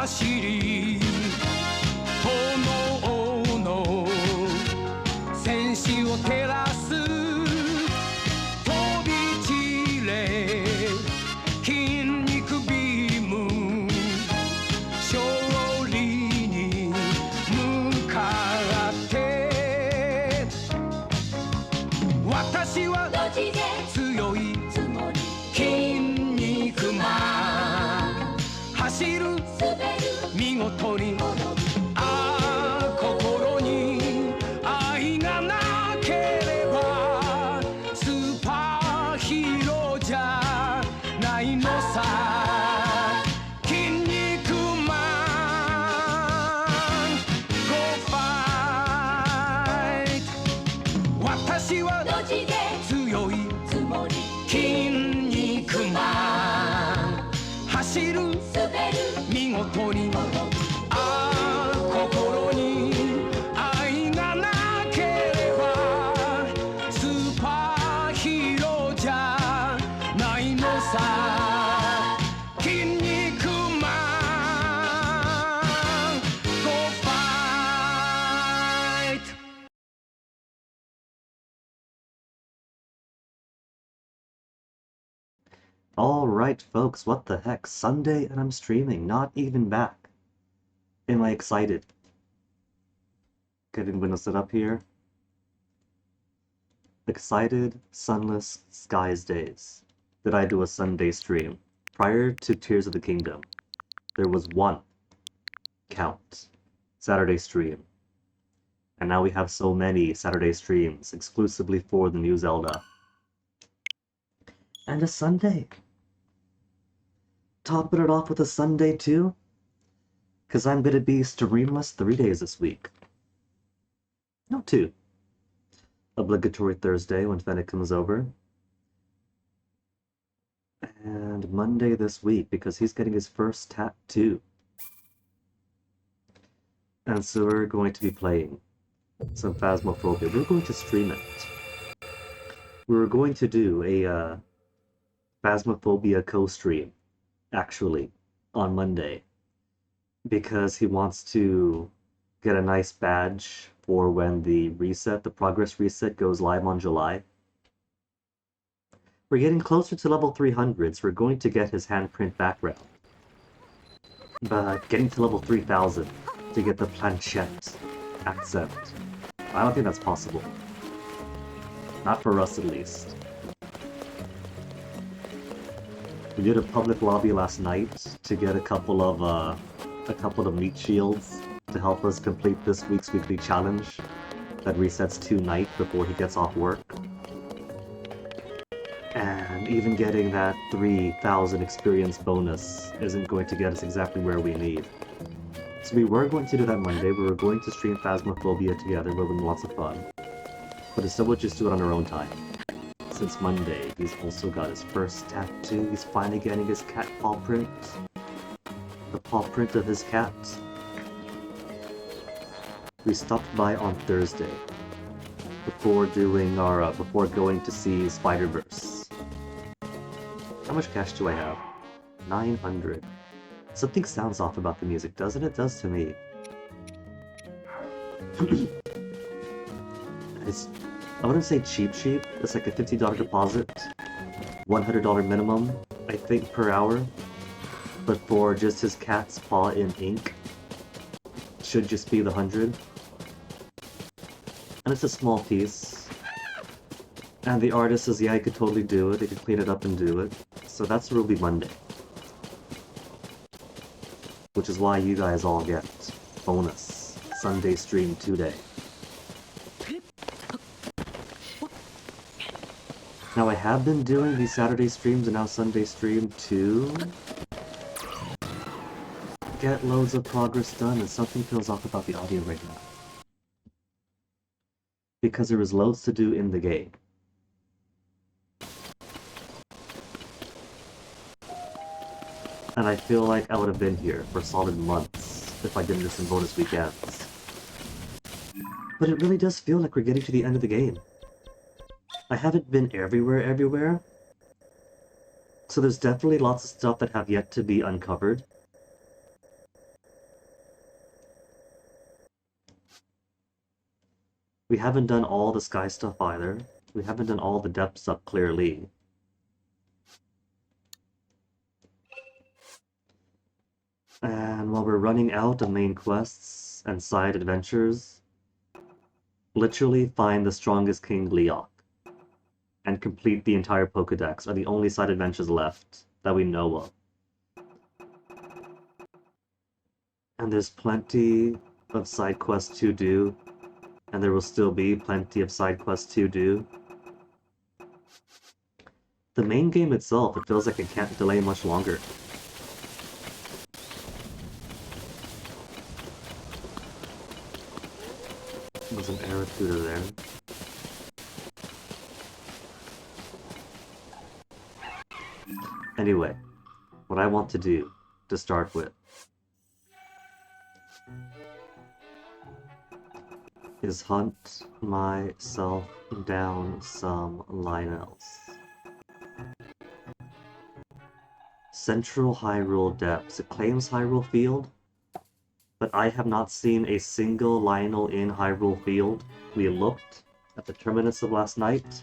走り炎の戦士を照らす飛び散れ筋肉ビーム勝利に向かって私は強い筋肉マン走る見事に心に愛がなければスーパーヒーローじゃないのさ筋肉マン Go fight 私は強い筋肉マン走る見事に心に愛がなければスーパーヒーローじゃないのさ筋肉マン Go fight Alright folks, what the heck, Sunday and I'm streaming, not even back. Am I excited? Getting windows set up here. Excited, sunless, skies days. Did I do a Sunday stream? Prior to Tears of the Kingdom, there was one count Saturday stream. And now we have so many Saturday streams exclusively for the new Zelda. And a Sunday. Topping it off with a Sunday too, because I'm gonna be streamless 3 days this week. No, 2. Obligatory Thursday when Fennec comes over. And Monday this week because he's getting his first tattoo. And so we're going to be playing some Phasmophobia. We're going to stream it. We were going to do a Phasmophobia co-stream, actually, on Monday, because he wants to get a nice badge for when the progress reset goes live on July. We're getting closer to level 300, so we're going to get his handprint background. But getting to level 3000 to get the planchette accent, I don't think that's possible. Not for us, at least. We did a public lobby last night to get a couple of meat shields to help us complete this week's weekly challenge that resets tonight before he gets off work. And even getting that 3,000 experience bonus isn't going to get us exactly where we need. So we were going to do that Monday. We were going to stream Phasmophobia together. It would have been lots of fun. But instead we'll just do it on our own time. Since Monday, he's also got his first tattoo. He's finally getting his cat paw print. The paw print of his cat. We stopped by on Thursday before doing our before going to see Spider-Verse. How much cash do I have? 900. Something sounds off about the music, doesn't it? It does to me. I wouldn't say cheap. It's like a $50 deposit, $100 minimum, I think, per hour. But for just his cat's paw in ink, should just be the 100. And it's a small piece. And the artist says, yeah, he could totally do it. He could clean it up and do it. So that's Ruby Monday. Which is why you guys all get bonus Sunday stream today. Now I have been doing these Saturday streams and now Sunday stream to get loads of progress done, and something feels off about the audio right now. Because there is loads to do in the game. And I feel like I would have been here for solid months if I didn't do some bonus weekends. But it really does feel like we're getting to the end of the game. I haven't been everywhere, so there's definitely lots of stuff that have yet to be uncovered. We haven't done all the sky stuff either. We haven't done all the depth stuff clearly. And while we're running out of main quests and side adventures, literally find the strongest King Leok and complete the entire Pokedex are the only side adventures left that we know of. And there's plenty of side quests to do, and there will still be plenty of side quests to do. The main game itself, it feels like it can't delay much longer. There's an Arrokuda there. Anyway, what I want to do to start with is hunt myself down some Lionels. Central Hyrule Depths. It claims Hyrule Field, but I have not seen a single Lionel in Hyrule Field. We looked at the terminus of last night.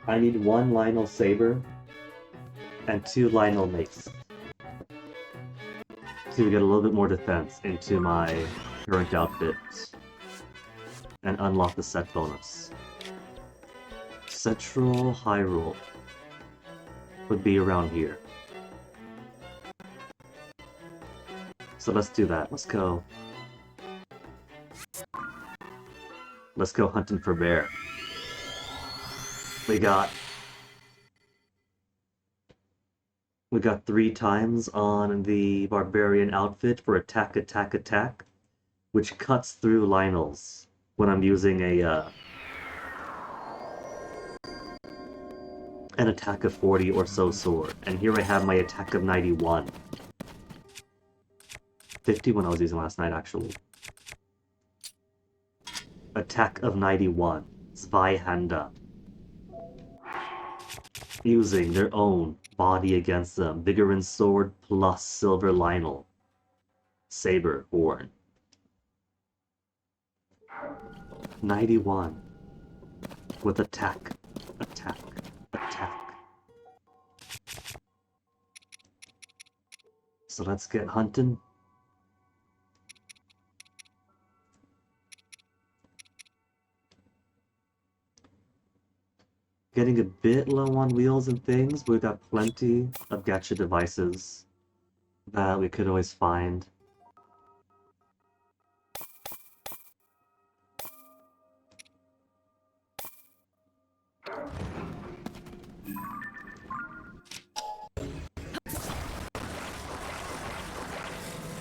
I need 1 Lionel Saber and 2 Lionel Mace to get a little bit more defense into my current outfit and unlock the set bonus. Central Hyrule would be around here. So let's do that. Let's go. Let's go hunting for bear. We got 3 times on the barbarian outfit for attack, attack, attack, which cuts through Lionels when I'm using an attack of 40 or so sword. And here I have my attack of 91. 50 when I was using last night, actually. Attack of 91. Zweihanda. Using their own body against them. Vigorant sword plus silver Lionel. Saber horn. 91. With attack. Attack. Attack. So let's get hunting. Getting a bit low on wheels and things, but we've got plenty of gacha devices that we could always find.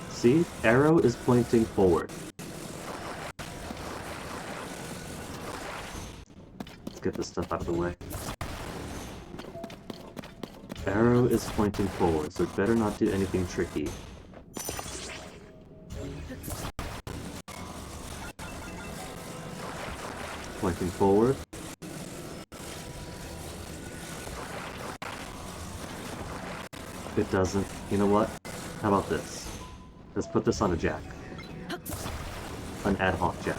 See? Arrow is pointing forward. Get this stuff out of the way. Arrow is pointing forward, so it better not do anything tricky. Pointing forward. It doesn't. You know what? How about this? Let's put this on a jack. An ad hoc jack.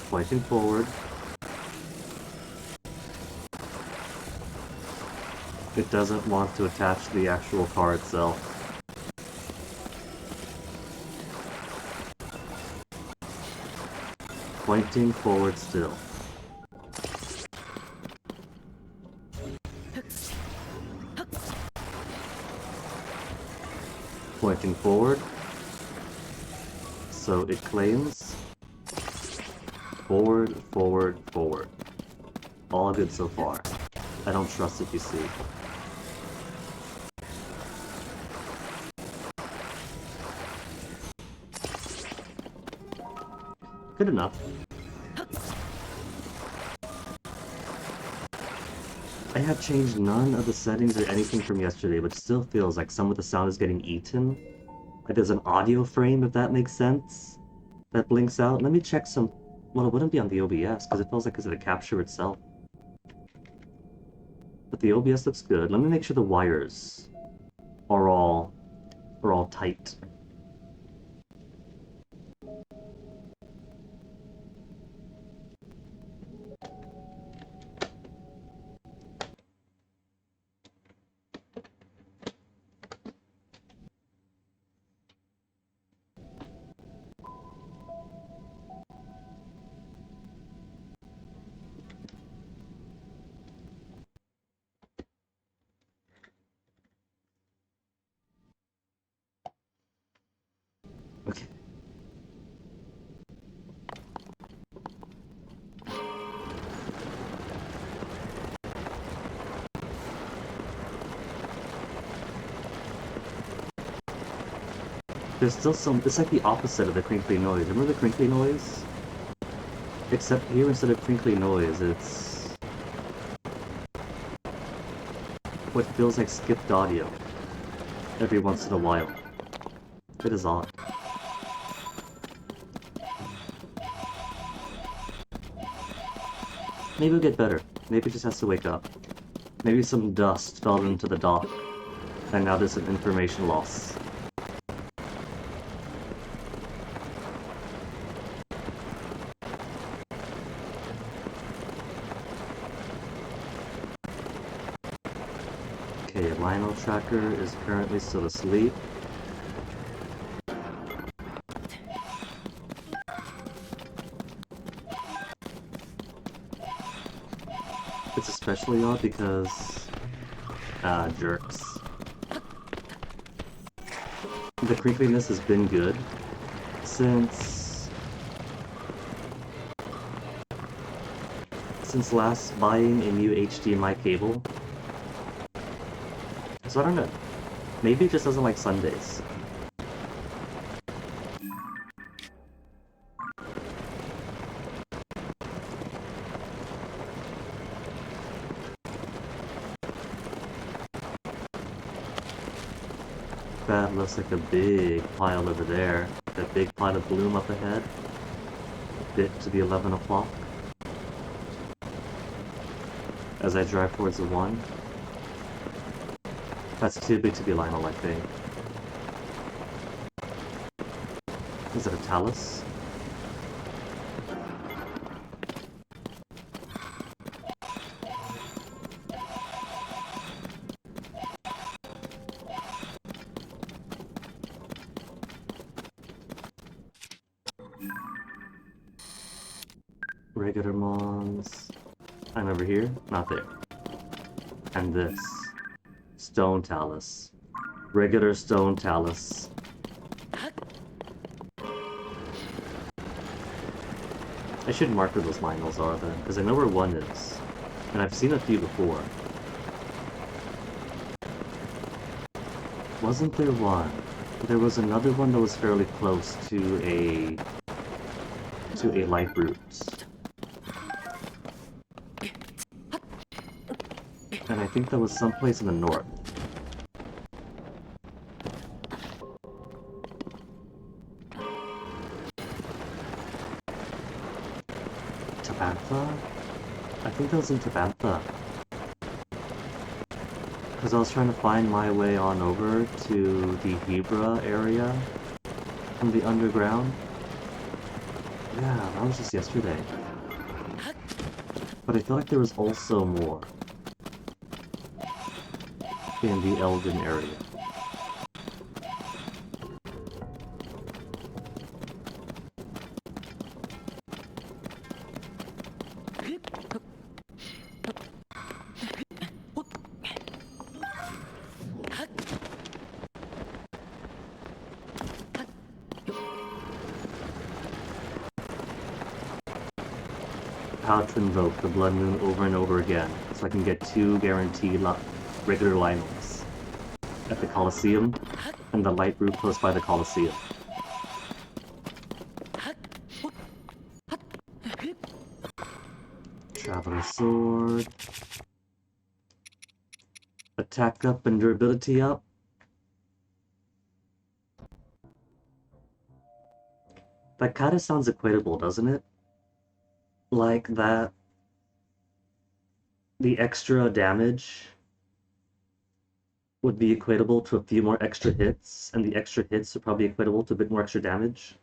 Pointing forward. It doesn't want to attach to the actual car itself. Pointing forward still. Pointing forward. So it claims forward, forward, forward. All good so far. I don't trust it, you see. Good enough. I have changed none of the settings or anything from yesterday, but still feels like some of the sound is getting eaten. Like there's an audio frame, if that makes sense, that blinks out. Let me check some... Well, it wouldn't be on the OBS, because it feels like it's the capture itself. But the OBS looks good. Let me make sure the wires are all tight. Okay. There's still some, it's like the opposite of the crinkly noise. Remember the crinkly noise? Except here, instead of crinkly noise, it's what feels like skipped audio every once in a while. It is odd. Maybe it'll get better. Maybe it just has to wake up. Maybe some dust fell into the dock, and now there's some information loss. Okay, Lionel Tracker is currently still asleep. It's especially odd because... jerks. The crinkliness has been good since last buying a new HDMI cable. So I don't know. Maybe it just doesn't like Sundays. That looks like a big pile over there. That big pile of bloom up ahead. Bit to the 11 o'clock. As I drive towards the 1. That's too big to be Lionel, I think. Is it a Talus? Regular Mons. I'm over here, not there. And this. Stone Talus. Regular Stone Talus. I should mark where those Lionels are then, because I know where one is. And I've seen a few before. Wasn't there one? There was another one that was fairly close to a light route. And I think that was someplace in the north. Tabantha? I think that was in Tabantha. Because I was trying to find my way on over to the Hebra area from the underground. Yeah, that was just yesterday. But I feel like there was also more in the Elden area. How to invoke the Blood Moon over and over again, so I can get 2 guaranteed regular Lionels at the Colosseum and the light route close by the Colosseum. Traveler Sword. Attack up and durability up. That kind of sounds equatable, doesn't it? Like that the extra damage would be equatable to a few more extra hits, and the extra hits are probably equatable to a bit more extra damage.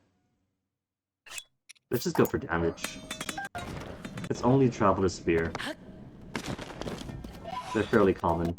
Let's just go for damage. It's only Traveler's Spear. They're fairly common.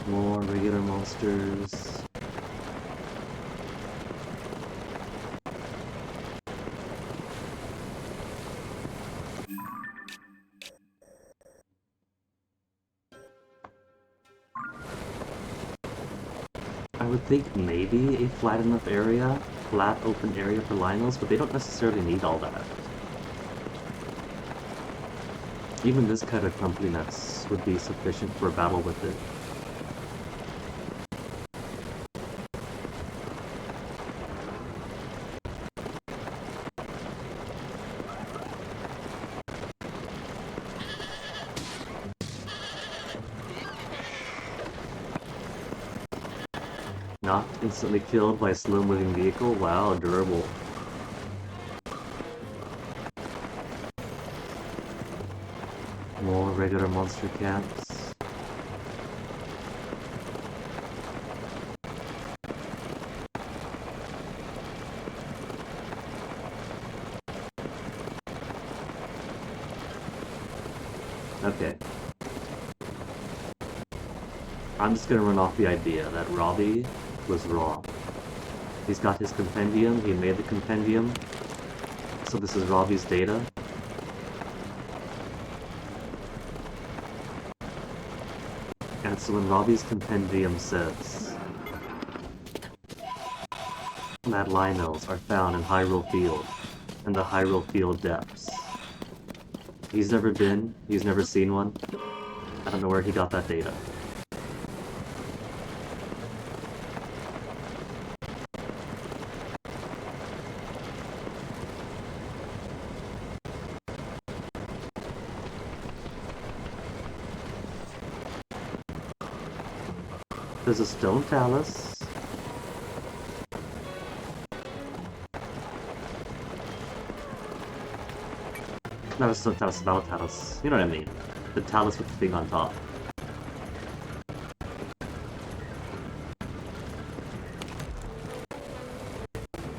More regular monsters. I would think maybe a flat enough area, flat open area for Lionels, but they don't necessarily need all that. Even this kind of completeness would be sufficient for a battle with it. Not instantly killed by a slow-moving vehicle? Wow, durable. More regular monster camps. Okay. I'm just gonna run off the idea that Robbie was wrong. He's got his compendium, he made the compendium, so this is Robbie's data. And so when Robbie's compendium says that Lionels are found in Hyrule Field, and the Hyrule Field depths, he's never been, he's never seen one. I don't know where he got that data. There's a stone talus. Not a stone talus, a battle talus. You know what I mean. The talus with the thing on top.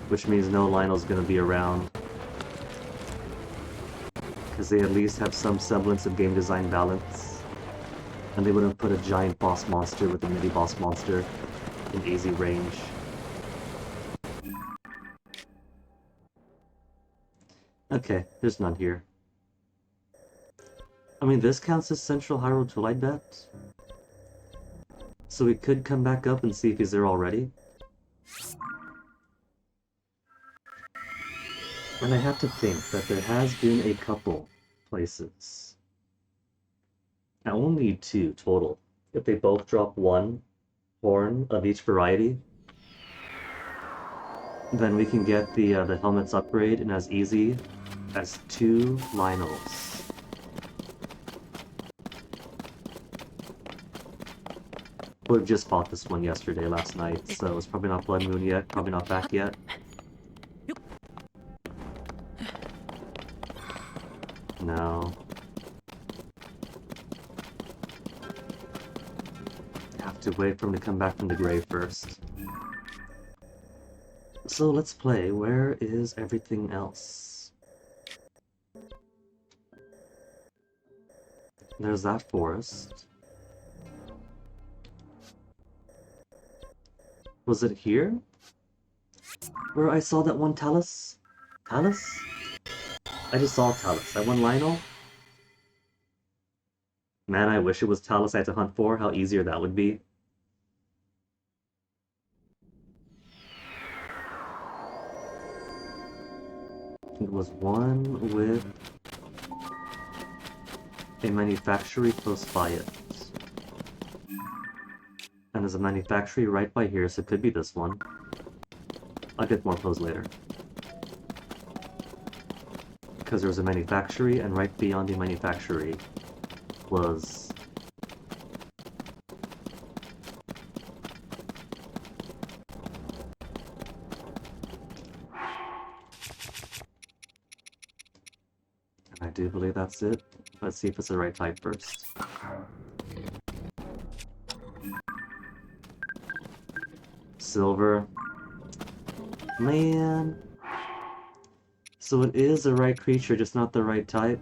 Which means no Lionel's gonna be around. Because they at least have some semblance of game design balance. And they wouldn't put a giant boss monster with a mini boss monster in easy range. Okay, there's none here. I mean, this counts as Central Hyrule Twilight Bet. So we could come back up and see if he's there already. And I have to think that there has been a couple places. I only need 2 total. If they both drop 1 horn of each variety, then we can get the helmet's upgrade in as easy as 2 Lionels. We've just bought this one yesterday, last night, so it's probably not Blood Moon yet, probably not back yet. No. To wait for him to come back from the grave first. So let's play. Where is everything else? There's that forest. Was it here? Where I saw that one talus? Talus? I just saw talus. That one Lionel? Man, I wish it was talus I had to hunt for. How easier that would be. It was one with a manufactory close by it. And there's a manufactory right by here, so it could be this one. I'll get more clothes later. Because there was a manufactory, and right beyond the manufactory was... I do believe that's it. Let's see if it's the right type first. Silver. Man. So it is the right creature, just not the right type.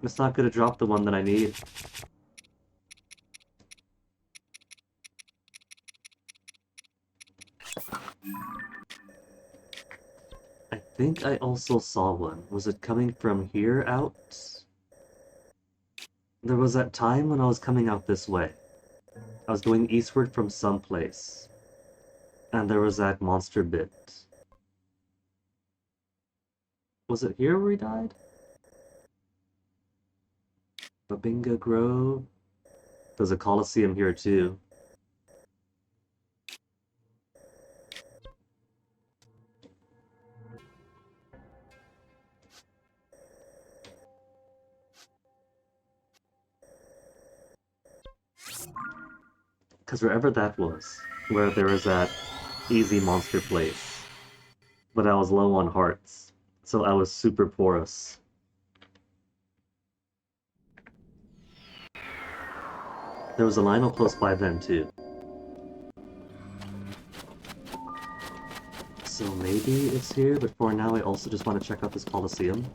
It's not gonna drop the one that I need. I think I also saw one. Was it coming from here out? There was that time when I was coming out this way. I was going eastward from someplace. And there was that monster bit. Was it here where he died? Babinga Grove? There's a Colosseum here too. Because wherever that was, where there was that easy monster place, but I was low on hearts, so I was super porous. There was a Lionel close by then too. So maybe it's here, but for now I also just want to check out this Colosseum.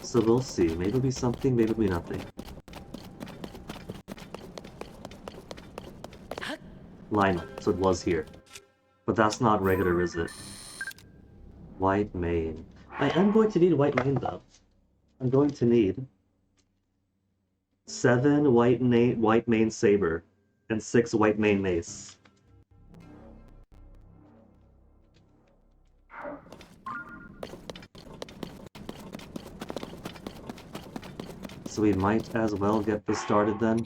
So we'll see. Maybe it'll be something, maybe it'll be nothing. Lionel, so it was here. But that's not regular, is it? White mane. I am going to need white mane though. I'm going to need 7 white mane saber and 6 white mane mace. So we might as well get this started then.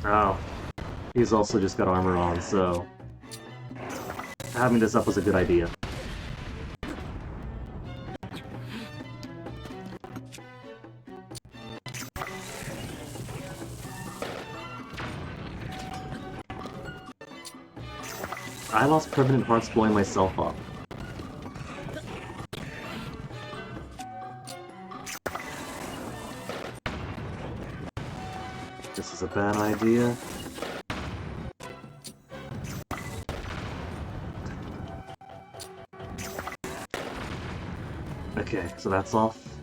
Oh, he's also just got armor on, so having this up was a good idea. I lost permanent hearts blowing myself up. This is a bad idea. Okay, so that's off.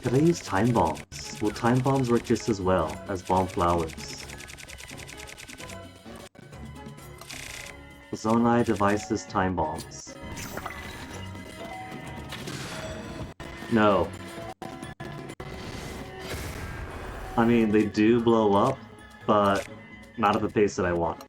Could I use time bombs? Will time bombs work just as well as bomb flowers? Zonai devices time bombs. No. I mean, they do blow up, but not at the pace that I want.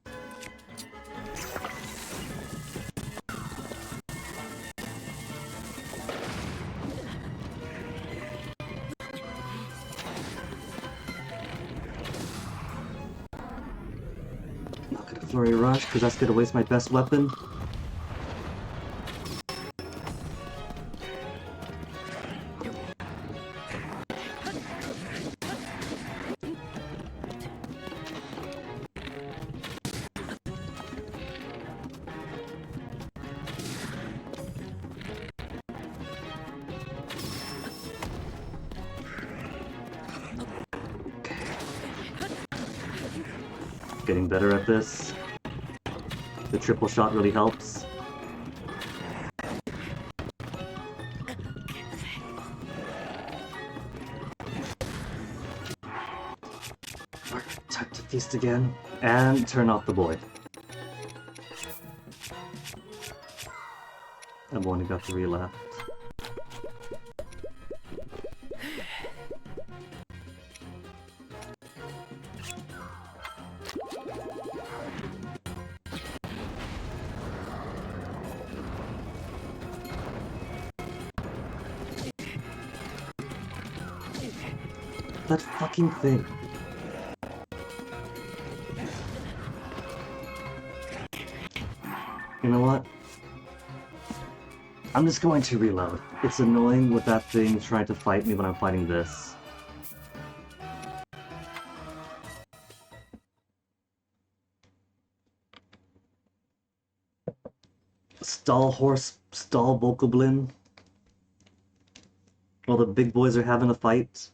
Not gonna flurry rush, because that's gonna waste my best weapon. Getting better at this. The triple shot really helps. Alright, time to feast again. And turn off the void. I've only got 3 left. That fucking thing. You know what? I'm just going to reload. It's annoying with that thing trying to fight me when I'm fighting this. Stall horse, stall bokoblin. While the big boys are having a fight.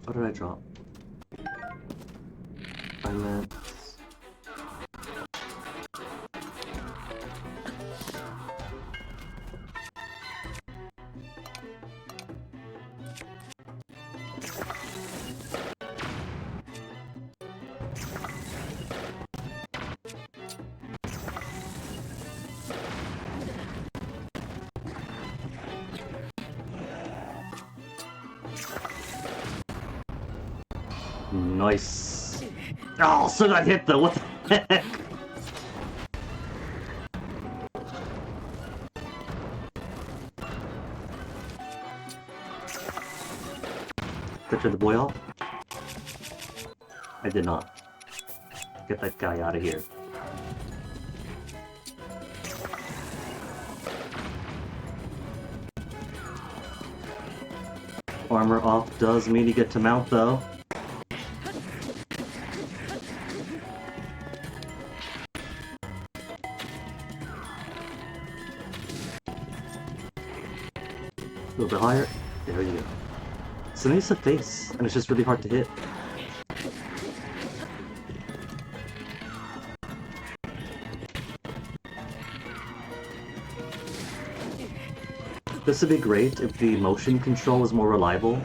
What did I drop? I meant... Nice. Oh, so got hit though, what the heck? Did I turn the boy off? I did not. Get that guy out of here. Armor off does mean you get to mount though. A little bit higher. There you go. So nice to face, and it's just really hard to hit. This would be great if the motion control was more reliable.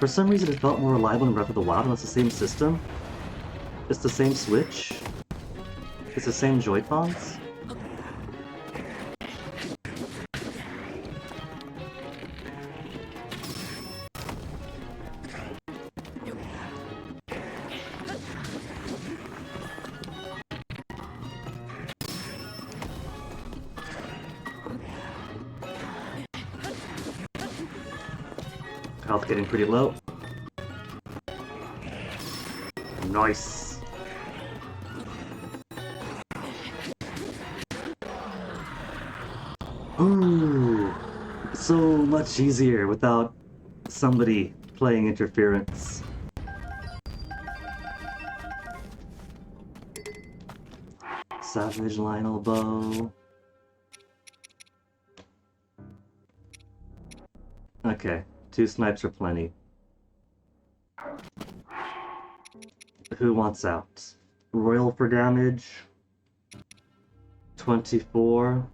For some reason it felt more reliable in Breath of the Wild, and it's the same system. It's the same Switch. It's the same Joy-Cons. Health getting pretty low. Nice. Ooh, so much easier without somebody playing interference. Savage Lionel bow. Okay. 2 snipes are plenty. Who wants out? Royal for damage. 24.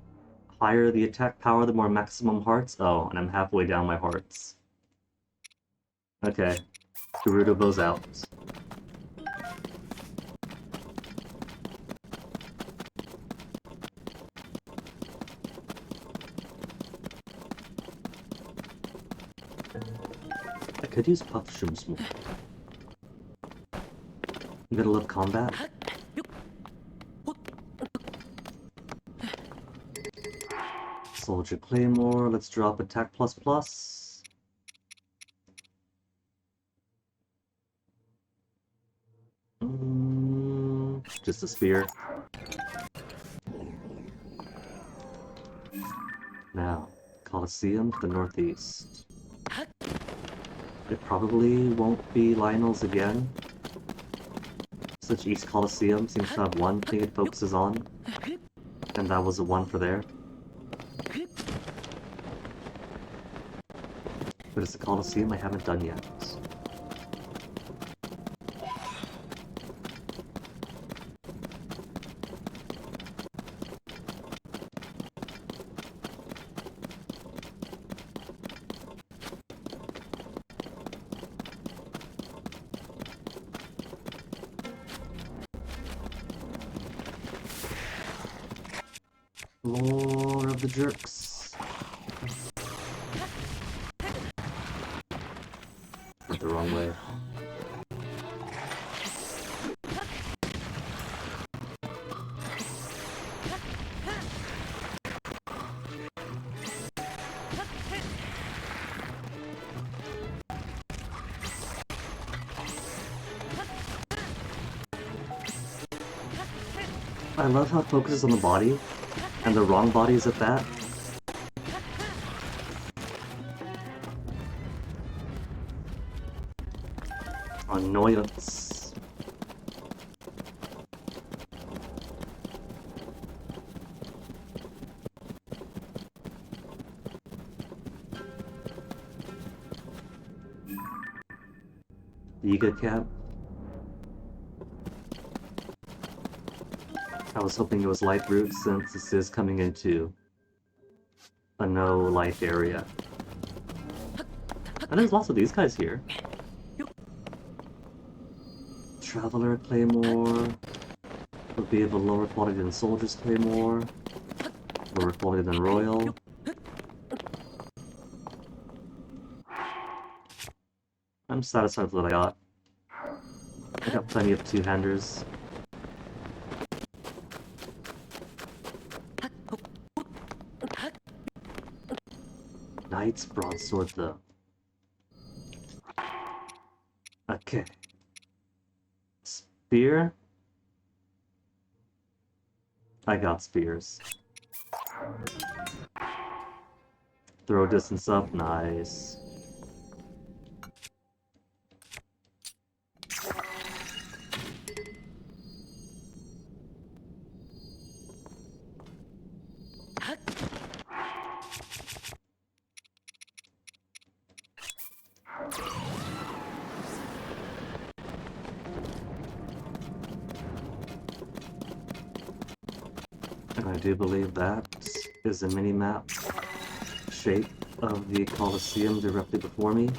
Higher the attack power, the more maximum hearts. Oh, and I'm halfway down my hearts. Okay. Gerudo bows out. I could use puff shrooms more. You gotta love combat. Soldier Claymore, let's drop attack ++. Just a spear. Now, Colosseum to the northeast. It probably won't be Lionel's again. Such East Colosseum seems to have one thing it focuses on. And that was the one for there. But it's the Colosseum I haven't done yet. More of the jerks. Went the wrong way. I love how it focuses on the body, and the wrong body is at that. Annoyance. Yiga cap. I was hoping it was light route since this is coming into a no life area. And there's lots of these guys here. Traveler Claymore would be of a lower quality than Soldier's Claymore, lower quality than Royal. I'm satisfied with what I got. I got plenty of two-handers. Knight's broadsword though. Okay. Spear? I got spears. Throw distance up, nice. And I do believe that is a mini-map shape of the Colosseum directly before me.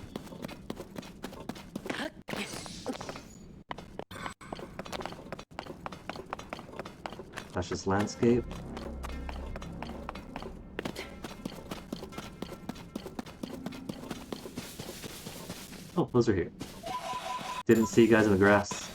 That's just landscape. Oh, those are here. Didn't see you guys in the grass.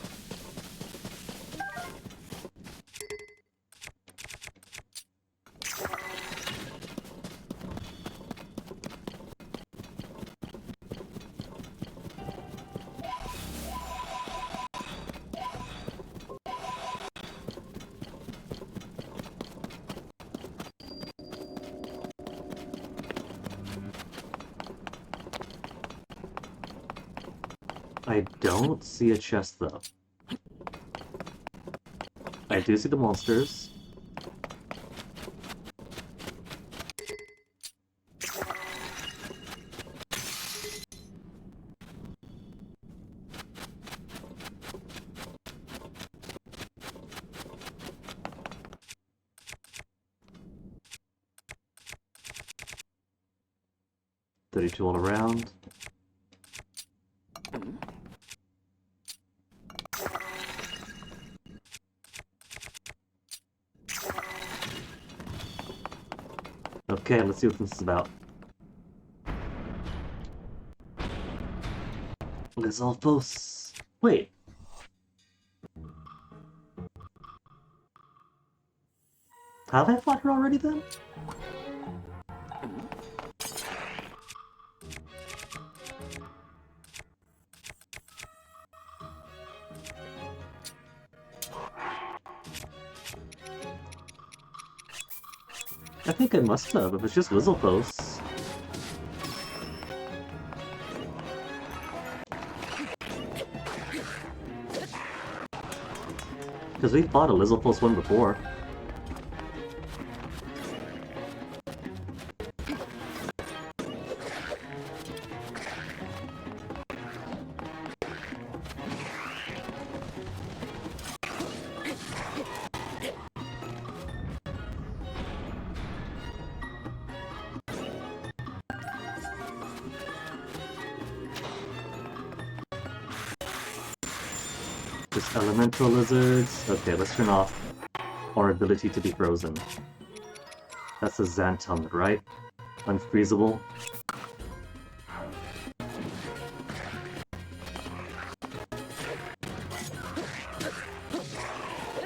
I don't see a chest though. I do see the monsters. $32 all around. Okay, let's see what this is about. Lizalfos. Wait. Have I fought her already then? I think I must have, if it's just Lizalfos. Because we fought a Lizalfos one before. Just elemental lizards. Okay, let's turn off our ability to be frozen. That's a Xantum, right? Unfreezable.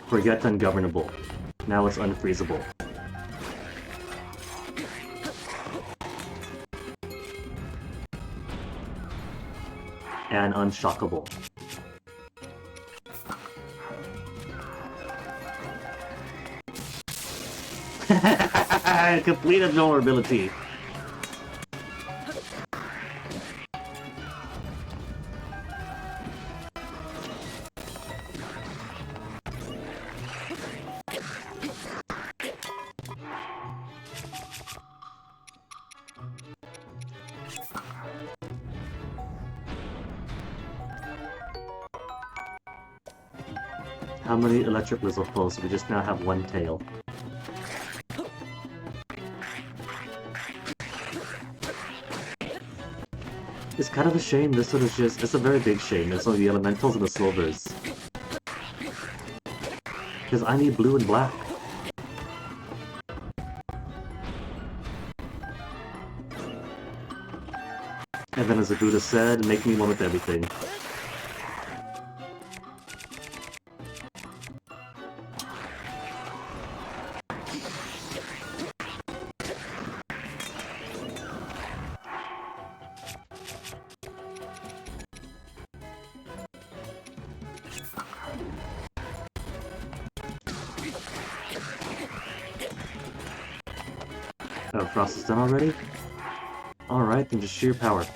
Forget ungovernable. Now it's unfreezable. And unshockable. Complete invulnerability. How many electric Lizalfos? We just now have one tail. It's kind of a shame this one is just... It's a very big shame. It's only the elementals and the silvers. Because I need blue and black. And then as the Buddha said, make me one with everything. Oh, Frost is done already? Alright, then just sheer power.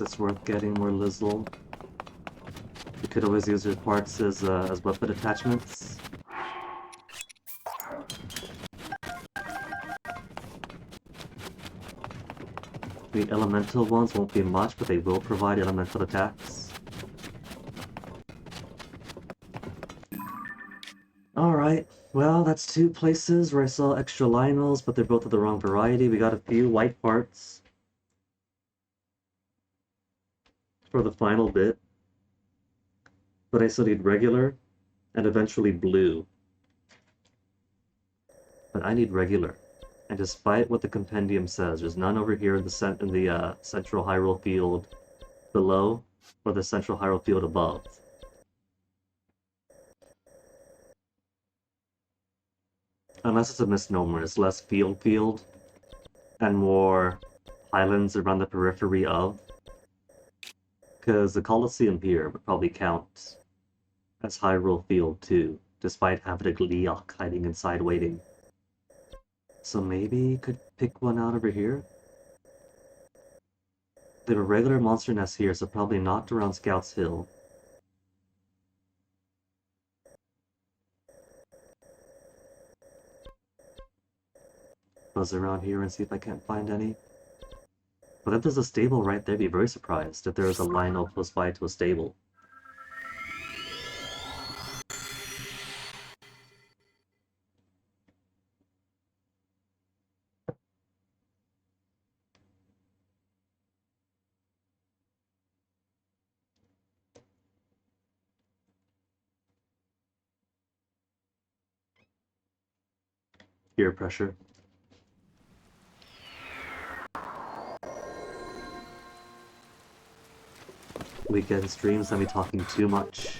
It's worth getting more Lizzle. You could always use your parts as weapon attachments. The elemental ones won't be much, but they will provide elemental attacks. Alright, well that's two places where I saw extra Lionels, but they're both of the wrong variety. We got a few white parts for the final bit, but I still need regular and eventually blue. But I need regular, and despite what the compendium says, there's none over here in the central Hyrule field below or the central Hyrule field above. Unless it's a misnomer, it's less field and more highlands around the periphery of. Because the Colosseum here would probably count as Hyrule Field too, despite having a Gleeok hiding inside waiting. So maybe you could pick one out over here? They have a regular monster nest here, so probably not around Scouts Hill. Buzz around here and see if I can't find any. But if there's a stable right there, I'd be very surprised if there was a Lionel close by to a stable. Peer pressure. Weekend streams, I'll be talking too much.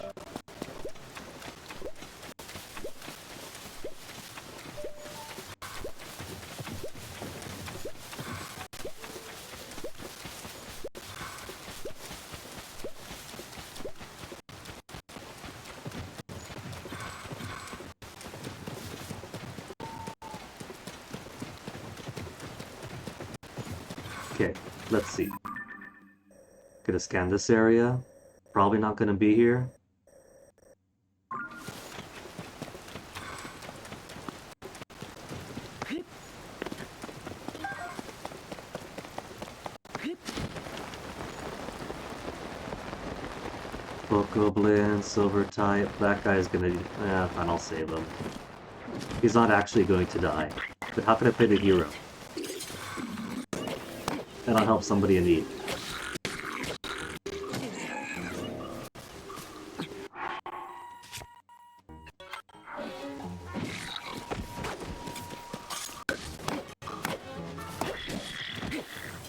Okay, let's see. Gonna scan this area. Probably not gonna be here. Bokoblin, Silver type. That guy's gonna... fine, I'll save him. He's not actually going to die. But how can I play the hero? And I'll help somebody in need.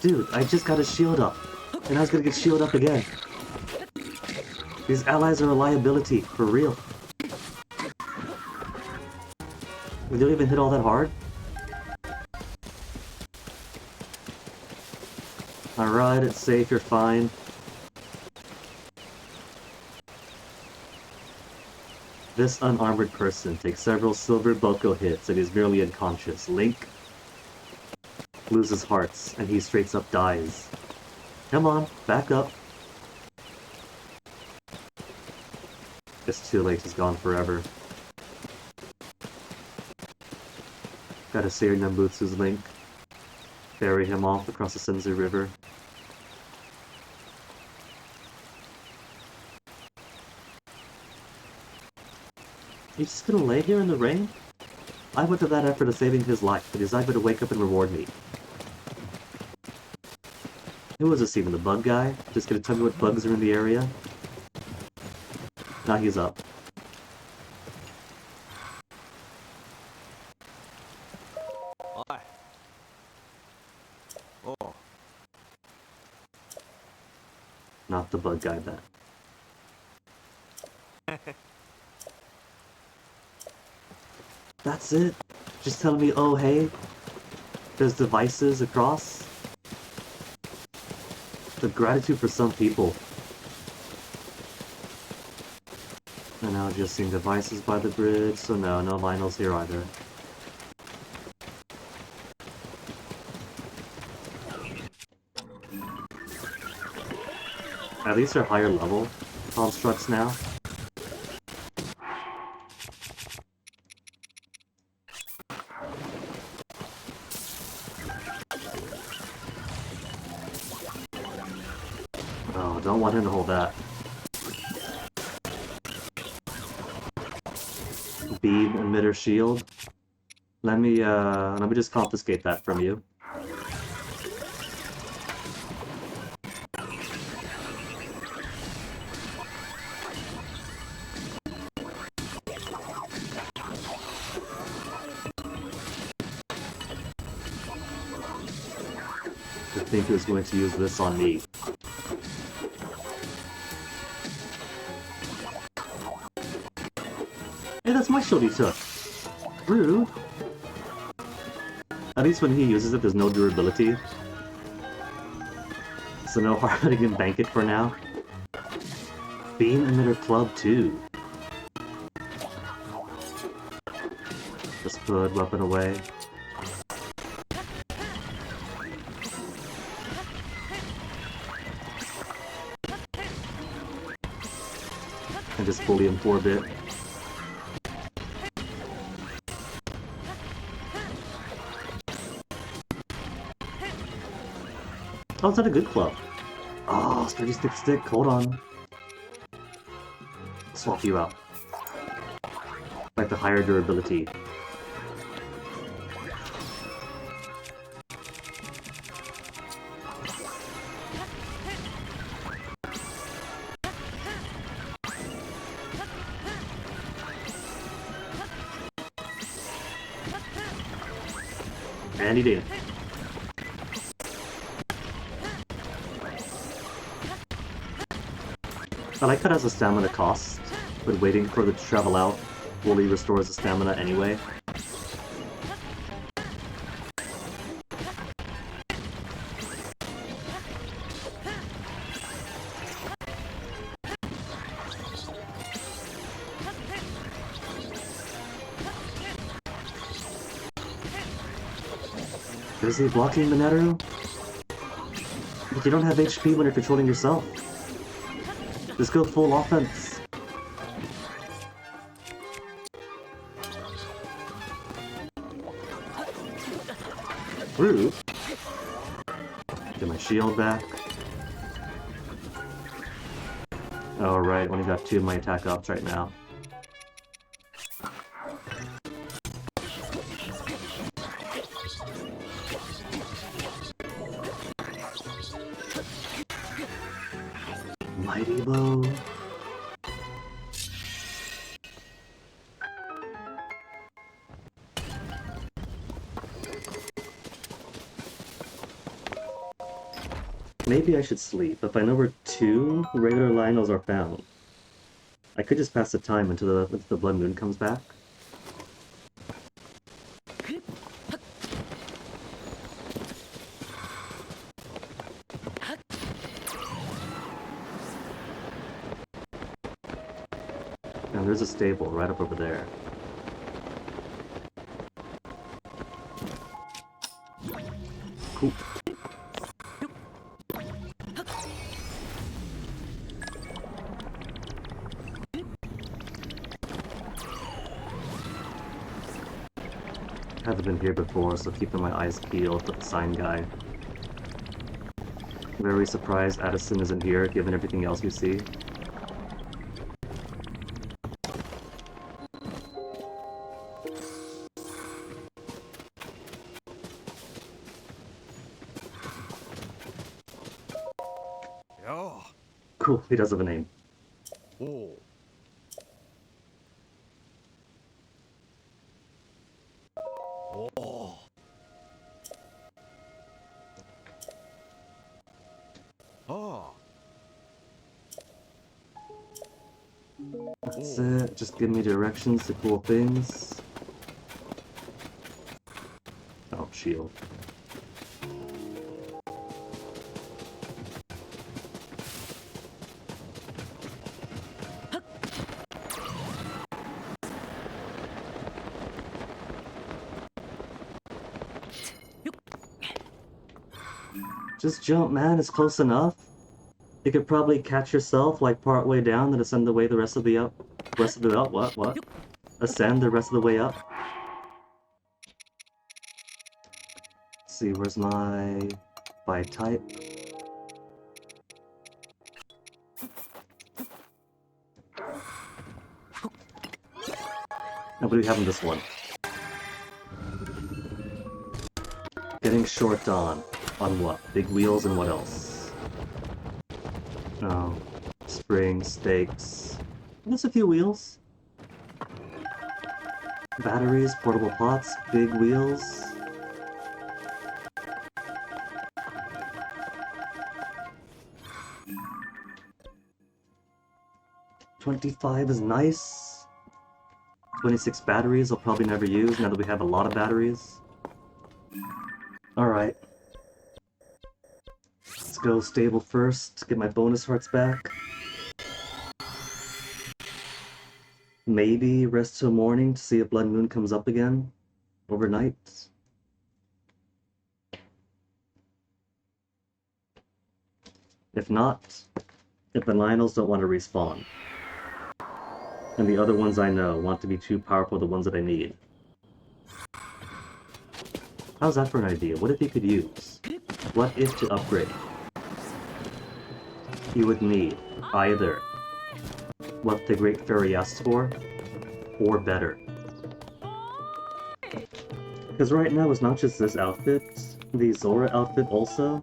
Dude, I just got a shield up. And I was gonna get shield up again. These allies are a liability, for real. We don't even hit all that hard? Alright, it's safe, you're fine. This unarmored person takes several silver Boko hits and is merely unconscious. Link loses hearts, and he straight up dies. Come on, back up. It's too late, he's gone forever. Gotta save Nambutsu's Link. Ferry him off across the Senzu River. You just gonna lay here in the rain? I went to that effort of saving his life, but he's not going to wake up and reward me. Who was this even? The bug guy? Just gonna tell me what bugs are in the area? Now he's up. Oh. Not the bug guy then. That's it? Just telling me, oh hey, there's devices across? The gratitude for some people. And now just seeing devices by the bridge, so no Lionel's here either. At least they're higher level constructs now. Oh, don't want him to hold that. Beam emitter shield. Let me just confiscate that from you. I think he was going to use this on me. Hey, that's my shield he took! Rude! At least when he uses it, there's no durability. So no harm, I can bank it for now. Beam emitter club too. Just put weapon away. And just fully in 4-bit. Oh, is that a good club? Oh, sturdy stick, hold on. Swap you out. Like the higher durability. And he did. I like that as a stamina cost, but waiting for it to travel out fully restores the stamina anyway. Is he blocking the Neteru? But you don't have HP when you're controlling yourself. Just go full offense. Rude. Get my shield back. Alright, only got 2 of my attack ups right now. Mighty Bow. Maybe I should sleep. If I know where 2 regular Lionels are found, I could just pass the time until the Blood Moon comes back. And there's a stable right up over there. Cool. Haven't been here before, so keeping my eyes peeled for the sign guy. Very surprised Addison isn't here, given everything else we see. Yeah. Cool, he does have a name. Oh. Oh. Oh. That's it, just give me directions to cool things. Oh, shield. Just jump, man, it's close enough. You could probably catch yourself like part way down, then ascend the way the rest of the up. What? Ascend the rest of the way up. Let's see, where's my by type? No, what do we have in this one? Getting short on what? Big wheels and what else? Oh, spring, stakes. There's a few wheels. Batteries, portable pots, big wheels. $25 is nice. 26 batteries I'll probably never use now that we have a lot of batteries. Alright. Let's go stable first, get my bonus hearts back. Maybe rest till morning to see if Blood Moon comes up again overnight. If not, if the Lionels don't want to respawn, and the other ones I know want to be too powerful, the ones that I need. How's that for an idea? What if you could use? What if to upgrade? You would need either what the Great Fairy asks for, or better. Because right now it's not just this outfit, the Zora outfit also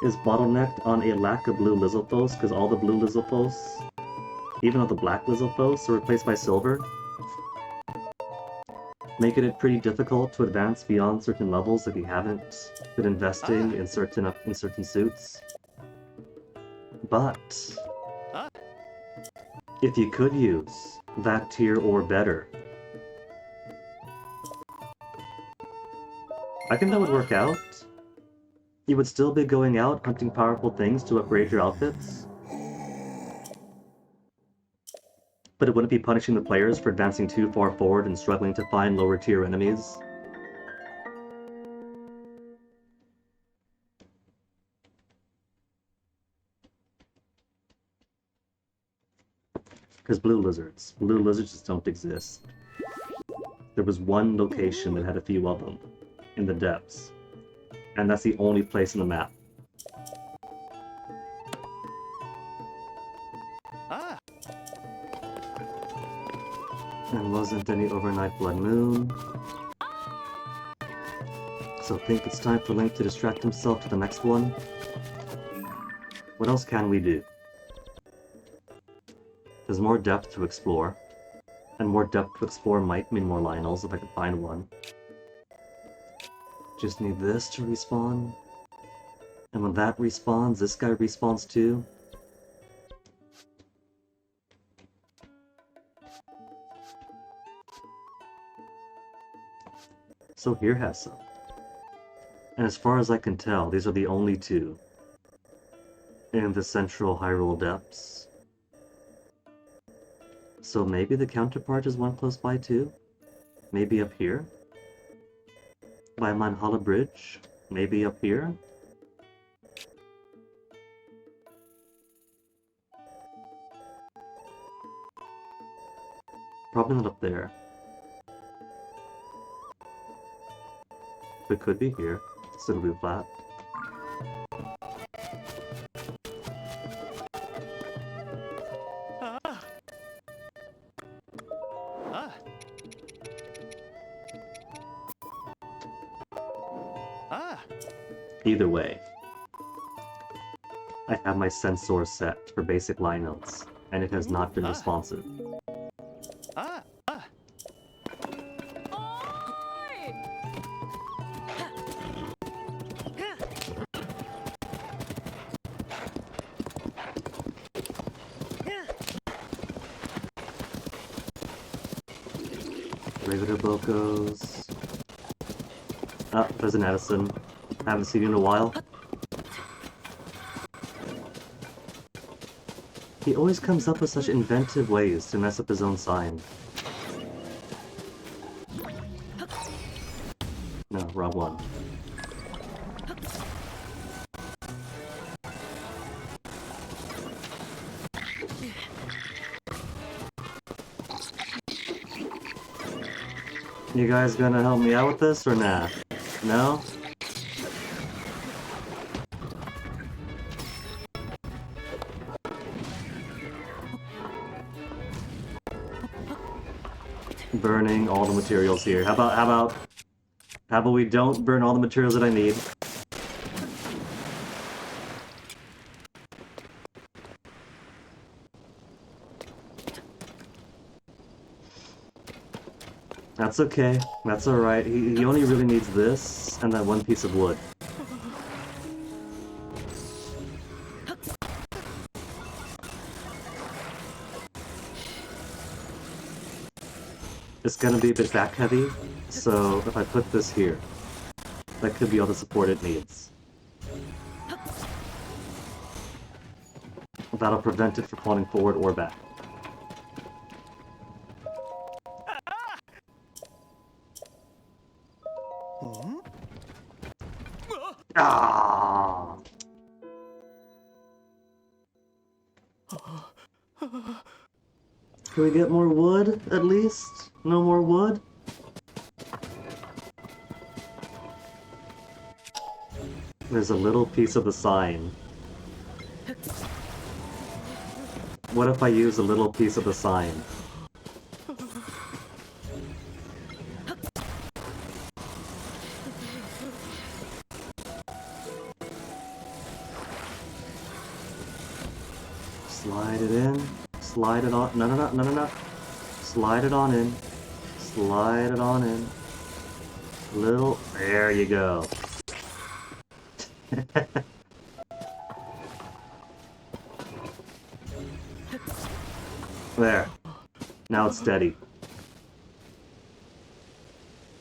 is bottlenecked on a lack of blue Lizalfos, because all the blue Lizalfos, even all the black Lizalfos, are replaced by silver, making it pretty difficult to advance beyond certain levels if you haven't been investing in certain suits. But if you could use that tier or better, I think that would work out. You would still be going out hunting powerful things to upgrade your outfits, but it wouldn't be punishing the players for advancing too far forward and struggling to find lower tier enemies. Because blue lizards just don't exist. There was one location that had a few of them, in the depths, and that's the only place in the map. And wasn't any overnight blood moon. So think it's time for Link to distract himself to the next one? What else can we do? There's more depth to explore. And more depth to explore might mean more Lionels if I can find one. Just need this to respawn. And when that respawns, this guy respawns too. So here has some. And as far as I can tell, these are the only two in the central Hyrule depths. So maybe the counterpart is one close by too? Maybe up here? By Manhala Bridge? Maybe up here? Probably not up there. It could be here. Still be flat. Either way, I have my sensor set for basic line notes, and it has not been responsive. Regular Bocos. Ah, there's an Edison. Haven't seen you in a while. He always comes up with such inventive ways to mess up his own sign. No, wrong one. You guys gonna help me out with this or nah? No? Burning all the materials here. How about we don't burn all the materials that I need? That's okay. That's alright. He only really needs this and that one piece of wood. It's gonna be a bit back heavy, so if I put this here, that could be all the support it needs. That'll prevent it from falling forward or back. Ah! Can we get more wood, at least? No more wood? There's a little piece of the sign. What if I use a little piece of the sign? Slide it in. Slide it on. No. Slide it on in. Slide it on in. Little. There you go. There. Now it's steady.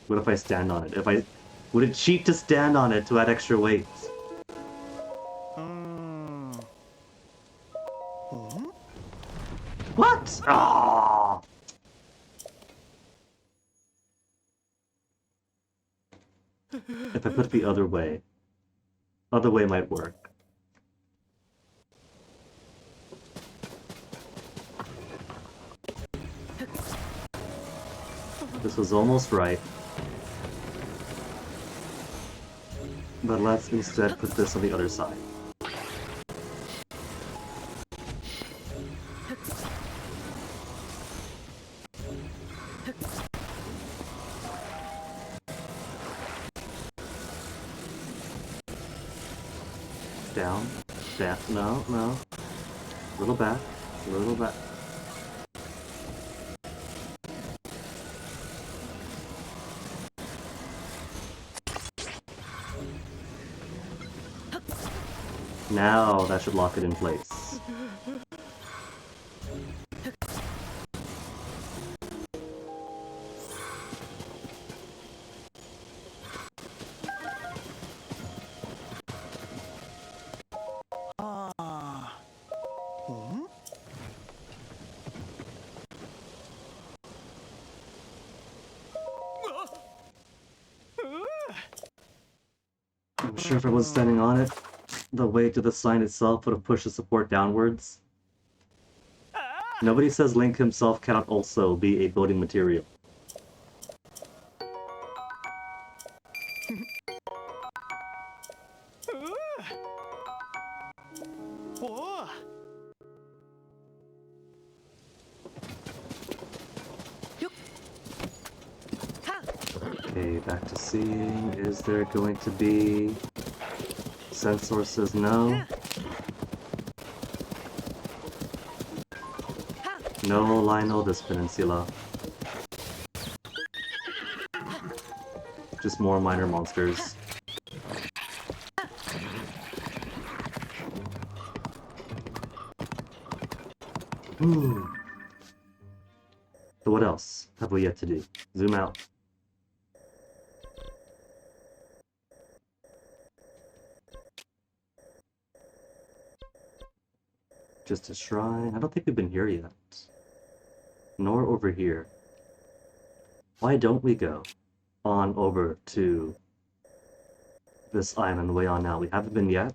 What if I stand on it? Would it cheat to stand on it to add extra weight? What? Ah! If I put it the other way might work. This was almost right. But let's instead put this on the other side. Down. Down. No, no. Little back. Little back. Now that should lock it in place. I'm sure if I was standing on it, the weight of the sign itself would have pushed the support downwards. Nobody says Link himself cannot also be a building material. Okay, back to seeing. Is there going to be... Sensor says no. No Lionel this peninsula. Just more minor monsters. So what else have we yet to do? Zoom out. Just a shrine. I don't think we've been here yet. Nor over here. Why don't we go on over to this island way on now? We haven't been yet.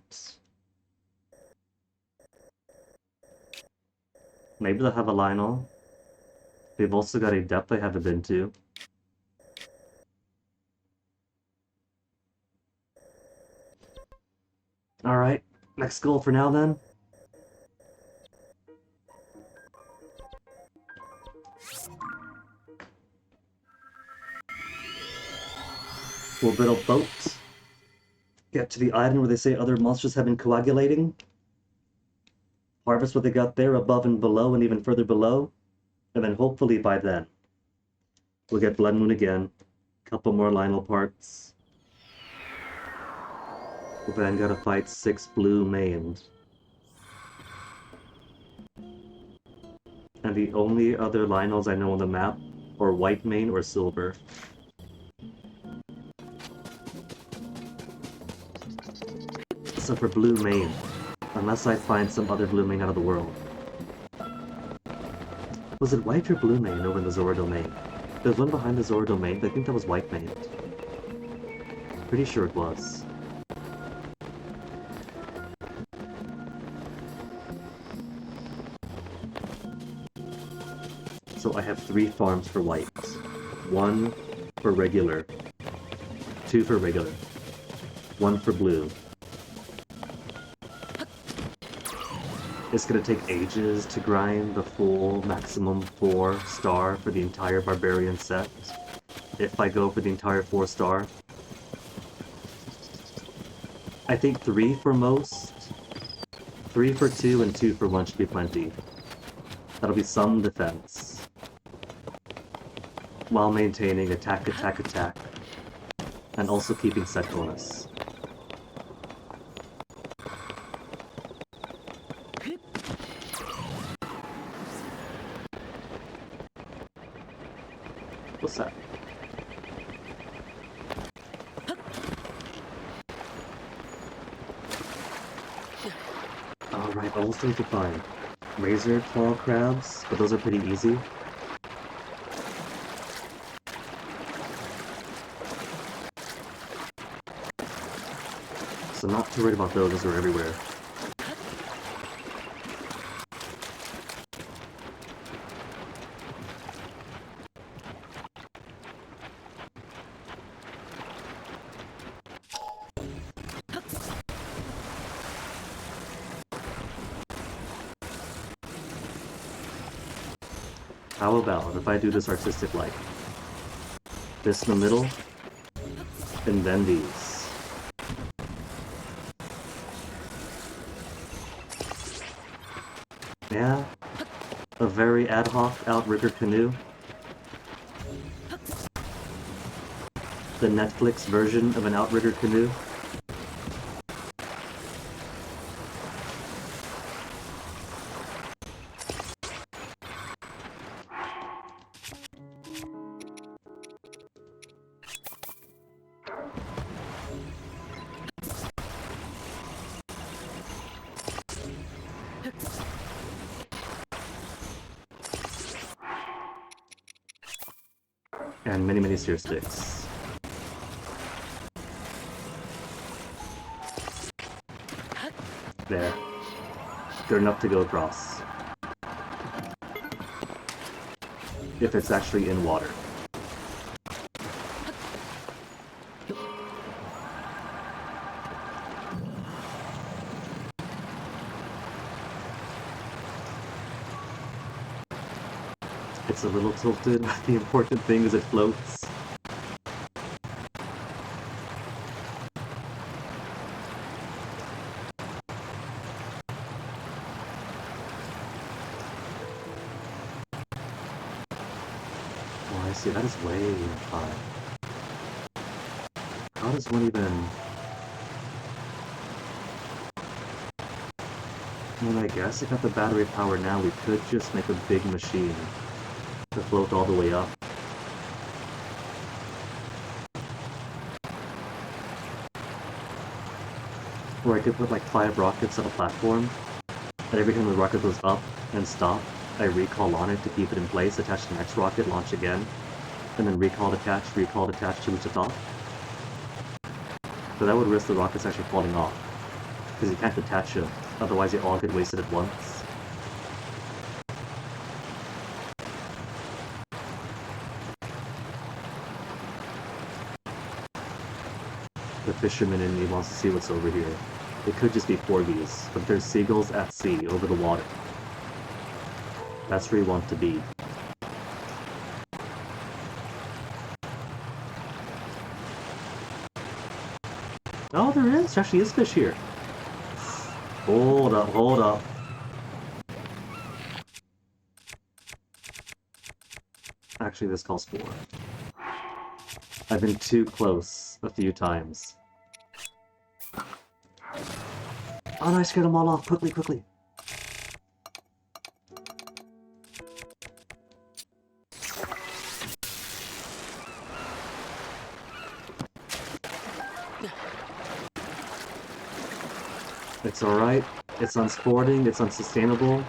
Maybe they'll have a Lionel. They've also got a depth I haven't been to. Alright, next goal for now then. We'll build a boat. Get to the island where they say other monsters have been coagulating. Harvest what they got there above and below and even further below. And then hopefully by then, we'll get Blood Moon again. Couple more Lionel parts. We'll then gotta fight 6 blue mained. And the only other Lionels I know on the map are white main or silver. So for blue main, unless I find some other blue main out of the world. Was it white or blue main over in the Zora domain? There's one behind the Zora domain, but I think that was white main. Pretty sure it was. So I have 3 farms for white. 1 for regular. 2 for regular. 1 for blue. It's gonna take ages to grind the full maximum 4-star for the entire Barbarian set. If I go for the entire 4-star. I think 3 for most. 3 for 2 and 2 for 1 should be plenty. That'll be some defense. While maintaining attack, attack, attack. And also keeping set bonus. What's that? Alright, almost need to find razor claw crabs, but those are pretty easy. So not too worried about those, those are everywhere. How about if I do this artistic-like? This in the middle, and then these. Yeah, a very ad hoc outrigger canoe. The Netflix version of an outrigger canoe. And many, many steer sticks. There. Good enough to go across. If it's actually in water. It's a little tilted, but the important thing is it floats. Oh, I see, that is way high. How does one even... I mean, I guess if at the battery power now, we could just make a big machine to float all the way up. Or I could put like 5 rockets on a platform, and every time the rocket goes up and stop, I recall on it to keep it in place, attach the next rocket, launch again, and then recall attach to reach the top. But that would risk the rockets actually falling off, because you can't detach them, otherwise they all get wasted at once. The fisherman in me wants to see what's over here. It could just be porgies, but there's seagulls at sea, over the water. That's where you want to be. Oh, there is! There actually is fish here. Hold up, hold up. Actually, this calls for. I've been too close a few times. Oh no, I scared them all off. Quickly, quickly. It's alright. It's unsporting, it's unsustainable.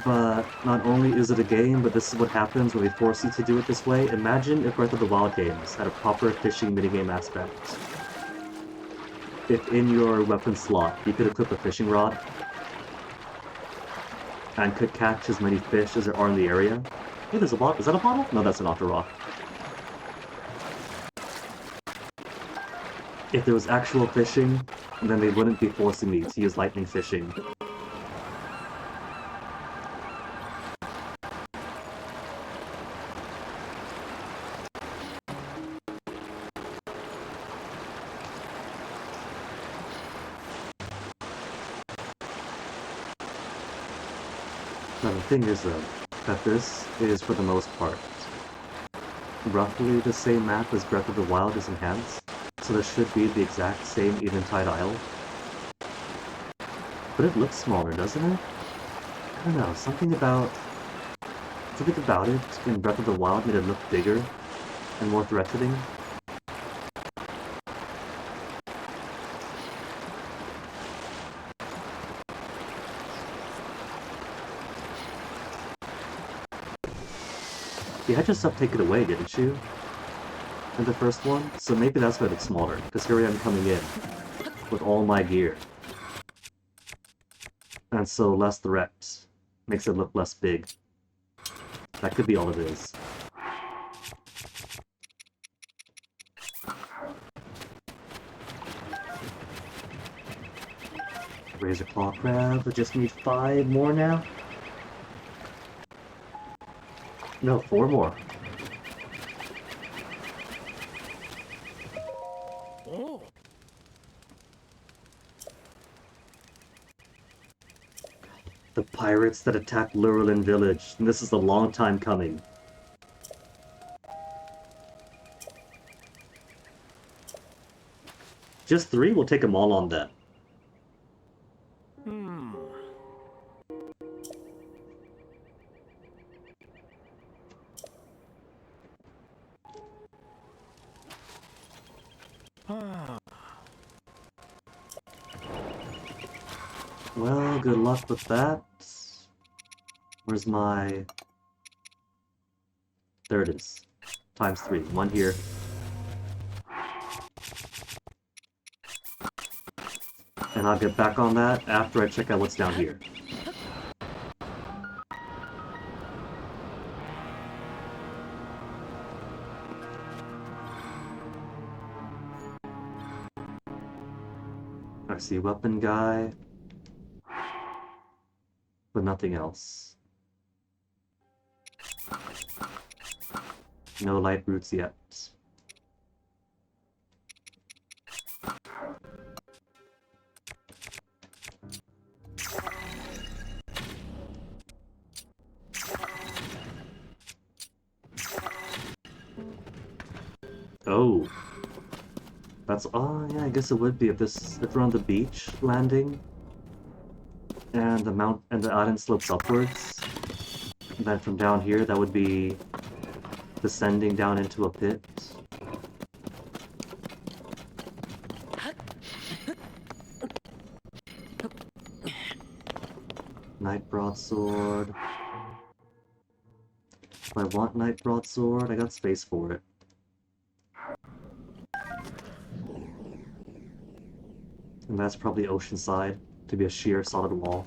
But not only is it a game, but this is what happens when we force you to do it this way. Imagine if Breath of the Wild games had a proper fishing minigame aspect. If in your weapon slot you could equip a fishing rod and could catch as many fish as there are in the area. Hey, there's a bottle. Is that a bottle? No, that's an otter rock. If there was actual fishing, then they wouldn't be forcing me to use lightning fishing. Now the thing is though, that this is for the most part roughly the same map as Breath of the Wild is enhanced, so there should be the exact same Eventide Isle. But it looks smaller, doesn't it? I don't know, something about it in Breath of the Wild made it look bigger and more threatening. You had your stuff taken away, didn't you? In the first one? So maybe that's why it's smaller, because here I am coming in with all my gear. And so less threat makes it look less big. That could be all it is. Razor Claw Crab, we just need 5 more now. No, 4 more. Oh. The pirates that attacked Lurelin village. And this is a long time coming. Just 3? We'll take them all on then. Well, good luck with that. Where's my... There it is. Times 3. 1 here. And I'll get back on that after I check out what's down here. I see weapon guy. But nothing else. No light roots yet. Oh. That's, oh yeah, I guess it would be if we're on the beach landing and the island slopes upwards. And then from down here that would be descending down into a pit. Knight broadsword. If I want knight broadsword, I got space for it. And that's probably oceanside to be a sheer solid wall.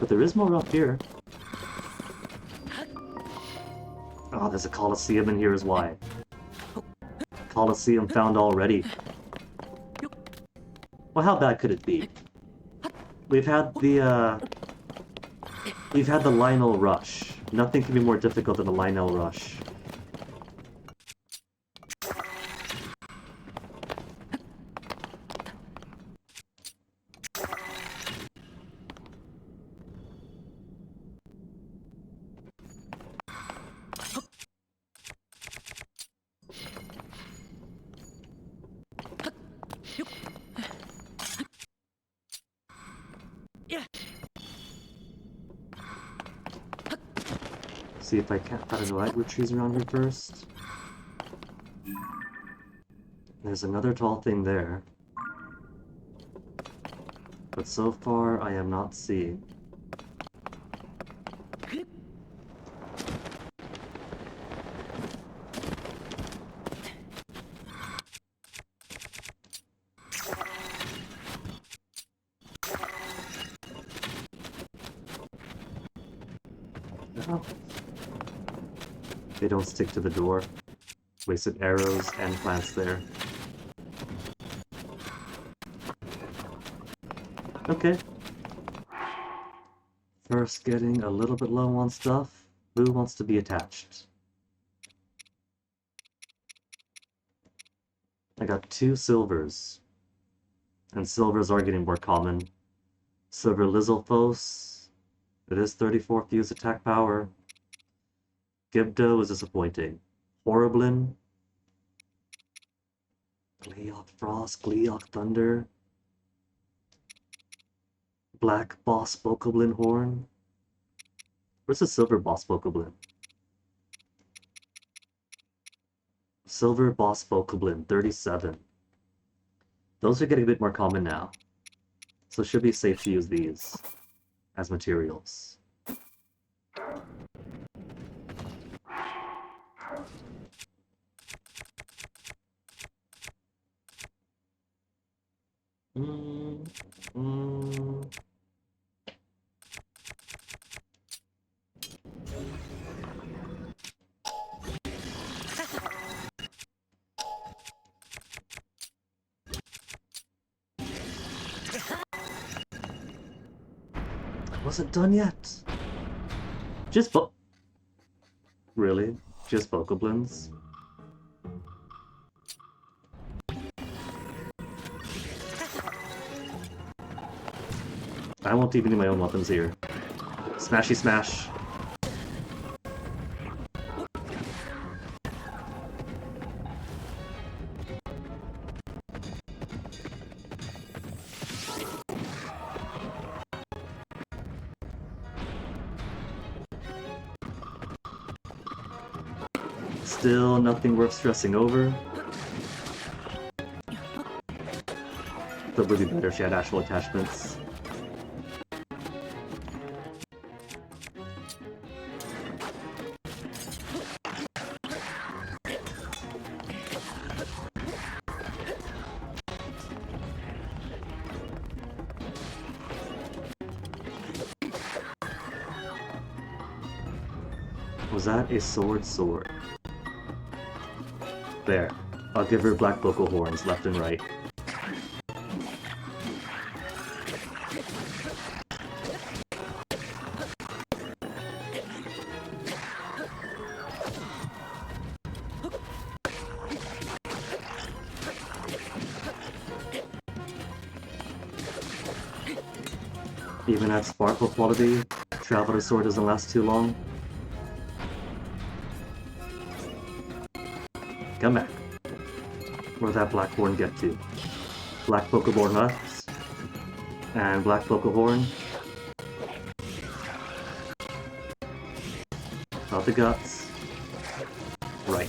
But there is more up here. Oh, there's a Colosseum in here is why. Colosseum found already. Well, how bad could it be? We've had the Lionel Rush. Nothing can be more difficult than the Lionel Rush. See if I can't find any lightwood trees around here first. There's another tall thing there. But so far, I am not seeing. No. They don't stick to the door. Wasted arrows and plants there. Okay. First getting a little bit low on stuff. Who wants to be attached? I got 2 silvers. And silvers are getting more common. Silver Lizalfos. It is 34 fuse attack power. Gibdo is disappointing. Horriblin. Gleeok Frost, Gleeok Thunder. Black Boss Bokoblin Horn. Where's the Silver Boss Bokoblin? Silver Boss Bokoblin, 37. Those are getting a bit more common now. So it should be safe to use these as materials. Wasn't done yet. Just Really? Just Bokoblins? I won't even need my own weapons here. Smashy smash. Still nothing worth stressing over. That would be better if she had actual attachments. Was that a sword? There. I'll give her black vocal horns left and right. Even at sparkle quality, Traveler's Sword doesn't last too long. Come back. Where'd that black horn get to? Black Pokeball left. And black Pokehorn. Not the guts. Right.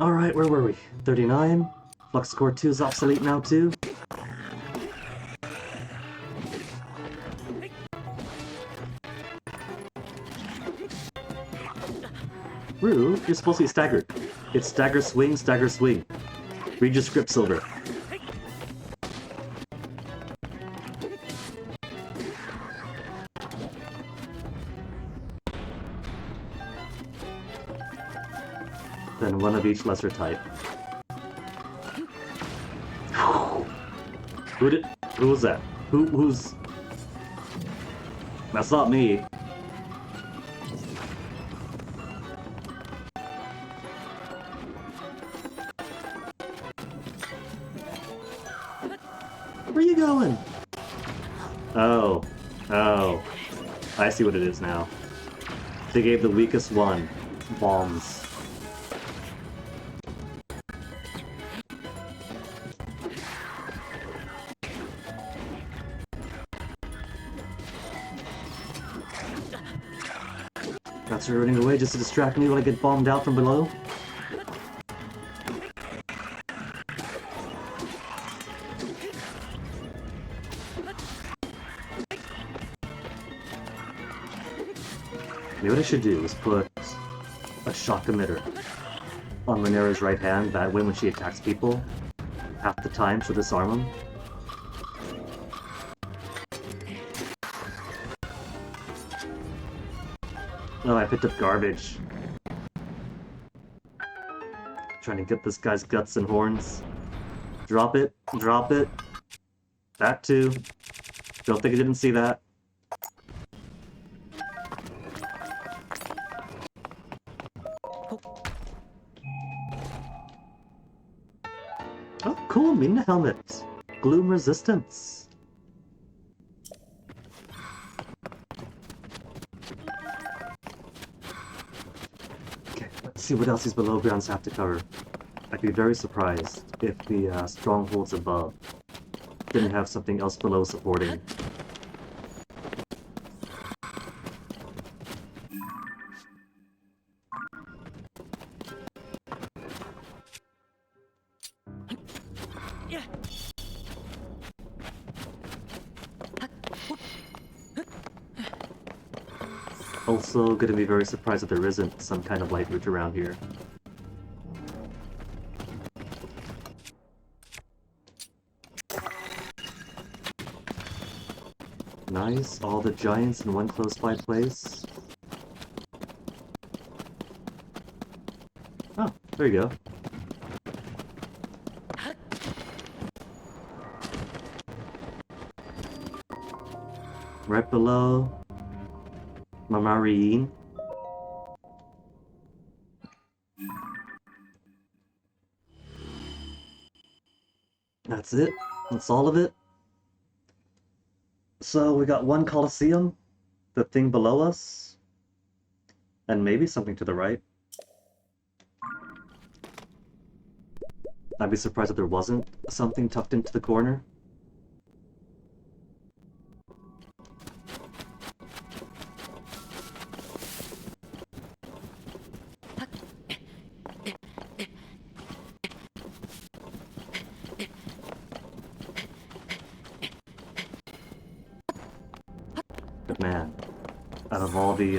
Alright, where were we? 39? Flux Core 2 is obsolete now too? Rue, you're supposed to be staggered. It's stagger swing, stagger swing. Read your script, Silver. Then one of each lesser type. Who was that? Who's... That's not me. Where are you going? Oh. I see what it is now. They gave the weakest one bombs. Guts are running away just to distract me when I get bombed out from below. Maybe what I should do is put a shock emitter on Monera's right hand, that way when she attacks people, half the time she'll disarm them. Oh, I picked up garbage. Trying to get this guy's guts and horns. Drop it, drop it. That too. Don't think I didn't see that. Oh, cool, Mina helmet. Gloom resistance. See what else these below grounds have to cover. I'd be very surprised if the strongholds above didn't have something else below supporting. Also, gonna be very surprised if there isn't some kind of light route around here. Nice, all the giants in one close by place. There you go. Right below Mamarine. That's it. That's all of it. So we got one Colosseum, the thing below us, and maybe something to the right. I'd be surprised if there wasn't something tucked into the corner. But man, out of all the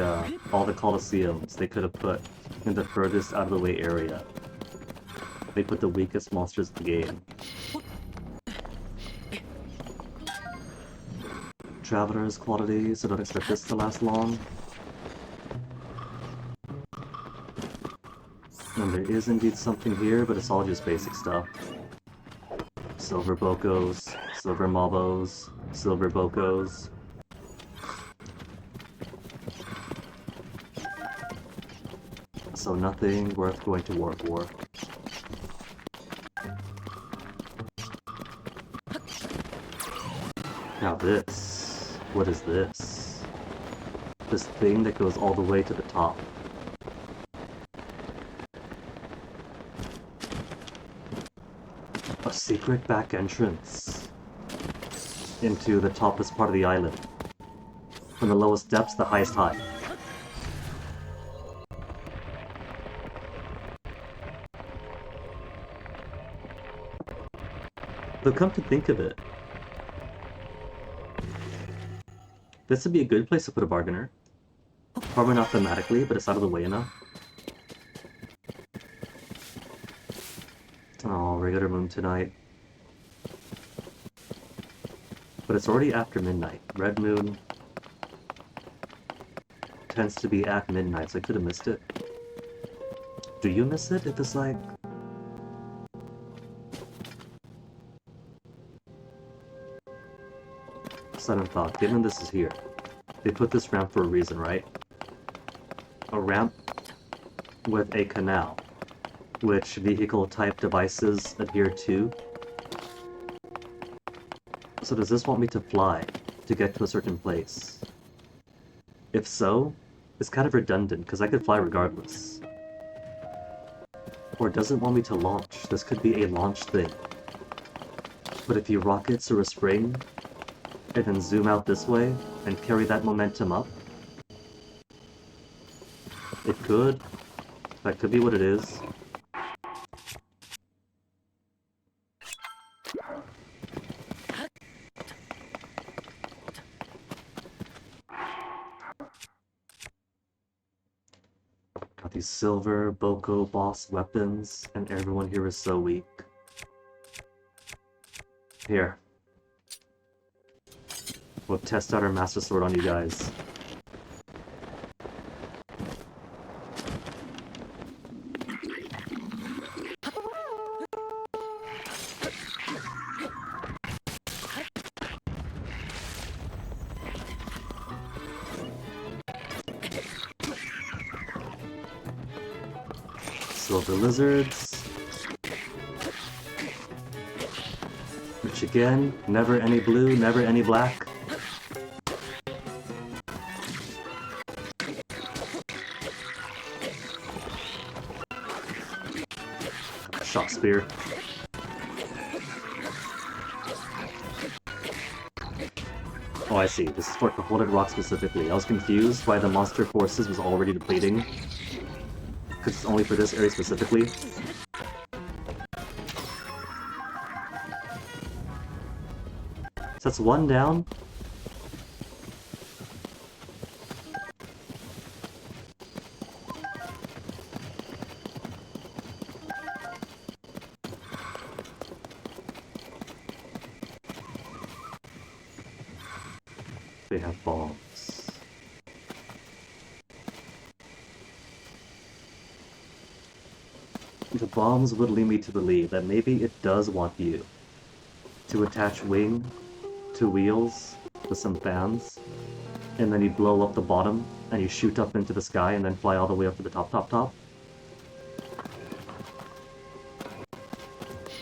Colosseums they could have put in the furthest out of the way area, they put the weakest monsters in the game. Traveler's quality, so don't expect this to last long. And there is indeed something here, but it's all just basic stuff. Silver Bokos, Silver Mobos, Silver Bokos. So nothing worth going to war for. Now this, what is this? This thing that goes all the way to the top. A secret back entrance into the topmost part of the island. From the lowest depths, the highest height. Though come to think of it, this would be a good place to put a bargainer. Probably not thematically, but it's out of the way enough. Oh, regular moon tonight. But it's already after midnight. Red moon tends to be at midnight, so I could have missed it. Do you miss it if it's like... Sudden thought, given this is here, they put this ramp for a reason, right? A ramp with a canal, which vehicle-type devices adhere to. So does this want me to fly to get to a certain place? If so, it's kind of redundant, because I could fly regardless. Or does it want me to launch? This could be a launch thing. But if you rockets or a spring, and then zoom out this way, and carry that momentum up, it could. That could be what it is. Got these silver Boko boss weapons, and everyone here is so weak. Here. We'll test out our Master Sword on you guys. Silver lizards. Which again, never any blue, never any black. Shock spear. Oh, I see. This is for Caholded Rock specifically. I was confused why the monster forces was already depleting. Because it's only for this area specifically. So that's one down. They have bombs. The bombs would lead me to believe that maybe it does want you to attach wing to wheels with some fans, and then you blow up the bottom and you shoot up into the sky and then fly all the way up to the top.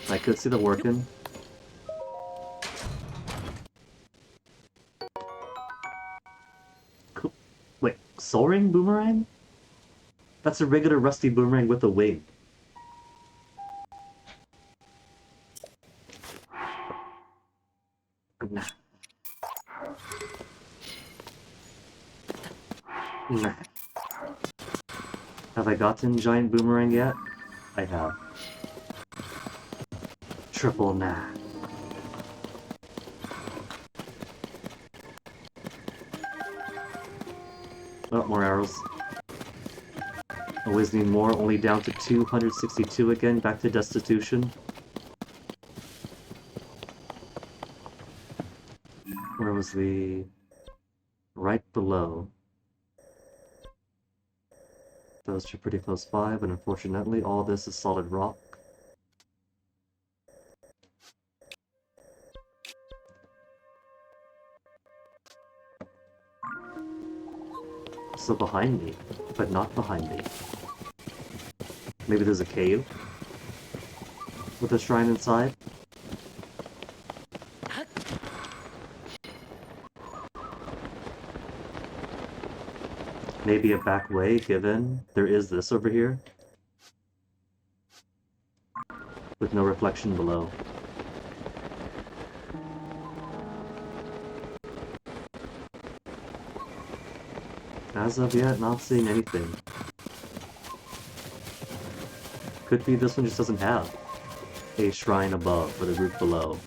I could see that working. Cool. Wait, soaring boomerang? That's a regular rusty boomerang with a wing. Nah. Nah. Have I gotten giant boomerang yet? I have. Triple nah. Oh, more arrows. Always need more, only down to 262 again, back to destitution. Where was the... right below. Those two pretty close by, but unfortunately all this is solid rock. So behind me, but not behind me. Maybe there's a cave with a shrine inside? Maybe a back way, given there is this over here. With no reflection below. As of yet, not seeing anything. Could be this one just doesn't have a shrine above or the roof below.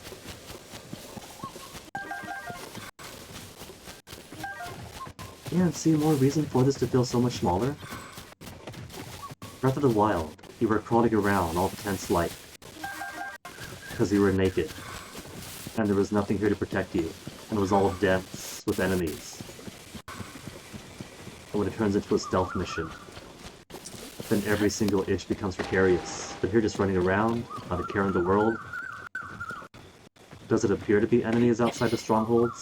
Yeah, and see more reason for this to feel so much smaller? Breath of the Wild, you were crawling around all tense like. Because you were naked. And there was nothing here to protect you. And it was all dense with enemies. And when it turns into a stealth mission, then every single inch becomes precarious. But here just running around, not a care in the world. Does it appear to be enemies outside the strongholds?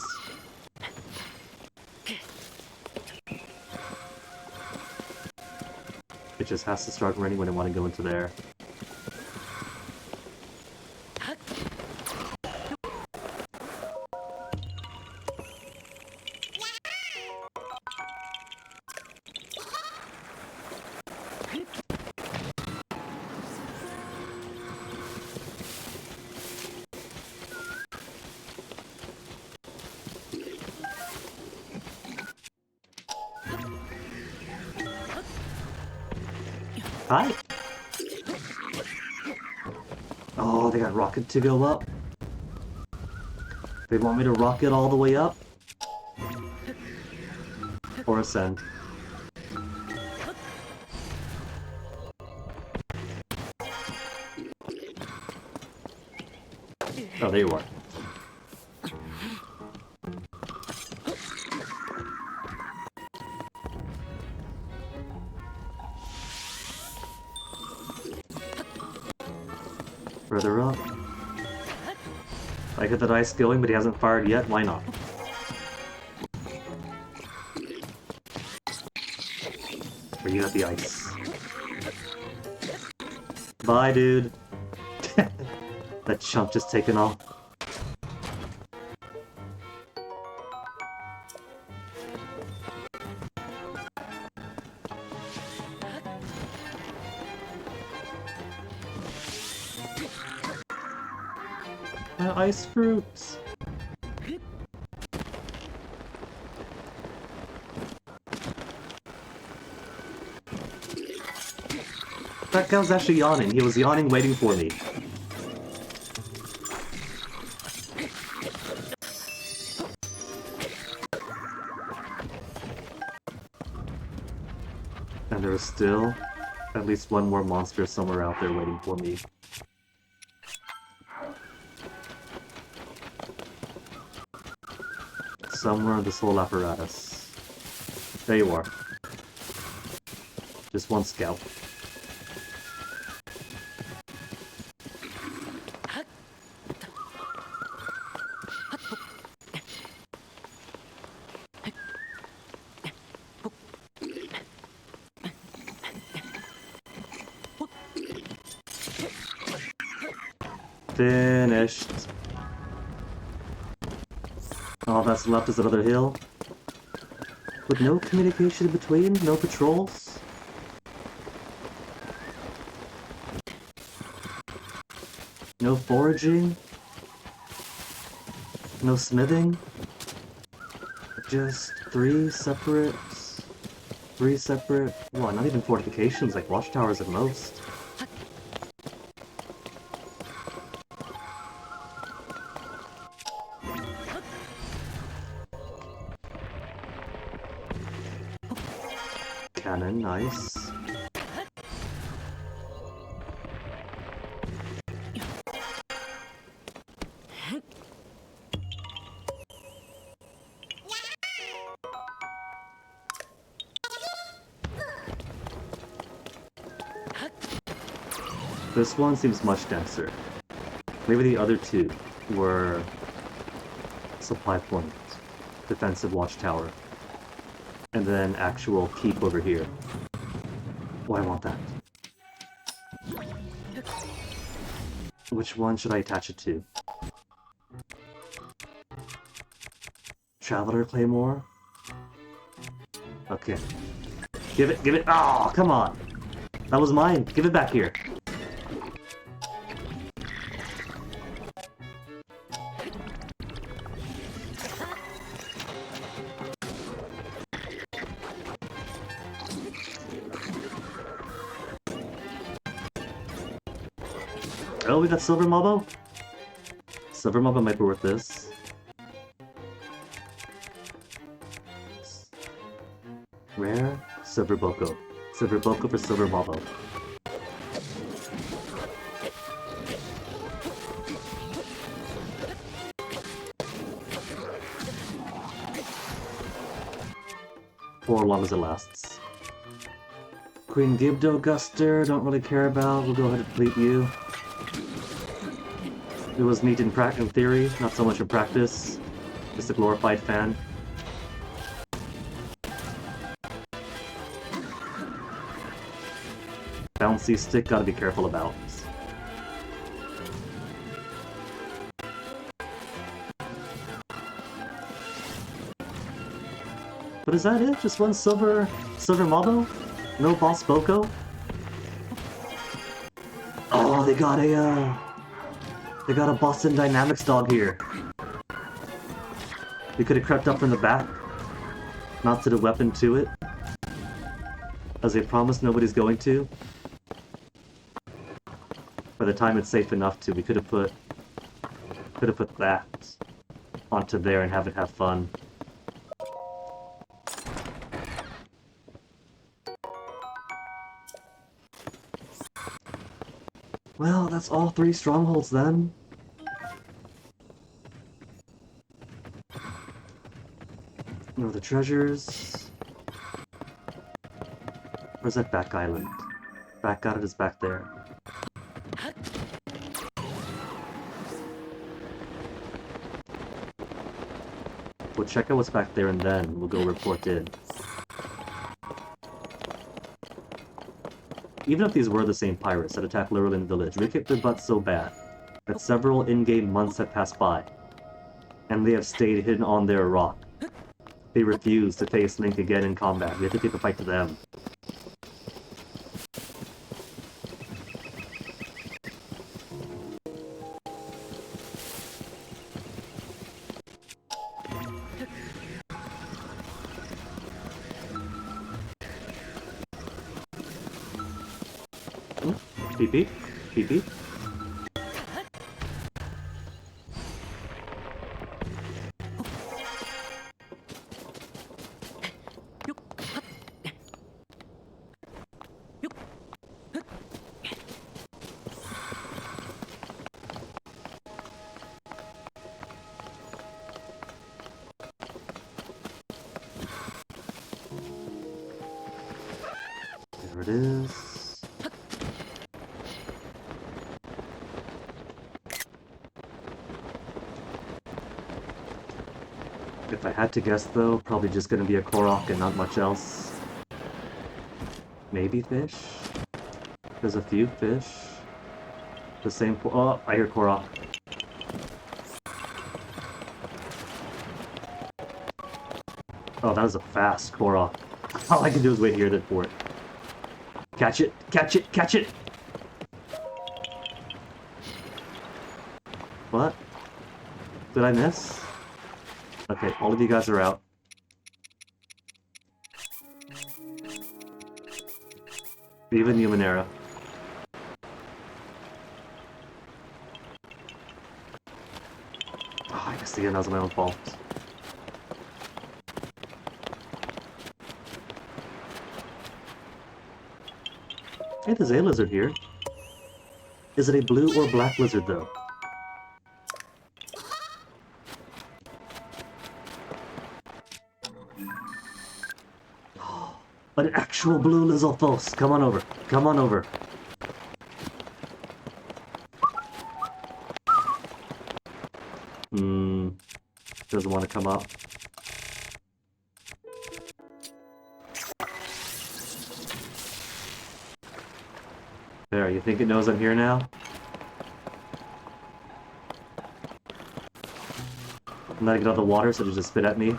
It just has to start running when I want to go into there. Hi! Oh, they got rocket to go up? They want me to rocket all the way up? Or ascend? Oh, there you are. Further up. I get that ice going, but he hasn't fired yet. Why not? Or you got the ice. Bye, dude. That chump just taken off. Ice fruits. That guy was actually yawning. He was yawning, waiting for me. And there is still at least one more monster somewhere out there waiting for me. Somewhere in this whole apparatus. There you are. Just one scout. Finished. All that's left is another hill. With no communication between, no patrols. No foraging. No smithing. Just three separate, well, not even fortifications, like watchtowers at most. Cannon, nice. This one seems much denser. Maybe the other two were supply point, defensive watchtower, and then actual keep over here. Oh, I want that. Which one should I attach it to? Traveler Claymore? Okay. Give it! Oh, come on! That was mine! Give it back here! Oh, we got Silver Mabo? Silver Mabo might be worth this. Rare? Silver Boko. Silver Boko for Silver Mabo. For as long as it lasts. Queen Gibdo Guster, don't really care about. We'll go ahead and fleet you. It was neat in theory, not so much in practice. Just a glorified fan. Bouncy stick, gotta be careful about. But is that it? Just one silver Mabo? No boss Boko? Oh, they got a Boston Dynamics dog here. We could have crept up from the back, mounted a weapon to it, as they promised nobody's going to. By the time it's safe enough to, we could have put that onto there and have it have fun. Well, that's all three strongholds then. No, the treasures. Where's that back island? Back island is back there. We'll check out what's back there and then we'll go report in. Even if these were the same pirates that attacked Lurelin Village, we kicked their butts so bad that several in-game months have passed by, and they have stayed hidden on their rock. They refuse to face Link again in combat. We have to take a fight to them. PP? PP? There it is. If I had to guess though, probably just gonna be a Korok and not much else. Maybe fish? There's a few fish. The same... Oh, I hear Korok. Oh, that was a fast Korok. All I can do is wait here for it. Catch it! Catch it! Catch it! What? Did I miss? Okay, all of you guys are out. Even Numenera. Oh, I guess again, that was my own fault. Hey, there's a lizard here. Is it a blue or black lizard, though? An actual blue Lizalfos! Come on over. Come on over. Doesn't want to come up. There, you think it knows I'm here now? I'm not get out of the water, so it just spit at me.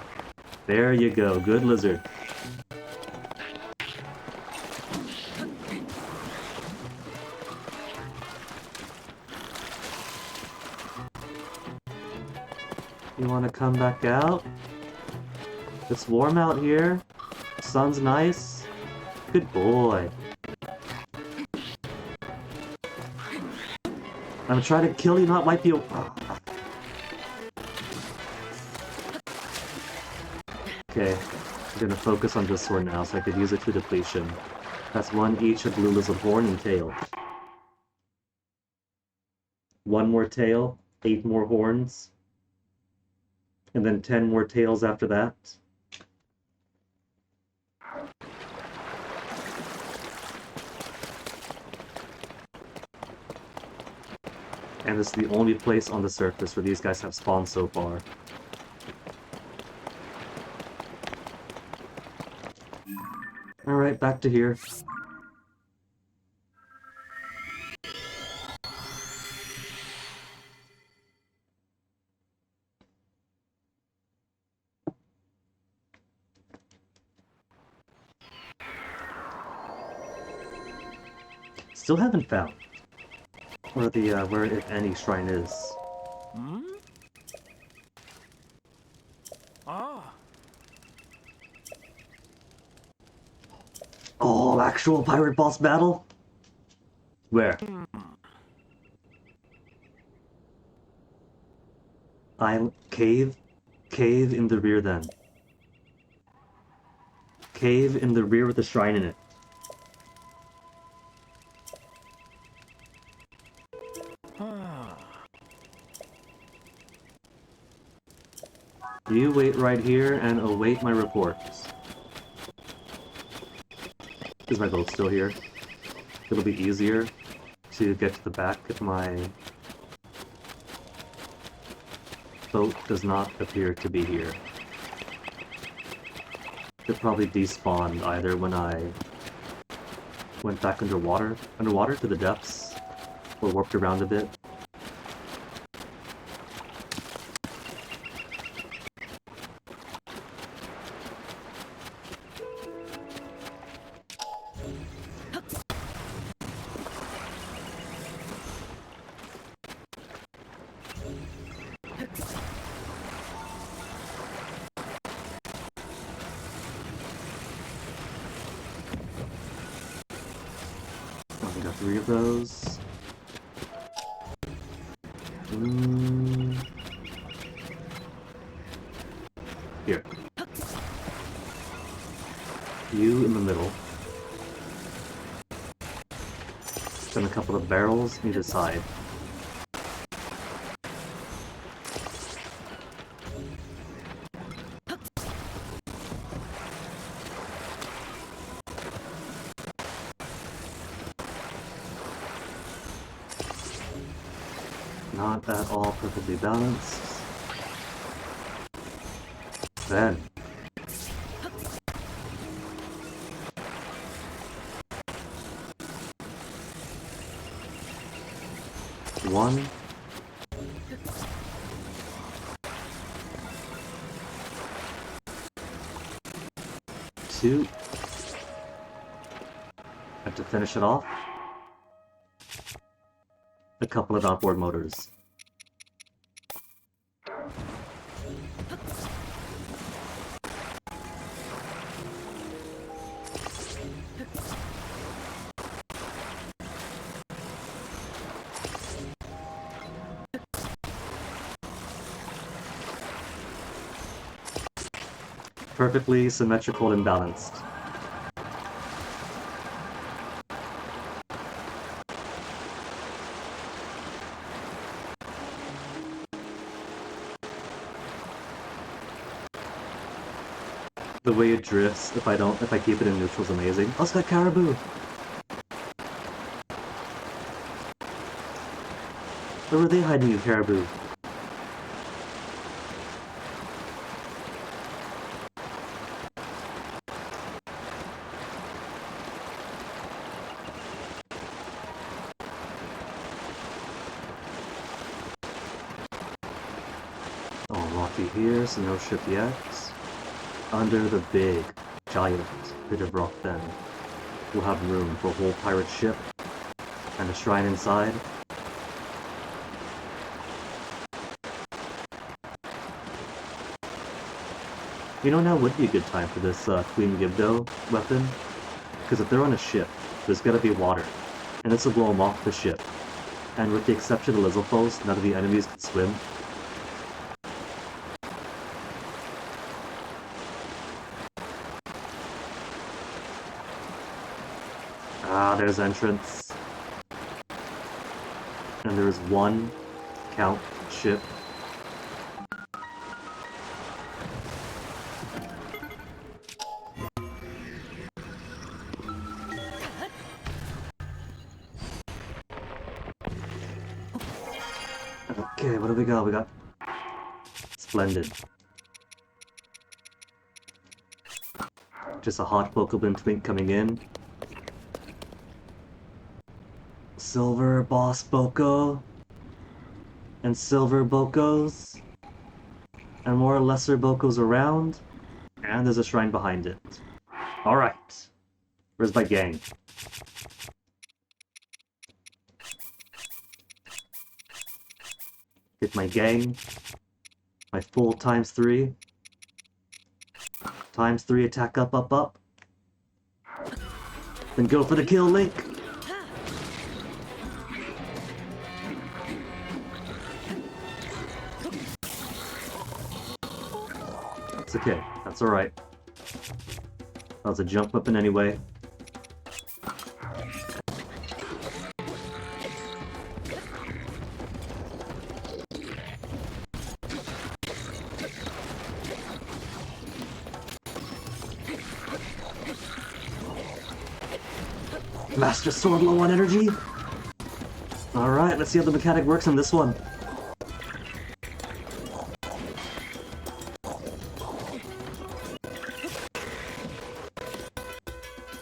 There you go, good lizard. You want to come back out? It's warm out here. Sun's nice. Good boy. I'm trying to kill you, not wipe you. Okay, I'm gonna focus on this sword now so I could use it to depletion. That's one each of blue lizard horn and tail. One more tail, 8 more horns. And then 10 more tails after that. And this is the only place on the surface where these guys have spawned so far. Alright, back to here. Still haven't found where if any shrine is. Hmm? Ah. Oh, actual pirate boss battle? Where? I'm cave in the rear then. Cave in the rear with a shrine in it. You wait right here and await my reports. Is my boat still here? It'll be easier to get to the back if my boat does not appear to be here. It probably despawned either when I went back underwater to the depths, or warped around a bit. We got 3 of those. Here. You in the middle. Then a couple of barrels either side. Not at all perfectly balanced. Then. 1. Two. And to finish it off, a couple of outboard motors. Perfectly symmetrical and balanced. The way it drifts, if I keep it in neutral, is amazing. Oh, it's got caribou! Where were they hiding, you caribou? Oh, rocky here, so no ship yet. Under the big, giant bit of rock then, we'll have room for a whole pirate ship and a shrine inside. You know, now would be a good time for this Queen Gibdo weapon, because if they're on a ship, there's gotta be water, and this will blow them off the ship. And with the exception of Lizalfos, none of the enemies can swim. Ah, there's entrance. And there is one count ship. Okay, what do we got? We got Splendid. Just a hot Bokoblin twink coming in. Silver Boss Boko. And Silver Bokos. And more lesser Bokos around. And there's a shrine behind it. Alright. Where's my gang? Get my gang. My full ×3. ×3 attack up, up, up. Then go for the kill, Link. That's okay. That's alright. That was a jump weapon anyway. Master Sword low on energy? Alright, let's see how the mechanic works on this one.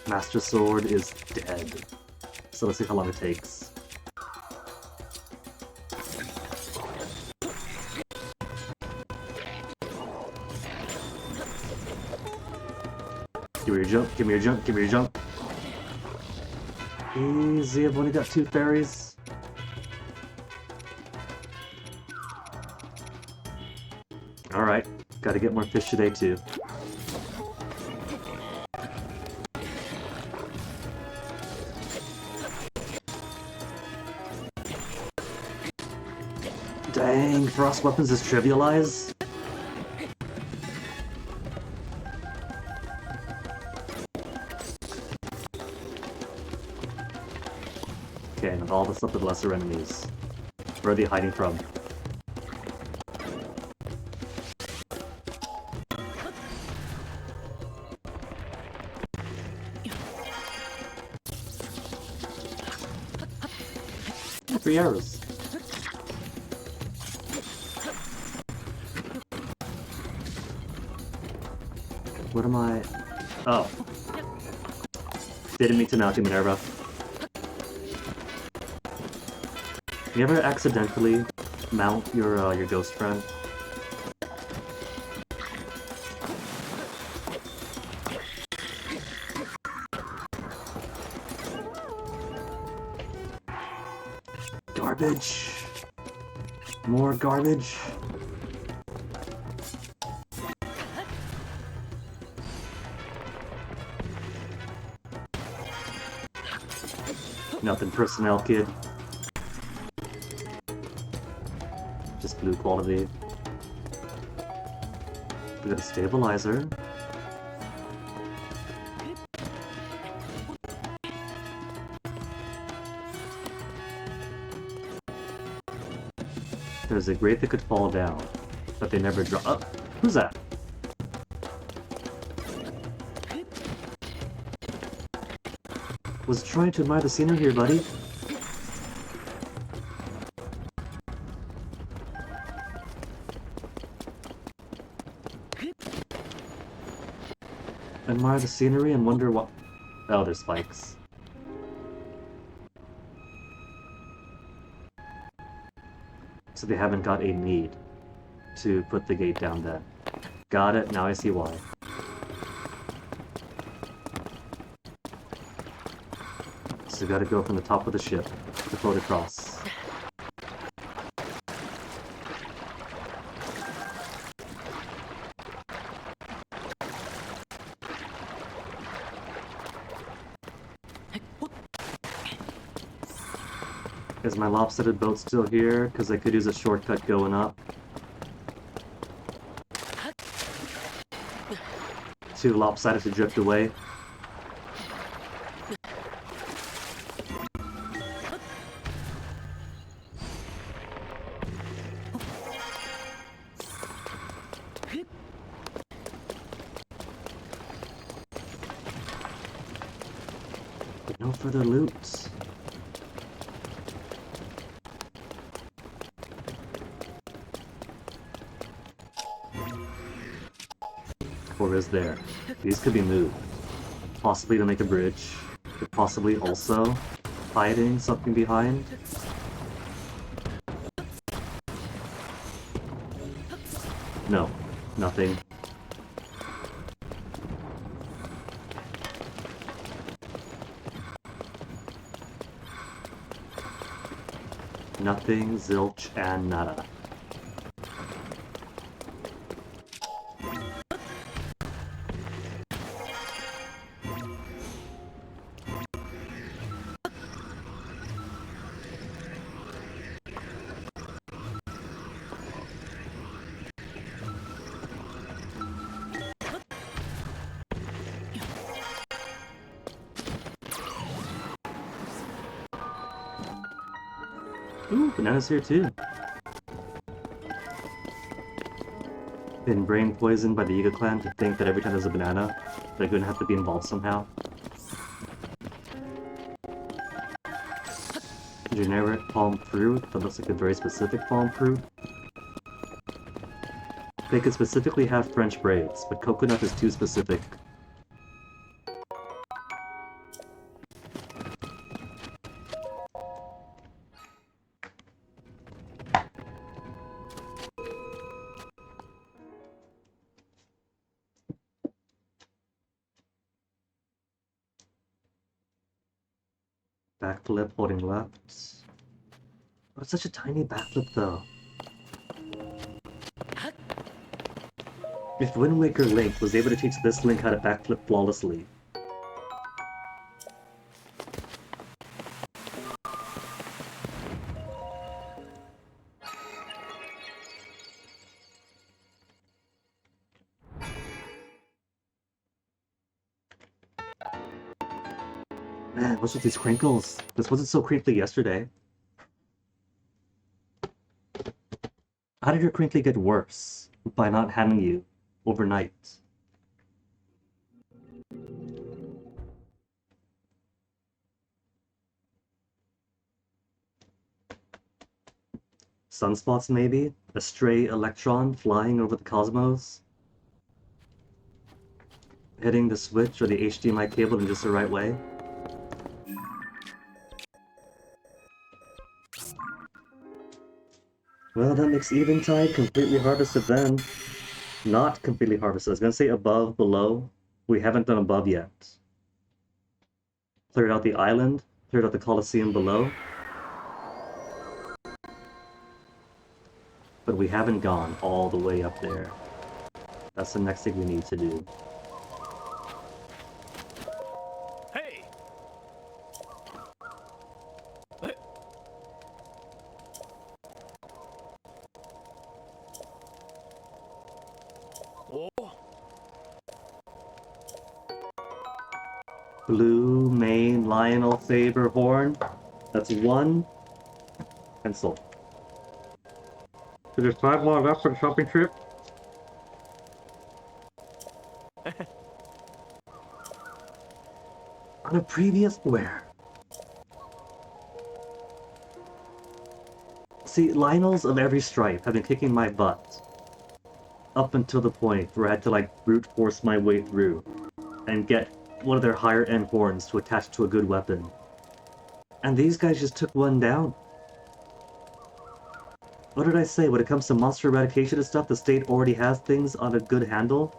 Master Sword is dead. So let's see how long it takes. Give me your jump, give me your jump, give me your jump. Easy, I've only got 2 fairies. Alright, gotta get more fish today too. Dang, frost weapons is trivialized. Okay, and all the stuff with lesser enemies. Where are they hiding from? Three arrows. What am I? Oh. Didn't mean to mount you, Minerva. You ever accidentally mount your ghost friend? Garbage. More garbage. Nothing personnel, kid. Just blue quality. We got a stabilizer. There's a grate that could fall down, but they never drop. Oh, who's that? Was trying to admire the scenery here, buddy. Admire the scenery and wonder what... Oh, there's spikes. So they haven't got a need to put the gate down then. Got it, now I see why. So gotta go from the top of the ship to float across. Is my lopsided boat still here? Because I could use a shortcut going up. Too lopsided to drift away. But no further loot. Or is there? These could be moved. Possibly to make a bridge. But possibly also hiding something behind. No. Nothing. Nothing, zilch, and nada. Ooh, bananas here too. Been brain poisoned by the Yiga clan to think that every time there's a banana, they're gonna have to be involved somehow. Generic palm fruit that looks like a very specific palm fruit. They could specifically have French braids, but coconut is too specific. Backflip holding left. Oh, it's such a tiny backflip though. If Wind Waker Link was able to teach this Link how to backflip flawlessly. Man, what's with these crinkles? This wasn't so crinkly yesterday. How did your crinkly get worse by not having you overnight? Sunspots maybe? A stray electron flying over the cosmos? Hitting the switch or the HDMI cable in just the right way? Well, that makes Eventide completely harvested then. Not completely harvested. I was gonna say above, below. We haven't done above yet. Cleared out the island, cleared out the Colosseum below. But we haven't gone all the way up there. That's the next thing we need to do. Hey! Hey. Oh. Blue, Mane, Lionel, Saber, Horn. That's one. Pencil. So there's 5 more left for the shopping trip. On a previous where? See, Lionels of every stripe have been kicking my butt. Up until the point where I had to like brute force my way through and get one of their higher end horns to attach to a good weapon. And these guys just took one down. What did I say? When it comes to monster eradication and stuff, the state already has things on a good handle.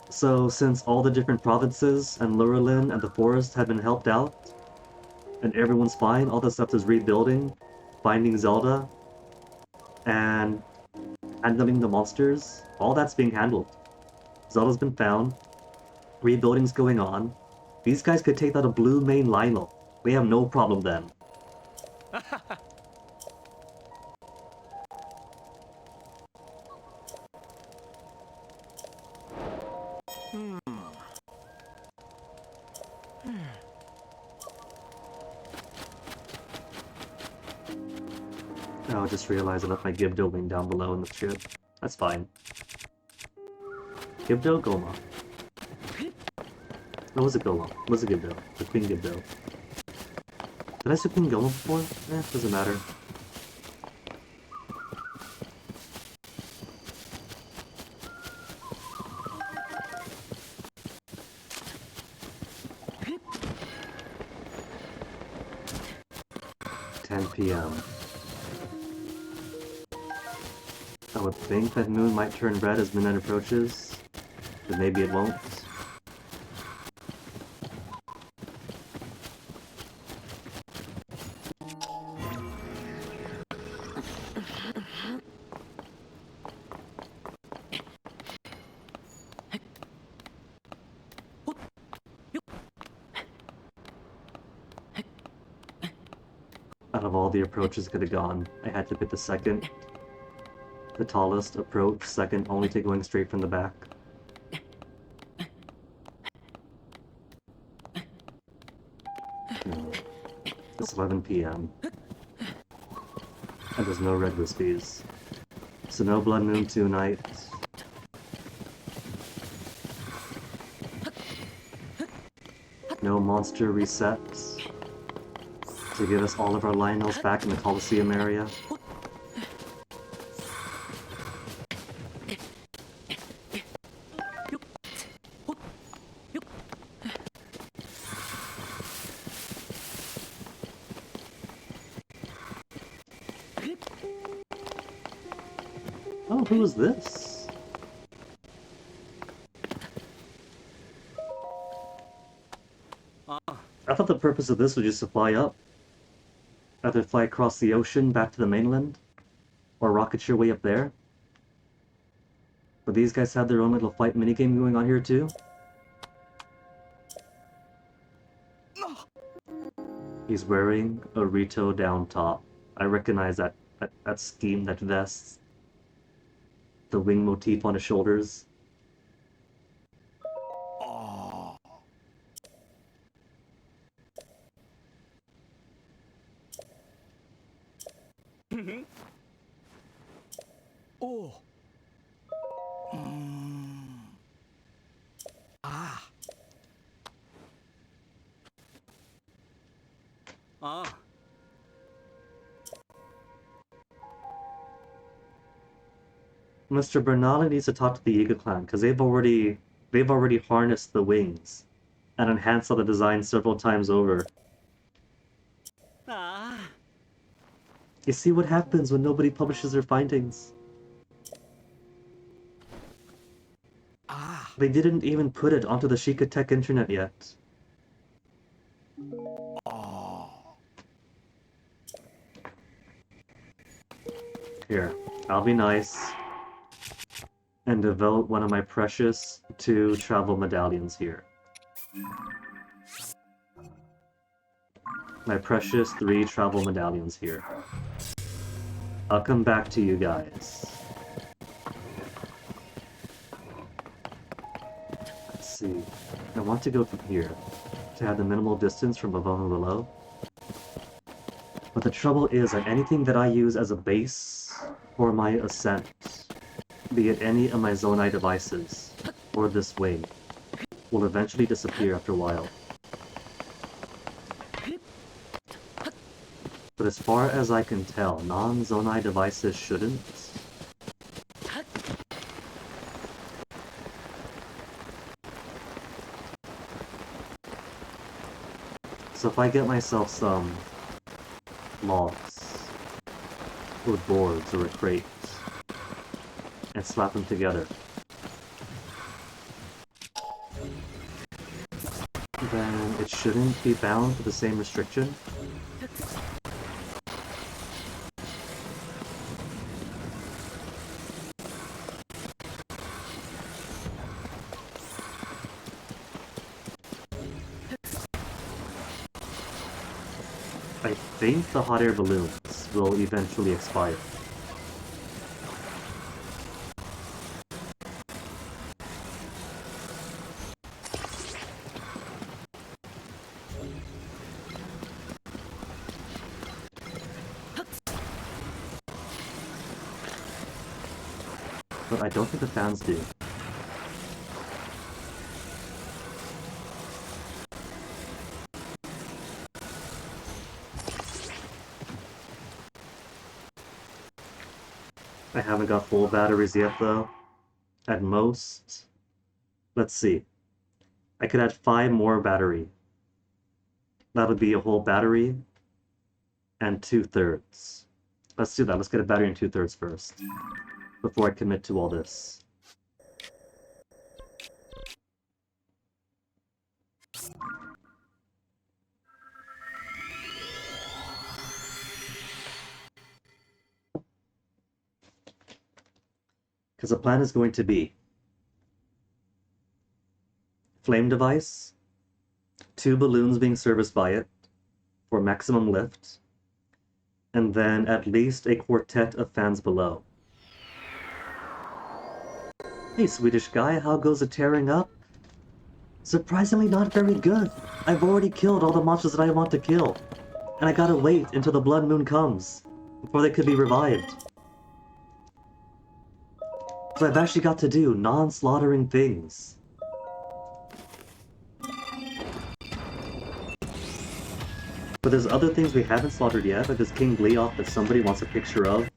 So since all the different provinces and Lurelin and the forest have been helped out, and everyone's fine, all the stuff is rebuilding, finding Zelda, and handling the monsters, all that's being handled. Zelda's been found, rebuilding's going on. These guys could take out a blue main Lionel. We have no problem then. Oh, I just realized I left my Gibdo wing down below in the ship. That's fine. Gibdo, Goma. What was it Goma? What was it Gibdo? The Queen Gibdo. Did I say Queen Goma before? Doesn't matter. PM. I would think that moon might turn red as midnight approaches, but maybe it won't. Out of all the approaches could have gone, I had to pick the second. The tallest approach, second only to going straight from the back. No. It's 11 PM. And there's no red wispies. So no blood moon tonight. No monster resets to give us all of our Lionels back in the Colosseum area. Oh, who is this? I thought the purpose of this was just to fly up. Either fly across the ocean back to the mainland, or rocket your way up there. But these guys have their own little flight minigame going on here too. He's wearing a Rito down top. I recognize that scheme, that vest. The wing motif on his shoulders. Oh. Ah. Ah. Mr. Bernali needs to talk to the Yiga clan, because they've already harnessed the wings and enhanced all the design several times over. Ah. You see what happens when nobody publishes their findings. They didn't even put it onto the Sheikah Tech internet yet. Here, I'll be nice and devote one of my precious 2 travel medallions here. My precious 3 travel medallions here. I'll come back to you guys. Let's see. I want to go from here to have the minimal distance from above and below. But the trouble is that anything that I use as a base for my ascent, be it any of my Zonai devices or this wing, will eventually disappear after a while. But as far as I can tell, non-Zonai devices shouldn't. So if I get myself some logs, or boards, or a crate, and slap them together, then it shouldn't be bound to the same restriction. I think the hot air balloons will eventually expire. But I don't think the fans do. I haven't got full batteries yet though. At most, let's see. I could add 5 more battery. That would be a whole battery and 2/3. Let's do that. Let's get a battery and 2/3 first before I commit to all this. Because the plan is going to be flame device, 2 balloons being serviced by it for maximum lift, and then at least a quartet of fans below. Hey Swedish guy, how goes it tearing up? Surprisingly not very good. I've already killed all the monsters that I want to kill, and I gotta wait until the blood moon comes before they could be revived. So I've actually got to do non-slaughtering things. But there's other things we haven't slaughtered yet, like this King Bleoff that somebody wants a picture of.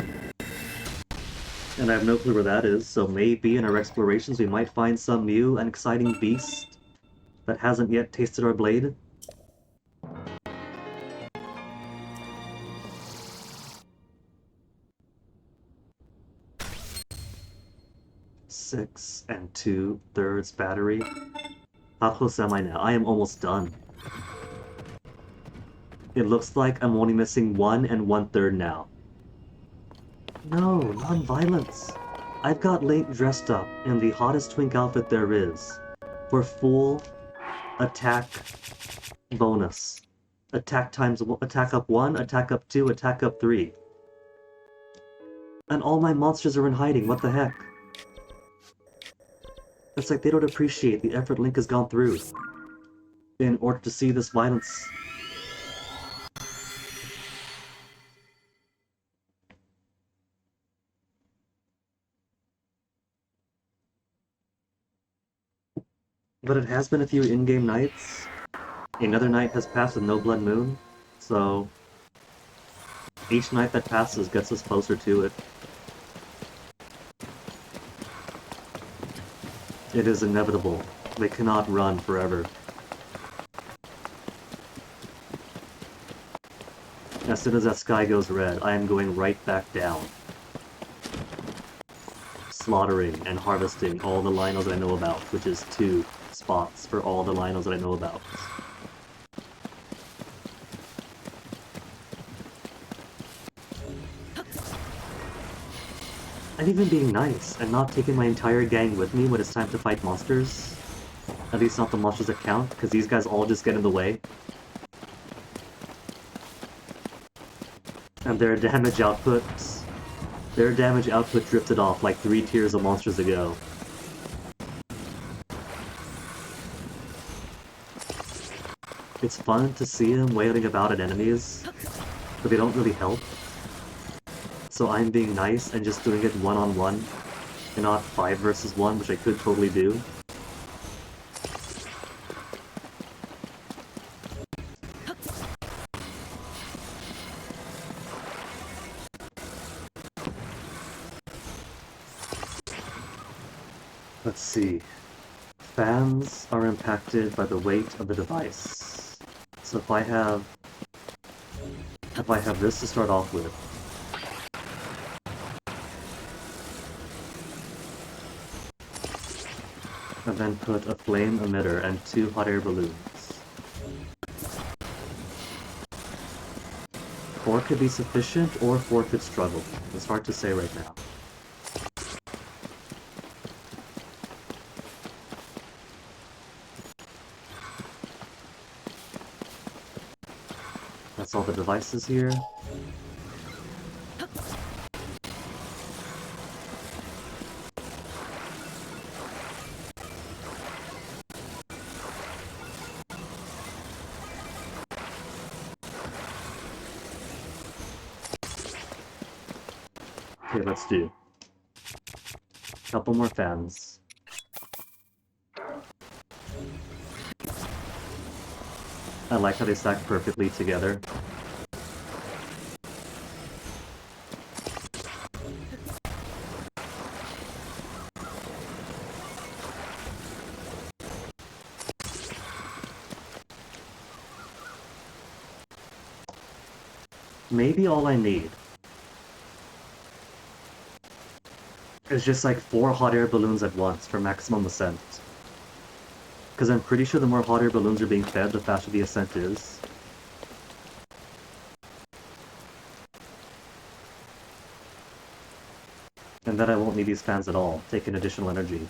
And I have no clue where that is, so maybe in our explorations we might find some new and exciting beast that hasn't yet tasted our blade. Six and 2/3 battery. How close am I now? I am almost done. It looks like I'm only missing 1 and 1/3 now. No, non-violence. I've got Link dressed up in the hottest twink outfit there is for full attack bonus. Attack up 1, attack up 2, attack up 3. And all my monsters are in hiding, what the heck? It's like they don't appreciate the effort Link has gone through in order to see this violence. But it has been a few in-game nights. Another night has passed with no blood moon, so each night that passes gets us closer to it. It is inevitable. They cannot run forever. as soon as that sky goes red, I am going right back down. Slaughtering and harvesting all the Lionels that I know about, which is 2 spots for all the Lionels that I know about. And even being nice and not taking my entire gang with me when it's time to fight monsters. At least not the monsters that count, because these guys all just get in the way. And their damage output drifted off like 3 tiers of monsters ago. It's fun to see them wailing about at enemies, but they don't really help. So I'm being nice and just doing it one-on-one, and not 5 versus 1, which I could totally do. Let's see. Fans are impacted by the weight of the device. So if I have this to start off with, and then put a flame emitter and 2 hot air balloons. 4 could be sufficient, or 4 could struggle. It's hard to say right now. That's all the devices here. Okay, let's do a couple more fans. I like how they stack perfectly together. Maybe all I need is just like 4 hot air balloons at once for maximum ascent. Because I'm pretty sure the more hot air balloons are being fed, the faster the ascent is. And then I won't need these fans at all, taking additional energy.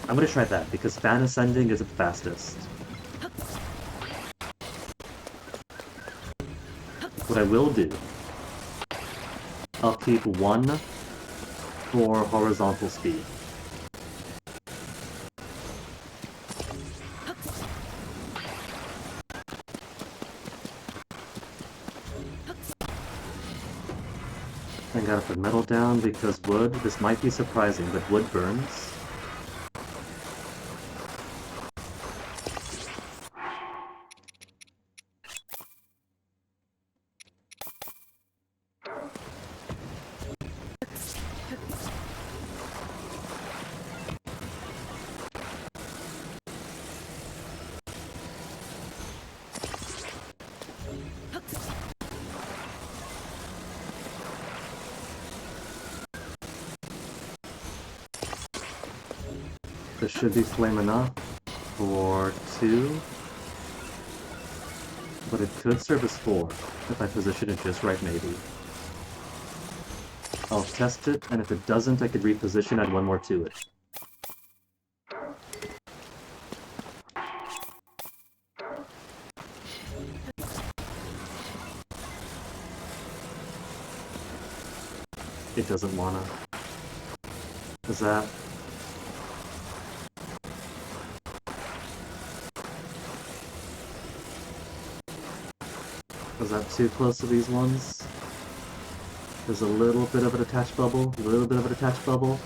I'm gonna try that, because fan ascending is the fastest. What I will do, I'll keep 1 for horizontal speed. I gotta put metal down because wood, this might be surprising, but wood burns. This should be flame enough for 2, but it could serve as 4 if I position it just right, maybe. I'll test it, and if it doesn't, I could reposition, add 1 more to it. It doesn't wanna. Is that... Was that too close to these ones? There's a little bit of an attached bubble, a little bit of an attached bubble.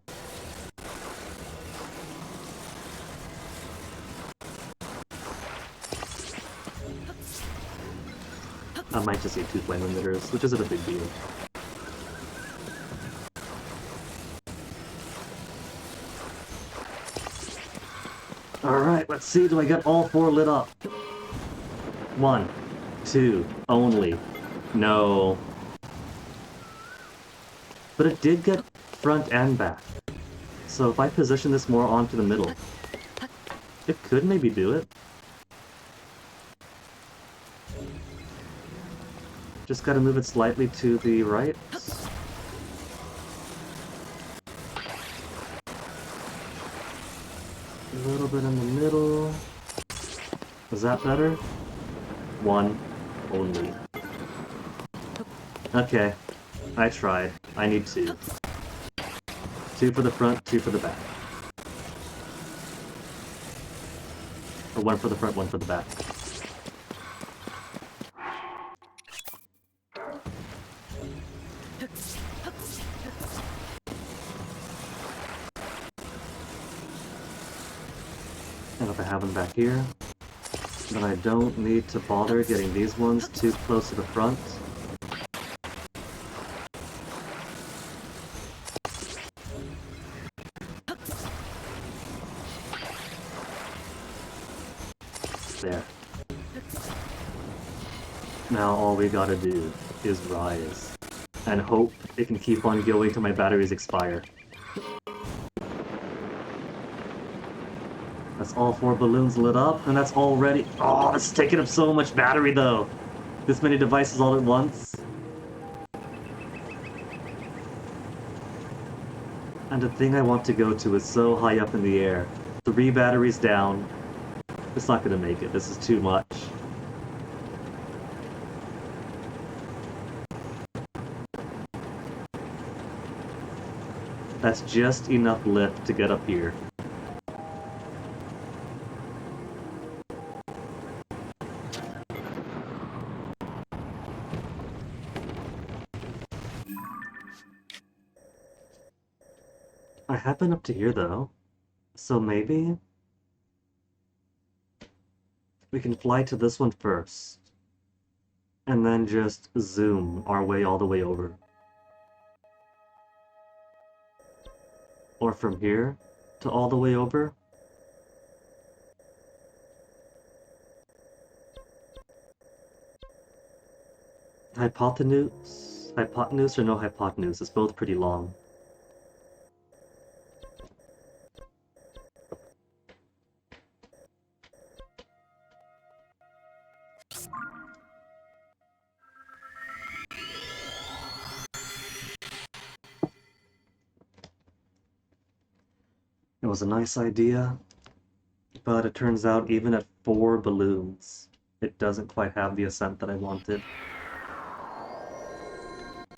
I might just need 2 flame emitters, which isn't a big deal. Alright, let's see, do I get all 4 lit up? 1, 2, only. No. But it did get front and back. So if I position this more onto the middle, it could maybe do it. Just gotta move it slightly to the right. A little bit in the middle. Is that better? 1 only. Okay, I tried. I need 2. 2 for the front, 2 for the back. Or 1 for the front, 1 for the back. And if I have them back here, then I don't need to bother getting these ones too close to the front. There. Now all we gotta do is rise, and hope it can keep on going till my batteries expire. That's all 4 balloons lit up, and that's already... Oh, it's taking up so much battery, though! This many devices all at once. And the thing I want to go to is so high up in the air. 3 batteries down. It's not gonna make it. This is too much. That's just enough lift to get up here. I have been up to here, though. So maybe we can fly to this one first, and then just zoom our way all the way over. Or from here to all the way over. Hypotenuse or no hypotenuse, it's both pretty long. It was a nice idea, but it turns out even at 4 balloons, it doesn't quite have the ascent that I wanted.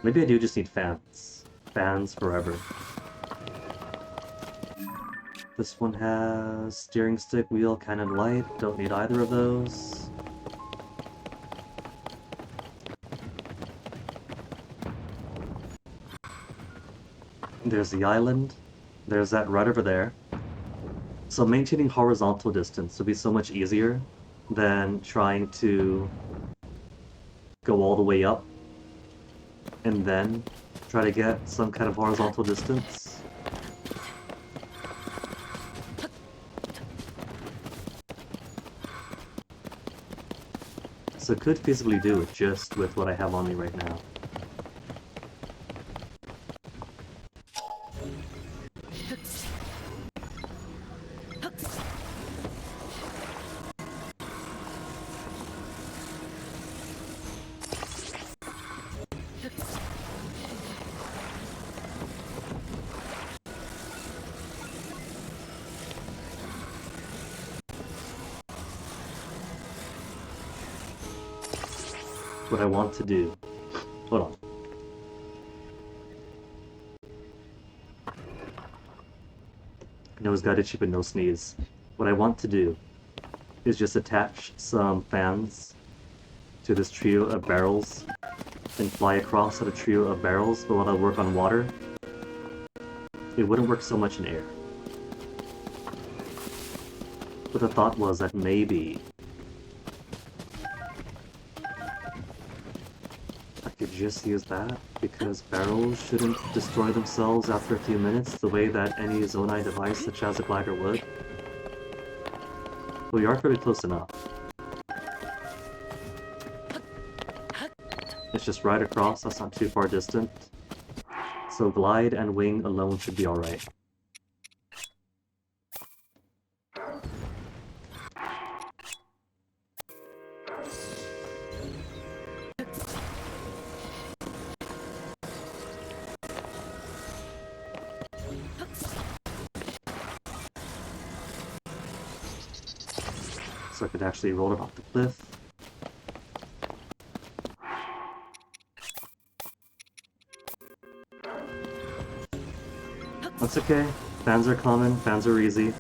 Maybe I do just need fans. Fans forever. This one has steering stick, wheel, cannon, light. Don't need either of those. There's the island. There's that right over there. So maintaining horizontal distance would be so much easier than trying to go all the way up and then try to get some kind of horizontal distance. So could feasibly do it just with what I have on me right now. What I want to do. Hold on. Nose guided sheep and no sneeze. What I want to do is just attach some fans to this trio of barrels and fly across at a trio of barrels, but while I work on water, it wouldn't work so much in air. But the thought was that maybe I could just use that, because barrels shouldn't destroy themselves after a few minutes the way that any Zonai device such as a glider would. We are pretty close enough. It's just right across, that's not too far distant. So glide and wing alone should be alright. So I could actually roll it off the cliff. That's okay. Fans are common, fans are easy.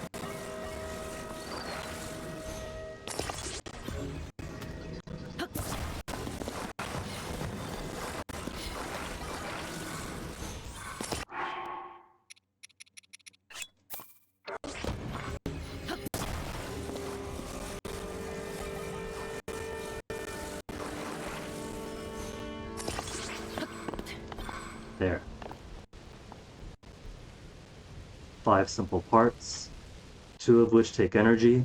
There. 5 simple parts, 2 of which take energy,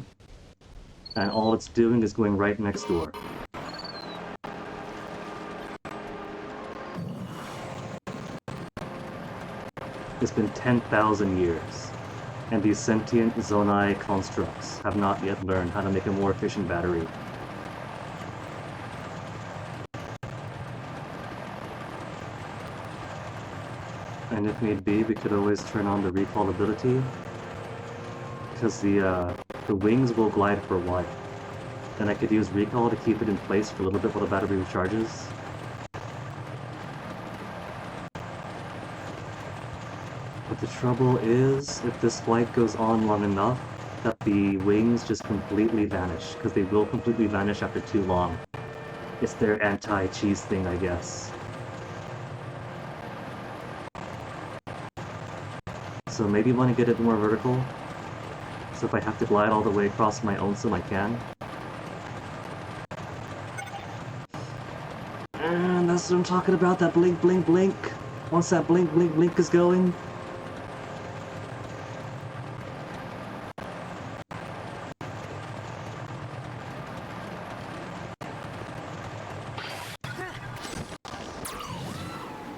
and all it's doing is going right next door. It's been 10,000 years, and these sentient Zonai constructs have not yet learned how to make a more efficient battery. And if need be, we could always turn on the recall ability, because the wings will glide for a while. Then I could use recall to keep it in place for a little bit while the battery recharges. But the trouble is, if this flight goes on long enough, that the wings just completely vanish, because they will completely vanish after too long. It's their anti-cheese thing, I guess. So maybe want to get it more vertical. So if I have to glide all the way across my own sim, I can. And that's what I'm talking about, that blink, blink, blink. Once that blink, blink, blink is going.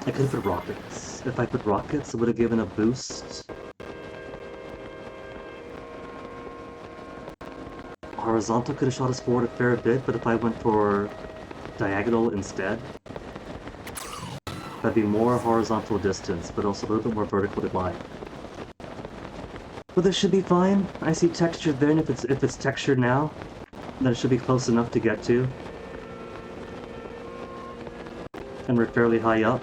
I could have put rockets. If I put rockets, it would have given a boost. Horizontal could have shot us forward a fair bit, but if I went for diagonal instead, that'd be more horizontal distance, but also a little bit more vertical to glide. But this should be fine. I see texture there, and if it's textured now, then it should be close enough to get to. And we're fairly high up.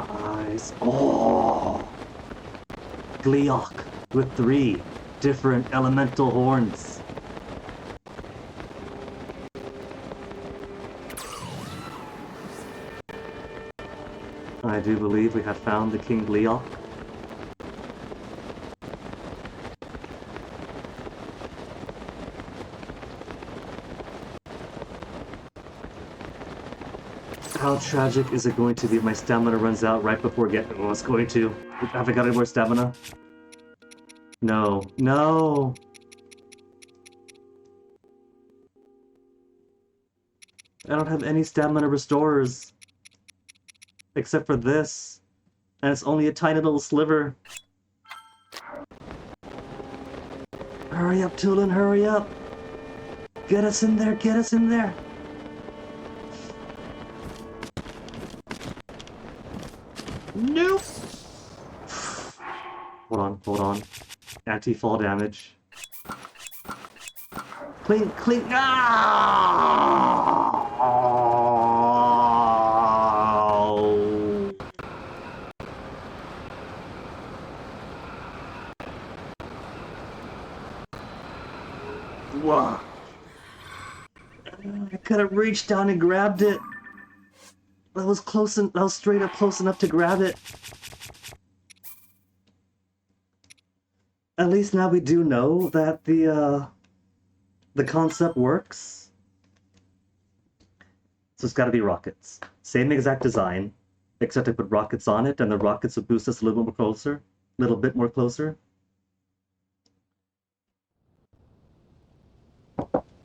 Nice. Oh! Gleok with 3 different elemental horns. I do believe we have found the King Gleok. How tragic is it going to be if my stamina runs out right before getting well, it's going to. Have I got any more stamina? No. No! I don't have any stamina restorers. Except for this. And it's only a tiny little sliver. Hurry up, Tulin, hurry up! Get us in there, get us in there! Nope! Hold on. Anti-fall damage. Clink, clink! Ah! Whoa! I could have reached down and grabbed it. That was close and that was straight up close enough to grab it. At least now we do know that the concept works. So it's got to be rockets. Same exact design, except I put rockets on it, and the rockets would boost us a little bit more closer.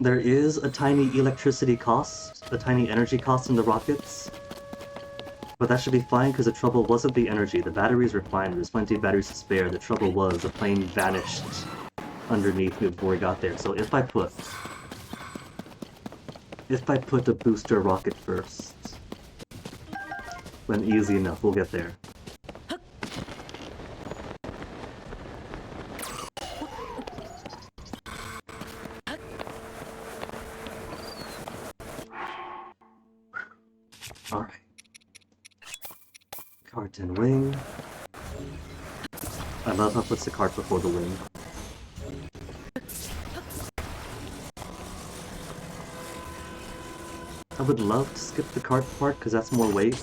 There is a tiny electricity cost, a tiny energy cost in the rockets, but that should be fine because the trouble wasn't the energy. The batteries were fine. There's plenty of batteries to spare. The trouble was the plane vanished underneath me before we got there. So if I put a booster rocket first, then easy enough, we'll get there. Alright. Cart and wing. I love how it puts the cart before the wing. I would love to skip the cart part because that's more weight,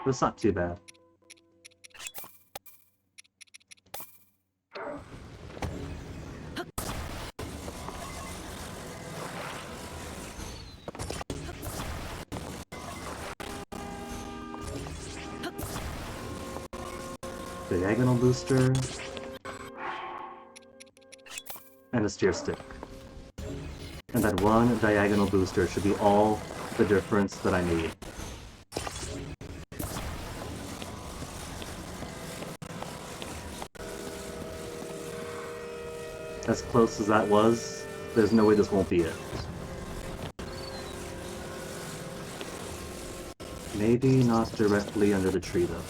but it's not too bad. Diagonal booster, and a steer stick. And that one diagonal booster should be all the difference that I need. As close as that was, there's no way this won't be it. Maybe not directly under the tree though.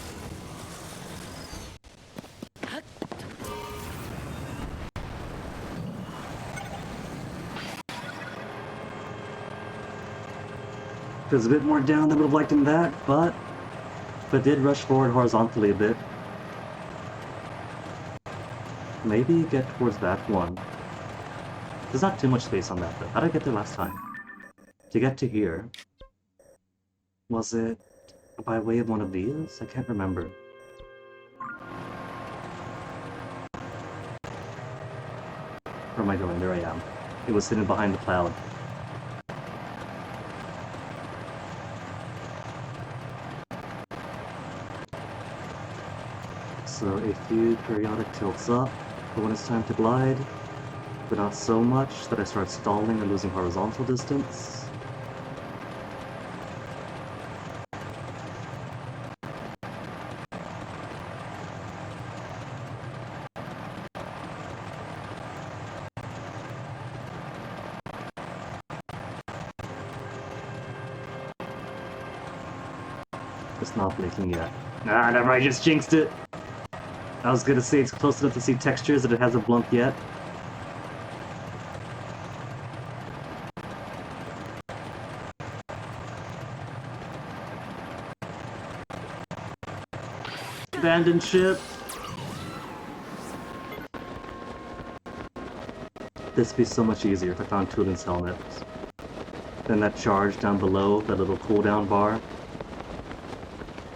It was a bit more down than I would have liked in that, but did rush forward horizontally a bit. Maybe get towards that one. There's not too much space on that though. How did I get there last time? To get to here, was it by way of one of these? I can't remember. Where am I going? There I am. It was hidden behind the cloud. So a few periodic tilts up for when it's time to glide, but not so much that I start stalling and losing horizontal distance. It's not blinking yet. Ah, never mind, I just jinxed it! I was gonna say it's close enough to see textures that it hasn't blunk yet. Abandoned ship! This would be so much easier if I found Tulin's helmet. Then that charge down below, that little cooldown bar,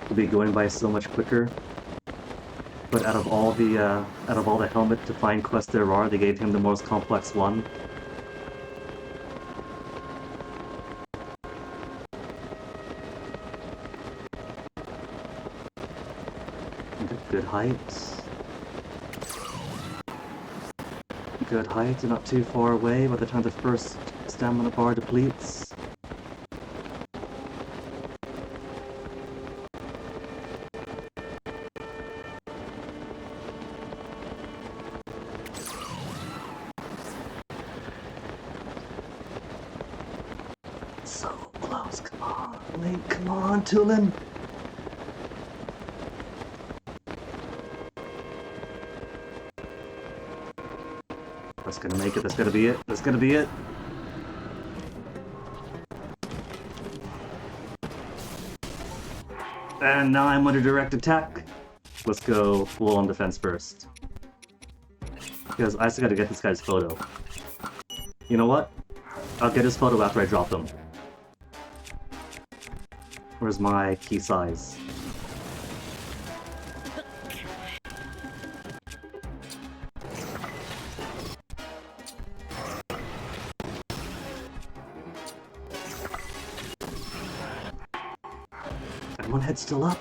would be going by so much quicker. But out of all the helmet to find quests there are, they gave him the most complex one. Good height. Good height and not too far away by the time the first stamina bar depletes. So close, come on, Link, come on, Tulin! That's gonna make it, that's gonna be it, that's gonna be it! And now I'm under direct attack. Let's go full on defense first. Because I still gotta get this guy's photo. You know what? I'll get his photo after I drop him. Where's my key size? And one head still up.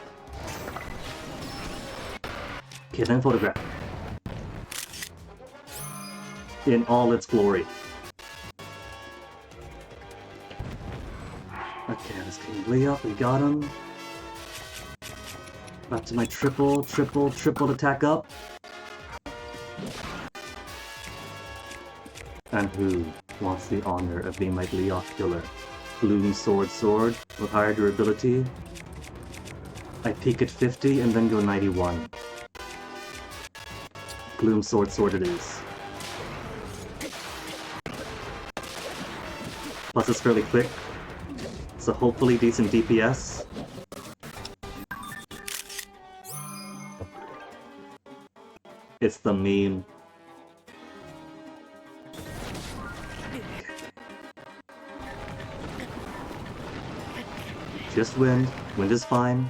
Okay, then photograph. In all its glory. Okay, this King Lee up, we got him. Back to my triple attack up. And who wants the honor of being my Leok killer? Gloom Sword with higher durability. I peak at 50 and then go 91. Gloom Sword it is. Plus it's fairly quick, so hopefully decent DPS. It's the meme. Just wind. Wind is fine.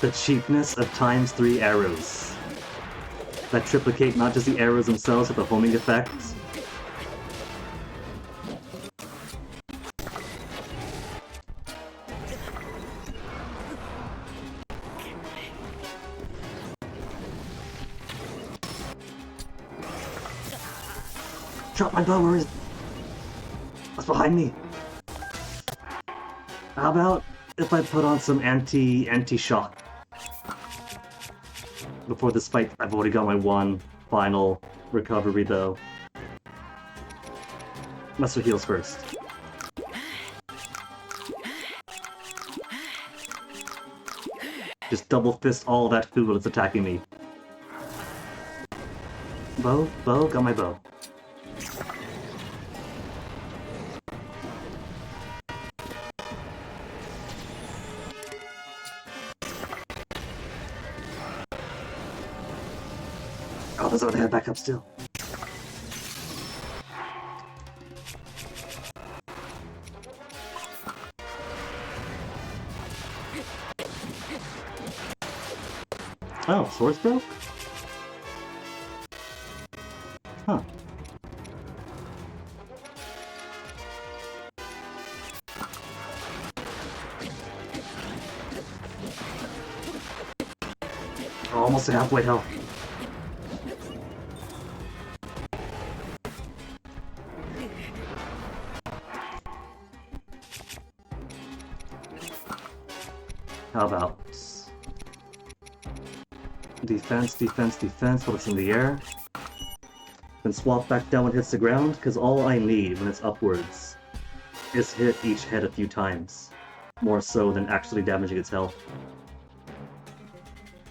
The cheapness of ×3 arrows that triplicate not just the arrows themselves, but the homing effect. Drop my bow, where is it? What's behind me? How about if I put on some anti-shock? Before this fight, I've already got my one final recovery though. Master heals first. Just double fist all that food that's attacking me. Bow, got my bow. Oh, there's another head back up still. Oh, swords broke? Huh. Oh, almost at halfway health. How about defense while it's in the air? Then swap back down when it hits the ground, because all I need when it's upwards is hit each head a few times. More so than actually damaging its health.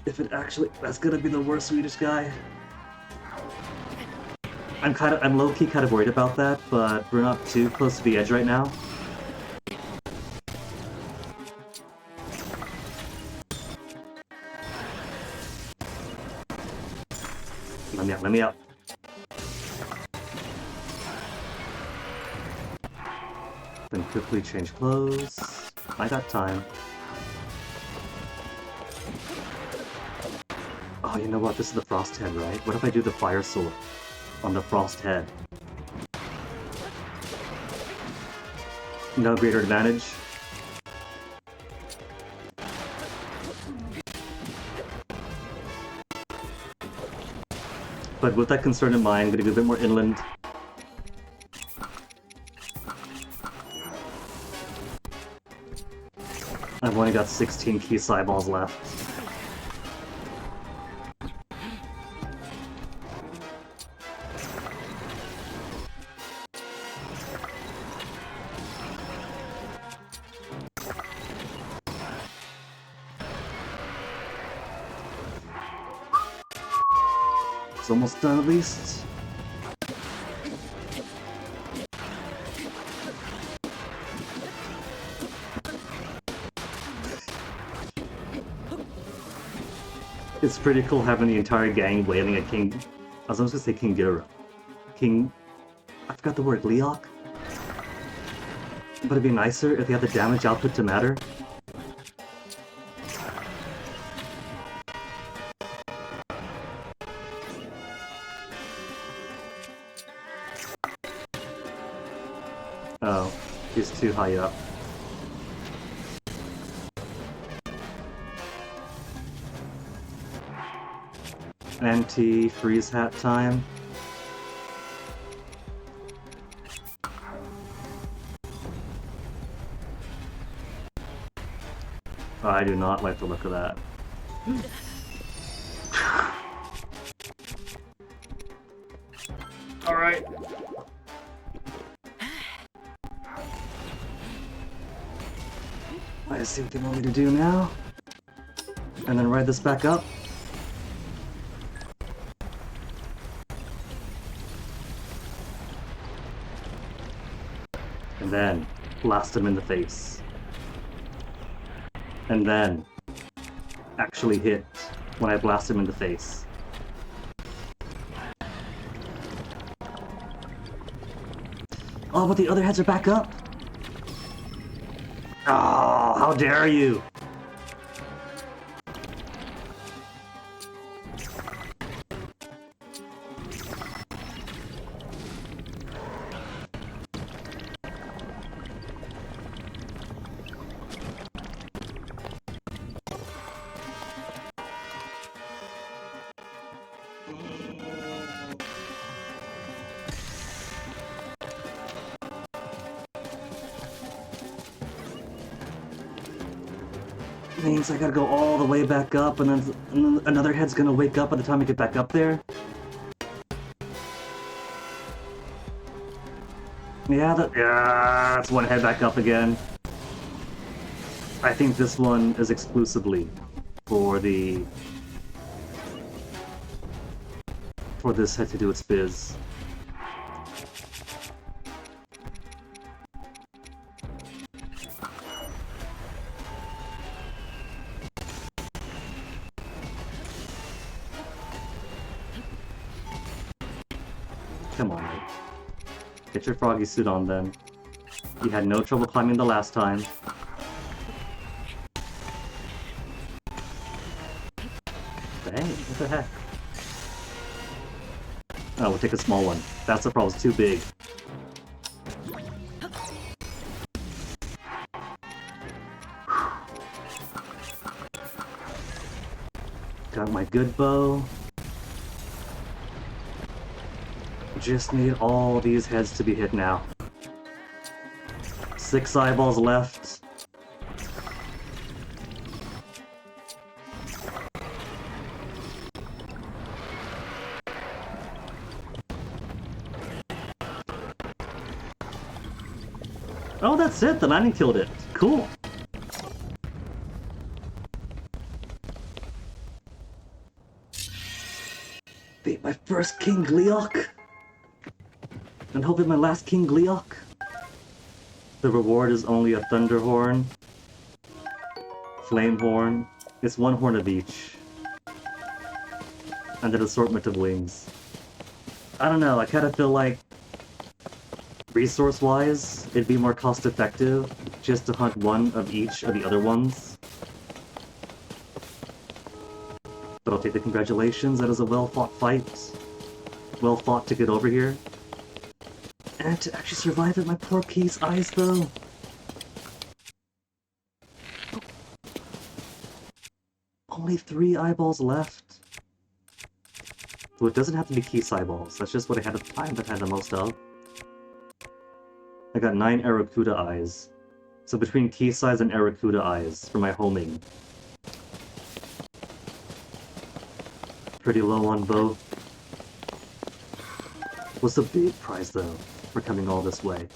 If it actually... that's gonna be the worst Swedish guy. I'm low-key kind of worried about that, but we're not too close to the edge right now. Let me out. Then quickly change clothes. I got time. Oh, you know what? This is the frost head, right? What if I do the fire sword on the frost head? No greater advantage. But with that concern in mind, I'm gonna go a bit more inland. I've only got 16 key eyeballs left. It's almost done at least. It's pretty cool having the entire gang wailing at King... I was gonna say King Gira. I forgot the word, Leok? But it'd be nicer if they had the damage output to matter. Oh, he's too high up. Anti-freeze hat time. I do not like the look of that. Alright. I see what they want me to do now. And then ride this back up. And then blast him in the face. And then actually hit when I blast him in the face. Oh, but the other heads are back up. Oh, how dare you! Means I gotta go all the way back up, and then another head's gonna wake up by the time I get back up there. Yeah, that's one head back up again. I think this one is exclusively for this head to do its biz. Come on, mate. Get your froggy suit on then. You had no trouble climbing the last time. Dang, what the heck? Oh, we'll take a small one. That's the problem, it's too big. Got my good bow. Just need all these heads to be hit now. 6 eyeballs left. Oh, that's it! The landing killed it. Cool. Beat my first King Gleok. And hoping my last King Gleok. The reward is only a Thunder Horn, Flame Horn. It's 1 horn of each. And an assortment of wings. I don't know, I kinda feel like resource-wise, it'd be more cost-effective just to hunt one of each of the other ones. But I'll take the congratulations, that is a well-fought fight. Well fought to get over here. And to actually survive it, my poor Key's eyes, though. Only 3 eyeballs left. So it doesn't have to be Key's eyeballs. That's just what I had at the time that I had the most of. I got 9 Arakuda eyes. So between Key's eyes and Arakuda eyes for my homing. Pretty low on both. What's the big prize, though, for coming all this way?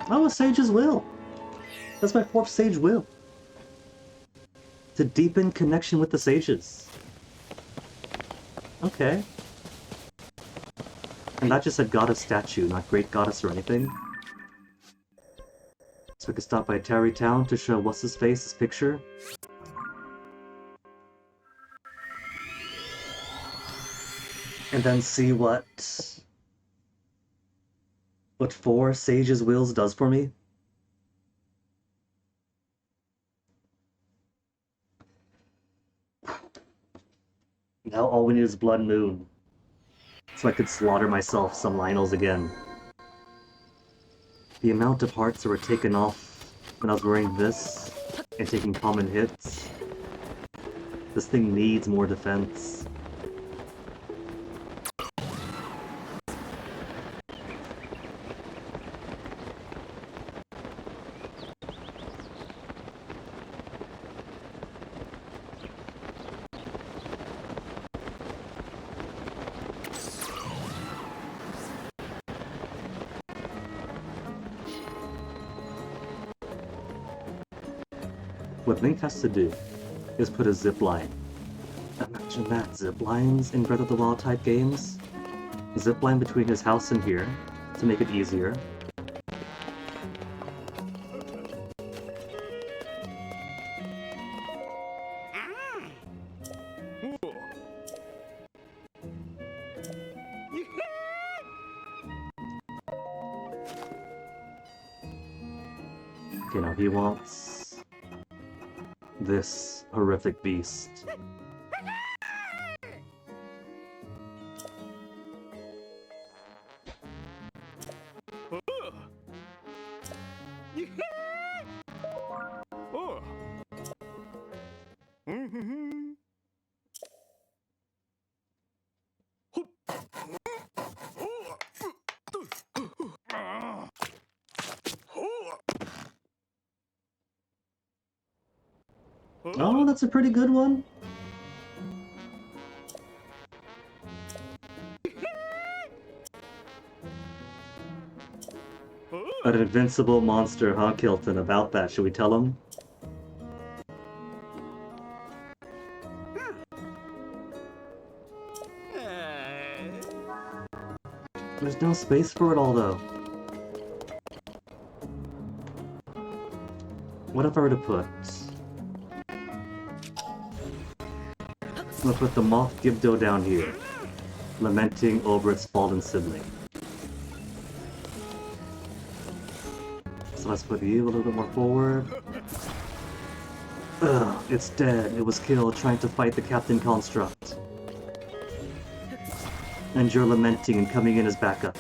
Oh, a Sage's Will! That's my 4th Sage Will. To deepen connection with the Sages. Okay. And that just said Goddess statue, not Great Goddess or anything. So we could stop by Tarry Town to show What's-His-Face's picture. And then see what 4 Sage's Wills does for me. Now all we need is Blood Moon. So I could slaughter myself some Lionels again. The amount of hearts that were taken off when I was wearing this and taking common hits This thing needs more defense. What Link has to do is put a zip line. Imagine that, zip lines in Breath of the Wild type games. Zip line between his house and here to make it easier. Okay, now he wants this horrific beast. Oh, that's a pretty good one. An invincible monster, huh, Kilton? About that, should we tell him? There's no space for it all, though. What if I were to put... I'm gonna put the Moth Gibdo down here, lamenting over its fallen sibling. So let's put you a little bit more forward. Ugh, it's dead. It was killed trying to fight the Captain Construct. And you're lamenting and coming in as backup.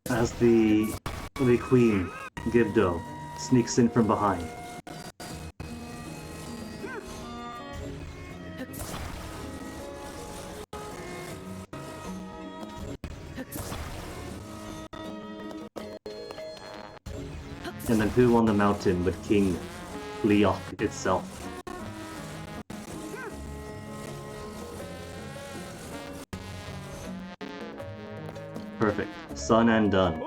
As the Queen, Gibdo, sneaks in from behind. And then who on the mountain but King Leok itself? Perfect. Son and done.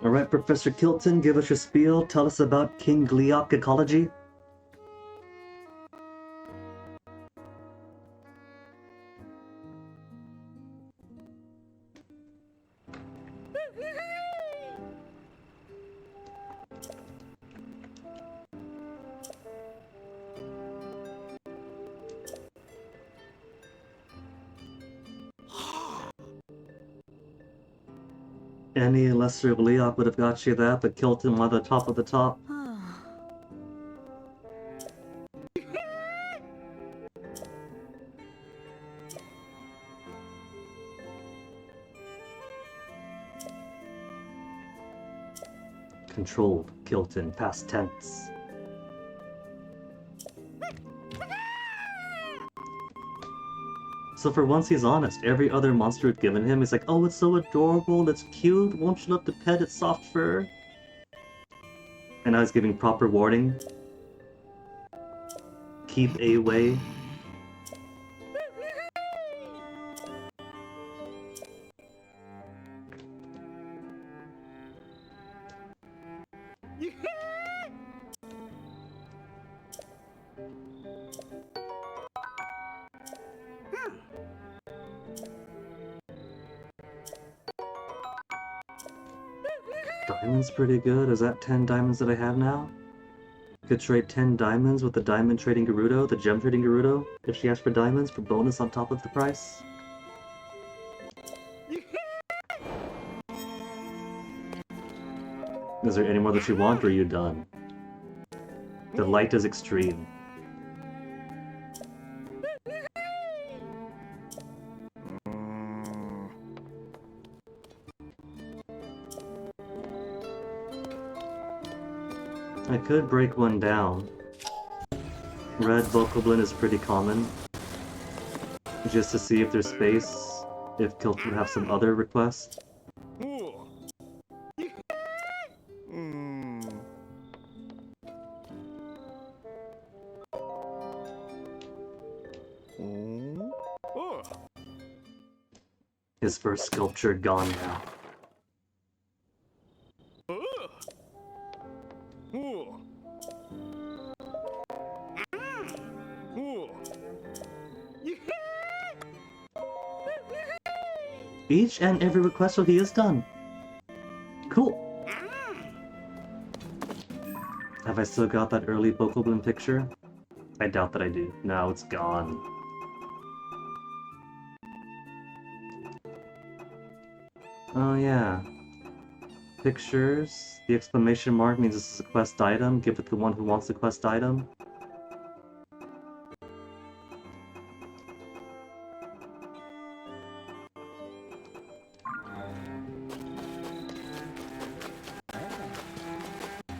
Alright, Professor Kilton, give us your spiel. Tell us about King Gleok ecology. Any lesser of Leok would have got you that, but Kilton wanted the top of the top. Controlled, Kilton, past tense. So for once he's honest, every other monster we've given him is like, oh, it's so adorable, it's cute, won't you love to pet its soft fur? And now he's giving proper warning. Keep away. Diamond's pretty good. Is that 10 diamonds that I have now? Could trade 10 diamonds with the diamond trading Gerudo, the gem trading Gerudo, if she asks for diamonds for bonus on top of the price. Is there any more that you want, or are you done? The light is extreme. I could break one down. Red Bokoblin is pretty common. Just to see if there's space, if Kilt would have some other requests. His first sculpture gone now. Each and every request of he is done. Cool. Have I still got that early Bokoblin picture? I doubt that I do. No, it's gone. Oh yeah. Pictures. The exclamation mark means this is a quest item. Give it to the one who wants the quest item.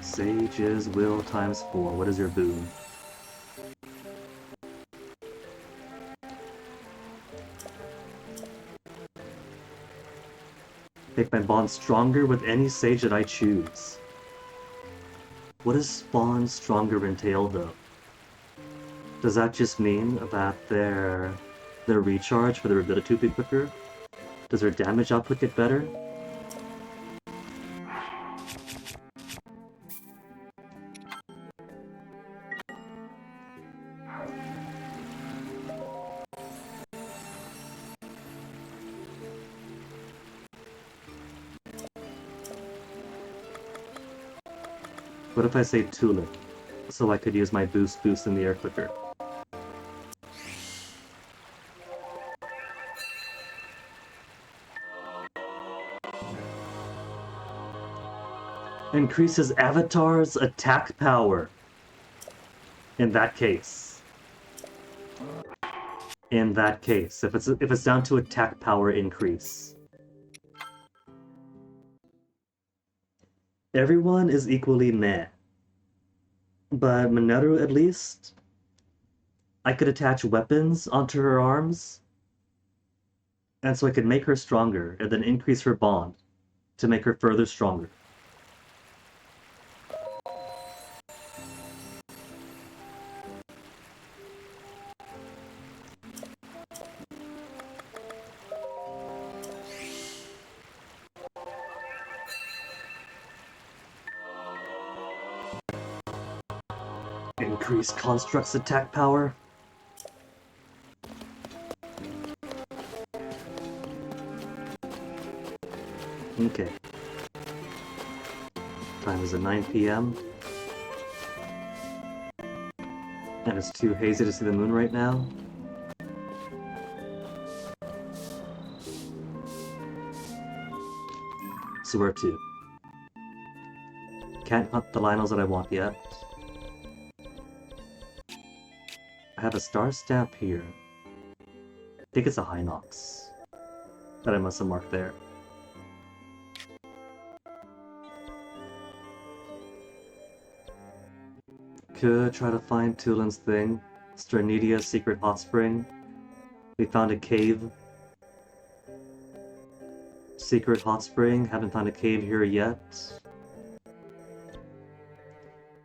Sage's will times 4. What is your boon? Make my bond stronger with any sage that I choose. What does spawn stronger entail, though? Does that just mean that their recharge for their ability to be quicker? Does their damage output get better? What if I say Tulip, so I could use my boost in the air quicker? Increases Avatar's attack power. In that case. If it's down to attack power increase. Everyone is equally meh. But Mineru, at least, I could attach weapons onto her arms, and so I could make her stronger, and then increase her bond to make her further stronger. Increase Construct's attack power. Okay. Time is at 9 p.m. And it's too hazy to see the moon right now. So where to? Can't hunt the Lionels that I want yet. I have a star stamp here. I think it's a Hinox that I must have marked there. Could try to find Tulin's thing. Sternedia's secret hot spring. We found a cave. Secret hot spring. Haven't found a cave here yet.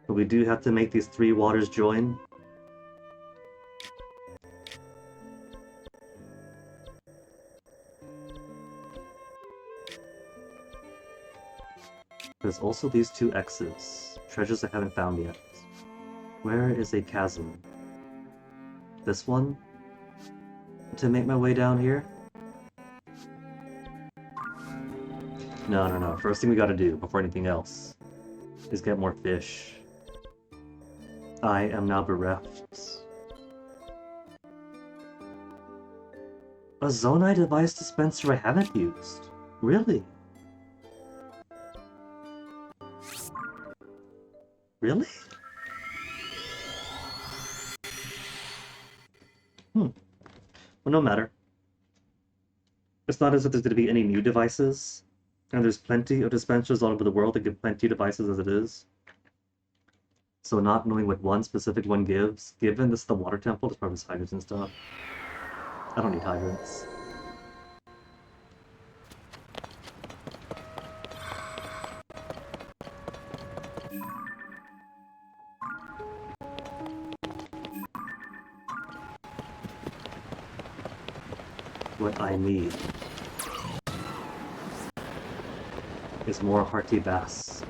But we do have to make these 3 waters join. There's also these 2 X's. Treasures I haven't found yet. Where is a chasm? This one? To make my way down here? No. First thing we gotta do, before anything else, is get more fish. I am now bereft. A Zonai device dispenser I haven't used? Really? Really? Well, no matter. It's not as if there's going to be any new devices, and there's plenty of dispensers all over the world that give plenty of devices as it is. So not knowing what one specific one gives, given this is the water temple, there's probably hydrants and stuff. I don't need hydrants. What I need is more hearty bass.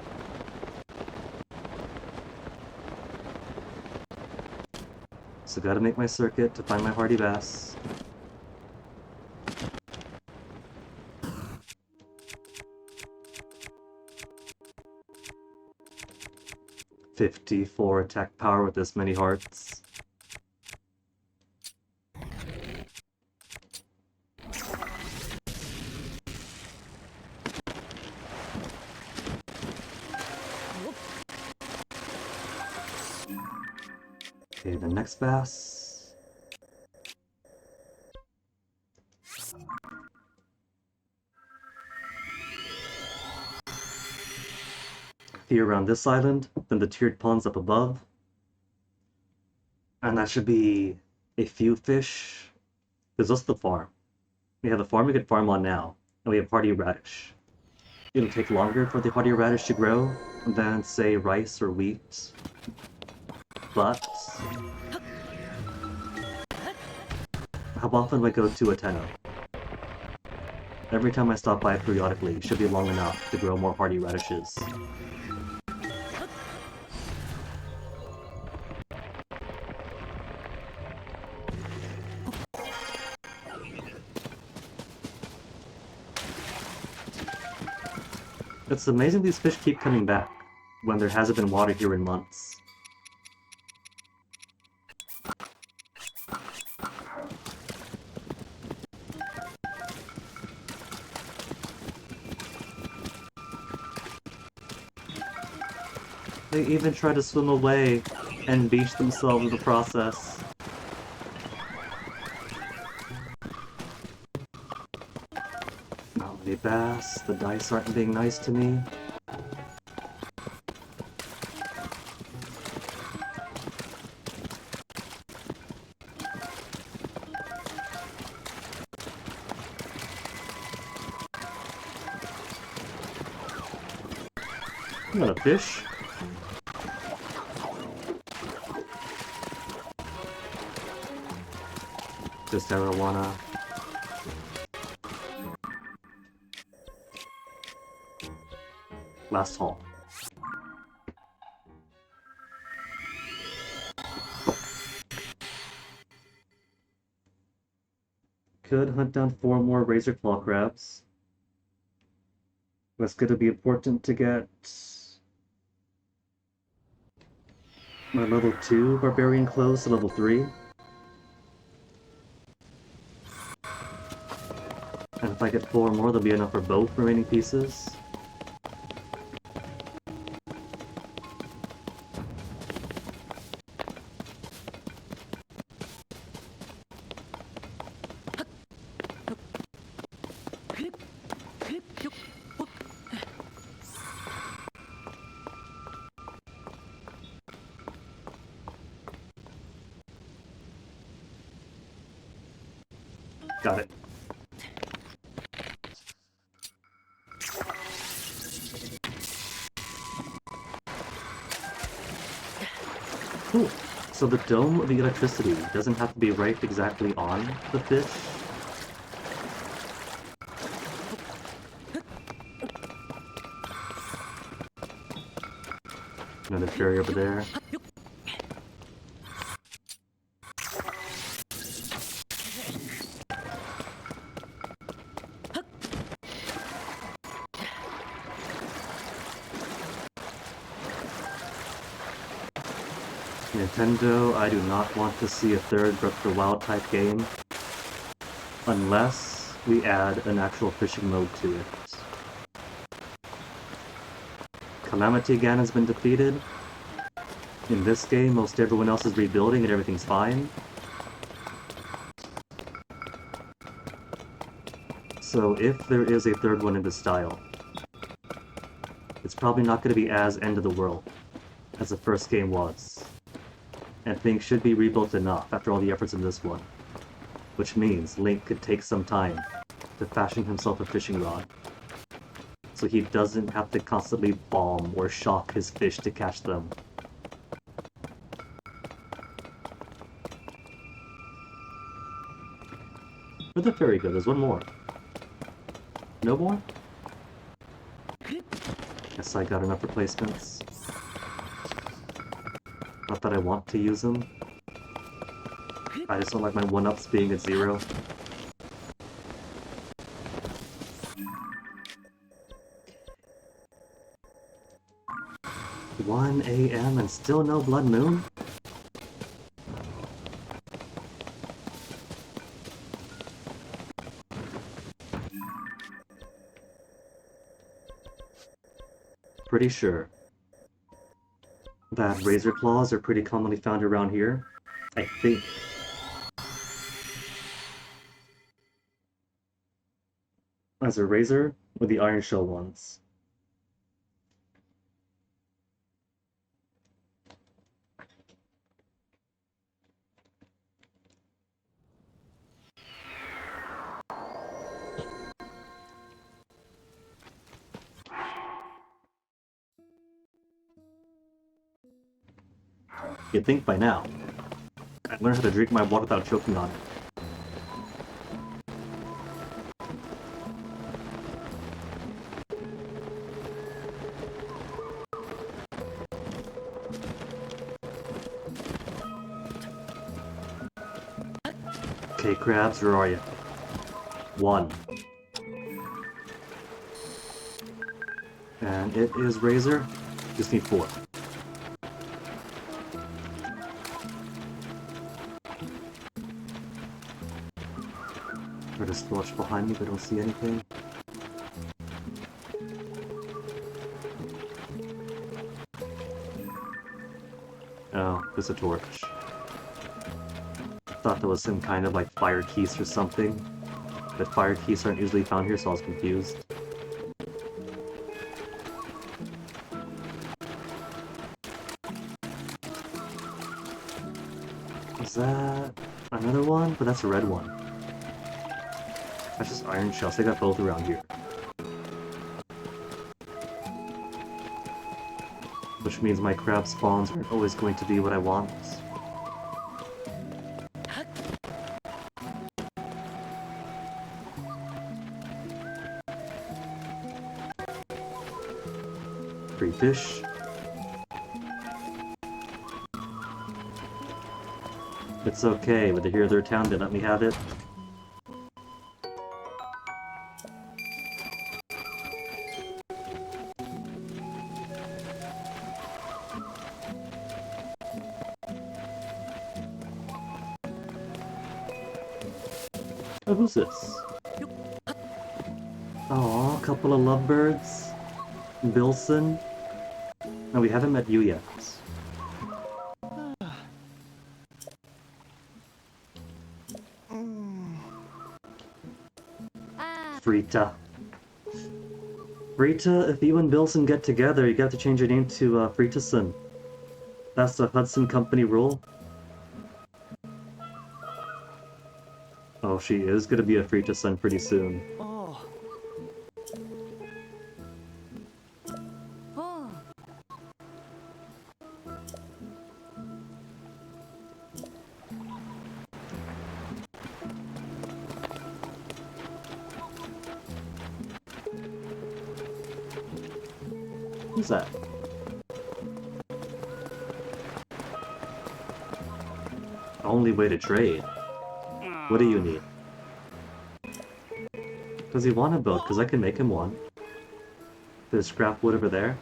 So gotta make my circuit to find my hearty bass. "54 attack power with this many hearts." Okay, the next bass. Here around this island, then the tiered ponds up above. And that should be a few fish. Because that's the farm. We have the farm we could farm on now, and we have hardy radish. It'll take longer for the hardy radish to grow than, say, rice or wheat. But how often do I go to Ateno? Every time I stop by periodically, it should be long enough to grow more hardy radishes. It's amazing these fish keep coming back when there hasn't been water here in months. They even try to swim away and beach themselves in the process. Not many bass, the dice aren't being nice to me. I'm not a fish. Just arowana. Last haul. Could hunt down 4 more razor claw crabs. That's gonna be important to get my level 2 barbarian clothes to level 3. And if I get 4 more, there'll be enough for both remaining pieces. Got it. Cool. So the dome of the electricity doesn't have to be right exactly on the fish. Another fairy over there. Nintendo, I do not want to see a third Breath of the Wild type game unless we add an actual fishing mode to it. Calamity again has been defeated. In this game, most everyone else is rebuilding and everything's fine. So if there is a third one in this style, it's probably not going to be as end of the world as the first game was. And things should be rebuilt enough after all the efforts in this one. Which means Link could take some time to fashion himself a fishing rod, so he doesn't have to constantly bomb or shock his fish to catch them. Where'd the fairy go? There's one more. No more? Guess I got enough replacements. Not that I want to use them. I just don't like my 1-ups being at 0. 1 a.m. and still no blood moon? Pretty sure that razor claws are pretty commonly found around here. I think. As a razor with the iron shell ones. You'd think by now I'd learn how to drink my water without choking on it. Okay, crabs, where are you? 1. And it is razor. Just need 4. Or just watch behind me, but I don't see anything. Oh, there's a torch. Thought there was some kind of like fire keys or something, but fire keys aren't usually found here, so I was confused. Is that another one? But that's a red one. That's just iron shells. They got both around here. Which means my crab spawns aren't always going to be what I want. Free fish. It's okay, when they hear their town, they let me have it. Oh, who's this? Aw, a couple of lovebirds. Bilson. No, we haven't met you yet. Frita. Frita, if you and Bilson get together, you got to change your name to Fritason. That's the Hudson Company rule. Oh, she is gonna be a Fritason pretty soon. Oh. Oh. Who's that? Only way to trade. What do you need? Does he want a boat? Because I can make him one. There's scrap wood over there.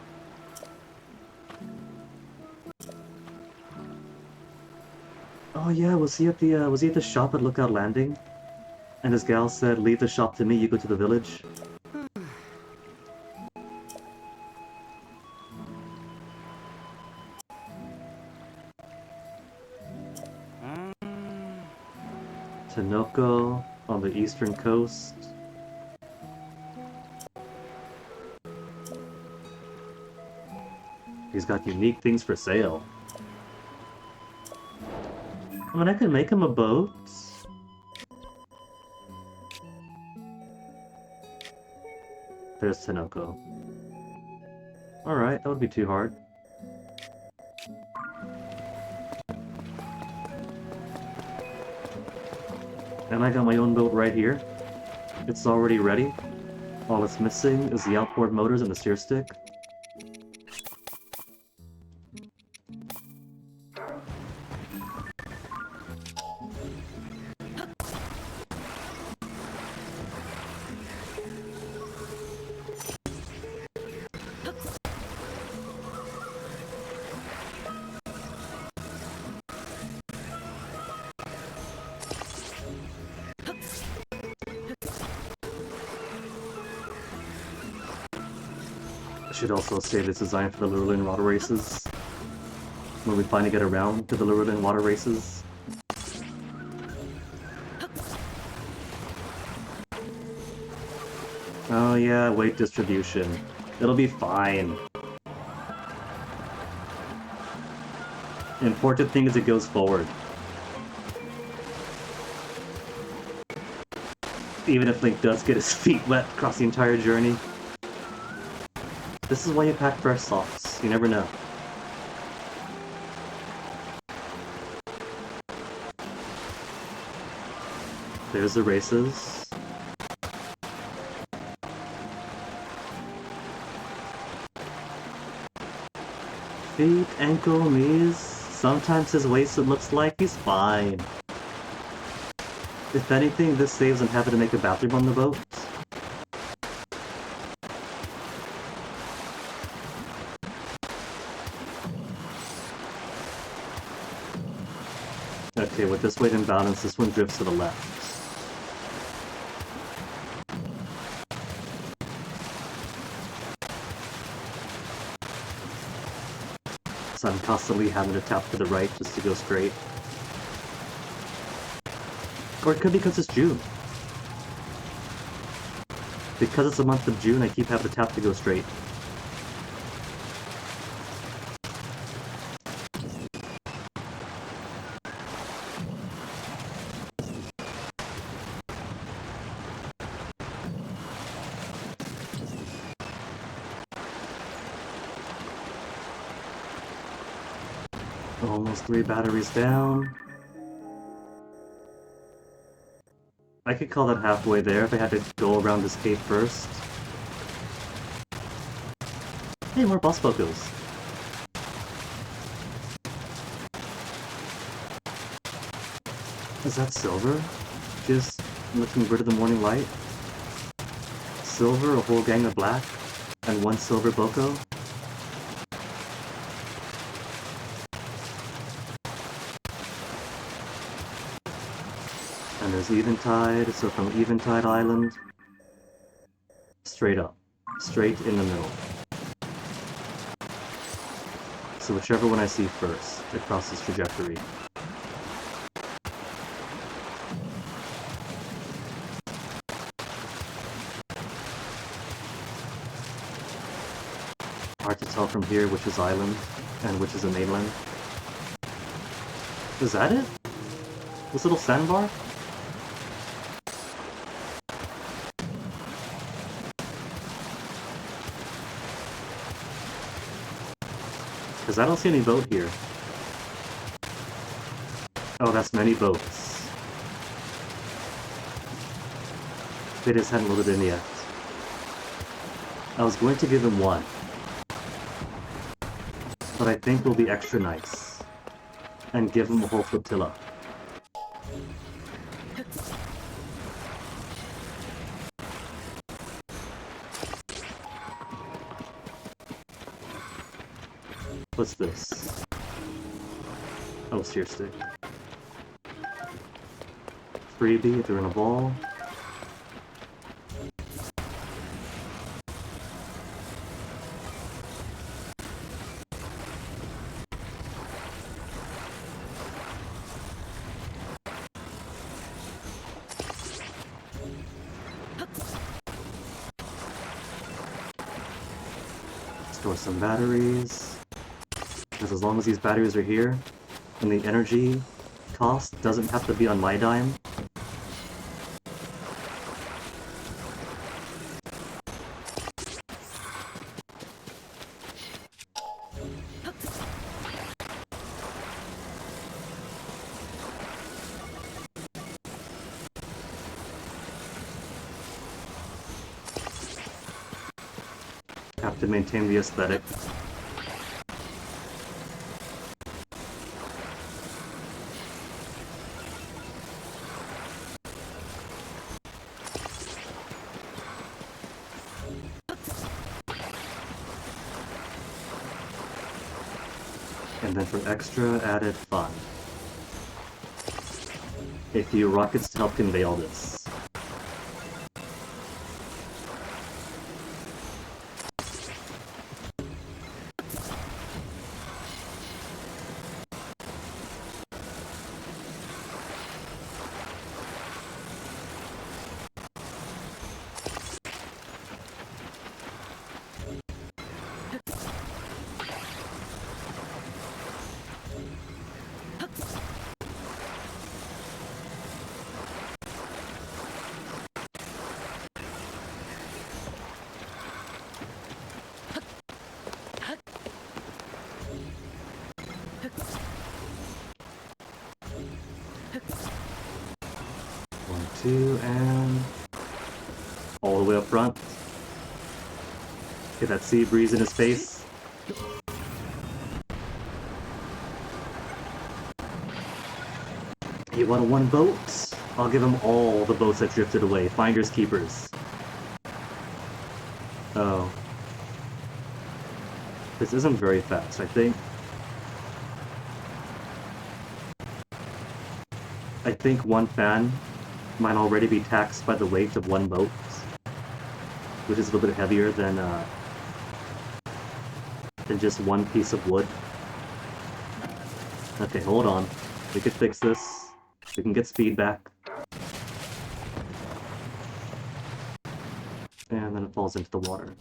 Oh yeah, was he at the shop at Lookout Landing? And his gal said, leave the shop to me, you go to the village. Tinoco on the eastern coast. He's got unique things for sale. I mean, I could make him a boat. There's Tinoco. Alright, that would be too hard. And I got my own boat right here. It's already ready. All it's missing is the outboard motors and the steer stick. I should also say this designed for the Lurelin water races. When we finally get around to the Lurelin water races. Oh yeah, weight distribution. It'll be fine. The important thing is it goes forward. Even if Link does get his feet wet across the entire journey. This is why you pack fresh socks. You never know. There's the races. Feet, ankle, knees. Sometimes his waist, it looks like he's fine. If anything, this saves him having to make a bathroom on the boat. Okay, with this weight imbalance, this one drifts to the left. So I'm constantly having to tap to the right just to go straight. Or it could be because it's June. Because it's the month of June, I keep having to tap to go straight. Almost 3 batteries down. I could call that halfway there if I had to go around this cave first. Hey, more boss focus. Is that Silver? Just looking rid of the morning light? Silver, a whole gang of black, and 1 silver Boko? And there's Eventide, so from Eventide Island, straight up, straight in the middle. So whichever one I see first, across this trajectory. Hard to tell from here which is island, and which is a mainland. Is that it? This little sandbar? Because I don't see any boat here. Oh, that's many boats. They just hadn't loaded in yet. I was going to give him 1. But I think we'll be extra nice. And give him a whole flotilla. What's this? Oh, steer stick. Freebie if they're in a ball. Store some batteries. Because as long as these batteries are here, and the energy cost doesn't have to be on my dime. Have to maintain the aesthetic. And then for extra added fun, a few rockets to help convey all this. And all the way up front. Get that sea breeze in his face. He wanted one boat? I'll give him all the boats that drifted away. Finders keepers. Oh. This isn't very fast, I think. I think one fan might already be taxed by the weight of one boat, which is a little bit heavier than just one piece of wood. Okay, hold on. We can fix this. We can get speed back. And then it falls into the water.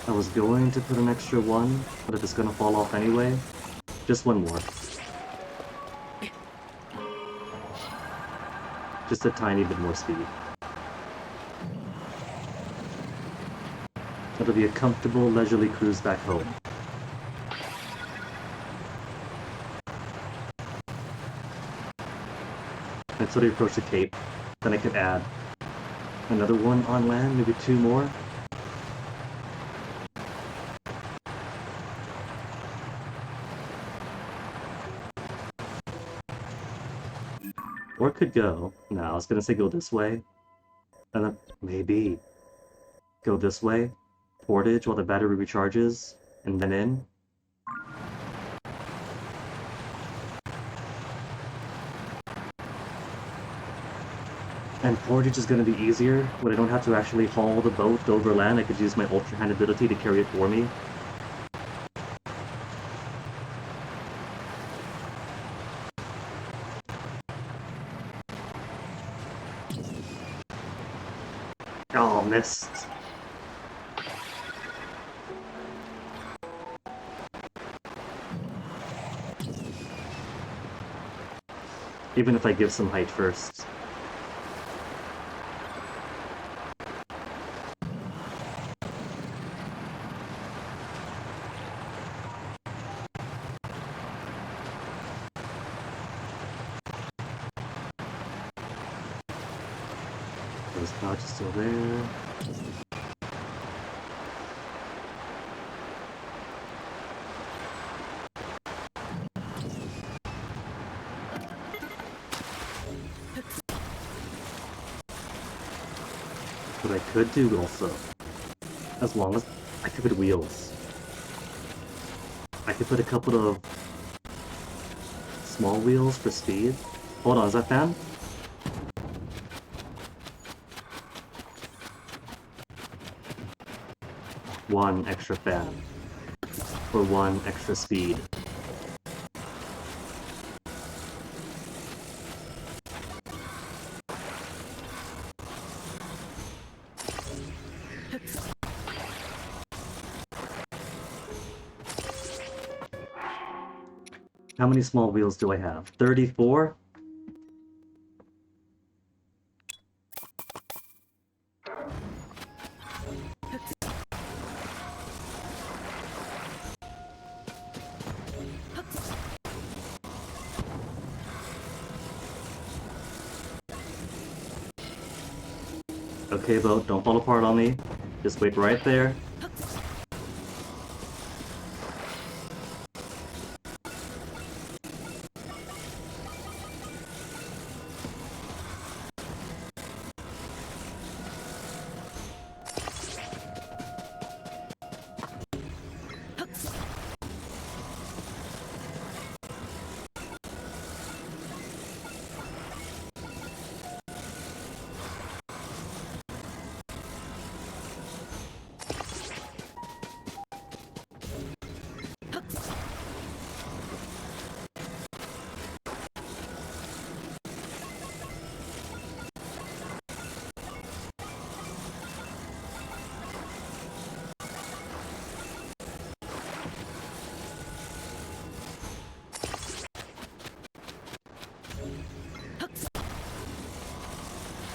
I was going to put an extra one, but if it's gonna fall off anyway, just one more. Just a tiny bit more speed. It'll be a comfortable, leisurely cruise back home. And so to approach the Cape, then I could add another one on land, maybe two more. Or it could go. No, I was gonna say go this way. And then maybe go this way. Portage while the battery recharges. And then in. And portage is gonna be easier when I don't have to actually haul the boat over land. I could use my Ultra Hand ability to carry it for me. Oh, missed. Even if I give some height first. Those pouches still there. What I could do also, as long as I could put wheels. I could put a couple of small wheels for speed. Hold on, is that fan? 1 extra fan. For 1 extra speed. How many small wheels do I have? 34? Okay, boat, don't fall apart on me. Just wait right there.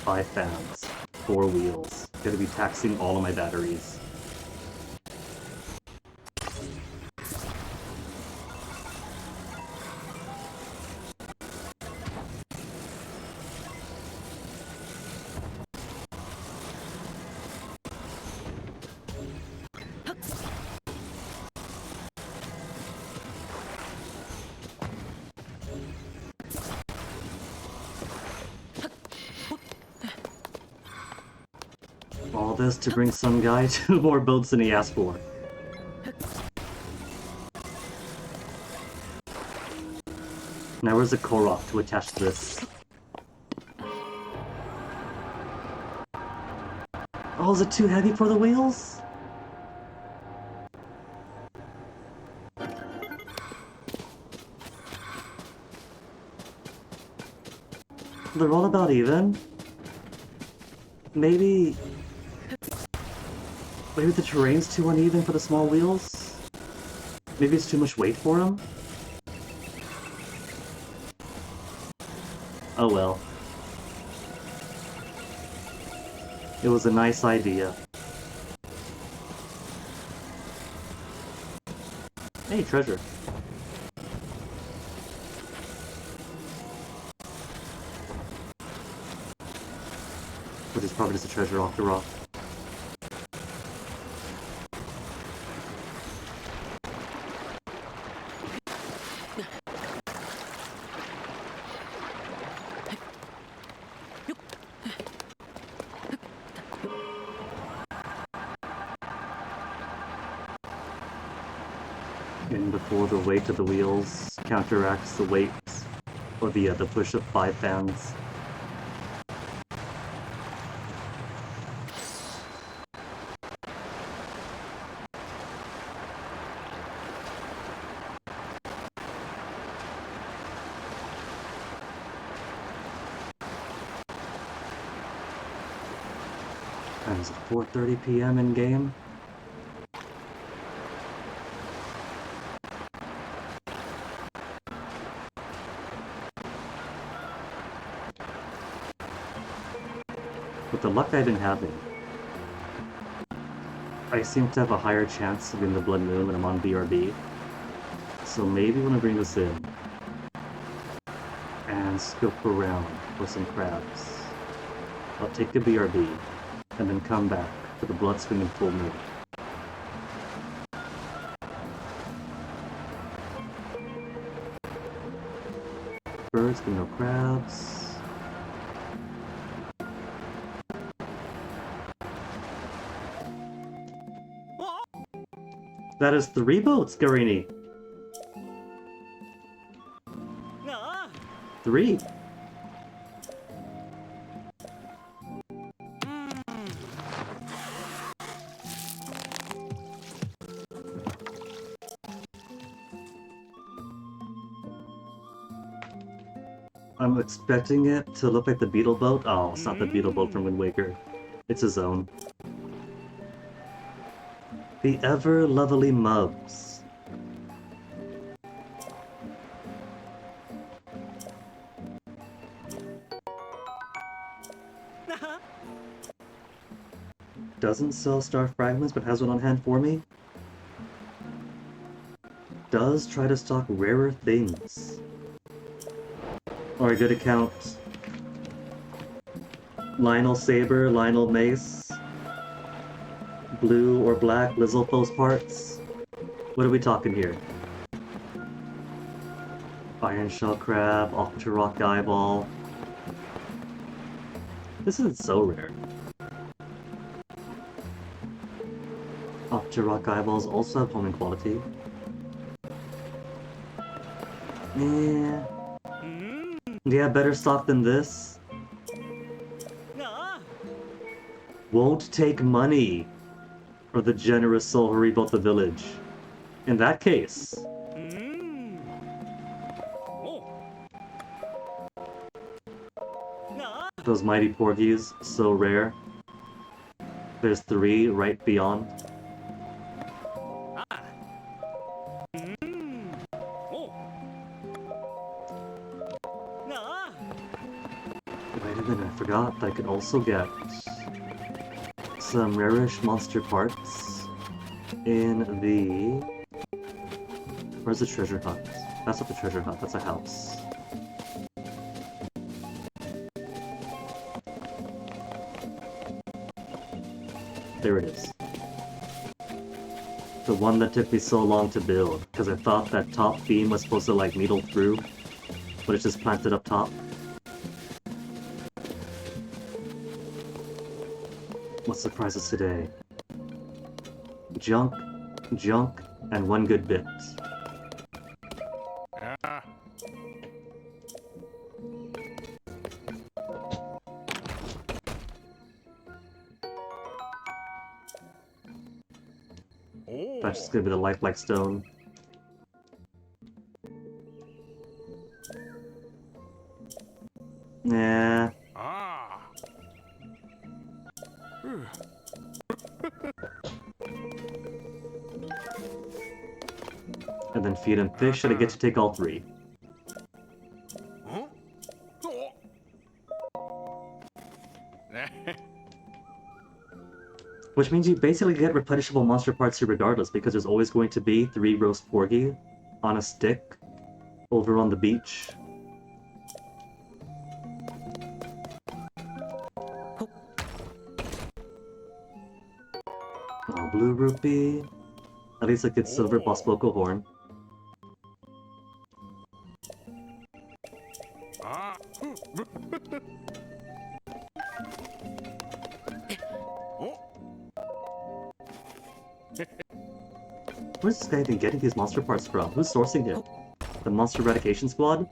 Five fans, 4 wheels. Gonna be taxing all of my batteries. All this to bring some guy 2 more boats than he asked for. Now where's the Korok to attach to this? Oh, is it too heavy for the wheels? They're all about even. Maybe the terrain's too uneven for the small wheels? Maybe it's too much weight for them? Oh well. It was a nice idea. Hey, treasure. Which is probably just a treasure off the rock. And before the weight of the wheels counteracts the weight or the push of 5 fans. Time is 4:30 p.m. in game. With the luck I've been having, I seem to have a higher chance of getting the Blood Moon when I'm on BRB. So maybe when I bring this in and scope around for some crabs, I'll take the BRB and then come back for the Blood Swing and Full Moon. Birds, but no crabs. That is 3 boats, Garini. 3. I'm expecting it to look like the beetle boat. Oh, it's not the beetle boat from Wind Waker. It's his own. The ever lovely Mubs. Doesn't sell star fragments, but has one on hand for me. Does try to stock rarer things. Or a good account. Lionel Saber, Lionel Mace. Blue or black Lizalfos parts. What are we talking here? Iron Shell Crab, Octorok Eyeball. This isn't so rare. Octorok Eyeballs also have homing quality. Yeah. Yeah, better stock than this. Won't take money for the generous soul who rebuilt the village. In that case, those mighty porgies, so rare. There's 3 right beyond. Wait a minute, I forgot I could also get some rarish monster parts in the... Where's the treasure hut? That's not the treasure hut, that's a house. There it is. The one that took me so long to build, because I thought that top beam was supposed to like needle through, but it's just planted up top. What surprises today? Junk, junk, and one good bit. That's just gonna be the lifelike stone. Yeah. And then feed him fish, and I get to take all 3. Which means you basically get replenishable monster parts here regardless, because there's always going to be 3 roast porgy on a stick over on the beach. Oh, blue rupee. At least I get silver boss vocal horn. Where's this guy even getting these monster parts from? Who's sourcing it? The Monster Eradication Squad?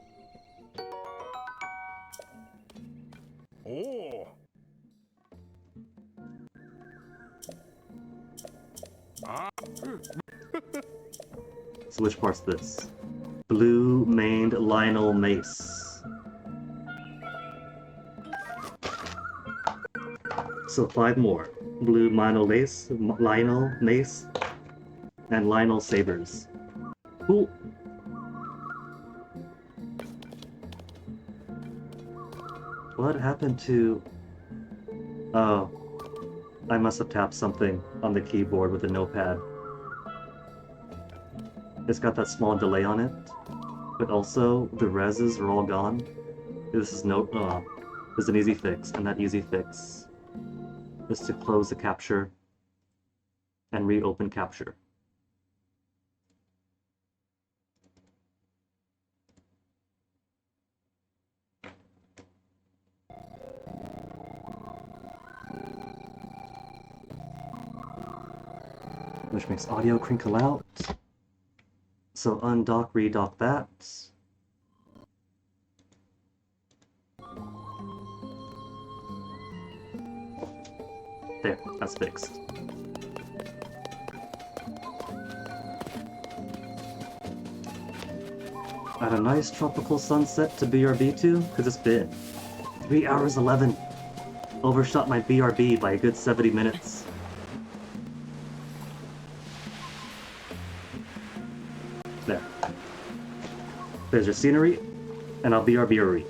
So which part's this? Blue maned Lionel Mace. So 5 more. Blue Lionel Mace, and Lionel Sabers. Cool. What happened to... Oh. I must have tapped something on the keyboard with the notepad. It's got that small delay on it, but also the reses are all gone. This is there's an easy fix, and that easy fix is to close the capture and reopen capture. Which makes audio crinkle out. So undock, redock that. There, that's fixed. At a nice tropical sunset to BRB to? Because it's been 3 hours 11. Overshot my BRB by a good 70 minutes. There. There's your scenery, and I'll BRB-ery.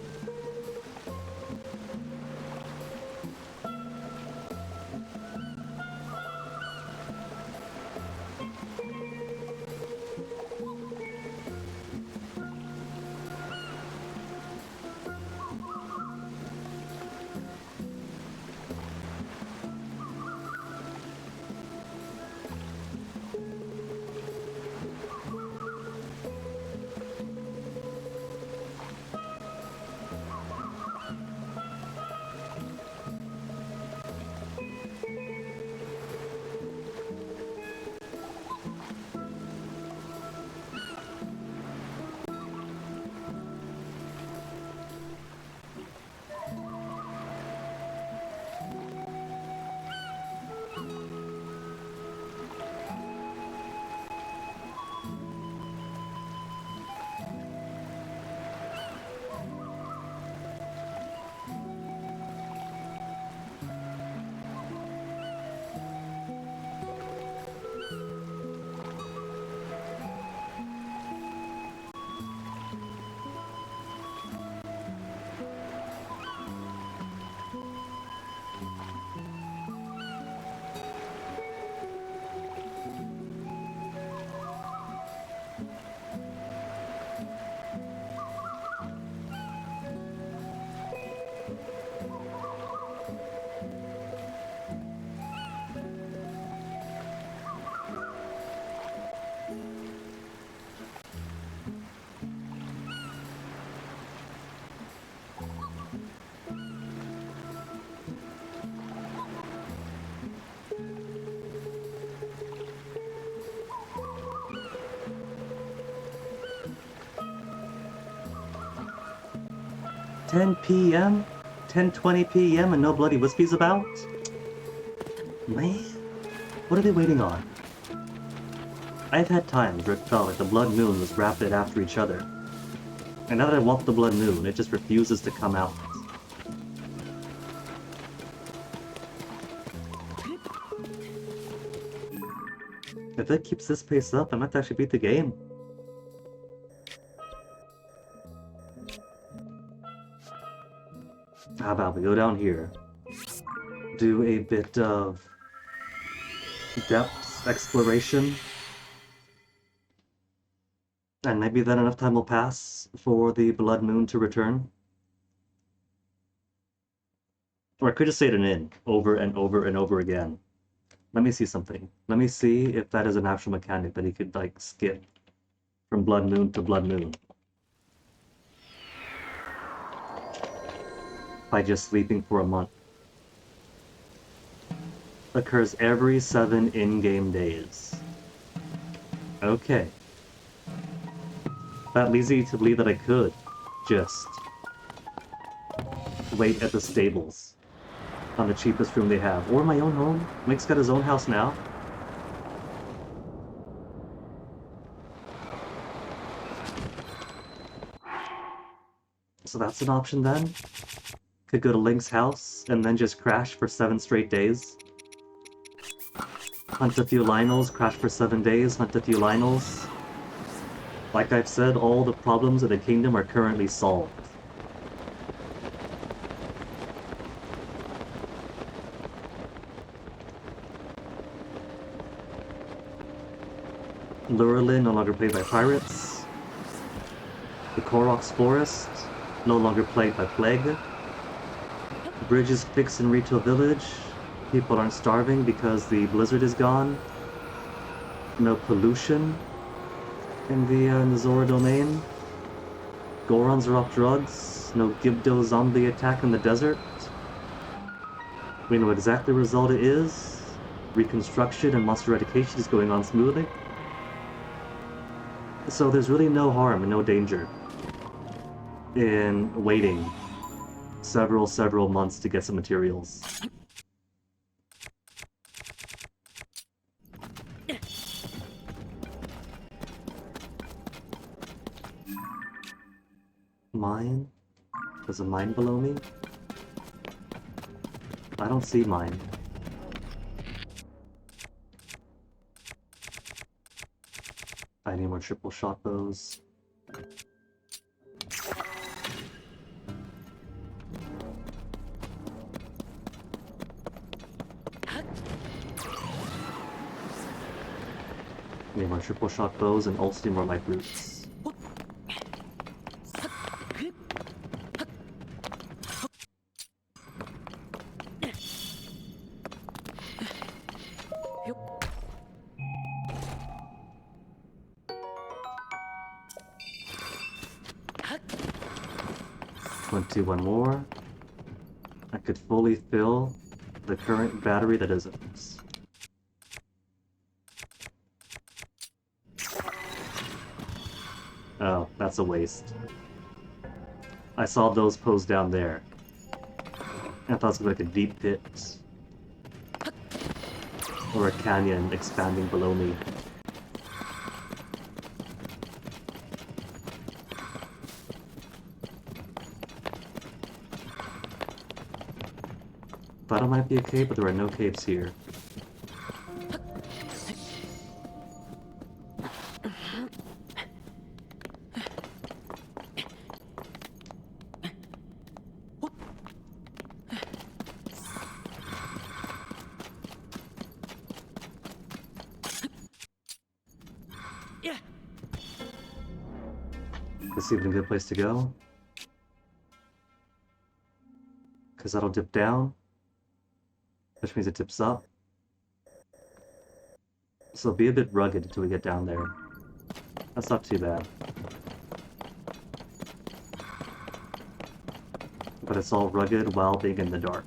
PM? 10:20 PM and no bloody Wispies about? Man, what are they waiting on? I've had times where it felt like the blood moon was rapid after each other. And now that I want the blood moon, it just refuses to come out. If it keeps this pace up, I might actually beat the game. How about we go down here, do a bit of depth exploration, and maybe then enough time will pass for the blood moon to return. Or I could just say it an inn over and over and over again. Let me see something. Let me see if that is an actual mechanic that he could like skip from blood moon to blood moon by just sleeping for a month. Occurs every 7 in-game days. Okay. That leads you to believe that I could just wait at the stables on the cheapest room they have. Or my own home. Mick's got his own house now. So that's an option then. Could go to Link's house and then just crash for 7 straight days. Hunt a few Lionels, crash for 7 days, hunt a few Lionels. Like I've said, all the problems of the kingdom are currently solved. Lurelin no longer played by pirates. The Koroks Forest no longer played by Plague. Bridges fixed in Rito Village. People aren't starving because the blizzard is gone. No pollution in the Zora domain. Gorons are off drugs. No Gibdo zombie attack in the desert. We know exactly what result it is. Reconstruction and monster eradication is going on smoothly. So there's really no harm and no danger in waiting several months to get some materials. Mine? There's a mine below me? I don't see mine. I need more triple shot bows. Need more triple shot bows and also need more light roots. One more. I could fully fill the current battery that isn't. Oh, that's a waste. I saw those posed down there. I thought it was like a deep pit. Or a canyon expanding below me. Thought it might be a cave, but there are no caves here. This is even a good place to go. Because that'll dip down. Which means it tips up. So it'll be a bit rugged until we get down there. That's not too bad. But it's all rugged while being in the dark.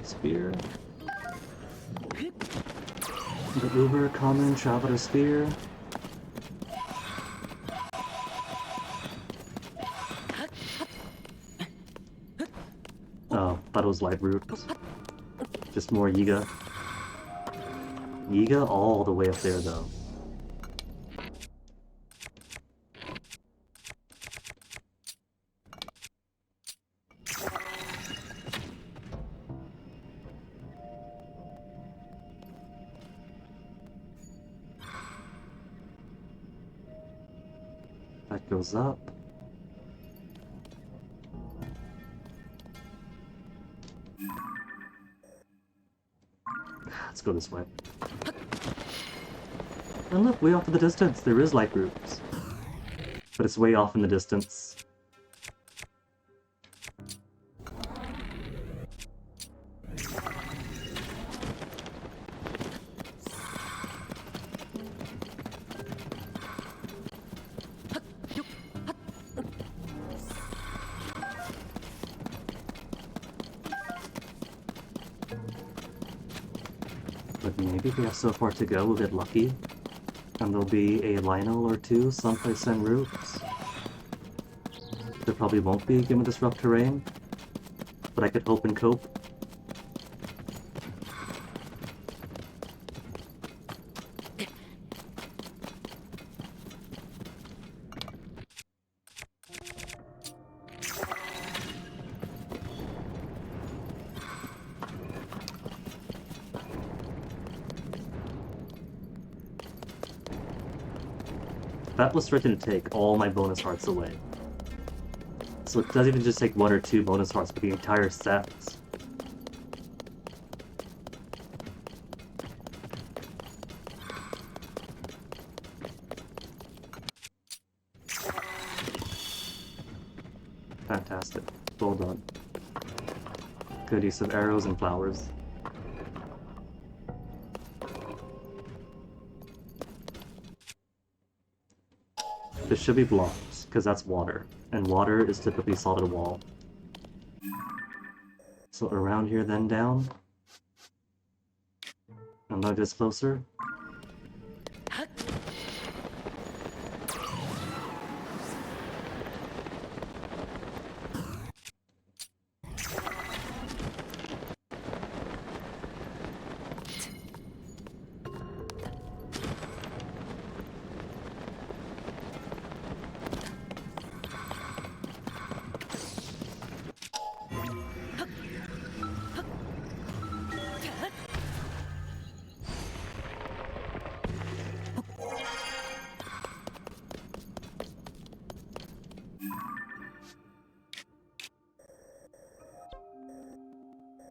Spear. The uber common traveler spear. Oh, thought it was light root. Just more Yiga. Yiga all the way up there though. That goes up. Let's go this way. And look, way off in the distance, there is light roots. But it's way off in the distance. But maybe we have so far to go, we'll get lucky. And there'll be a Lionel or two someplace en route. There probably won't be, given this rough terrain. But I could hope and cope. That was threatening to take all my bonus hearts away. So it doesn't even just take 1 or 2 bonus hearts, but the entire set. Fantastic. Well done. Good use of arrows and flowers. This should be blocked, because that's water. And water is typically solid wall. So around here, then down. And now just closer.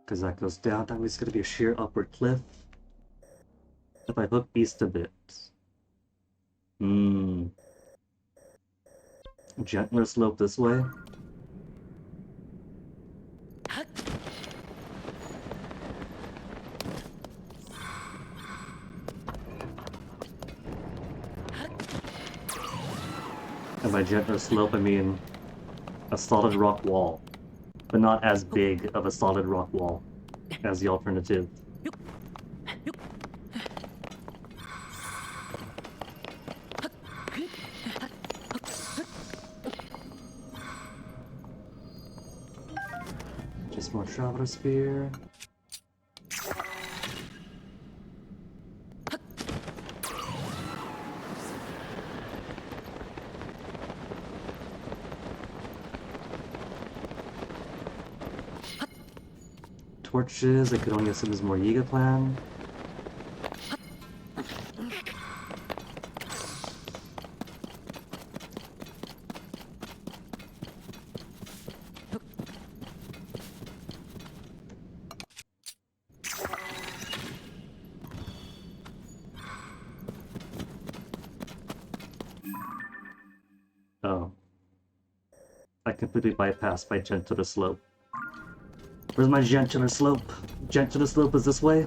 Because that goes down, that means it's going to be a sheer upward cliff. If I look east a bit. Gentler slope this way. And by gentler slope, I mean a solid rock wall. But not as big of a solid rock wall as the alternative. Just more traveler spear. Torches, I could only assume is more Yiga clan. Oh. I completely bypassed my gentler slope. Where's my gentler slope? Gentler slope is this way?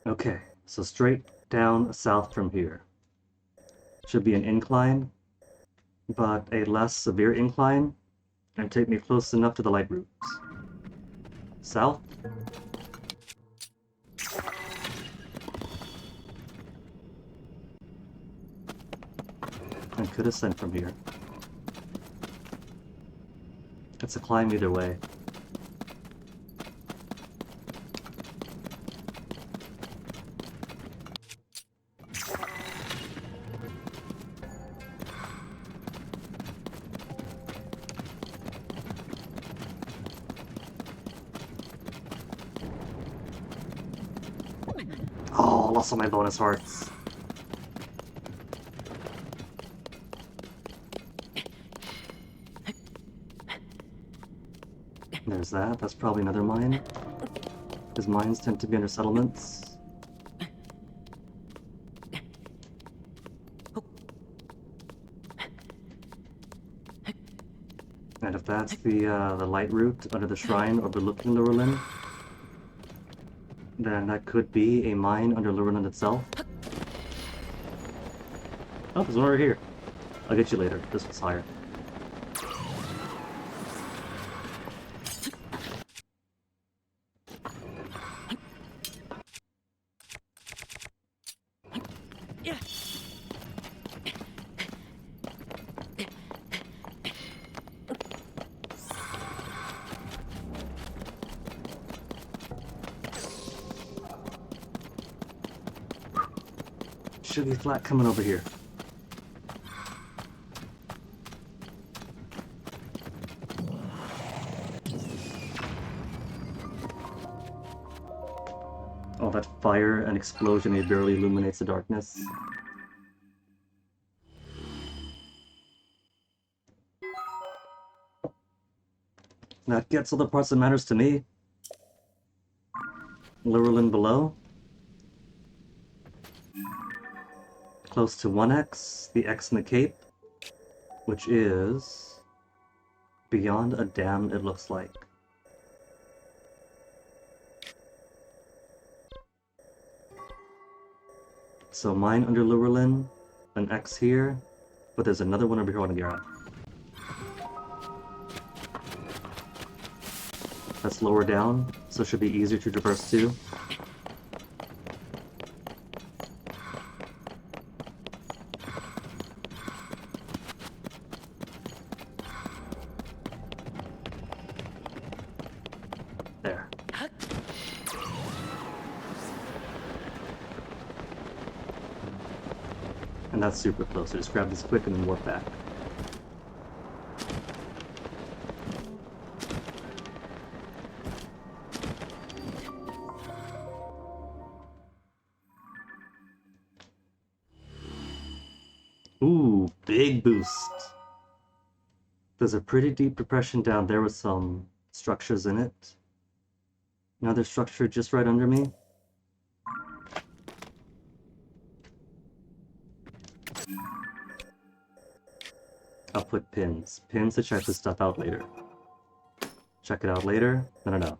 Okay, so straight down south from here. Should be an incline, but a less severe incline, and take me close enough to the light routes. South. And could ascend from here. It's a climb either way. Oh, lost all my bonus hearts. There's that. That's probably another mine. Because mines tend to be under settlements. And if that's the light route under the shrine overlooking Lurelin, then that could be a mine under Lurelin itself. Oh, there's one over here. I'll get you later. This one's higher. Should be flat coming over here. All that fire and explosion, it barely illuminates the darkness. That gets all the parts that matters to me. Lurelin below. Close to 1x, the X in the cape, which is beyond a dam, it looks like. So mine under Lurelin, an X here, but there's another one over here I want to grab. That's lower down, so it should be easier to traverse to. There. And that's super close, so just grab this quick and then warp back. Ooh, big boost. There's a pretty deep depression down there with some structures in it. Another structure just right under me. I'll put pins. Pins to check this stuff out later. Check it out later? No.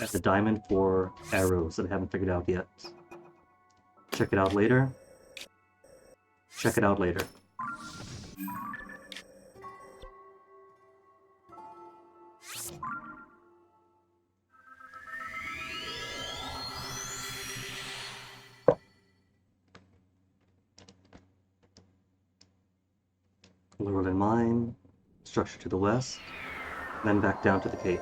At the diamond for arrows that I haven't figured out yet. Check it out later. Check it out later. Lurelin Mine, structure to the west, then back down to the cape.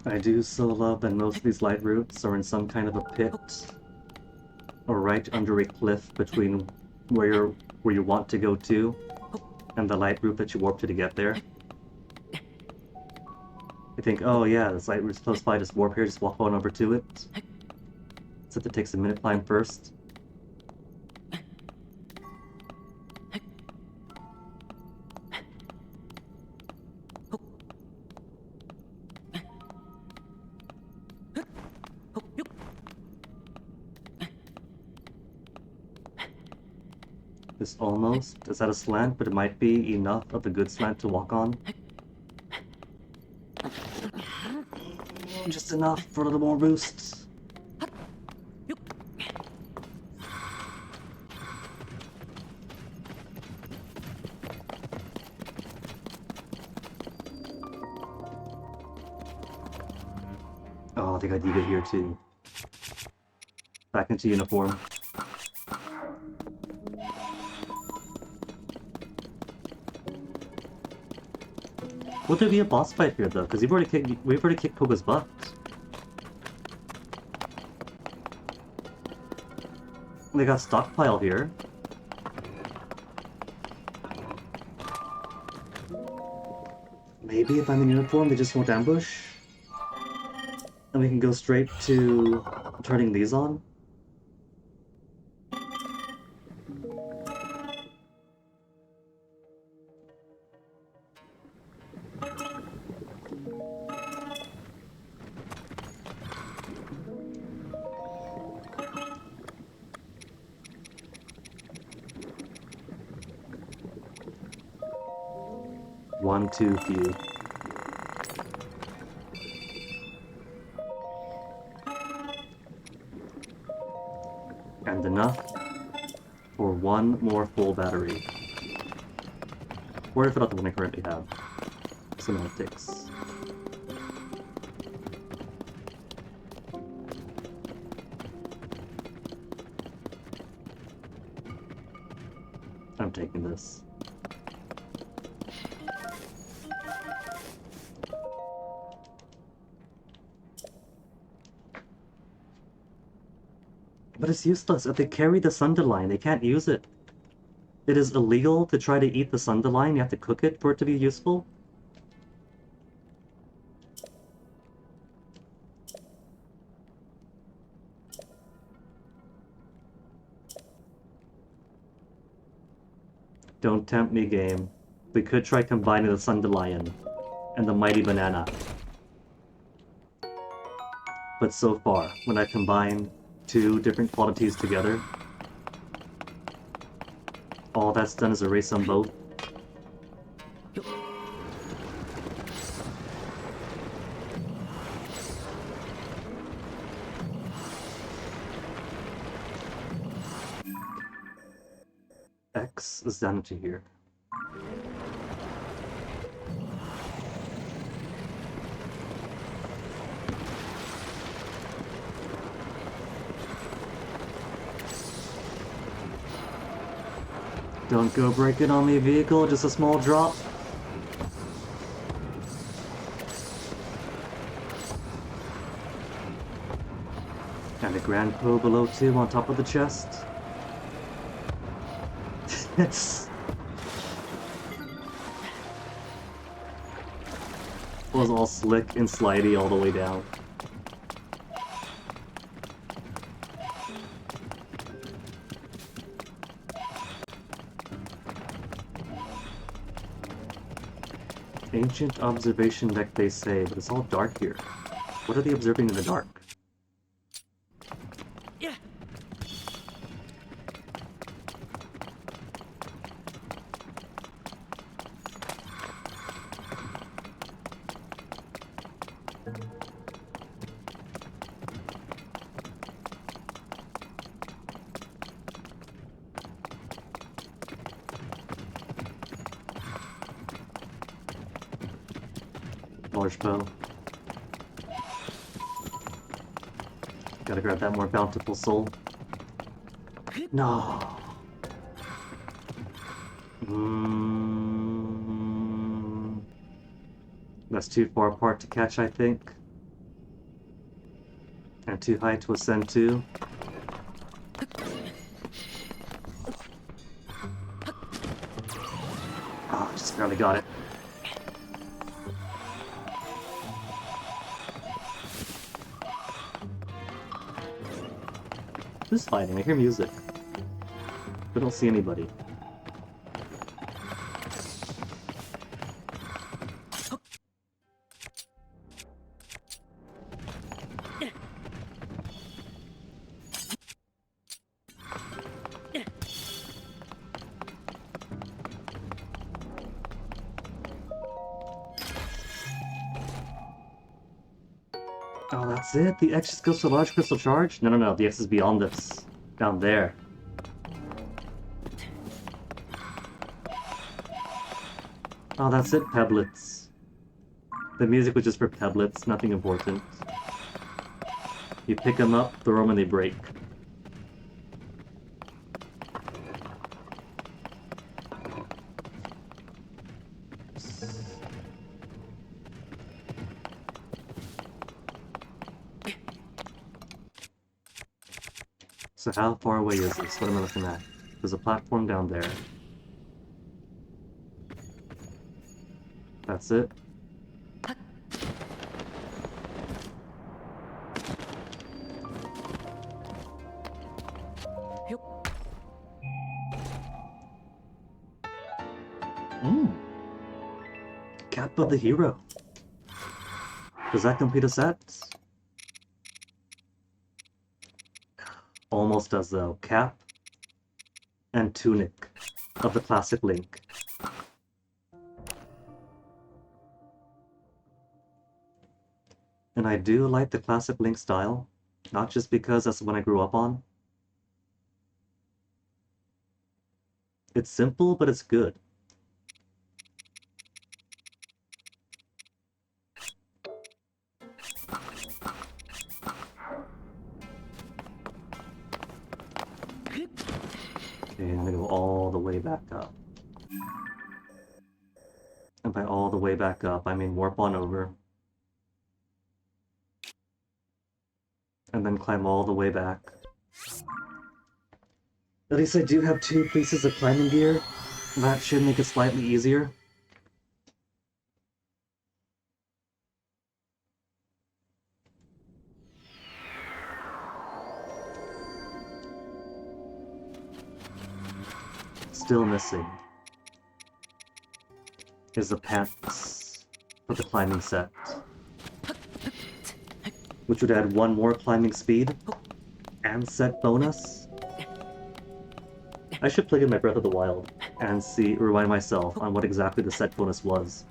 I do so love that most of these light routes are in some kind of a pit or right under a cliff between where you want to go to and the light route that you warp to get there. You think, oh yeah, this light route's close by, just warp here, just walk on over to it. Except it takes a minute climb first. This almost is at a slant, but it might be enough of a good slant to walk on. Just enough for a little more boost. Oh, I think I need it here too. Back into uniform. Would there be a boss fight here though? Because we've already kicked Koga's butt. They got stockpile here. Maybe if I'm in uniform, they just won't ambush, and we can go straight to turning these on. One too few. And enough for one more full battery. Or if not the one I currently have. Semantics. I'm taking this. But it's useless. If they carry the Sunderline, they can't use it. It is illegal to try to eat the Sunderline. You have to cook it for it to be useful. Don't tempt me, game. We could try combining the Sunderlion and the Mighty Banana. But so far, when I combine two different qualities together, all that's done is erase them both. X is down to here. Don't go breaking on me, vehicle, just a small drop. And a Grand Pro below 2 on top of the chest. It's... was all slick and slidey all the way down. Ancient observation deck, they say, but it's all dark here. What are they observing in the dark? Large bow. Gotta grab that more bountiful soul. No. That's too far apart to catch, I think. And too high to ascend to. Ah, just barely got it. Who's fighting? I hear music. I don't see anybody. Oh, that's it? The X just goes to large crystal charge? No, no, no. The X is beyond this. Down there. Oh, that's it, Peblets. The music was just for Peblets, nothing important. You pick them up, throw them, and they break. So how far away is this? What am I looking at? There's a platform down there. That's it. Cap of the hero. Does that complete a set? Almost does though. Cap and tunic of the classic Link. And I do like the classic Link style, not just because that's the one I grew up on. It's simple, but it's good. Okay, I'm gonna go all the way back up. And by all the way back up, I mean warp on over. And then climb all the way back. At least I do have 2 pieces of climbing gear. That should make it slightly easier. Still missing is the pants for the climbing set, which would add 1 more climbing speed and set bonus. I should play in my Breath of the Wild and remind myself on what exactly the set bonus was.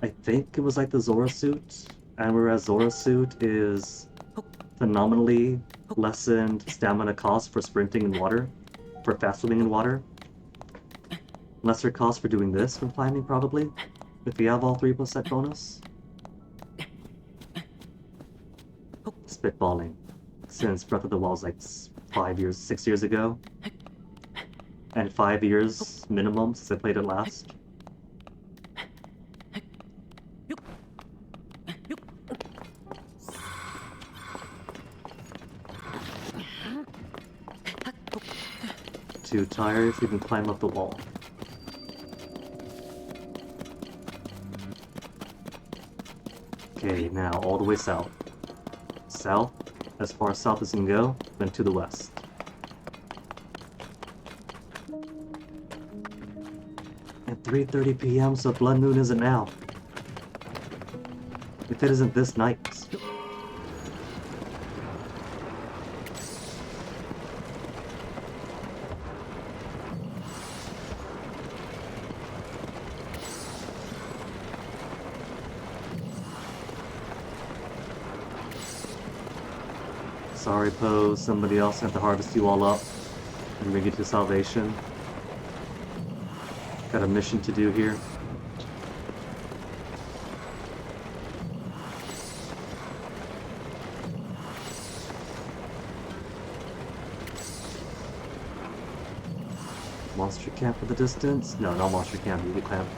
I think it was like the Zora suit, and whereas Zora suit is phenomenally lessened stamina cost for sprinting in water, for fast swimming in water. Lesser cost for doing this when climbing, probably, if you have all 3 plus set bonus. Spitballing, since Breath of the Wild was like 6 years ago, and 5 years minimum since I played it last. Too tired, so you can climb up the wall. Okay, now all the way south. South, as far south as you can go, then to the west. At 3:30 p.m., so blood moon isn't now. If it isn't this night. Sorry, Poe, somebody else had to harvest you all up and bring you to salvation. Got a mission to do here. Monster camp in the distance? No, not monster camp, Yiga camp.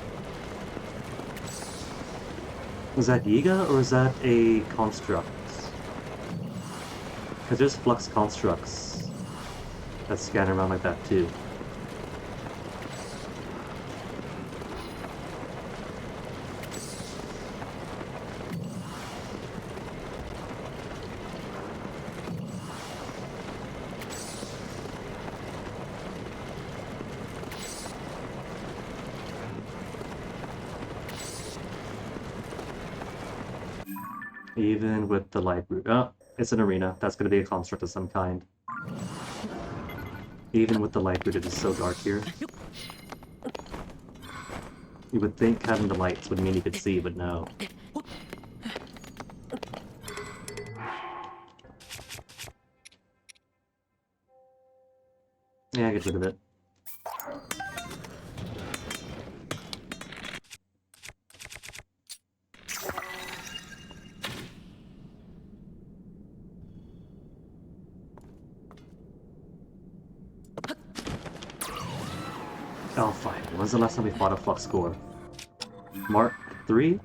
Was that Yiga or is that a construct? Because there's flux constructs that scan around like that too. Even with the light route. Oh, it's an arena. That's going to be a construct of some kind. Even with the light route, it is so dark here. You would think having the lights would mean you could see, but no. Yeah, get rid of it. Oh, fine. When's the last time we fought a flux core? Mark 3?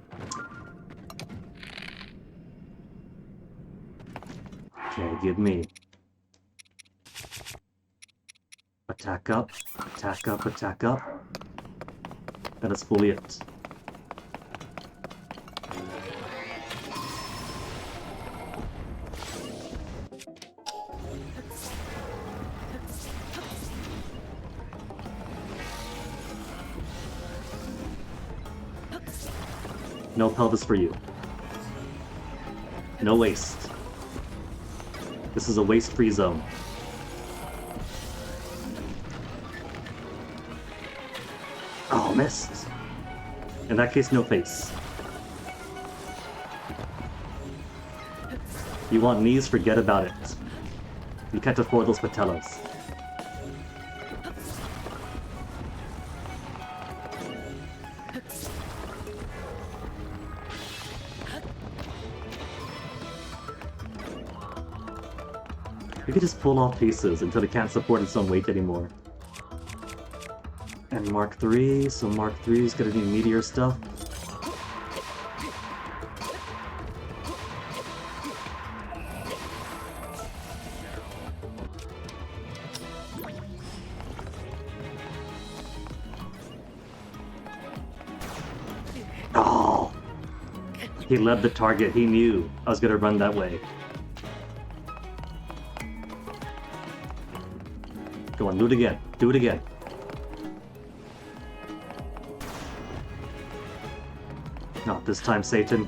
Okay, give me. Attack up, attack up, attack up. That is fully it. No pelvis for you. No waste. This is a waste-free zone. Oh, missed. In that case, no face. You want knees? Forget about it. You can't afford those patellas. You could just pull off pieces until it can't support its own weight anymore. And Mark 3, so Mark 3 is gonna need meteor stuff. He led the target. He knew I was gonna run that way. Go on, do it again. Do it again. Not this time, Satan.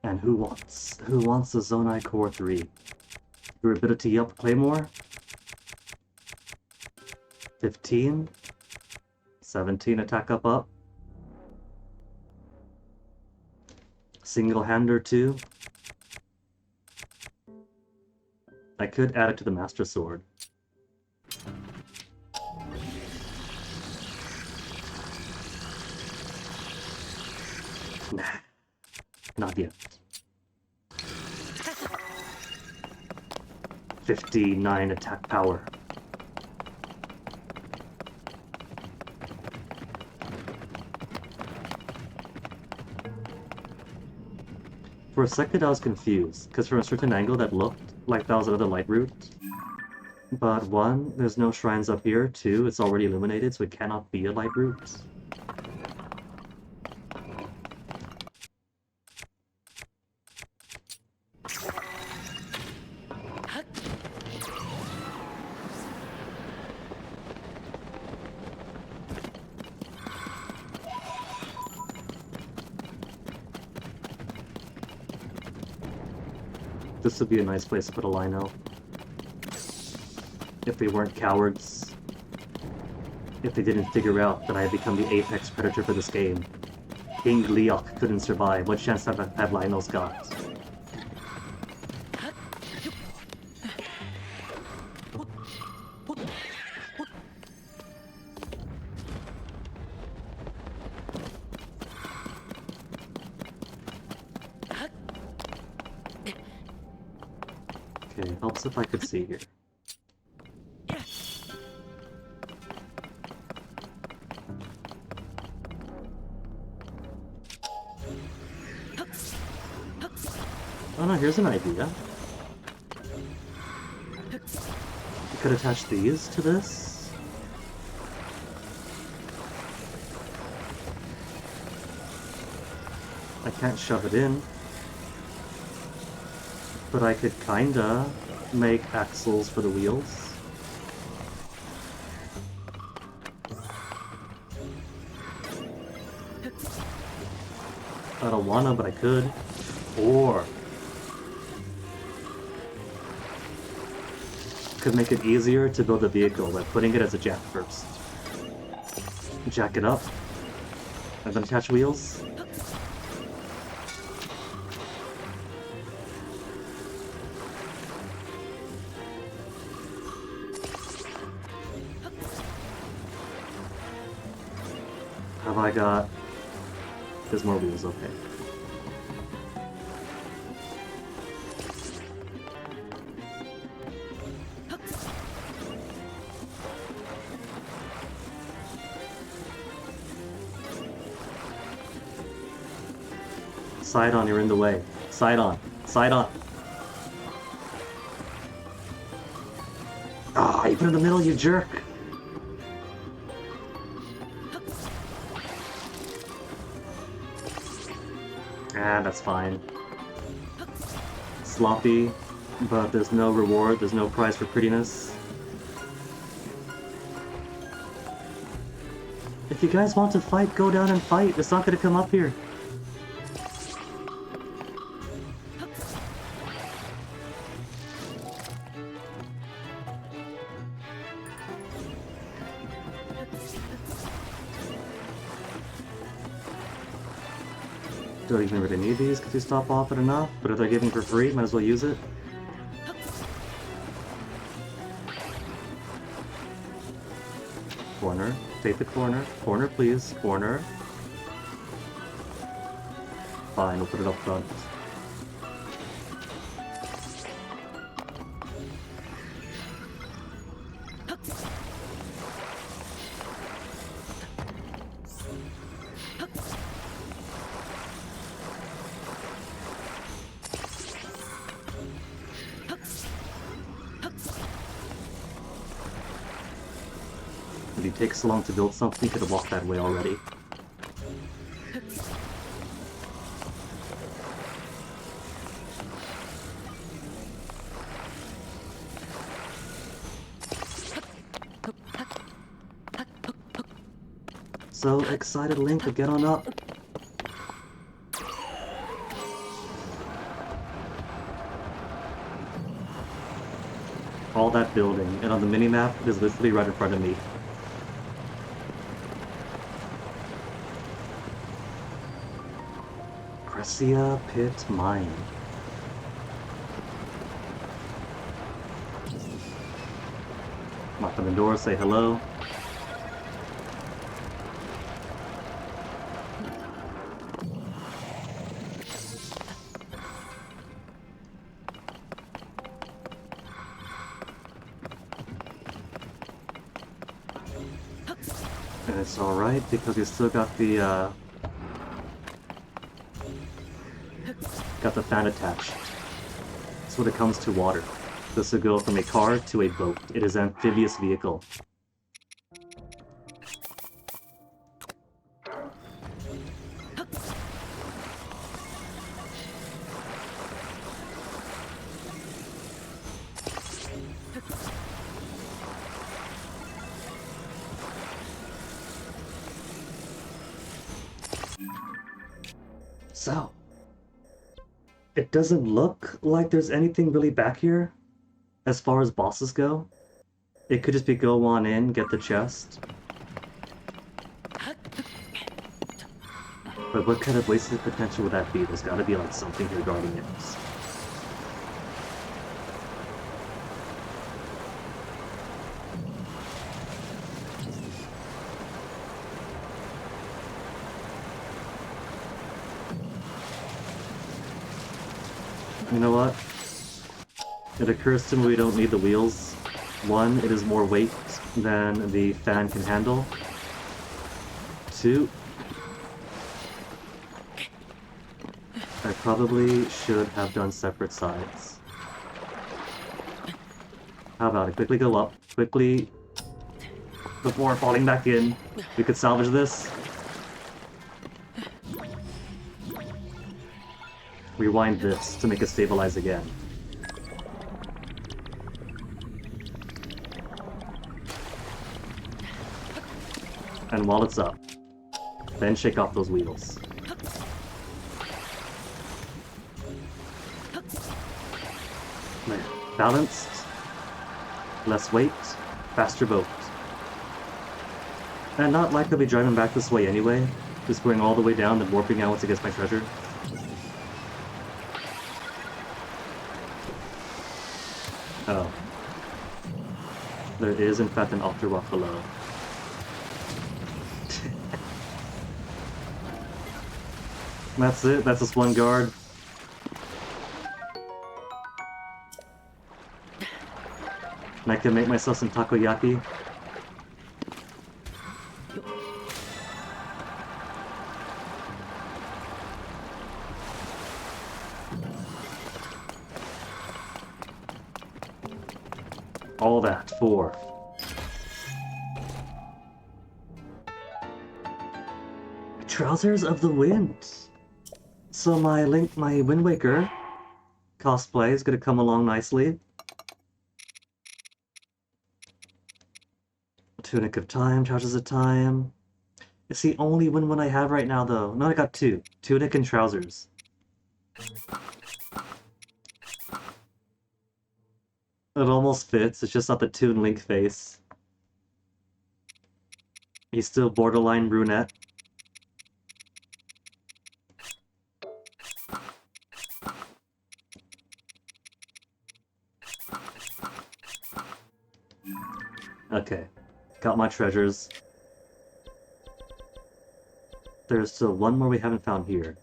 And who wants the Zonai Core 3? Your ability up Claymore? 15? 17 attack up? Single-hander 2? I could add it to the Master Sword. Nah, not yet. 59 attack power. For a second I was confused, because from a certain angle that looked like that was another light route. But one, there's no shrines up here. Two, it's already illuminated, so it cannot be a light route. This would be a nice place to put a lino. If they weren't cowards. If they didn't figure out that I had become the apex predator for this game. King Leok couldn't survive. What chance have linos got? Okay, helps if I could see here. Oh no, here's an idea. You could attach these to this. I can't shove it in. But I could kinda make axles for the wheels. I don't wanna, but I could. Or could make it easier to build a vehicle by putting it as a jack first. Jack it up, and then attach wheels. Have I got... There's more wheels, okay. Side on, you're in the way. Side on. Side on. Ah, you put it in the middle, you jerk! Ah, that's fine. Sloppy, but there's no reward, there's no prize for prettiness. If you guys want to fight, go down and fight. It's not gonna come up here. Don't even really need these because you stop off it enough, but if they're giving for free, might as well use it. Corner. Take the corner. Corner, please. Corner. Fine, we'll put it up front. takes so long to build something, could have walked that way already. So excited, Link, to get on up. All that building, and on the minimap, it is literally right in front of me. Crescia Pit Mine. Knock on the door, say hello. And it's alright because we still got the fan attached. So when it comes to water, this will go from a car to a boat. It is an amphibious vehicle. So, it doesn't look like there's anything really back here, as far as bosses go. It could just be go on in, get the chest. But what kind of wasted potential would that be? There's gotta be like something here guarding it. You know what? It occurs to me we don't need the wheels. One, it is more weight than the fan can handle. Two, I probably should have done separate sides. How about it? Quickly go up, quickly, before falling back in. We could salvage this. Rewind this to make it stabilize again. And while it's up, then shake off those wheels. There. Balanced, less weight, faster boat. And not likely to be driving back this way anyway, just going all the way down and warping out once it gets my treasure. Oh. There is in fact an Octorok below. That's it, that's just one guard. And I can make myself some takoyaki. All that for Trousers of the Wind. So my Wind Waker cosplay is gonna come along nicely. Tunic of Time, Trousers of Time. It's the only one I have right now though. No, I got two. Tunic and Trousers. It almost fits, it's just not the Toon Link face. He's still borderline brunette. Okay, got my treasures. There's still one more we haven't found here.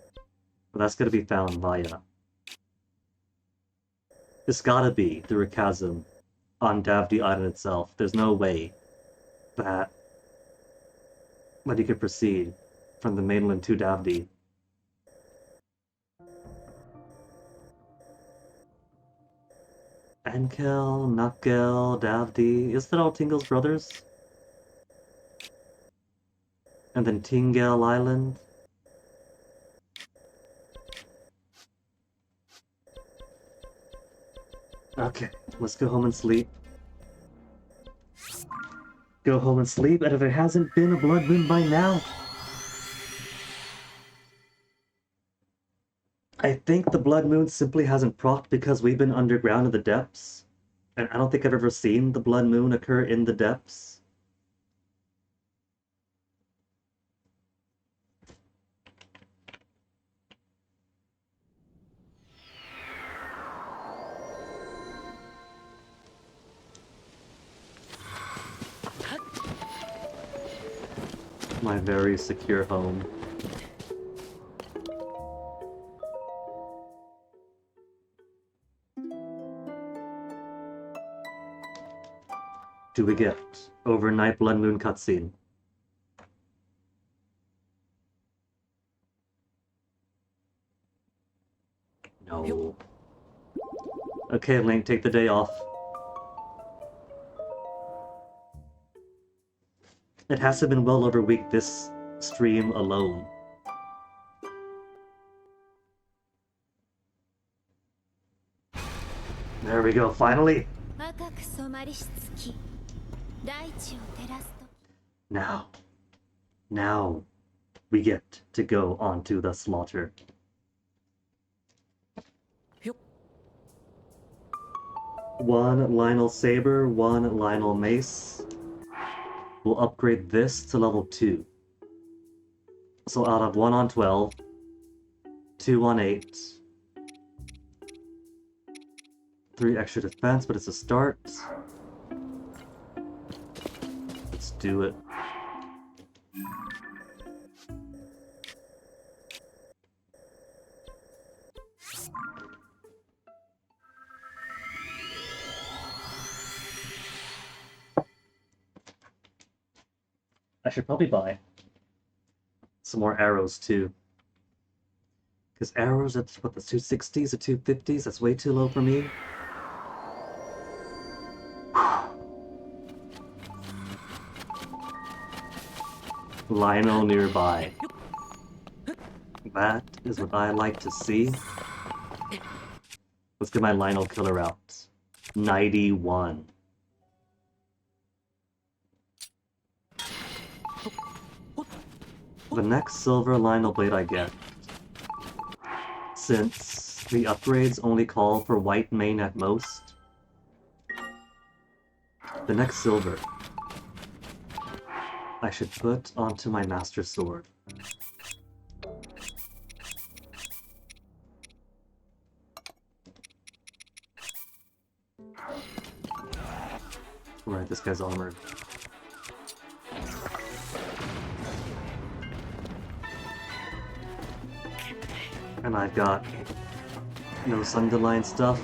But that's gonna be found via... It's gotta be through a chasm on Davdi Island itself. There's no way that you could proceed from the mainland to Davdi. Enkel, Nukkel, Davdi... Is that all Tingle's brothers? And then Tingale Island. Okay, let's go home and sleep. Go home and sleep, and if there hasn't been a blood moon by now, I think the blood moon simply hasn't procced because we've been underground in the depths. And I don't think I've ever seen the blood moon occur in the depths. My very secure home. Do we get overnight blood moon cutscene? No. Okay, Link, take the day off. It has to have been well over a week this stream alone. There we go, finally! Now, we get to go onto the slaughter. One Lionel Saber, one Lionel Mace. We'll upgrade this to level 2. So out of 1 on 12, 2 on 8, 3 extra defense, but it's a start. Let's do it. I should probably buy some more arrows too. Because arrows at what, the 260s or 250s? That's way too low for me. Lionel nearby. That is what I like to see. Let's get my Lionel killer out. 91. The next silver Lionel blade I get, since the upgrades only call for white main at most, the next silver I should put onto my Master Sword. Right, this guy's armored. And I've got no Sunderline stuff.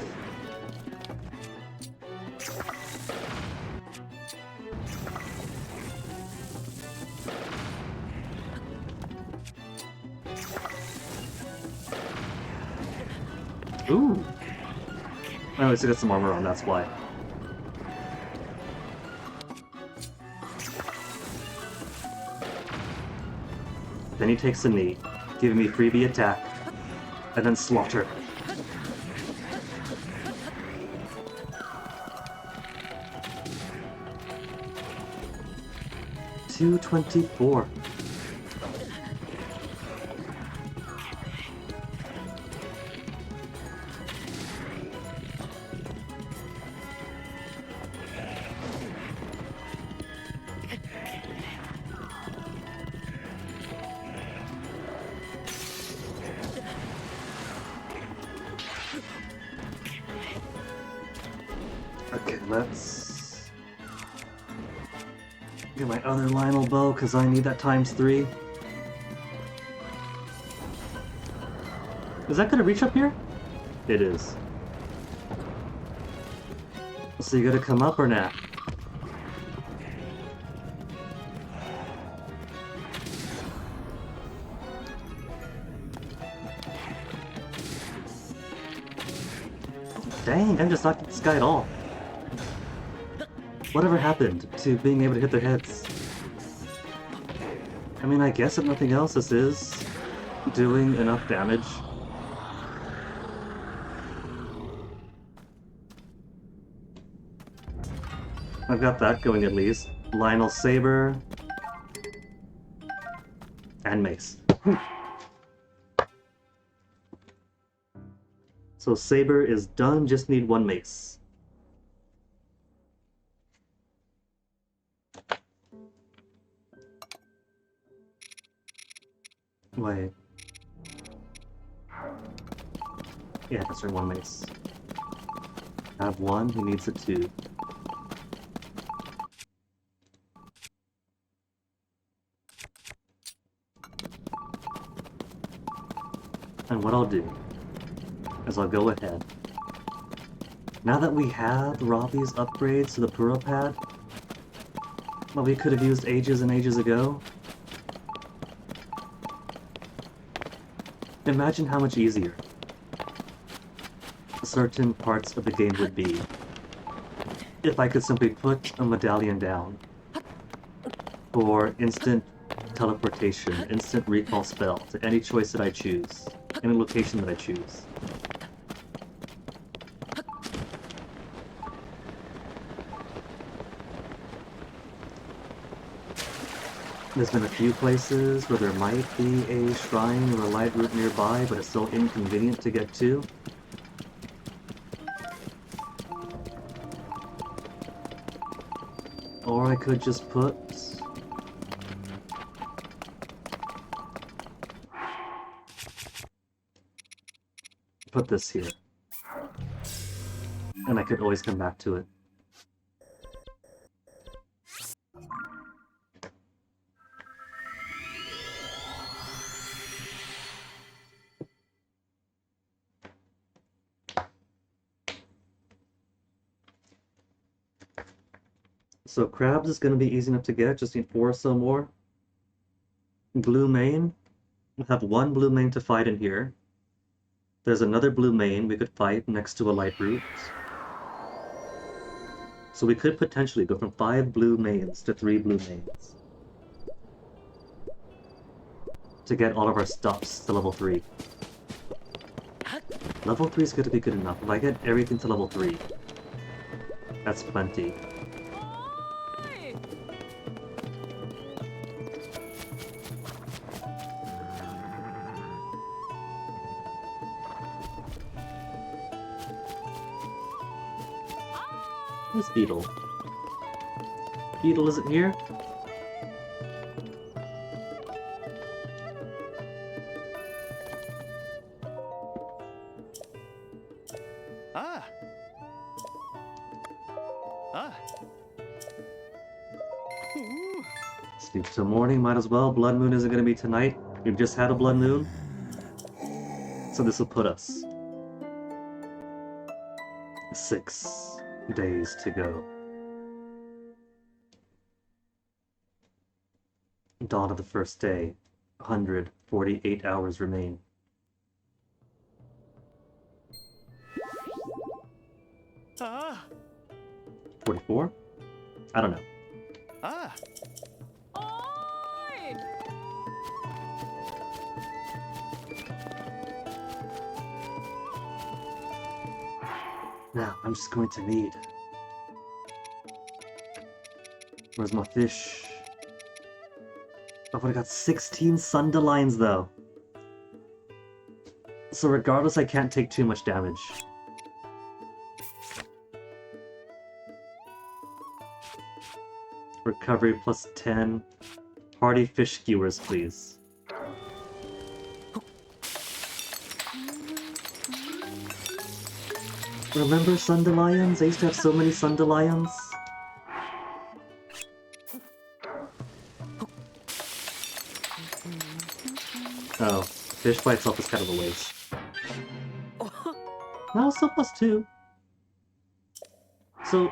Ooh! I at least I got some armor on, that's why. Then he takes a knee, giving me freebie attack. And then slaughter. $224. Okay, let's get my other Lionel bow, because I need that ×3. Is that gonna reach up here? It is. So you gotta come up or not? Dang, I'm just not getting this guy at all. Whatever happened to being able to hit their heads? I mean, I guess if nothing else, this is doing enough damage. I've got that going at least. Lionel Saber. And Mace. So Saber is done, just need one Mace. Wait. Yeah, that's right, one Mace. I have one, he needs a two. And what I'll do is I'll go ahead. Now that we have Robbie's upgrades to the Puro Pad, well, we could have used ages and ages ago. Imagine how much easier certain parts of the game would be if I could simply put a medallion down for instant teleportation, instant recall spell to any choice that I choose, any location that I choose. There's been a few places where there might be a shrine or a light route nearby, but it's still inconvenient to get to. Or I could just put this here. And I could always come back to it. So crabs is going to be easy enough to get, just need 4 or so more. Blue main, we'll have 1 blue main to fight in here. There's another blue main we could fight next to a light route. So we could potentially go from 5 blue mains to 3 blue mains to get all of our stuffs to level 3. Level 3 is going to be good enough. If I get everything to level 3, that's plenty. Where's Beetle? Beetle isn't here? Ah. Ah. Ooh. Sleep till morning, might as well. Blood moon isn't going to be tonight. We've just had a blood moon. So this will put us 6 days to go. Dawn of the first day. 148 hours remain. Ah. 44? I don't know. Ah. Now, I'm just going to need... Where's my fish? I've only got 16 Sundelions, though. So regardless, I can't take too much damage. Recovery plus 10. Party fish skewers, please. Remember Sundelions? I used to have so many Sundelions. Oh, fish by itself is kind of a waste. No, still plus 2. So,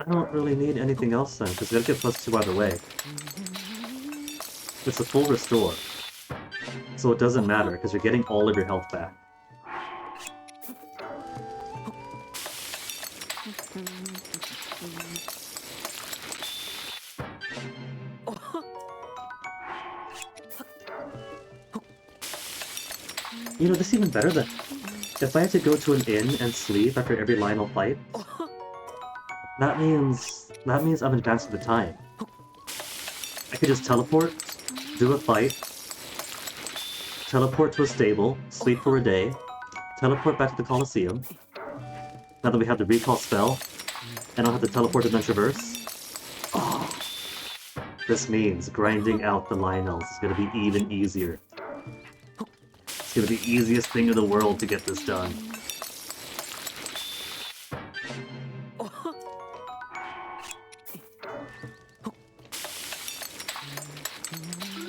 I don't really need anything else then, because we gotta get plus 2 either way. It's a full restore. So it doesn't matter, because you're getting all of your health back. You know, this is even better than if I had to go to an inn and sleep after every Lionel fight. That means I'm advanced with the time. I could just teleport, do a fight, teleport to a stable, sleep for a day, teleport back to the Colosseum. Now that we have the recall spell, and I'll have to teleport to Ventureverse. Oh, this means grinding out the Lionels is gonna be even easier. It's gonna be the easiest thing in the world to get this done.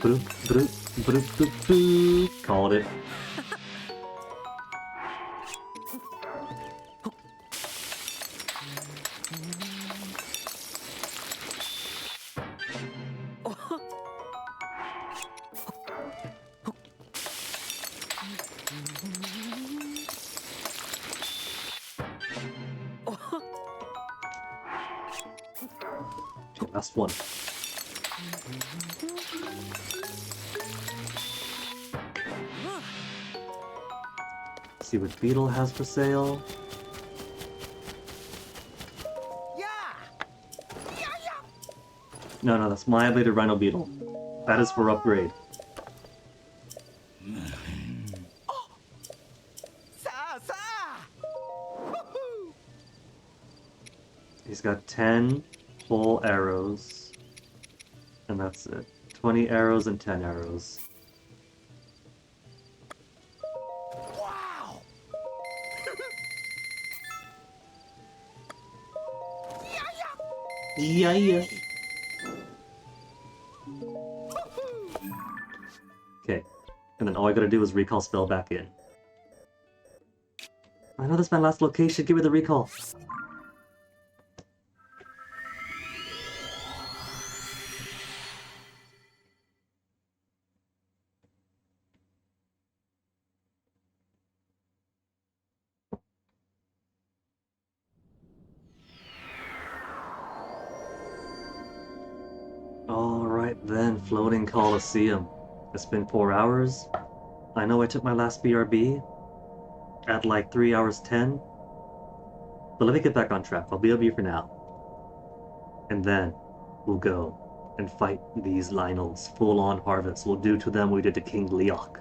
Broop, broop, broop, broop, broop. Called it. Okay, last one. See what Beetle has for sale. No, that's my bladed Rhino Beetle. That is for upgrade. He's got 10 full arrows. And that's it. 20 arrows and 10 arrows. Wow! Yeah. Okay. And then all I gotta do is recall spell back in. I know this is my last location. Give me the recall. Alright then, Floating Coliseum. It's been 4 hours. I know I took my last BRB at like 3 hours 10. But let me get back on track. I'll BRB for now. And then we'll go and fight these Lionels. Full-on harvest. We'll do to them what we did to King Leok.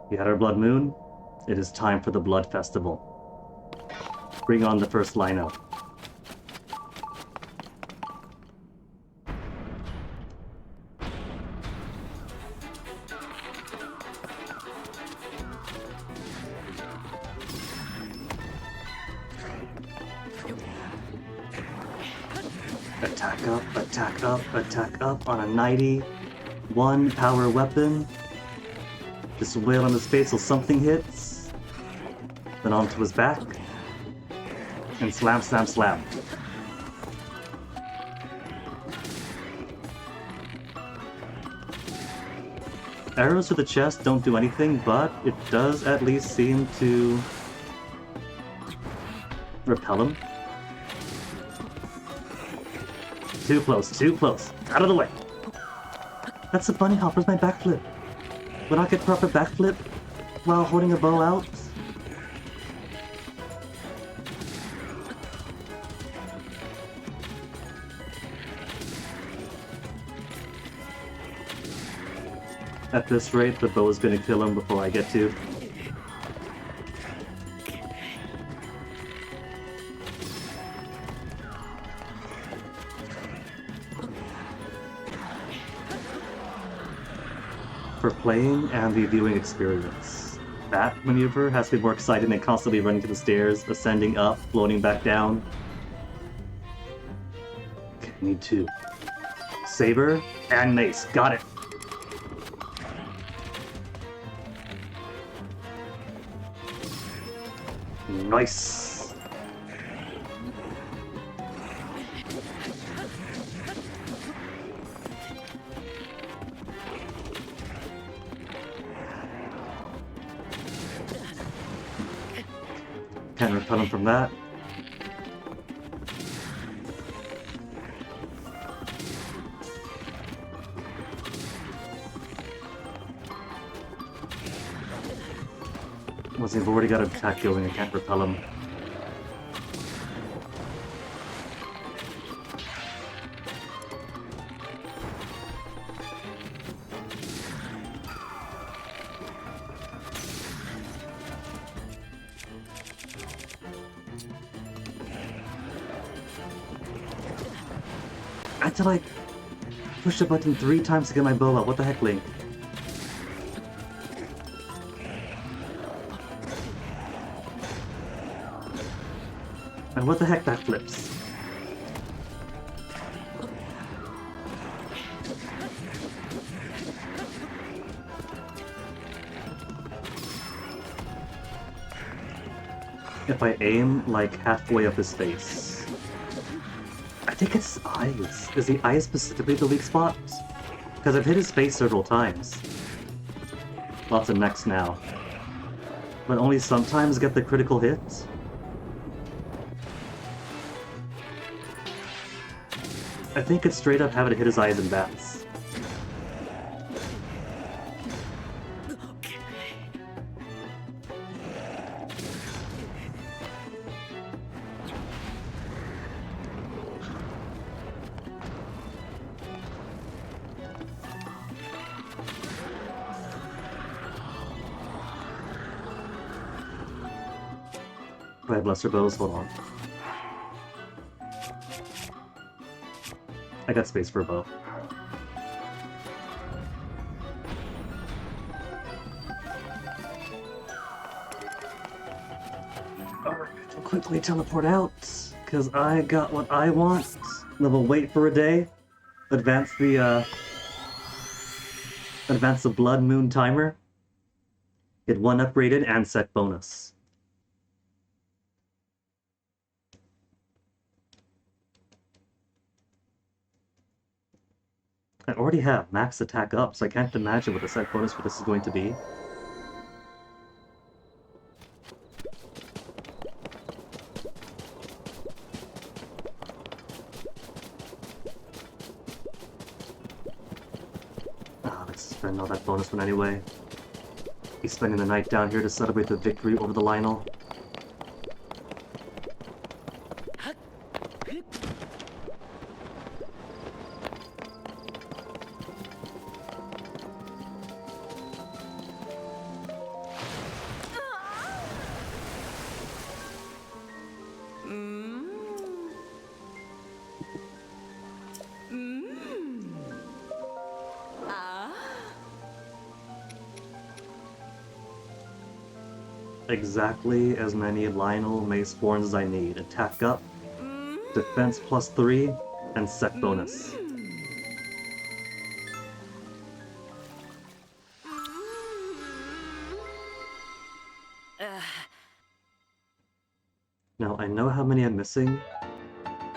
We had our blood moon. It is time for the blood festival. Bring on the first lino. Attack up on a 91 power weapon. Just wail on his face till something hits. Then onto his back. And slam, slam, slam. Arrows to the chest don't do anything, but it does at least seem to repel him. Too close, too close. Out of the way. That's a bunny hop. Where's my backflip? Would I get proper backflip while holding a bow out? At this rate, the bow is gonna kill him before I get to. For playing and the viewing experience, that maneuver has been more exciting than constantly running to the stairs, ascending up, floating back down. Okay, need two. Saber and mace, got it. Nice. Can't repel him from that. Once they've already got an attack going, I can't repel him. I had to like push the button 3 times to get my bow out. What the heck, Link? And what the heck, that flips? If I aim like halfway up his face. I think it's eyes. Is the eye specifically the weak spot? Because I've hit his face several times. Lots of necks now. But only sometimes get the critical hit. I think it's straight up having to hit his eyes and bats. Right, Lesser Bows, hold on. I got space for a bow. Alright, I'll quickly teleport out, because I got what I want. Then we'll wait for a day. Advance the Blood Moon timer. Get 1 upgraded and set bonus. I already have max attack up, so I can't imagine what the set bonus for this is going to be. Let's spend all that bonus one anyway. He's spending the night down here to celebrate the victory over the Lionel. exactly as many Lionel Mace Spawns as I need. Attack up, defense +3, and sec bonus. Now I know how many I'm missing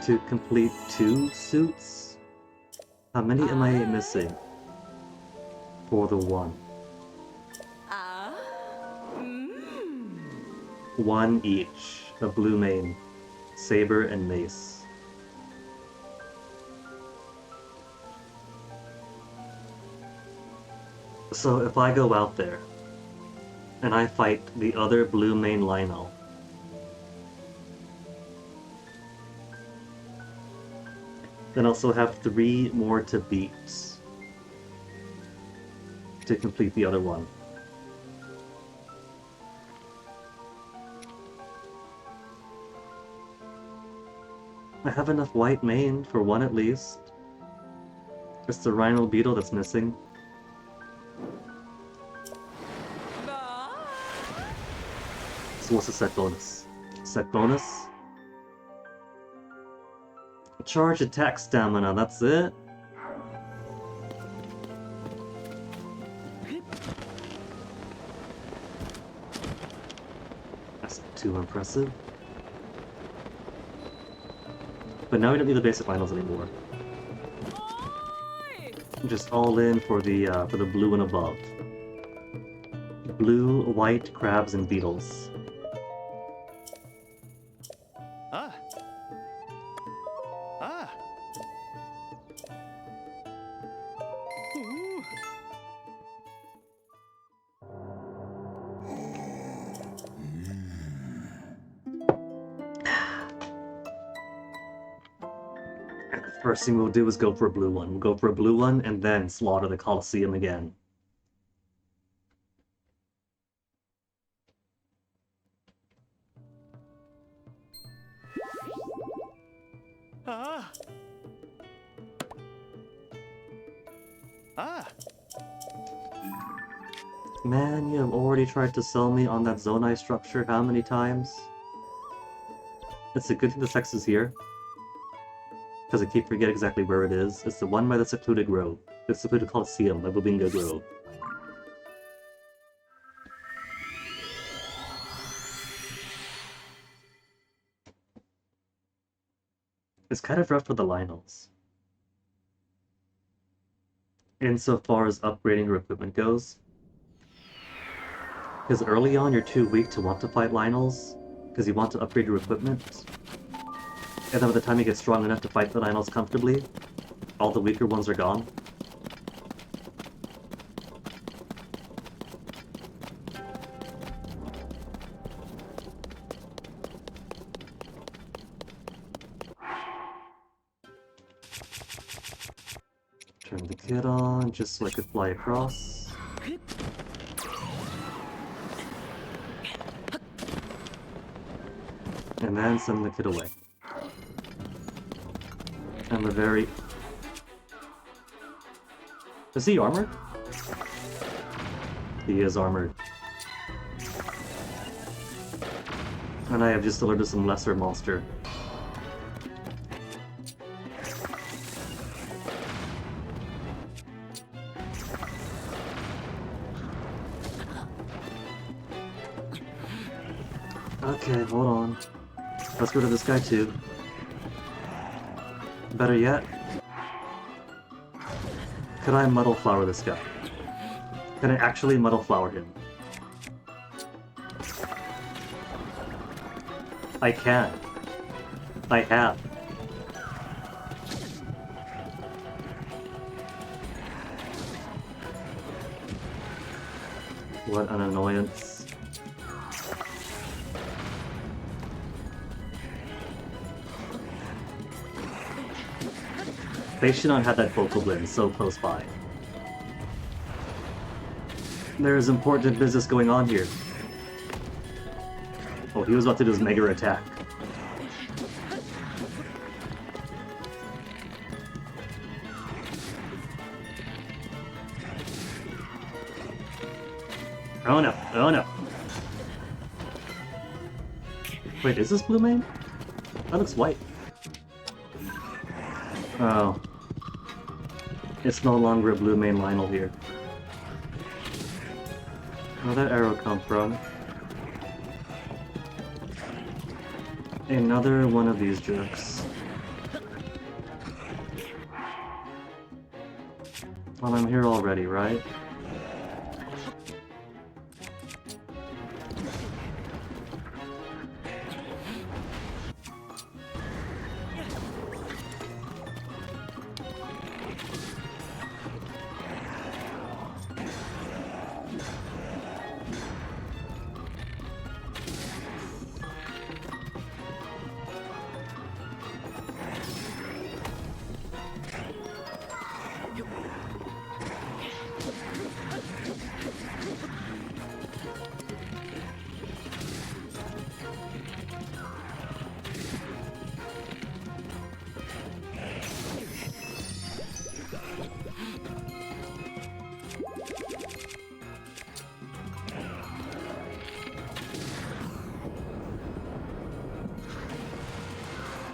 to complete 2 suits. How many am I missing for the 1? 1 each. A blue mane, saber, and mace. So if I go out there and I fight the other blue mane Lionel, then I also have 3 more to beat to complete the other one. I have enough white mane for 1 at least. It's the Rhino Beetle that's missing. So what's the set bonus? Set bonus? Charge attack stamina, that's it? That's too impressive. But now we don't need the basic finals anymore. Just all in for the blue and above. Blue, white, crabs, and beetles. First thing we'll do is go for a blue one. We'll go for a blue one and then slaughter the Colosseum again. Man, you have already tried to sell me on that Zonai structure how many times? It's a good thing the sex is here, because I keep forgetting exactly where it is. It's the one by the secluded grove. The secluded Colosseum by Bubinga Grove. It's kind of rough for the Lionels. Insofar as upgrading your equipment goes. Because early on you're too weak to want to fight Lionels, because you want to upgrade your equipment. And then by the time you get strong enough to fight the Lionels comfortably, all the weaker ones are gone. Turn the kit on, just so I could fly across. And then send the kid away. And the very... Is he armored? He is armored. And I have just alerted some lesser monster. Okay, hold on. Let's go to this guy too. Better yet, could I muddle flower this guy? Can I actually muddle flower him? I can. I have. What an annoyance. They should not have that vocal blend so close by. There is important business going on here. Oh, he was about to do his mega attack. Oh no, oh no. Wait, is this blue main? That looks white. Oh. It's no longer a blue main Lionel here. Where'd that arrow come from? Another one of these jerks. Well, I'm here already, right?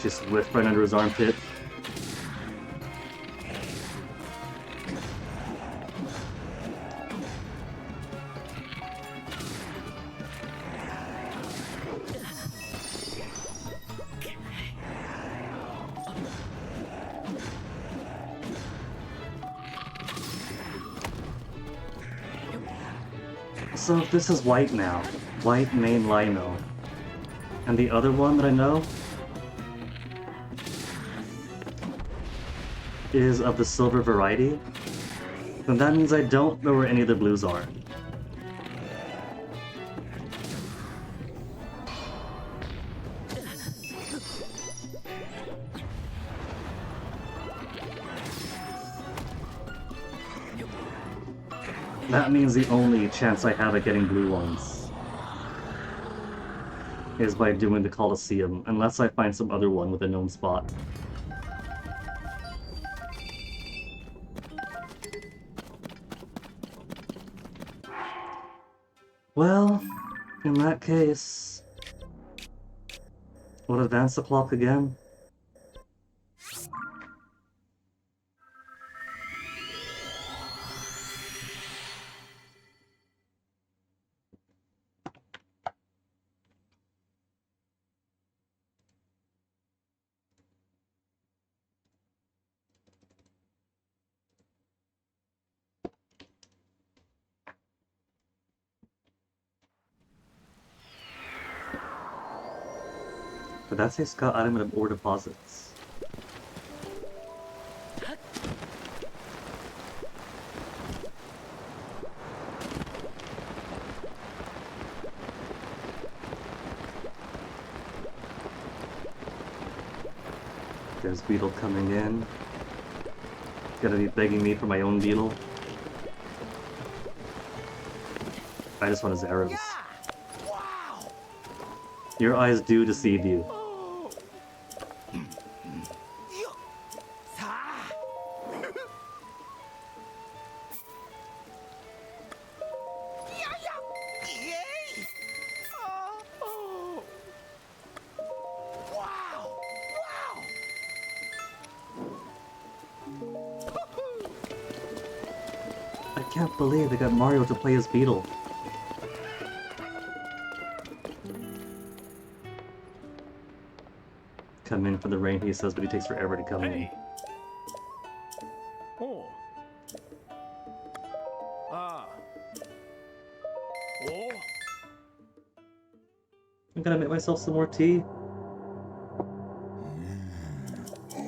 Just whiffed right under his armpit. So this is white now. White main Lino. And the other one that I know is of the silver variety, then that means I don't know where any of the blues are. That means the only chance I have at getting blue ones is by doing the Colosseum, unless I find some other one with a known spot. Well, in that case, we'll advance the clock again. But that's a Scott item of ore deposits. There's Beetle coming in. Gonna be begging me for my own Beetle. I just want his arrows. Wow. Your eyes do deceive you. I can't believe they got Mario to play as Beetle. Come in for the rain, he says, but he takes forever to come in. Oh. Ah. Oh. I'm gonna make myself some more tea.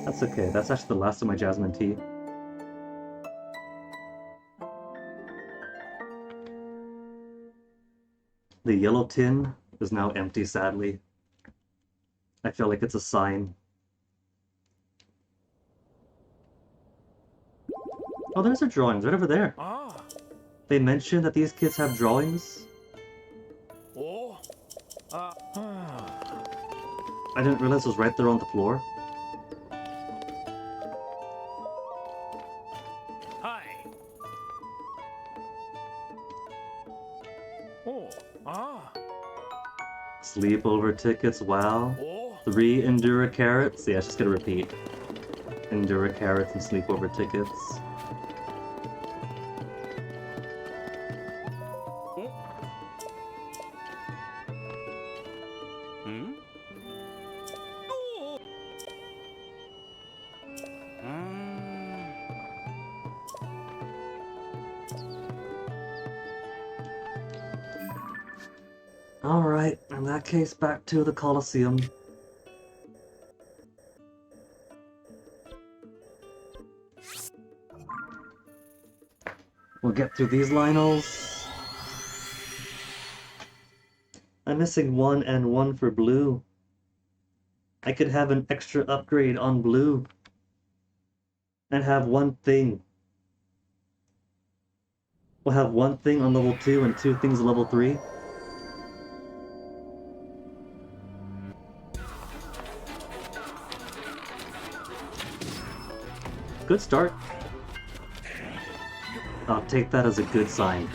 That's okay, that's actually the last of my jasmine tea. The yellow tin is now empty, sadly. I feel like it's a sign. Oh, there's their drawings right over there. Ah. They mentioned that these kids have drawings. Oh. Ah. I didn't realize it was right there on the floor. Hi. Oh. Ah. Sleepover tickets, wow. 3 Endura carrots. Yeah, it's just gonna repeat. Endura carrots and sleepover tickets. Alright, in that case, back to the Colosseum. We'll get through these Lionels. I'm missing 1 and 1 for blue. I could have an extra upgrade on blue. And have 1 thing. We'll have 1 thing on level 2 and 2 things on level 3. Good start. I'll take that as a good sign.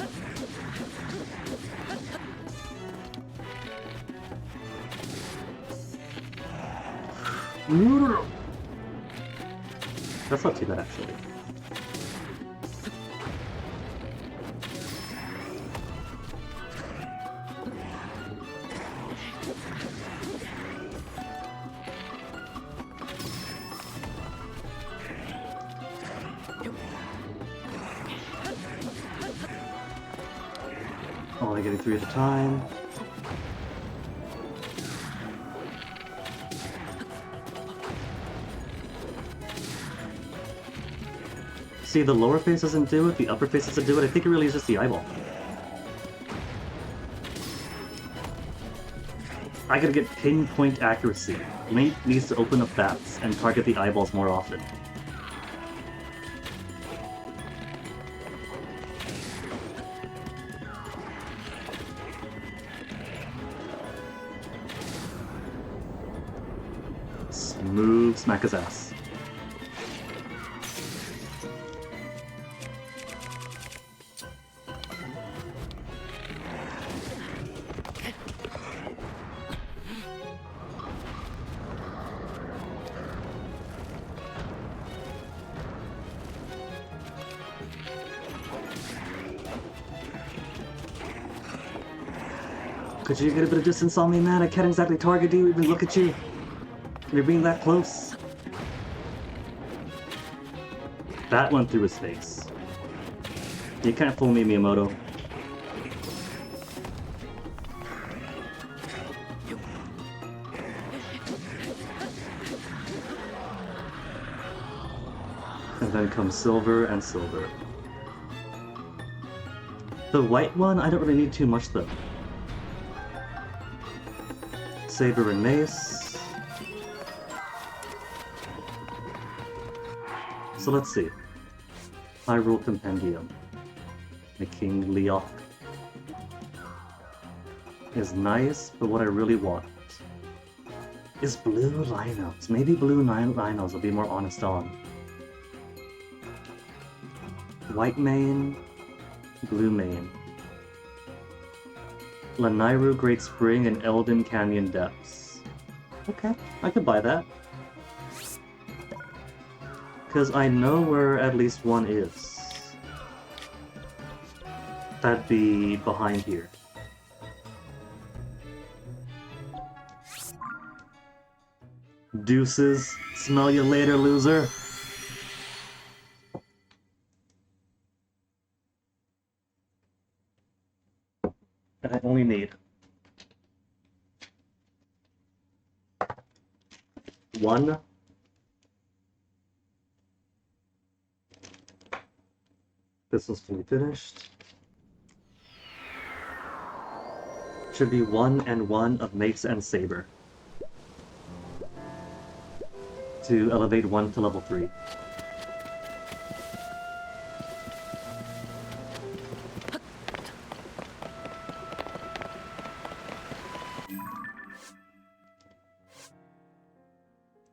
That's not too bad, actually. Only getting 3 at a time. See, the lower face doesn't do it, the upper face doesn't do it. I think it really is just the eyeball. I gotta get pinpoint accuracy. Mate needs to open up bats and target the eyeballs more often. Smooth smack his ass. Could you get a bit of distance on me, man? I can't exactly target you, even look at you. You're being that close. That went through his face. You can't fool me, Miyamoto. And then comes silver and silver. The white one, I don't really need too much though. Saber and mace. So let's see. Hyrule Compendium. The King Leok is nice, but what I really want is blue Linos. Maybe blue Linos will be more honest on. White mane, blue mane. Lanairu Great Spring and Elden Canyon Depths. Okay, I could buy that. Because I know where at least one is. That'd be behind here. Deuces. Smell you later, loser. And I only need one. This one's fully finished. Should be 1 and 1 of Mace and Saber. To elevate 1 to level 3.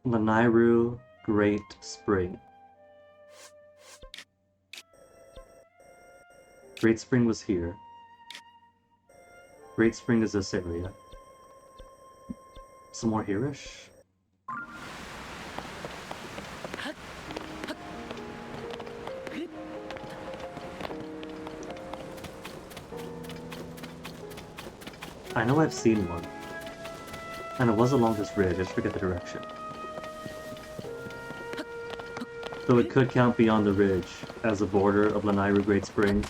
Lanairu Great Spring. Great Spring was here. Great Spring is this area. Some more here-ish? I know I've seen one. And it was along this ridge, I just forget the direction. Though it could count beyond the ridge, as a border of Lanairu Great Spring.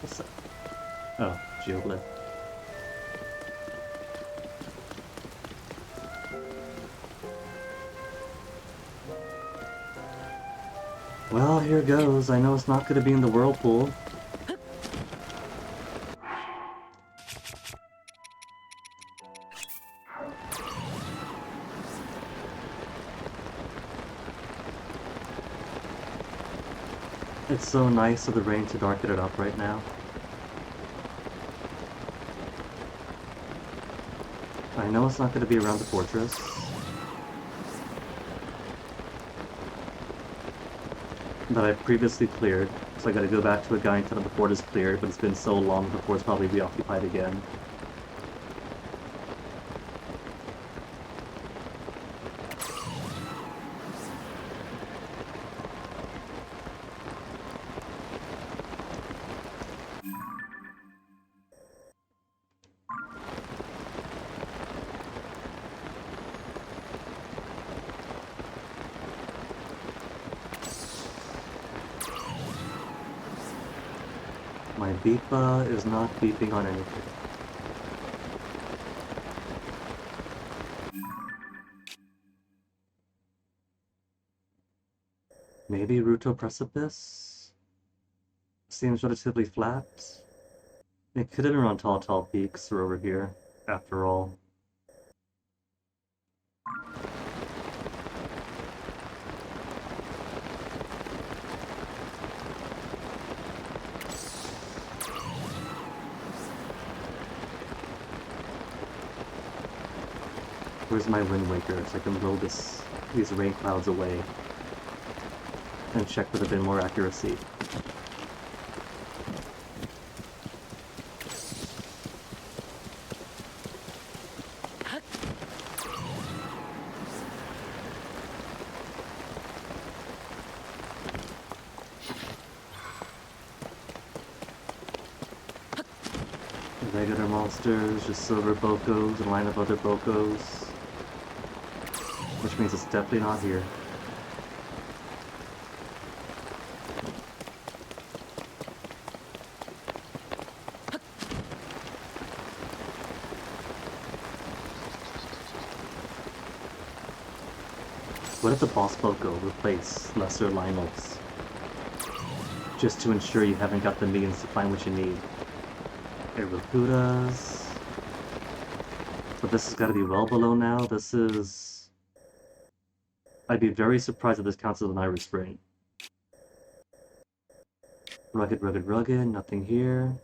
What's that? Oh, geoglyph. Well, here goes. I know it's not going to be in the whirlpool. It's so nice of the rain to darken it up right now. I know it's not going to be around the fortress. That I previously cleared, so I gotta go back to a guy and tell him the fort is cleared, but it's been so long the fort's probably reoccupied again. My beepa is not beeping on anything. Maybe Ruto Precipice? Seems relatively flat. It could have been on tall peaks or over here, after all. Where's my Wind Waker so I can blow these rain clouds away and check with a bit more accuracy. Regular monsters, just silver Bokos, and a line of other Bokos. Which means it's definitely not here. What if the boss Boko replace lesser Lionels? Just to ensure you haven't got the means to find what you need. Aerokudas. But this has got to be well below now. This is... I'd be very surprised if this counts as an Iris Spring. Rugged, rugged, rugged. Nothing here.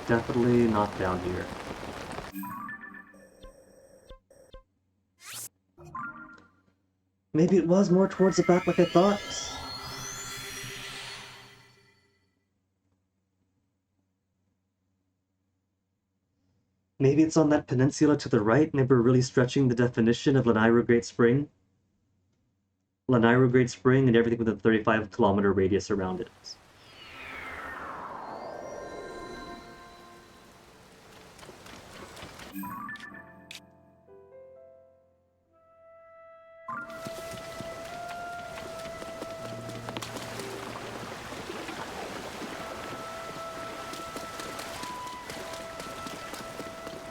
Definitely not down here. Maybe it was more towards the back like I thought. Maybe it's on that peninsula to the right. Maybe we're really stretching the definition of Lanairu Great Spring. Lanairu Great Spring and everything within a 35-kilometer radius around it.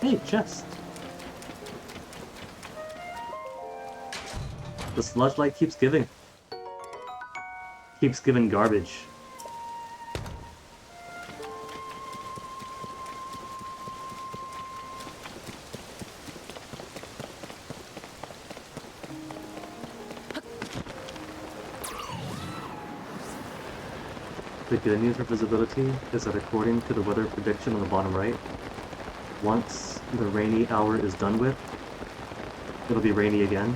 Hey, chest! The sludge light keeps giving. Keeps giving garbage. The good news for visibility is that according to the weather prediction on the bottom right, once the rainy hour is done with, it'll be rainy again.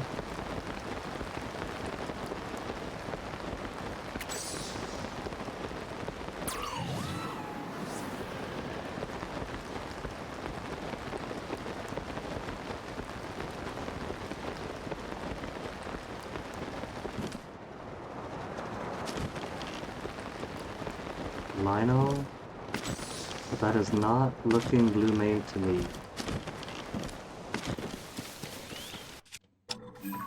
Lino, but that is not looking blue main to me.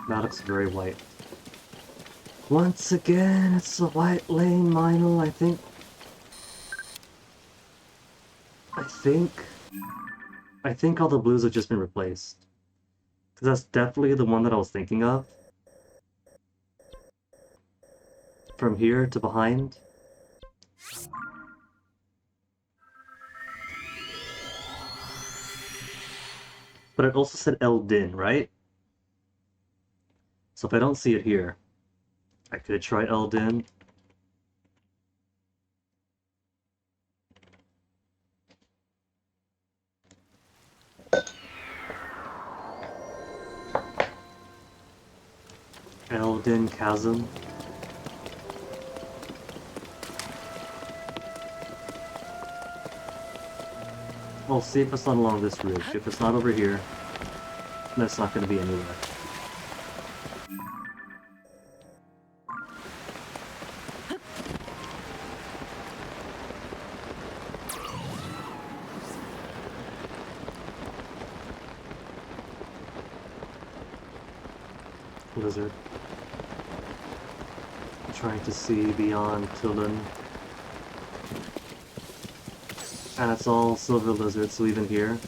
That looks very white. Once again, it's a white lane, Mino, I think. I think all the blues have just been replaced. Because that's definitely the one that I was thinking of. From here to behind. But it also said Eldin, right? So if I don't see it here, I could try Eldin. Eldin Chasm. We'll see if it's not along this route. If it's not over here, then it's not going to be anywhere. Lizard. I'm trying to see beyond Tilden. And it's all silver lizards, so even here,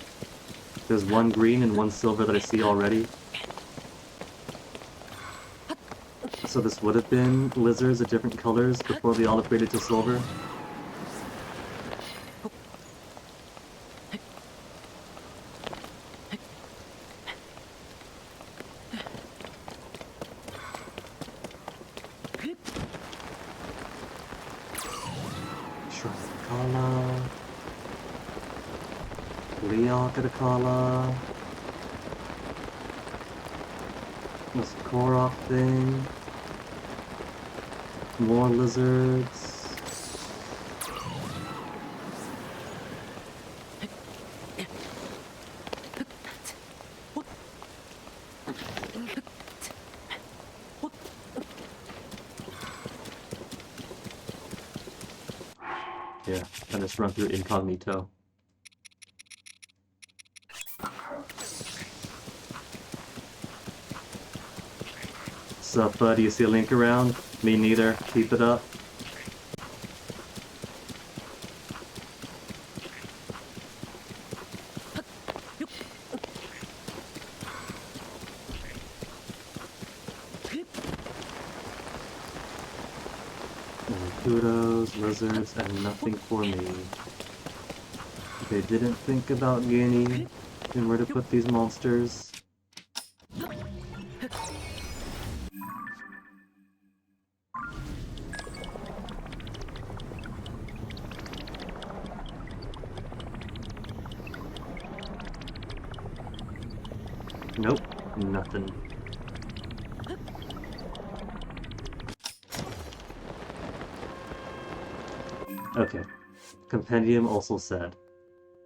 there's one green and one silver that I see already. So this would have been lizards of different colors before they all upgraded to silver. Shrakala. Leokadakala. This Korok thing. More lizards. Yeah, and just run through incognito. Sup, do you see a link around? Me neither. Keep it up. Kudos, lizards, and nothing for me. They didn't think about Guinea and where to put these monsters. Nope, nothing. Okay. Compendium also said,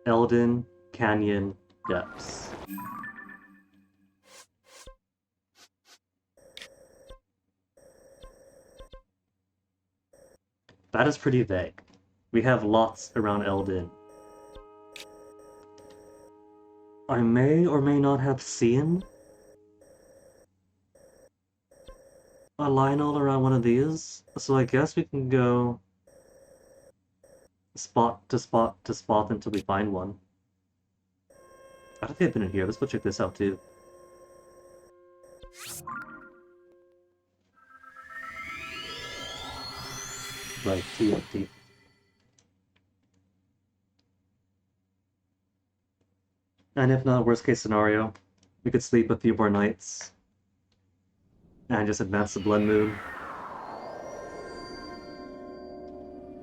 Eldin, Canyon, Depths. That is pretty vague. We have lots around Eldin. I may or may not have seen a Lionel around one of these, so I guess we can go spot to spot to spot until we find one. I don't think I've been in here. Let's go check this out too. Right, TFT. And if not, worst case scenario, we could sleep a few more nights and just advance the Blood Moon.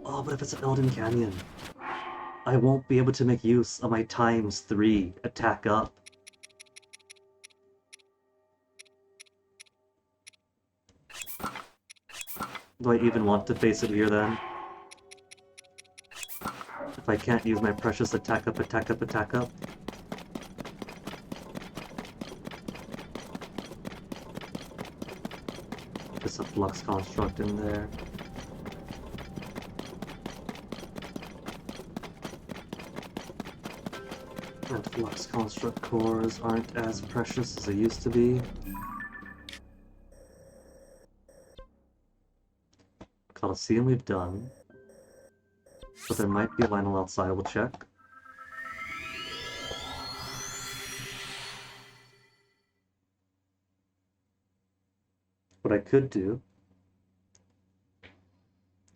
Oh, but if it's an Elden Canyon, I won't be able to make use of my ×3 attack up. Do I even want to face it here then? If I can't use my precious attack up, attack up, attack up? There's a flux construct in there. And flux construct cores aren't as precious as they used to be. Colosseum we've done. But there might be a Lionel outside, we'll check. What I could do...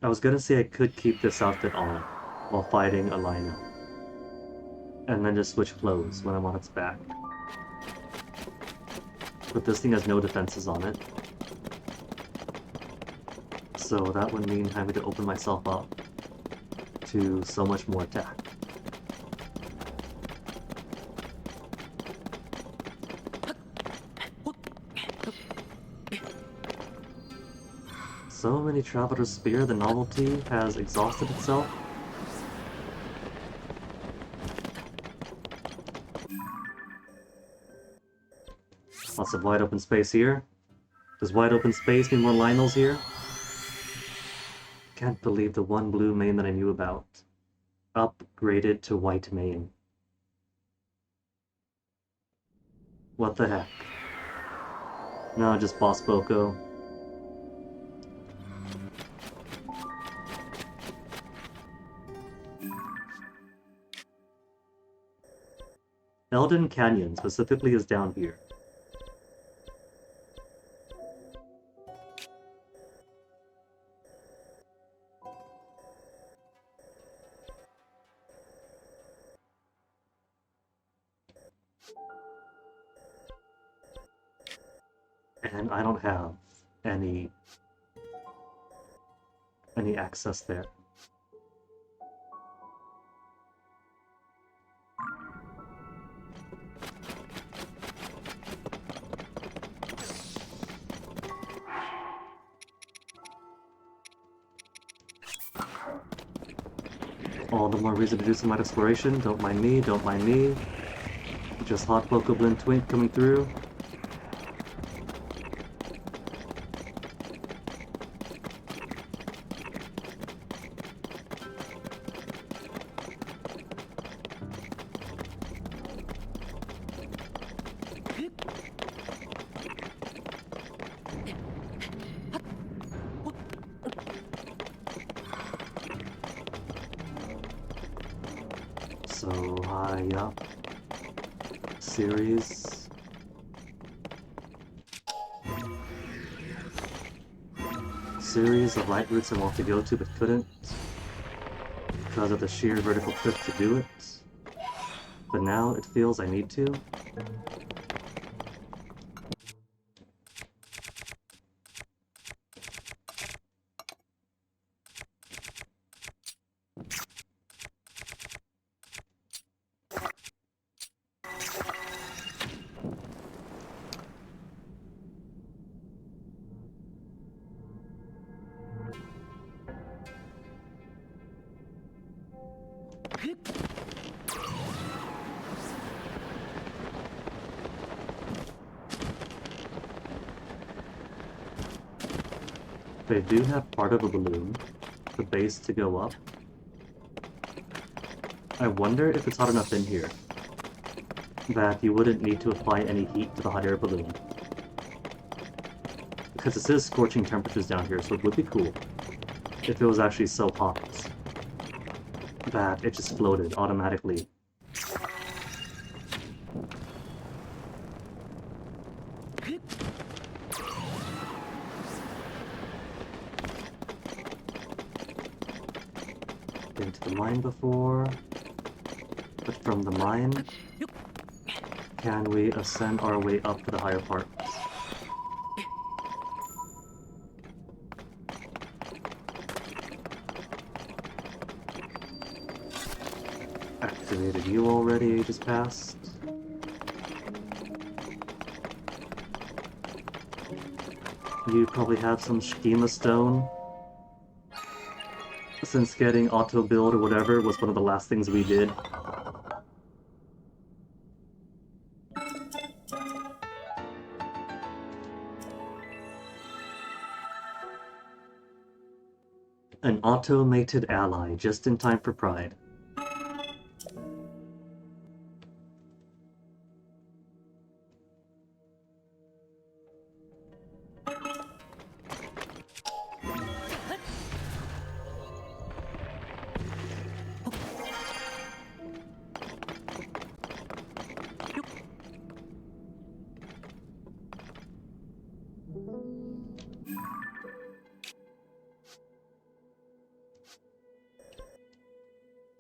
I was gonna say I could keep this outfit on while fighting a Lionel. And then just switch clothes when I'm on its back. But this thing has no defenses on it. So that would mean having to open myself up to so much more attack. So many Traveler's Spear, the novelty has exhausted itself. Lots of wide open space here. Does wide open space mean more Lionels here? Can't believe the one blue main that I knew about. Upgraded to white main. What the heck? No, just Boss Boko. Elden Canyon specifically is down here. And I don't have any access there. All the more reason to do some light exploration. Don't mind me, don't mind me. Just hot Bokoblin Twink coming through. So high up. Series. Series of light routes I want to go to but couldn't because of the sheer vertical cliff to do it. But now it feels I need to. They do have part of a balloon, the base to go up. I wonder if it's hot enough in here that you wouldn't need to apply any heat to the hot air balloon. Because it says scorching temperatures down here, so it would be cool if it was actually so hot that it just floated automatically. Been to the mine before, but from the mine, can we ascend our way up to the higher parts? Activated you already, ages past. You probably have some schema stone. Since getting auto build or whatever was one of the last things we did. An automated ally, just in time for Pride.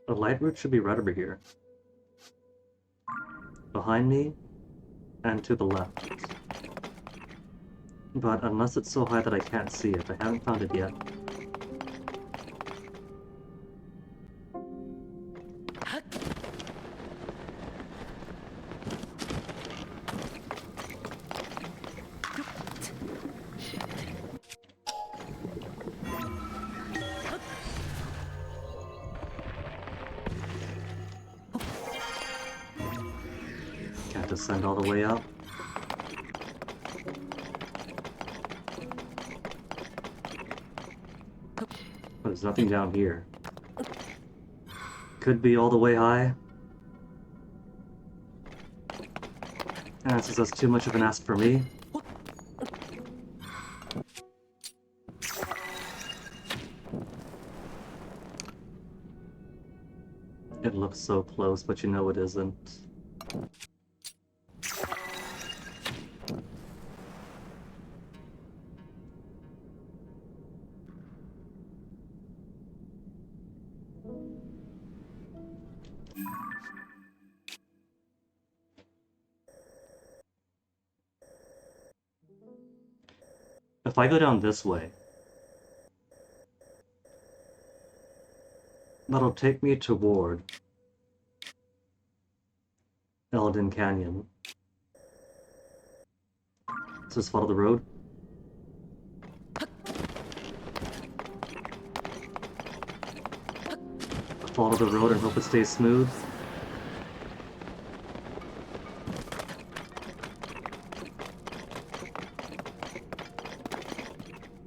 The light route should be right over here. Behind me, and to the left. But unless it's so high that I can't see it, I haven't found it yet. Can't descend all the way up. But there's nothing down here. Could be all the way high. And since that's too much of an ask for me. It looks so close, but you know it isn't. If I go down this way, that'll take me toward Eldin Canyon. So just follow the road. Follow the road and hope it stays smooth.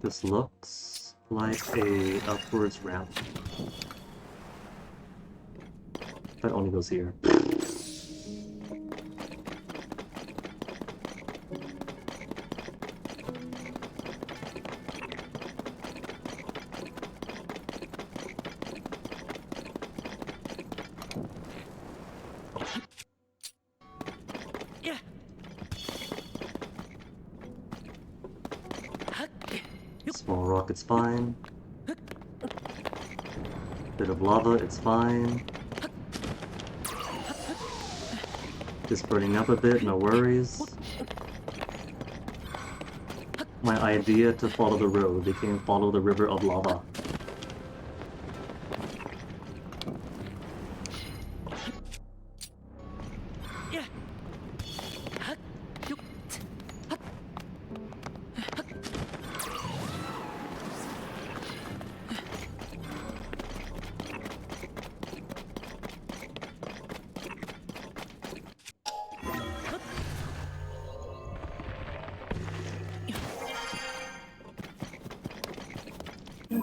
This looks like a upwards ramp. That only goes here. Small rock, it's fine. Bit of lava, it's fine. Just burning up a bit, no worries. My idea to follow the road became follow the river of lava.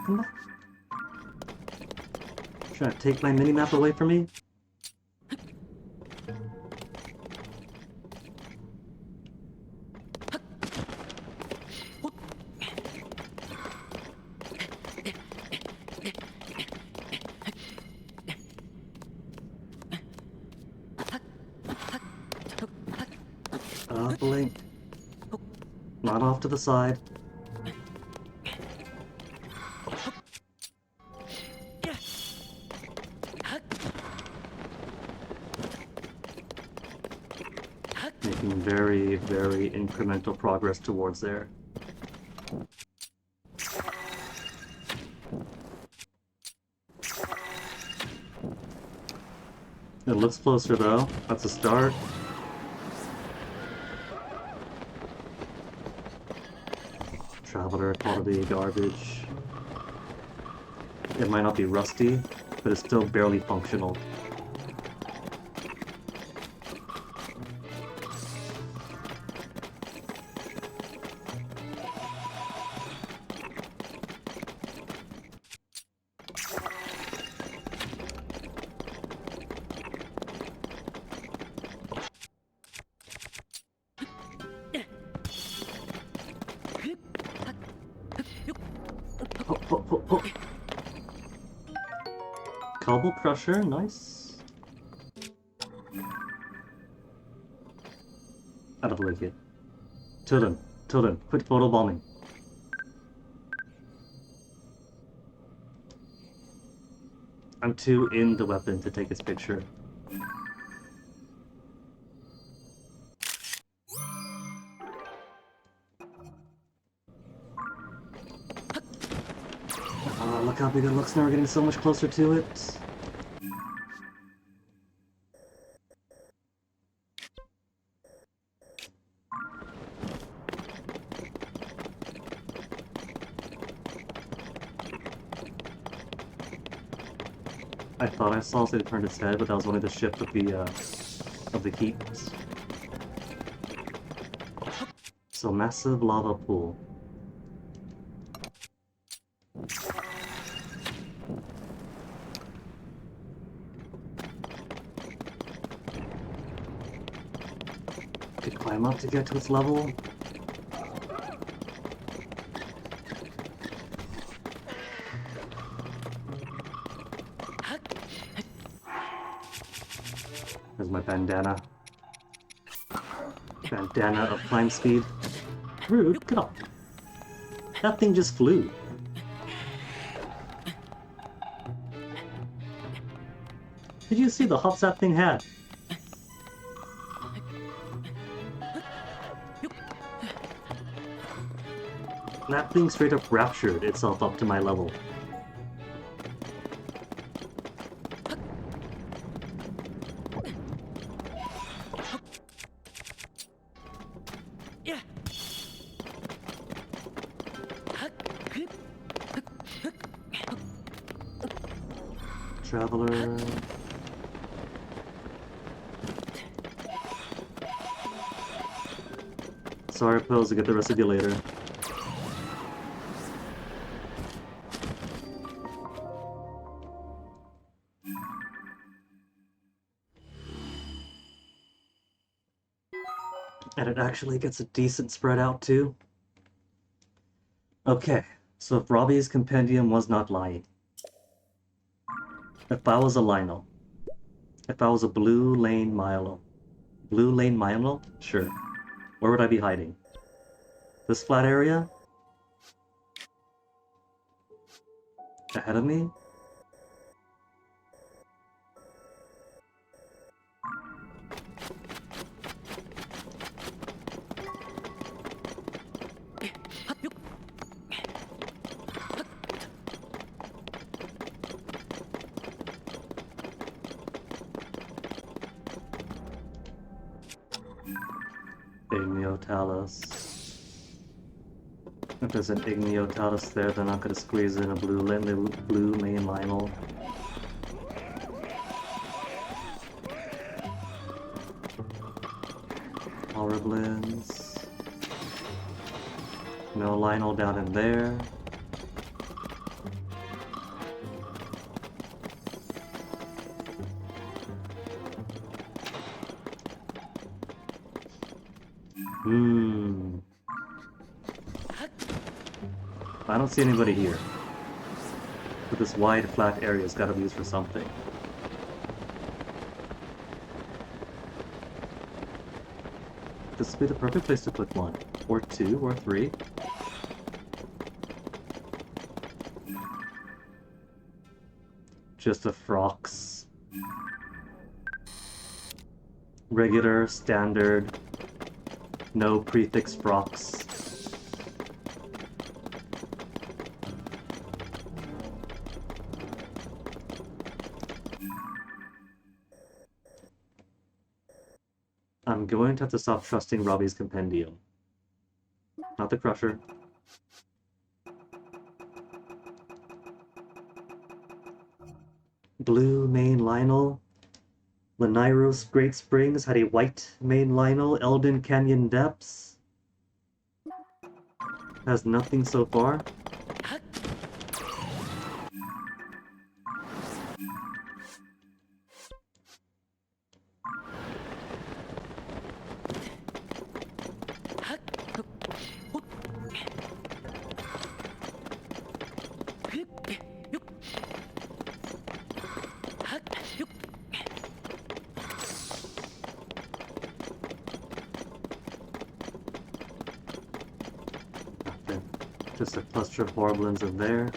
Come back. Trying to take my mini-map away from me? Blink. Not off to the side. Making very, very incremental progress towards there. It looks closer though. That's a start. Traveler quality garbage. It might not be rusty, but it's still barely functional. Oh. Cobble Crusher, nice. Out of the way, kid. Tilden, quit photobombing. I'm too in the weapon to take its picture. Oh, look how big it looks now, we're getting so much closer to it. I thought I saw it turned its head, but that was only the shift of the heat. So massive lava pool. Could climb up to get to its level. There's my bandana. Bandana of climb speed. Rude, get off. That thing just flew. Did you see the hops that thing had? That thing straight up raptured itself up to my level. Traveler. Sorry, Pills, to get the rest of you later. And it actually gets a decent spread out too. Okay, so if Robbie's compendium was not lying, if I was a Lino, if I was a Blue Lane Milo, sure. Where would I be hiding? This flat area? Ahead of me? Igniotalus. If there's an Igniotalus there, they're not gonna squeeze in a blue main Lionel. Horriblins. No Lionel down in there. I don't see anybody here. But this wide, flat area's gotta be used for something. This would be the perfect place to put one. Or two, or three. Just the frocks. Regular, standard, no prefix frocks. I'm going to have to stop trusting Robbie's compendium. Not the Crusher. Blue main Lionel. Lanairos Great Springs had a white main Lionel. Eldon Canyon Depths has nothing so far. Nothing. Just a cluster of Horriblins in there.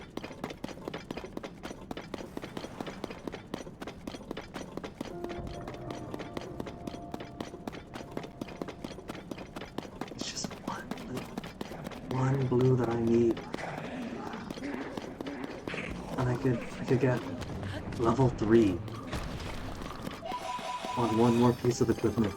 It's just one blue that I need. And I could get level 3 on one more piece of equipment.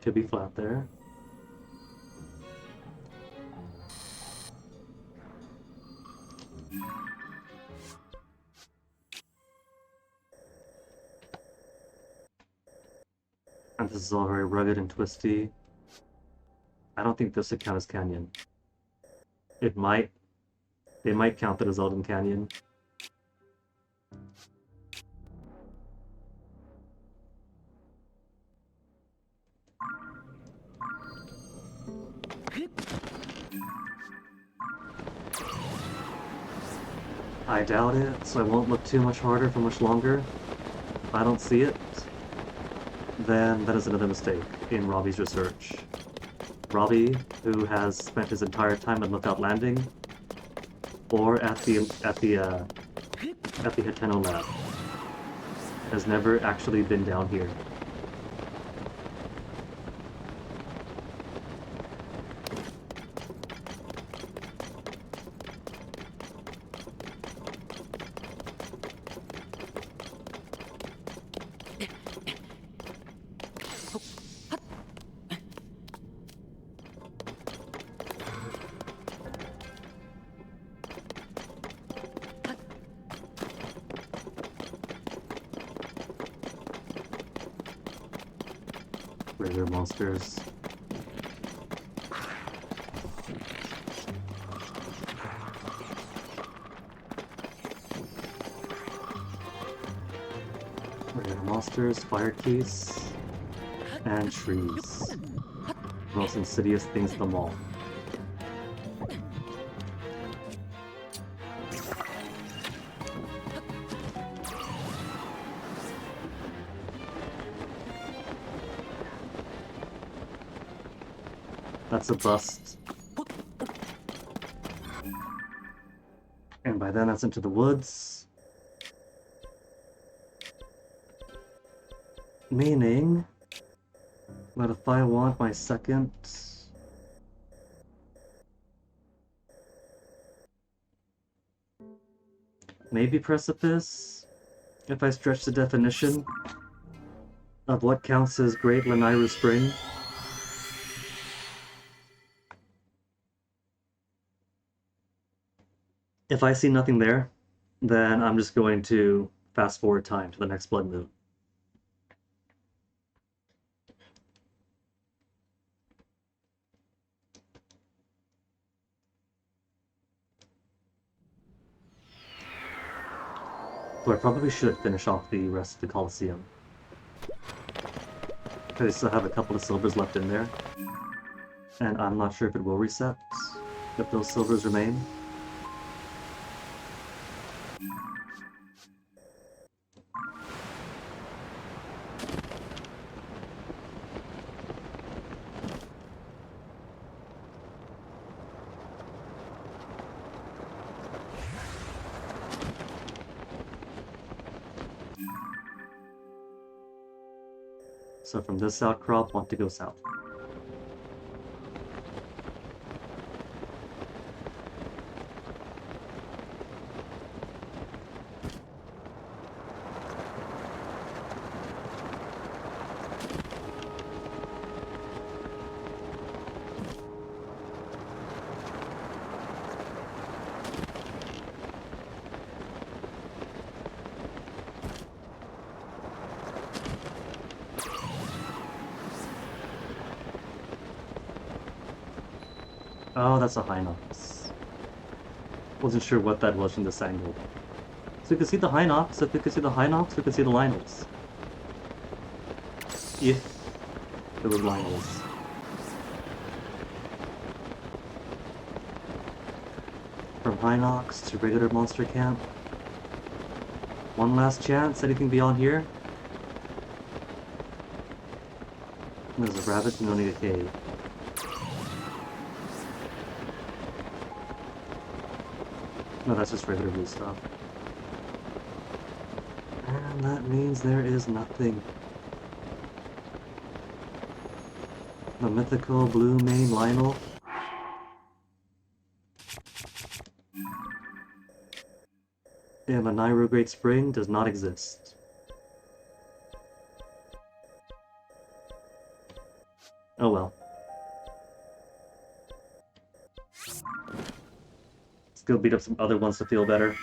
Could be flat there. And this is all very rugged and twisty. I don't think this would count as canyon. It might. They might count it as Eldon Canyon. I doubt it, so I won't look too much harder for much longer. If I don't see it, then that is another mistake in Robbie's research. Robbie, who has spent his entire time at Lookout Landing, or at the Hateno lab, has never actually been down here. Razor monsters. Razor monsters, fire keys, and trees. The most insidious things of them all. That's a bust. And by then that's into the woods. Meaning that if I want my second... maybe precipice? If I stretch the definition of what counts as Great Lanairu Spring. If I see nothing there, then I'm just going to fast forward time to the next blood moon. So I probably should finish off the rest of the Colosseum. Because I still have a couple of silvers left in there. And I'm not sure if it will reset, if those silvers remain. So from this outcrop, want to go south. Oh, that's a Hinox. Wasn't sure what that was from this angle. So we could see the Hinox. If we could see the Hinox, we could see the Lynels. If there was Lynels. From Hinox to regular monster camp. One last chance. Anything beyond here? There's a rabbit and only a cave. No, that's just regular blue stuff. And that means there is nothing. The mythical blue mane Lionel. And the Nairo Great Spring does not exist. Oh well. Let's go beat up some other ones to feel better.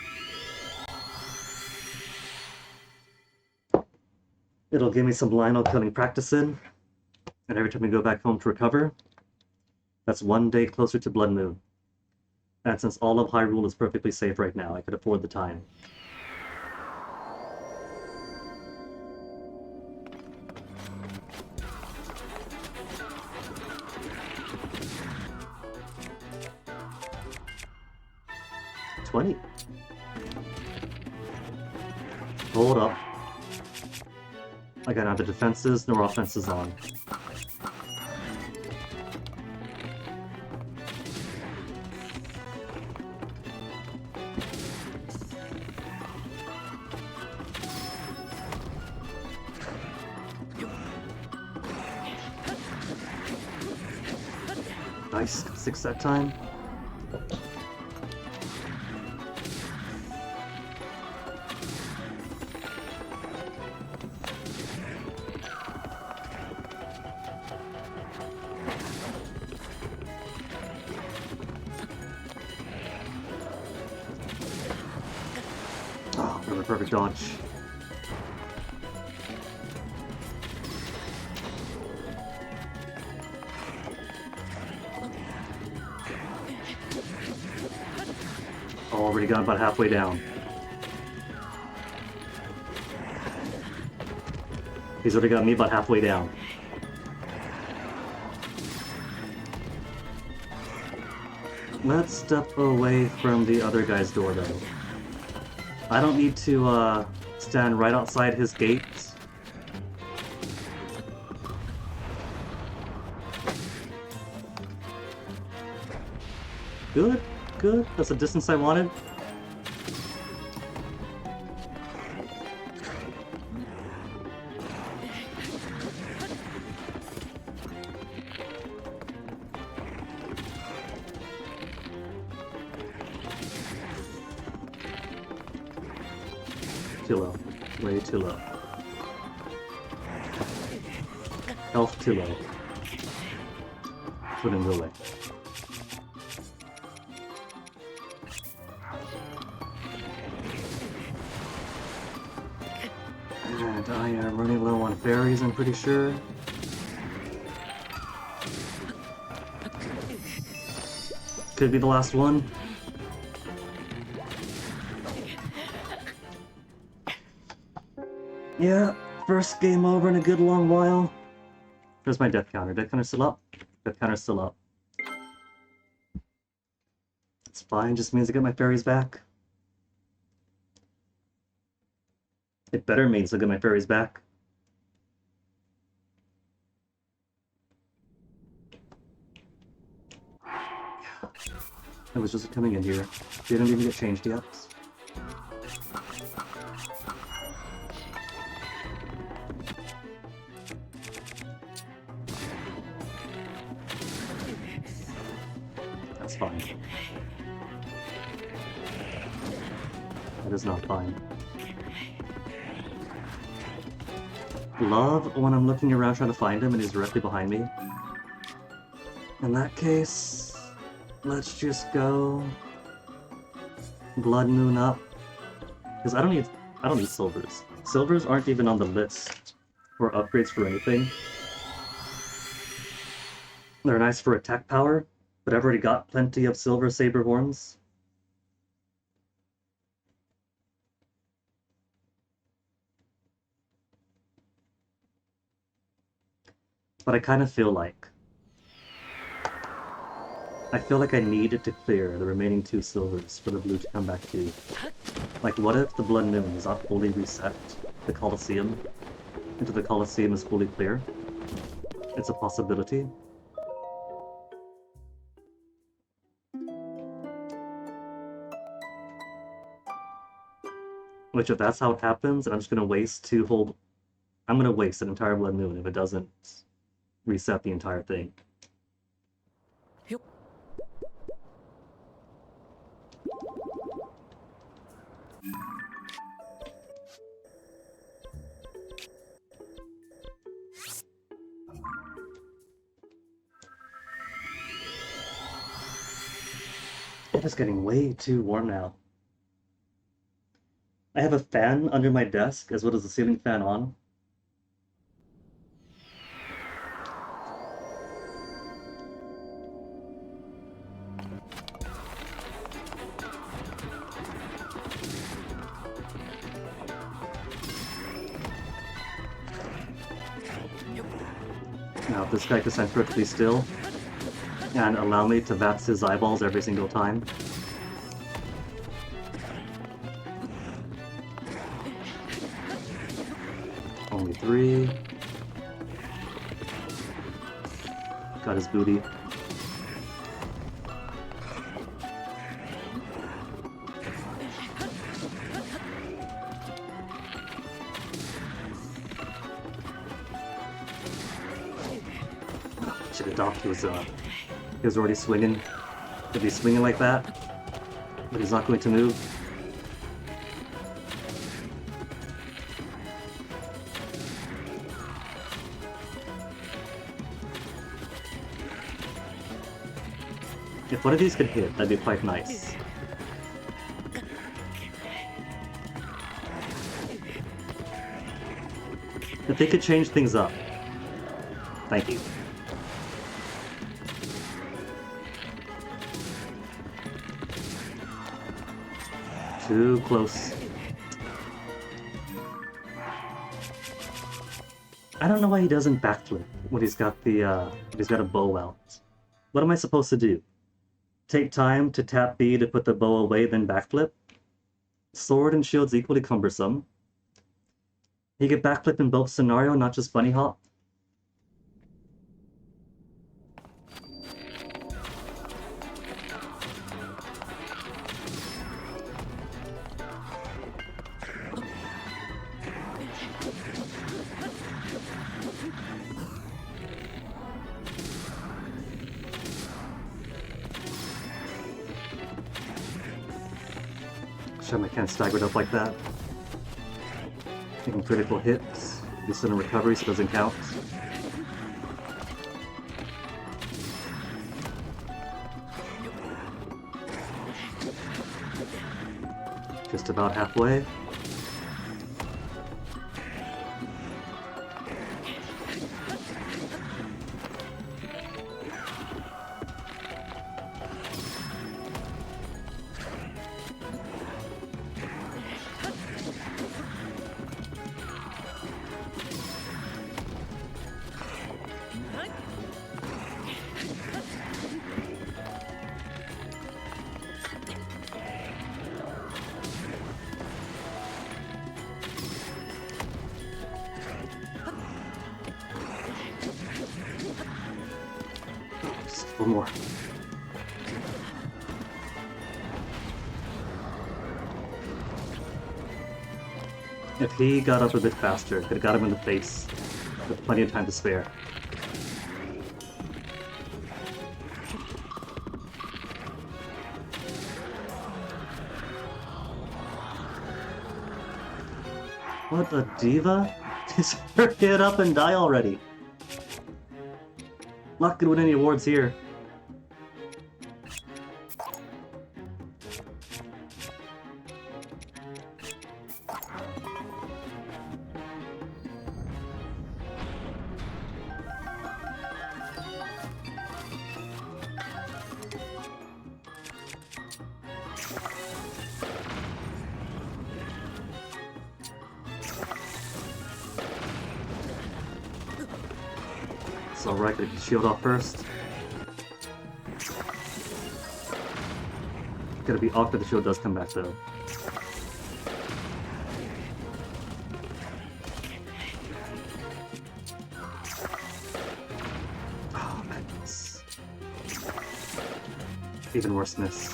It'll give me some Lionel killing practice in. And every time we go back home to recover, that's one day closer to Blood Moon. And since all of Hyrule is perfectly safe right now, I could afford the time. $20. Hold up. I got neither defenses nor offenses on. Nice, 6 that time. Oh, another perfect dodge. Already got about halfway down. He's already got me about halfway down. Let's step away from the other guy's door, though. I don't need to stand right outside his gate. Good, good. That's the distance I wanted. Too low. Way too low. Health too low. Put him away. And I am running low on fairies, I'm pretty sure. Could be the last one. Yeah, first game over in a good long while. There's my death counter. Death counter's still up. Death counter's still up. It's fine, just means I get my fairies back. It better means I get my fairies back. I was just coming in here. Didn't even get changed yet. That's fine. That is not fine. Love when I'm looking around trying to find him and he's directly behind me. In that case, let's just go Blood Moon up. Because I don't need silvers. Silvers aren't even on the list for upgrades for anything. They're nice for attack power, but I've already got plenty of silver saber horns. But I kind of feel like I needed to clear the remaining 2 silvers for the blue to come back to. Like, what if the Blood Moon does not fully reset the Colosseum into the Colosseum is fully clear? It's a possibility. Which, if that's how it happens, and I'm just gonna waste I'm gonna waste an entire Blood Moon if it doesn't reset the entire thing. Yep. It is getting way too warm now. I have a fan under my desk as well as the ceiling fan on. Now, if this guy could stand perfectly still and allow me to vats his eyeballs every single time. Only 3. Got his booty. Should have docked. He was already swinging. If he's swinging like that, but he's not going to move. If one of these could hit, that'd be quite nice. If they could change things up. Thank you. Too close. I don't know why he doesn't backflip when he's got a bow out. What am I supposed to do? Take time to tap B to put the bow away, then backflip? Sword and shield's equally cumbersome. He could backflip in both scenario, not just bunny hop. Shame I can't stagger it up like that. Taking critical hits. This in a recovery, so it doesn't count. Just about halfway. One more. If he got up a bit faster, could have got him in the face with plenty of time to spare. What a diva? Just get up and die already. Not gonna win any awards here. It's alright, get the shield off first. Gonna be awkward if the shield does come back though. Oh, goodness. Even worse miss.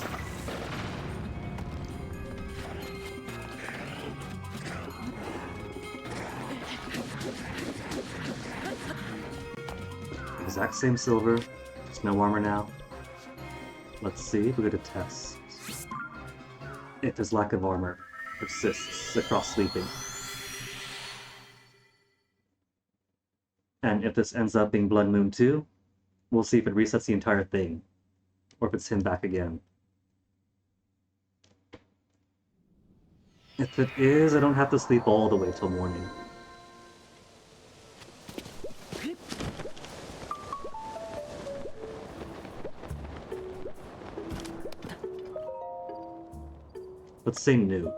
Exact same silver, just no armor now. Let's see if we go to test. If his lack of armor persists across sleeping. And if this ends up being Blood Moon 2, we'll see if it resets the entire thing, or if it's him back again. If it is, I don't have to sleep all the way till morning. Let's say new.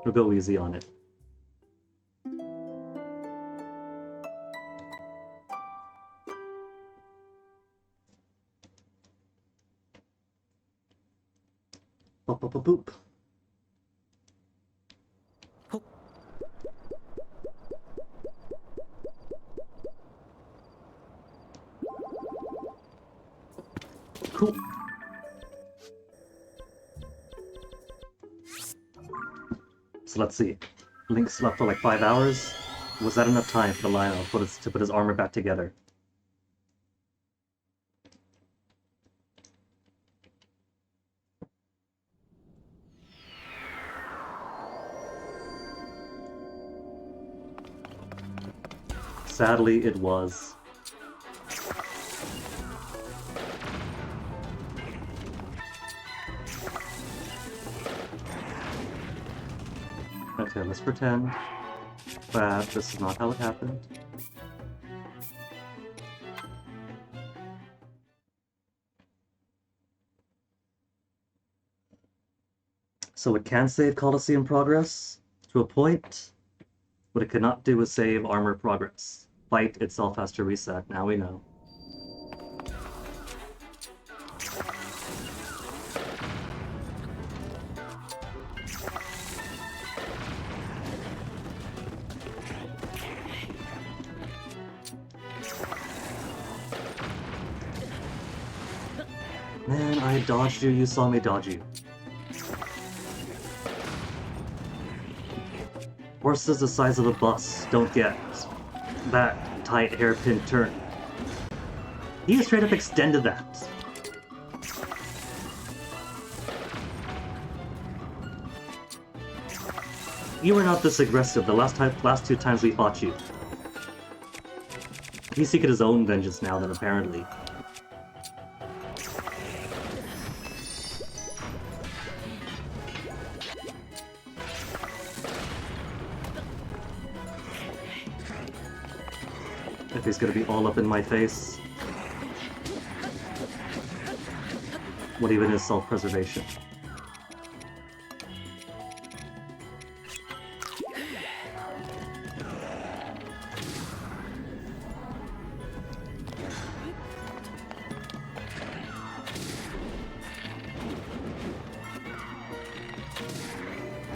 We'll go easy on it. Boop, boop, boop, boop. Cool. So let's see. Link slept for like 5 hours. Was that enough time for the Lionel to put his armor back together? Sadly, it was. Okay, let's pretend that this is not how it happened. So it can save Colosseum progress to a point. What it cannot do is save armor progress. Fight itself has to reset, now we know. Man, I dodged you, you saw me dodge you. Horses the size of a bus don't get that tight hairpin turn. He straight up extended that. You were not this aggressive the last two times we fought you. He's seeking his own vengeance now then, apparently. If he's gonna be all up in my face. What even is self-preservation?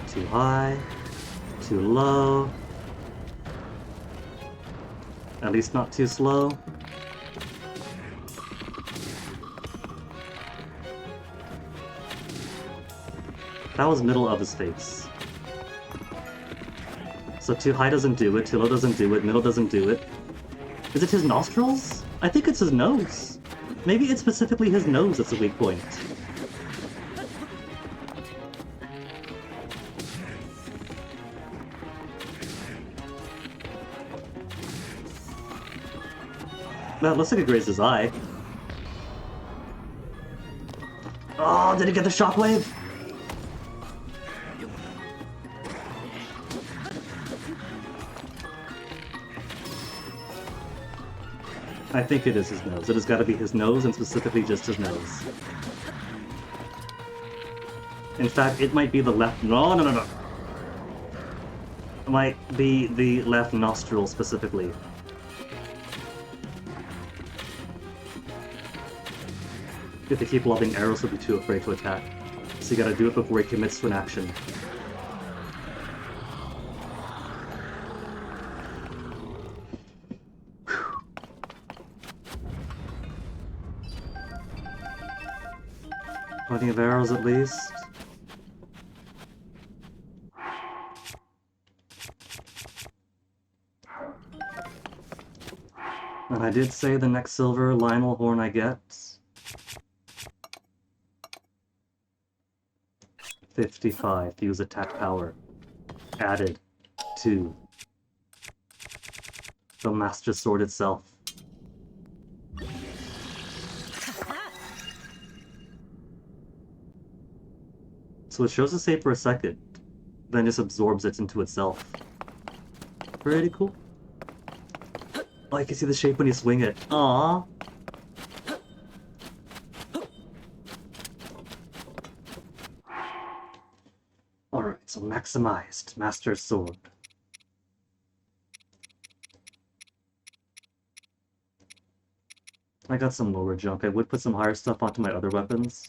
Too high, too low. At least not too slow. That was middle of his face. So too high doesn't do it, too low doesn't do it, middle doesn't do it. Is it his nostrils? I think it's his nose. Maybe it's specifically his nose that's a weak point. That looks like it grazed his eye. Oh, did it get the shockwave? I think it is his nose. It has got to be his nose, and specifically just his nose. In fact, it might be the left... No. It might be the left nostril, specifically. If they keep lobbing arrows, he'll be too afraid to attack. So you gotta do it before he commits to an action. Plenty of arrows at least. And I did say the next silver Lionel horn I get. 55 to use attack power. Added to the Master Sword itself. So it shows the save for a second, then just absorbs it into itself. Pretty cool. Oh, I can see the shape when you swing it. Aww. Alright, so maximized Master Sword. I got some lower junk. I would put some higher stuff onto my other weapons.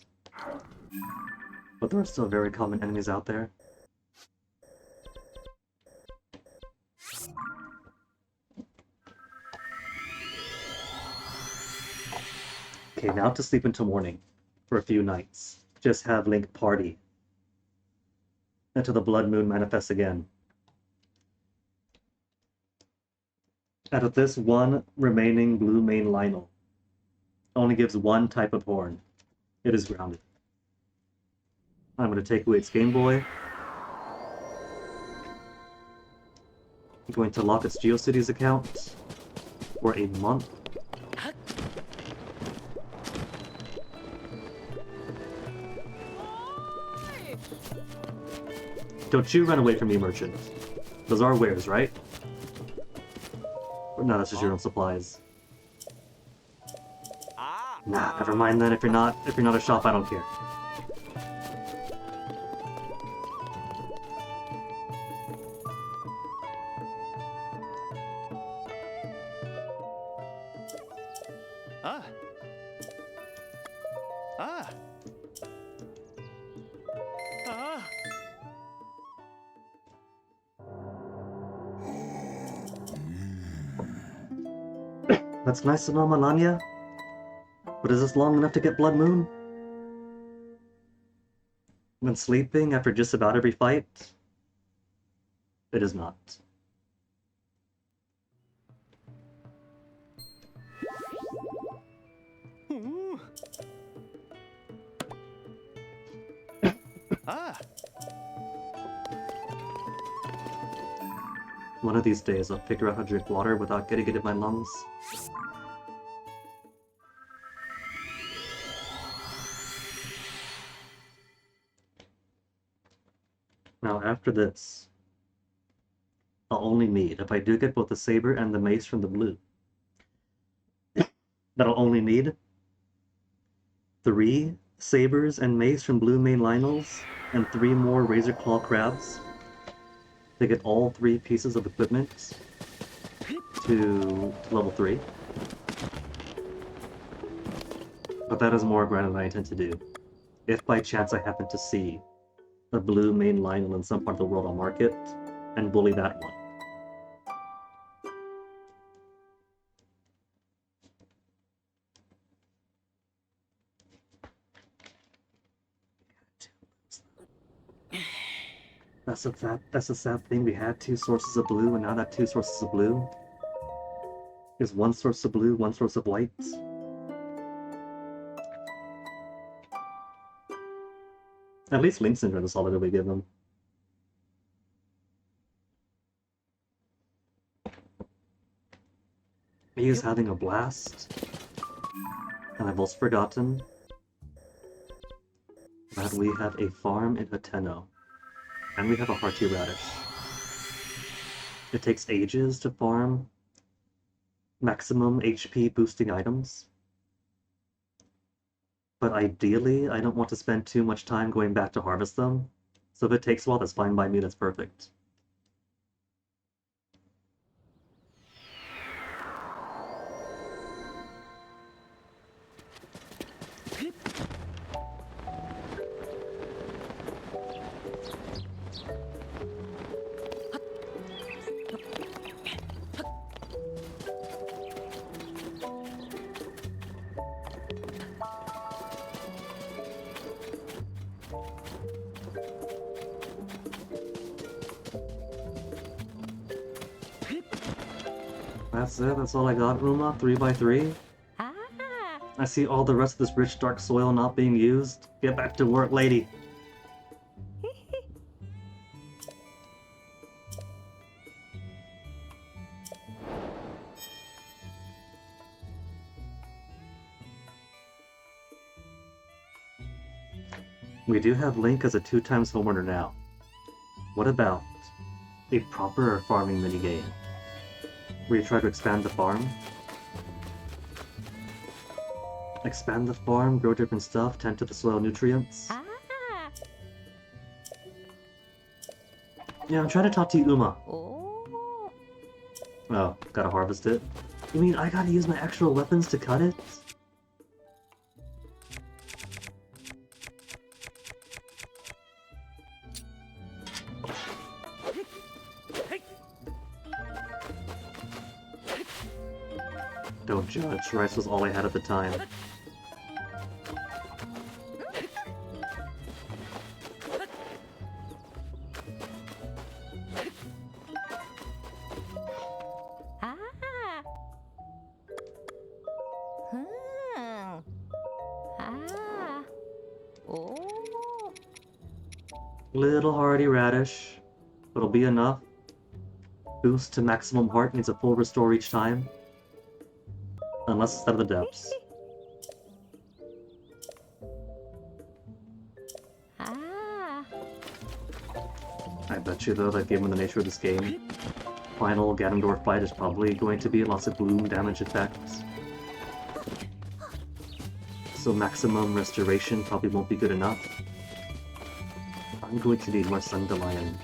But there are still very common enemies out there. Okay, now to sleep until morning. For a few nights. Just have Link party. Until the blood moon manifests again. Out of this one remaining blue main Lionel, only gives one type of horn. It is grounded. I'm going to take away its Game Boy. I'm going to lock its GeoCities account for a month. Don't you run away from me, merchant. Those are wares, right? Or no, that's just your own supplies. Nah, never mind then. If you're not a shop, I don't care. That's nice to know, Melania. But is this long enough to get Blood Moon? When sleeping after just about every fight? It is not. One of these days I'll figure out how to drink water without getting it in my lungs. Now after this, I'll only need, if I do get both the saber and the mace from the blue, that'll only need 3 sabers and mace from blue main Lionels and 3 more razor claw crabs to get all 3 pieces of equipment to level 3. But that is more grind than I intend to do. If by chance I happen to see a blue main Lionel in some part of the world on market, and bully that one. That's a sad thing. We had 2 sources of blue, and now that 2 sources of blue is 1 source of blue, 1 source of white. At least Link Syndrome is all that we give them. He is having a blast. And I've also forgotten that we have a farm in Hateno. And we have a hearty radish. It takes ages to farm maximum HP boosting items. But ideally, I don't want to spend too much time going back to harvest them. So if it takes a while, that's fine by me, that's perfect. That's it? That's all I got, Uma? 3x3? I see all the rest of this rich dark soil not being used. Get back to work, lady! We do have Link as a 2x homeowner now. What about a proper farming minigame? Where you try to expand the farm? Expand the farm, grow different stuff, tend to the soil nutrients. Yeah, I'm trying to talk to you, Uma. Oh, gotta harvest it. You mean I gotta use my actual weapons to cut it? Don't judge, rice was all I had at the time. Little hardy radish. It'll be enough. Boost to maximum heart needs a full restore each time. Unless it's out of the depths. I bet you though that given the nature of this game, final Ganondorf fight is probably going to be lots of bloom damage effects. So maximum restoration probably won't be good enough. I'm going to need more Sundelion.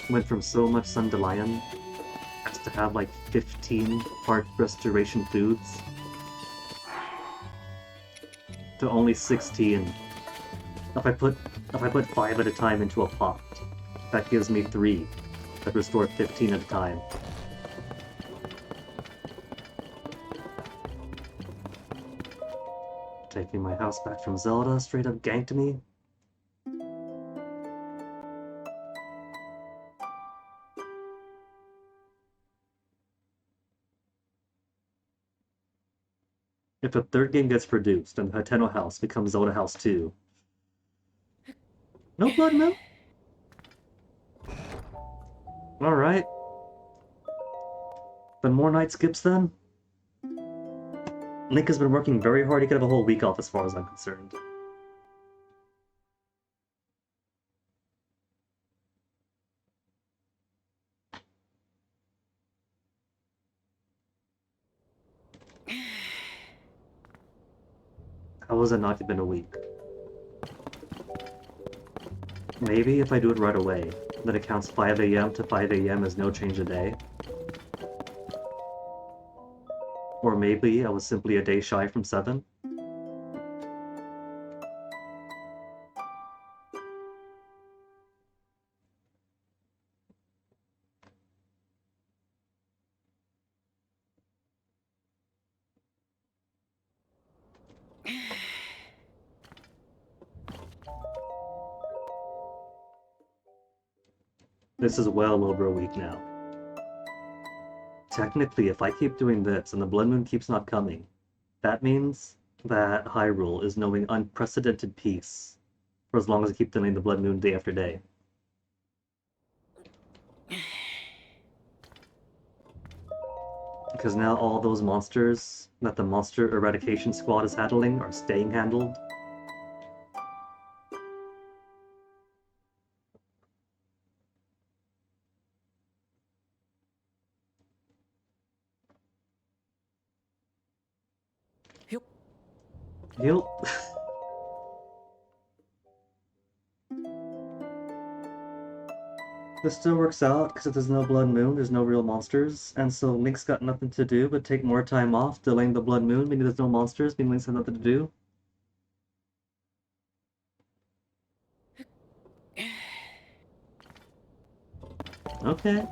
Went from so much Sundelion as to have like 15 heart restoration foods to only 16. If I put 5 at a time into a pot, that gives me 3 that restore 15 at a time. Taking my house back from Zelda straight up ganked me. If a third game gets produced and Hateno House becomes Zelda House 2. No blood milk? Alright. Then more night skips then? Link has been working very hard. He could have a whole week off as far as I'm concerned. How has it not been a week? Maybe if I do it right away, then it counts 5 AM to 5 AM as no change a day. Or maybe I was simply a day shy from 7. This is well over a week now. Technically, if I keep doing this and the Blood Moon keeps not coming, that means that Hyrule is knowing unprecedented peace for as long as I keep delaying the Blood Moon day after day. Because now all those monsters that the monster eradication squad is handling are staying handled. Yep. This still works out, because if there's no Blood Moon, there's no real monsters, and so Link's got nothing to do but take more time off, delaying the Blood Moon, meaning there's no monsters, meaning Link's has nothing to do. Okay.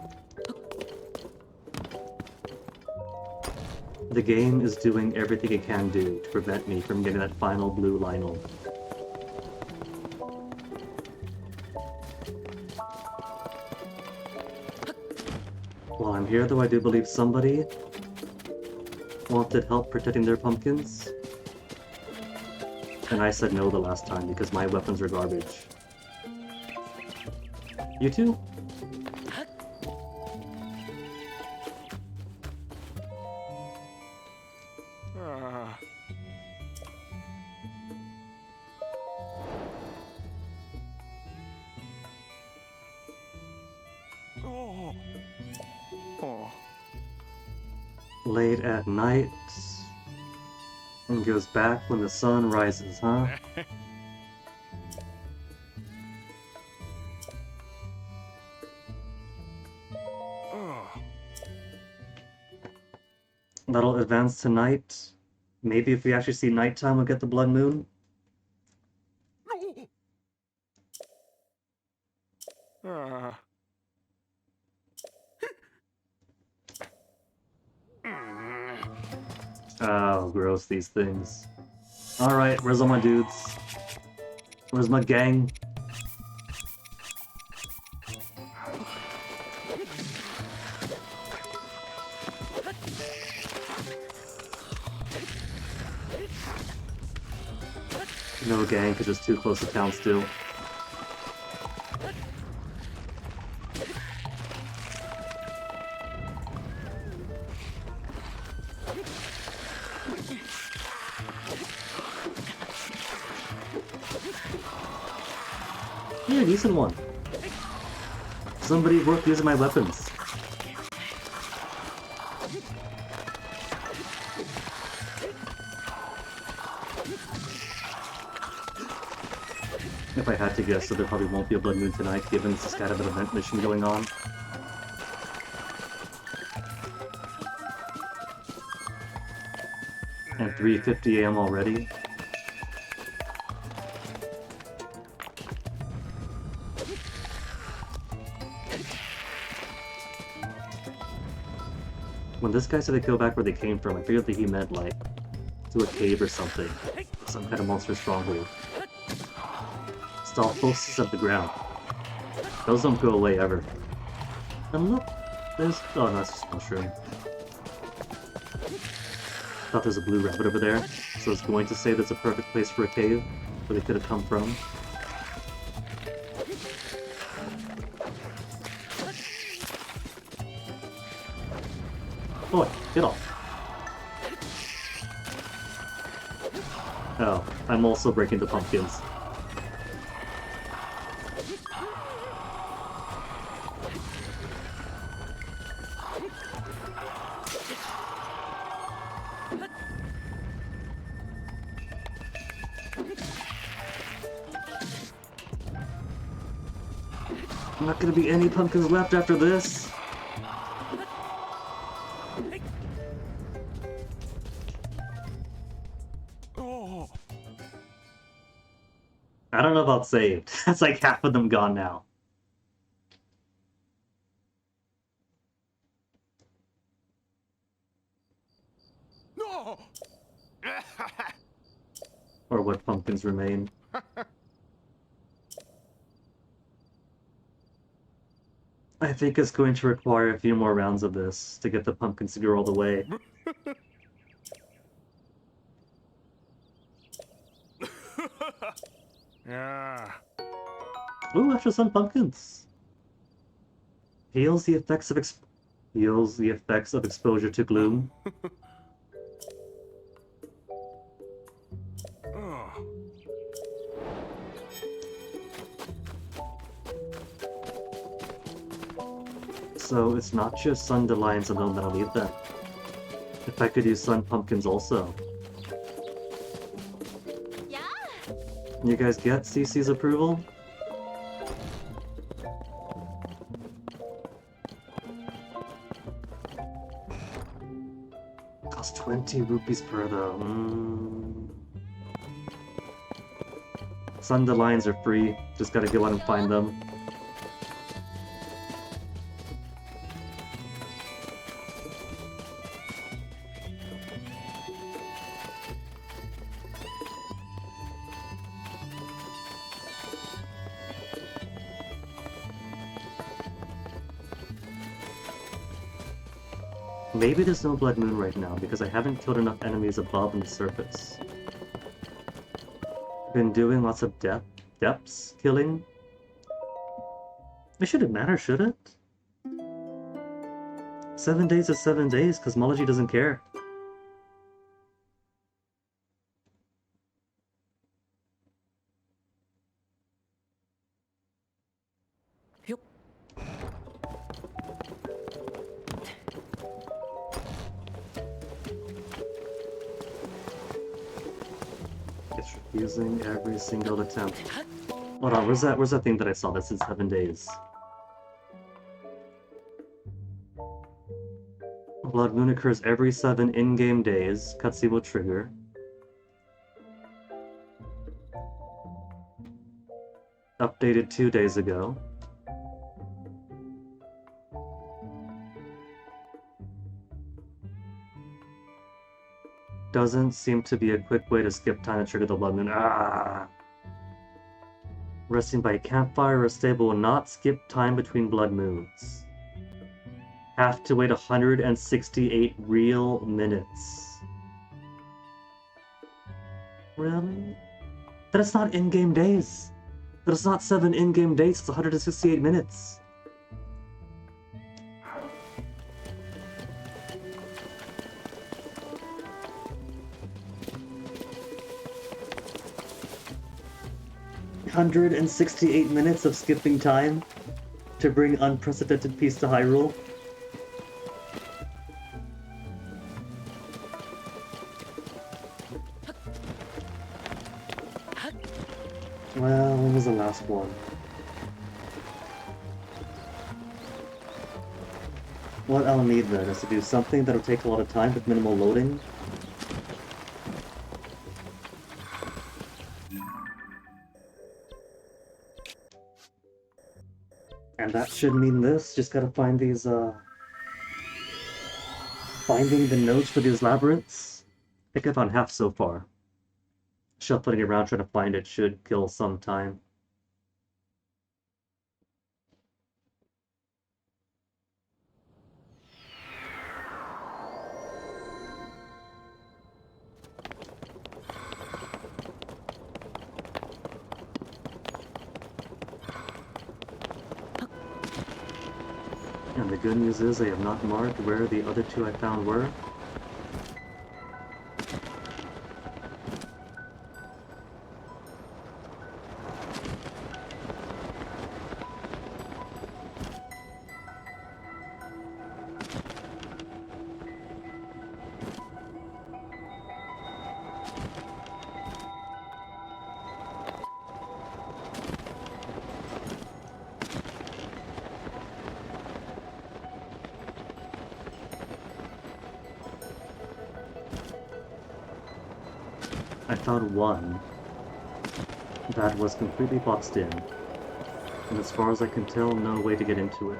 The game is doing everything it can do to prevent me from getting that final blue Lionel. While I'm here, though, I do believe somebody wanted help protecting their pumpkins. And I said no the last time because my weapons are garbage. You too? Late at night and goes back when the sun rises, huh? That'll advance tonight. Maybe if we actually see nighttime, we'll get the Blood Moon. Oh, gross, these things. Alright, where's all my dudes? Where's my gang? No gang, because it's too close to town still. Yeah, decent one. Somebody worth using my weapons. If I had to guess, so there probably won't be a Blood Moon tonight, given this kind of an event mission going on. And 3:50 AM already. When this guy said they go back where they came from, I figured that he meant, like, to a cave or something. Some kind of monster stronghold. Stall focuses at the ground. Those don't go away ever. And look, there's... oh no, that's just a mushroom. Thought there's a blue rabbit over there, so I was going to say that's a perfect place for a cave, where they could have come from. Boy, get off. Oh, I'm also breaking the pumpkins. Not gonna be any pumpkins left after this. I don't know about saved. That's like half of them gone now. No! Or what pumpkins remain. I think it's going to require a few more rounds of this to get the pumpkins to grow all the way. Yeah. Ooh, after some pumpkins. Heals the effects of Heals the effects of exposure to gloom. So it's not just sun dandelions alone that'll need them. If I could use sun pumpkins also. Yeah. You guys get CC's approval? Cost 20 rupees per though. Sun dandelions are free, just gotta go out and find them. Maybe there's no Blood Moon right now, because I haven't killed enough enemies above on the surface. Been doing lots of depths killing. It shouldn't matter, should it? 7 days is 7 days, Cosmology doesn't care. It's refusing every single attempt. Hold on, where's that thing that I saw that said 7 days? Blood Moon occurs every 7 in-game days. Cutscene will trigger. Updated 2 days ago. Doesn't seem to be a quick way to skip time to trigger the Blood Moon. Ah! Resting by a campfire or stable will not skip time between Blood Moons. Have to wait 168 real minutes. Really? That is not in-game days. That is not 7 in-game days, it's 168 minutes. $168 minutes of skipping time to bring unprecedented peace to Hyrule. Well, when was the last one? What I'll need then is to do something that'll take a lot of time with minimal loading. And that should mean this. Just gotta find these, finding the nodes for these labyrinths. I think I found half so far. Shuffling around trying to find it should kill some time. And the good news is I have not marked where the other 2 I found were. I found one that was completely boxed in, and as far as I can tell, no way to get into it.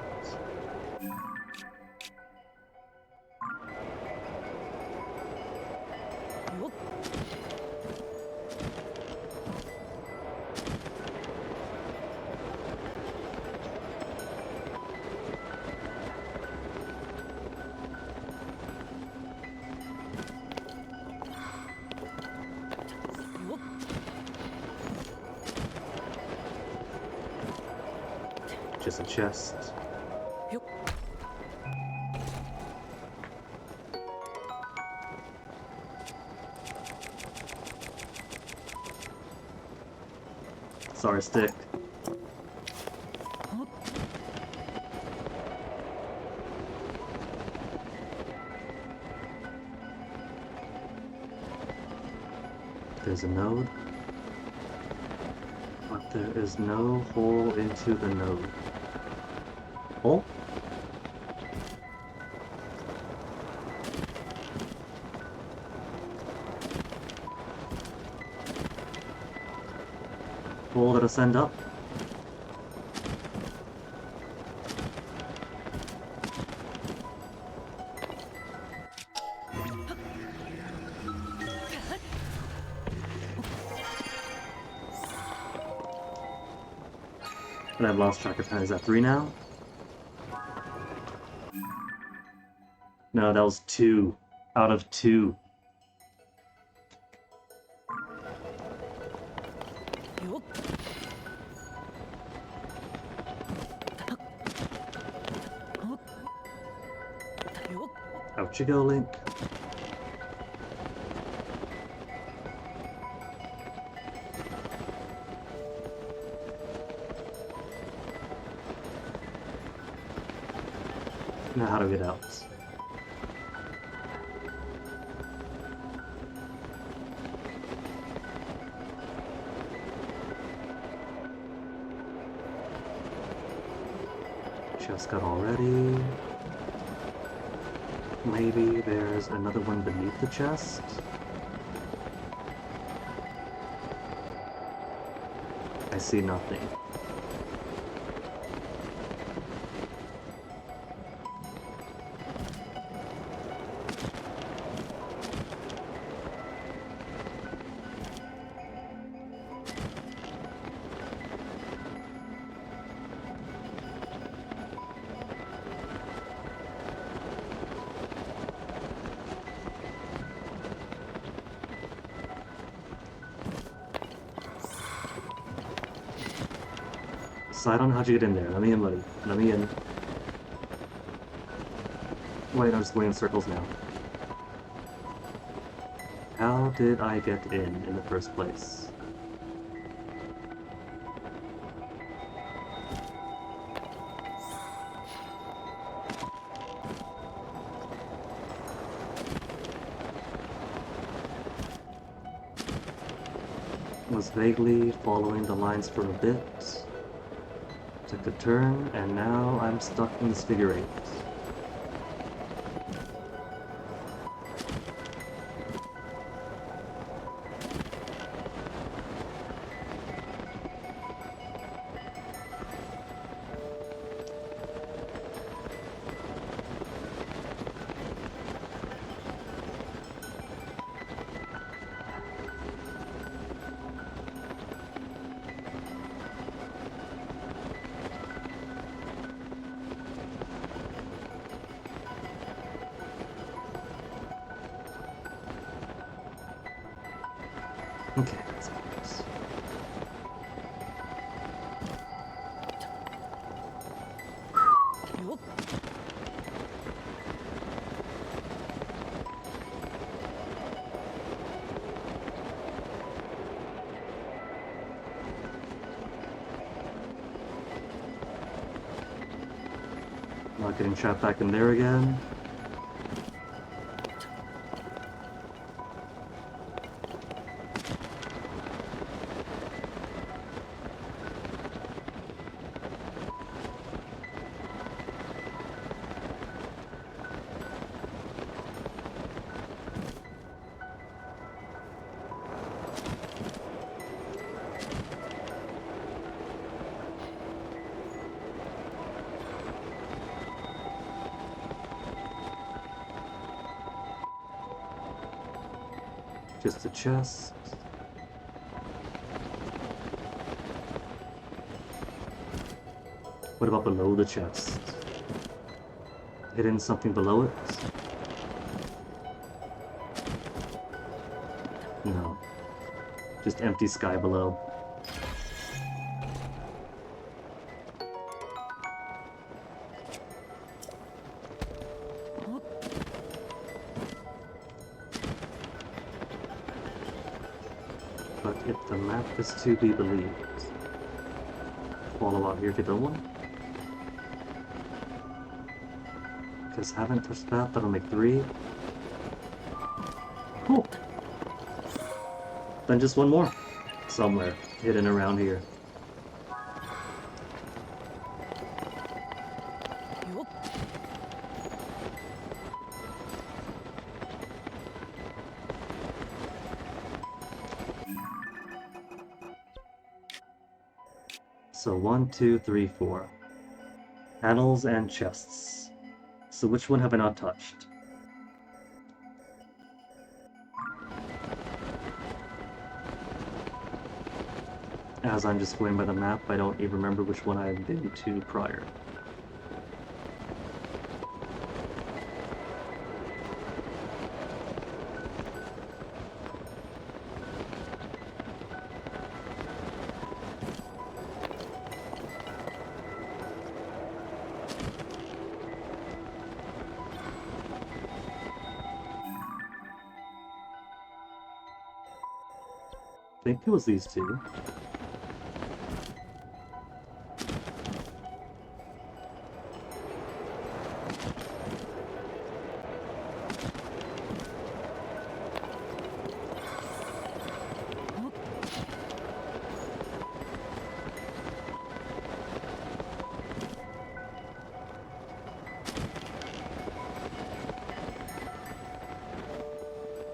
Just a chest. Sorry, stick. There's a node, but there is no hole into the node. Hole? Hole that'll send up? And I've lost track of time. Is that 3 now? No, that was 2 out of 2. Out you go, Link. Now how to get out? Chest got already. Maybe there's another one beneath the chest? I see nothing. So I don't know how'd you get in there. Let me in, buddy. Let me in. Wait, I'm just going in circles now. How did I get in the first place? Was vaguely following the lines for a bit. Took a turn, and now I'm stuck in this figure 8. Okay, that's nice. Not getting trapped back in there again. Just a chest. What about below the chest? Hidden something below it? No. Just empty sky below. But if the map is to be believed, follow out here if you build one. Because haven't touched that, that'll make 3. Cool. Then just one more. Somewhere, hidden around here. So 1, 2, 3, 4. Panels and chests. So which one have I not touched? As I'm just going by the map, I don't even remember which one I've been to prior. I think it was these two.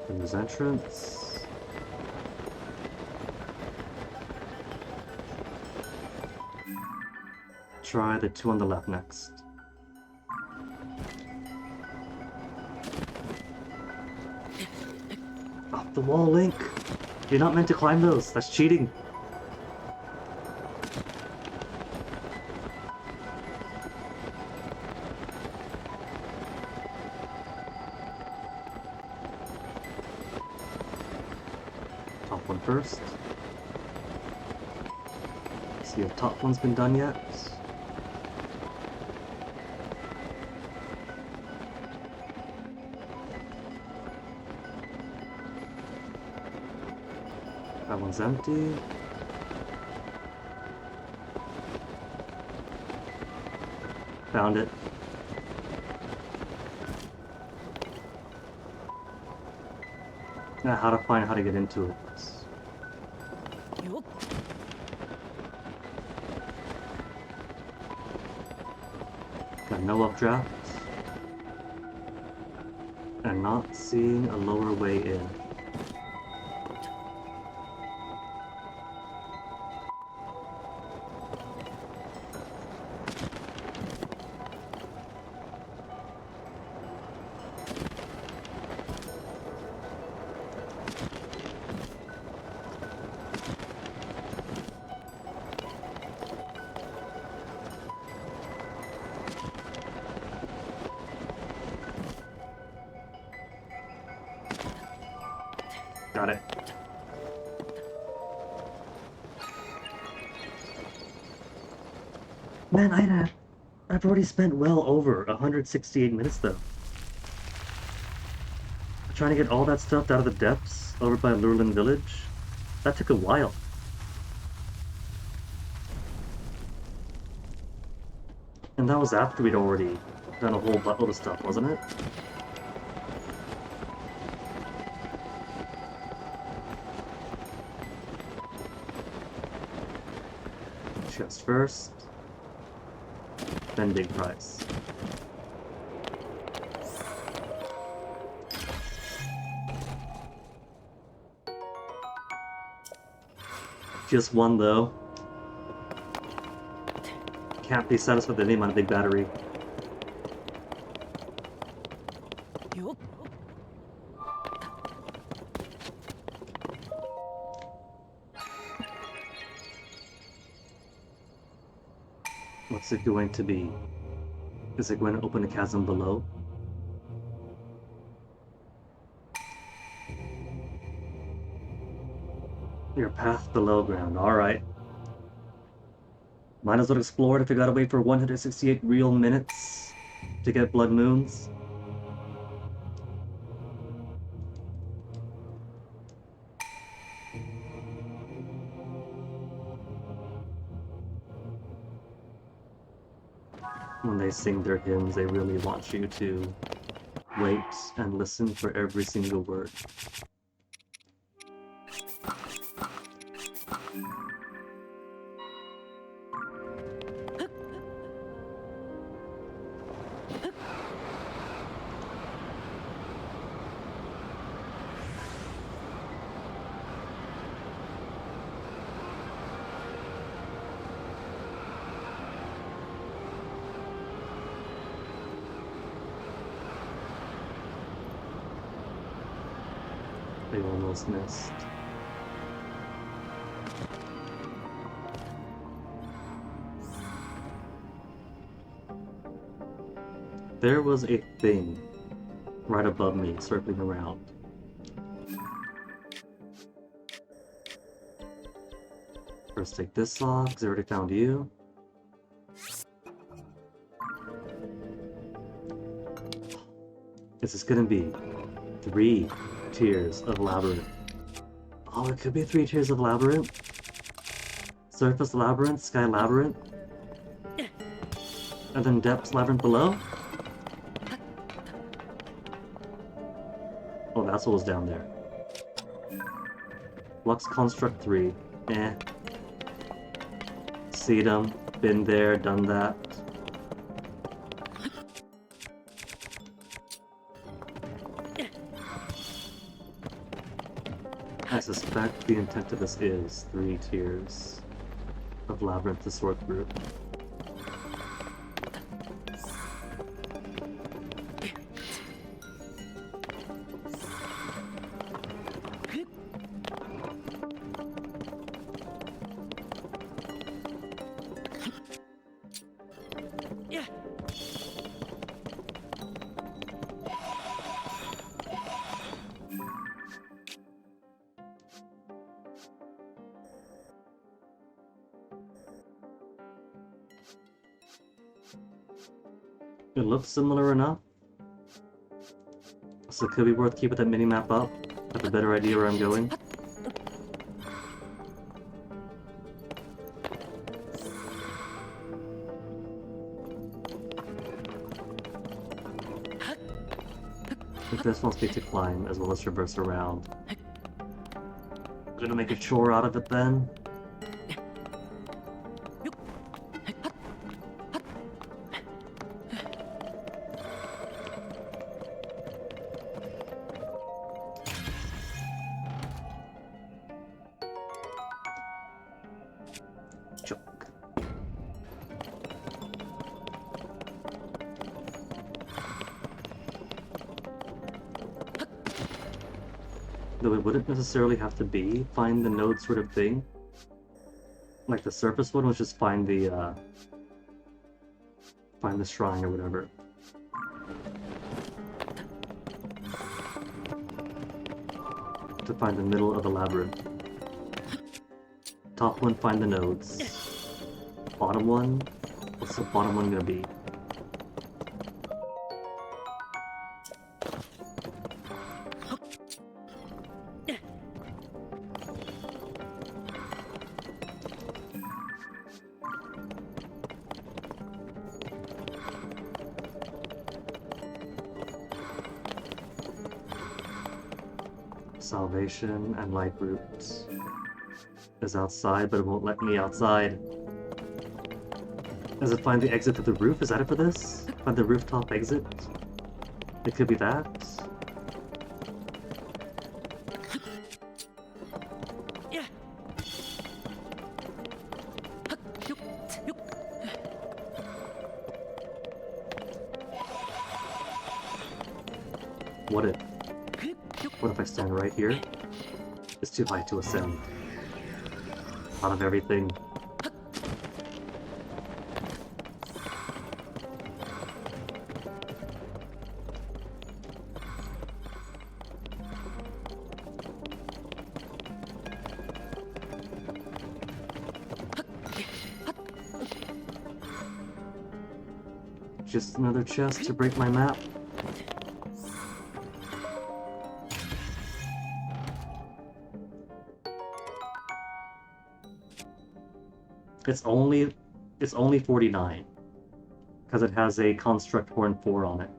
And there's entrance. Try the 2 on the left next. Up the wall, Link! You're not meant to climb those, that's cheating! Top one first. See if top one's been done yet. That one's empty. Found it. Now how to find how to get into it. Got no updraft. And not seeing a lower way in. Got it. Man, I've already spent well over 168 minutes though. Trying to get all that stuff out of the depths over by Lurlin Village. That took a while. And that was after we'd already done a whole buttload of stuff, wasn't it? Chest first, then big prize. Just one though. Can't be satisfied with the name on a big battery. What's it going to be? Is it going to open a chasm below? Your path below ground, alright. Might as well explore it if you gotta wait for 168 real minutes to get blood moons. they sing their hymns, they really want you to wait and listen for every single word. They almost missed. There was a thing right above me, circling around. First take this off, because I already found you. This is gonna be 3 tiers of labyrinth. Oh, it could be 3 tiers of labyrinth. Surface labyrinth, sky labyrinth, and then depths labyrinth below. Oh, that's what was down there. Flux construct 3. Eh. Sedum, been there, done that. I suspect the intent of this is 3 tiers of labyrinth to sort through. It looks similar enough, so it could be worth keeping that mini-map up. Have a better idea where I'm going. If this wants me to climb as well as traverse around, I'm gonna make a chore out of it then. Though it wouldn't necessarily have to be find the node sort of thing. Like the surface one was just find the shrine or whatever. To find the middle of the labyrinth. Top one, find the nodes. Bottom one, what's the bottom one gonna be? Salvation and light roots is outside, but it won't let me outside. Does it find the exit to the roof? Is that it for this? Find the rooftop exit? It could be that. What if I stand right here? It's too high to ascend. Out of everything. Just another chest to break my map. It's only 49. because it has a construct horn 4 on it.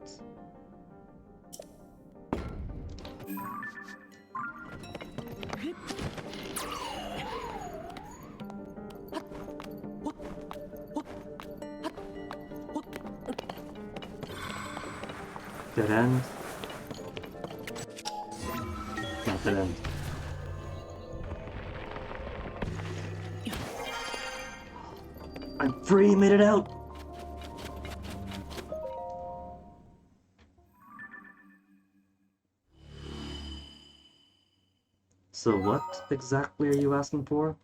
Dead end. Not dead end. I'm free, made it out! So what exactly are you asking for?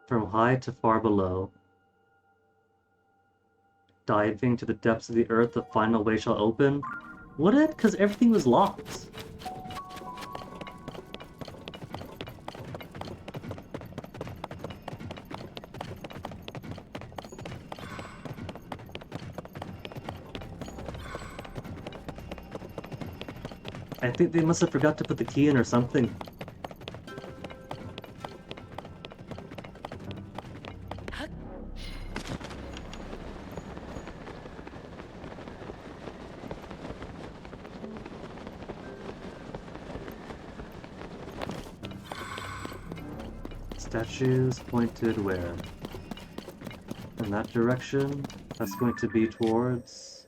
From high to far below, diving to the depths of the earth, the final way shall open? Would it? Because everything was locked. I think they must have forgot to put the key in or something. Statues pointed where? In that direction? That's going to be towards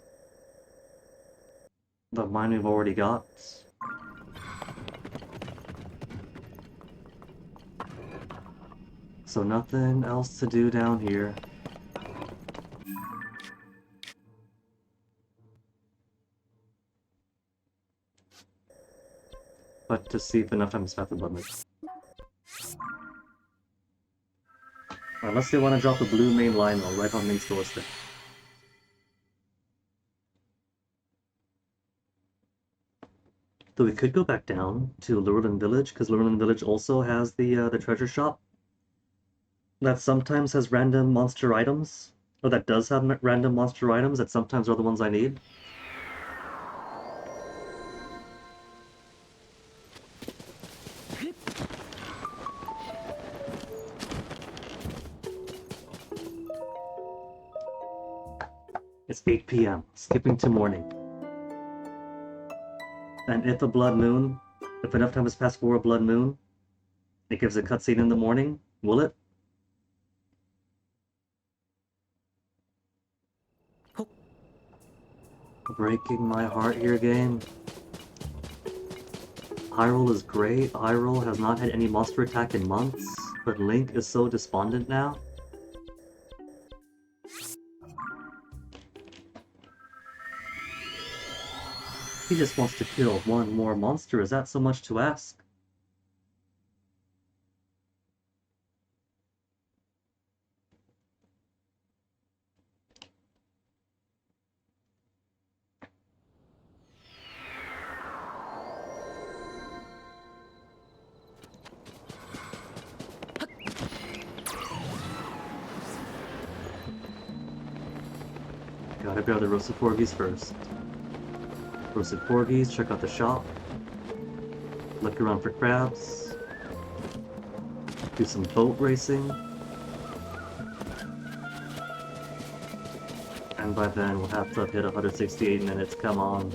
the mine we've already got. So nothing else to do down here. But to see if enough time has passed above it. Unless they want to drop the blue main line though, right on Link's doorstep. Though we could go back down to Lurelin Village, because Lurelin Village also has the treasure shop. That sometimes has random monster items. Or that does have random monster items that sometimes are the ones I need. It's 8 p.m., skipping to morning. And if enough time has passed for a blood moon, it gives a cutscene in the morning, will it? Breaking my heart here, game. Hyrule is great. Hyrule has not had any monster attack in months, but Link is so despondent now. He just wants to kill one more monster. Is that so much to ask? Gotta grab the roasted porgies first. Roasted porgies, check out the shop. Look around for crabs. Do some boat racing. And by then we'll have to hit 168 minutes, come on.